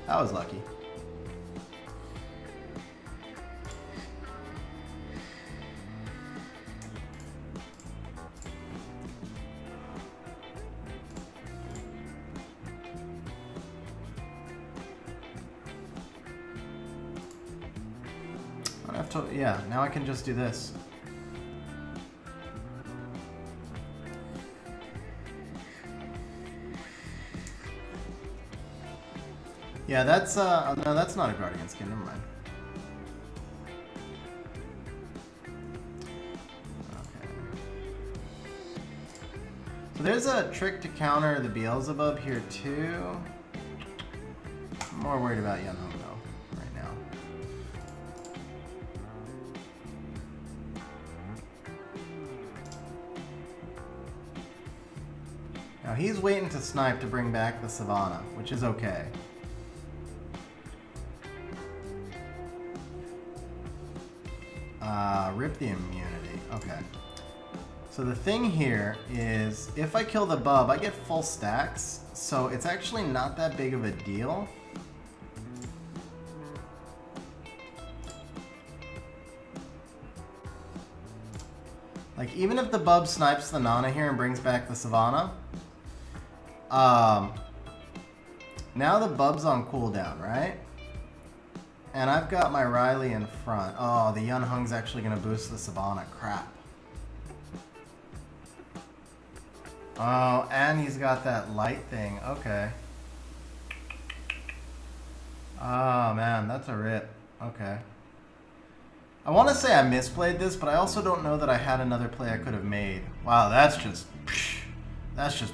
That was lucky. Yeah, now I can just do this. Yeah, that's no, that's not a Guardian skin, never mind. Okay. So there's a trick to counter the Beelzebub here too. I'm more worried about Yunho though, right now. Now he's waiting to snipe to bring back the Savannah, which is okay. Rip the immunity. Okay. So the thing here is, if I kill the bub, I get full stacks, so it's actually not that big of a deal. Like, even if the bub snipes the Nana here and brings back the Savannah, now the bub's on cooldown, right? And I've got my Riley in front. Oh, the Yunhung's actually going to boost the Savannah. Crap. Oh, and he's got that light thing. Okay. Oh, man, that's a rip. Okay. I want to say I misplayed this, but I also don't know that I had another play I could have made. Wow, that's just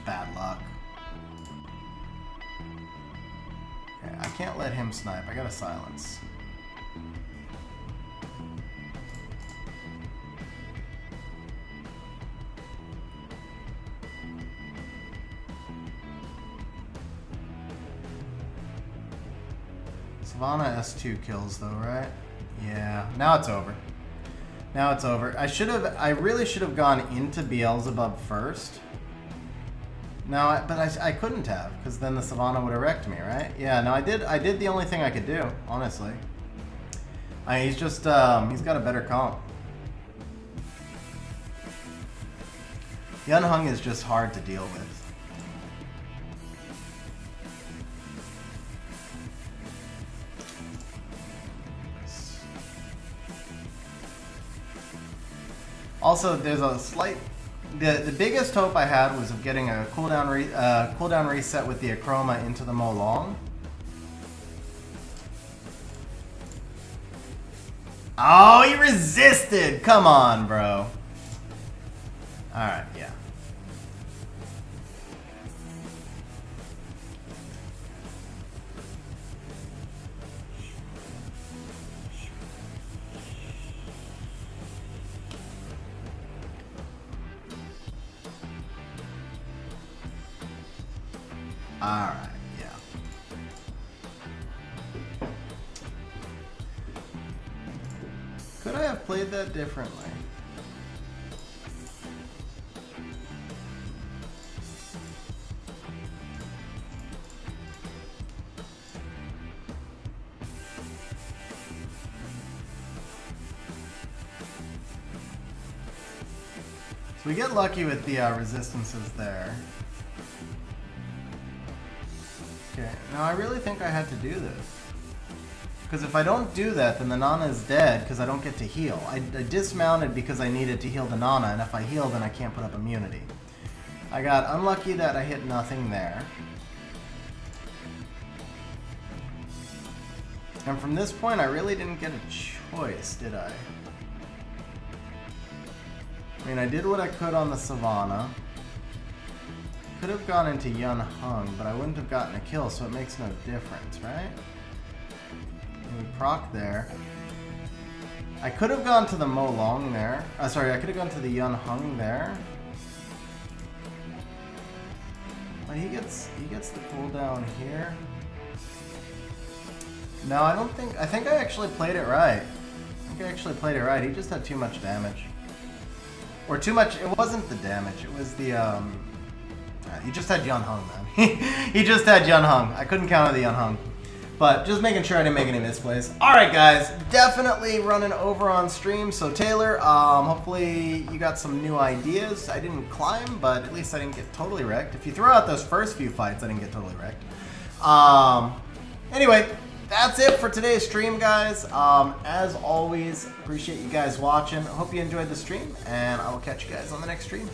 bad luck. Okay, I can't let him snipe. I gotta silence. Savannah S2 kills though, right? Yeah, now it's over. Now it's over. I really should have gone into Beelzebub first. No, but I couldn't have, because then the Savannah would have wrecked me, right? Yeah, no, I did the only thing I could do, honestly. He's just, he's got a better comp. Yunhung is just hard to deal with. Also, there's a slight... The biggest hope I had was of getting a cooldown reset with the Acroma into the Molong. Oh, he resisted! Come on, bro. Alright, yeah. Alright, yeah. Could I have played that differently? So we get lucky with the resistances there. Okay, now I really think I had to do this. Because if I don't do that, then the Nana is dead because I don't get to heal. I dismounted because I needed to heal the Nana, and if I heal, then I can't put up immunity. I got unlucky that I hit nothing there. And from this point, I really didn't get a choice, did I? I mean, I did what I could on the Savannah. Could have gone into Yun Hung, but I wouldn't have gotten a kill, so it makes no difference, right? And we proc there. I could have gone to the Mo Long there. Sorry, I could have gone to the Yun Hung there. But he gets the cooldown here. No, I don't think... I think I actually played it right. He just had too much damage. Or too much... It wasn't the damage. It was the... he just had Yun Hung, man. He just had Yun Hung. I couldn't counter the Yun Hung. But just making sure I didn't make any misplays. Alright, guys. Definitely running over on stream. So, Taylor, hopefully you got some new ideas. I didn't climb, but at least I didn't get totally wrecked. If you throw out those first few fights, I didn't get totally wrecked. Anyway... That's it for today's stream, guys. As always, appreciate you guys watching. Hope you enjoyed the stream, and I will catch you guys on the next stream.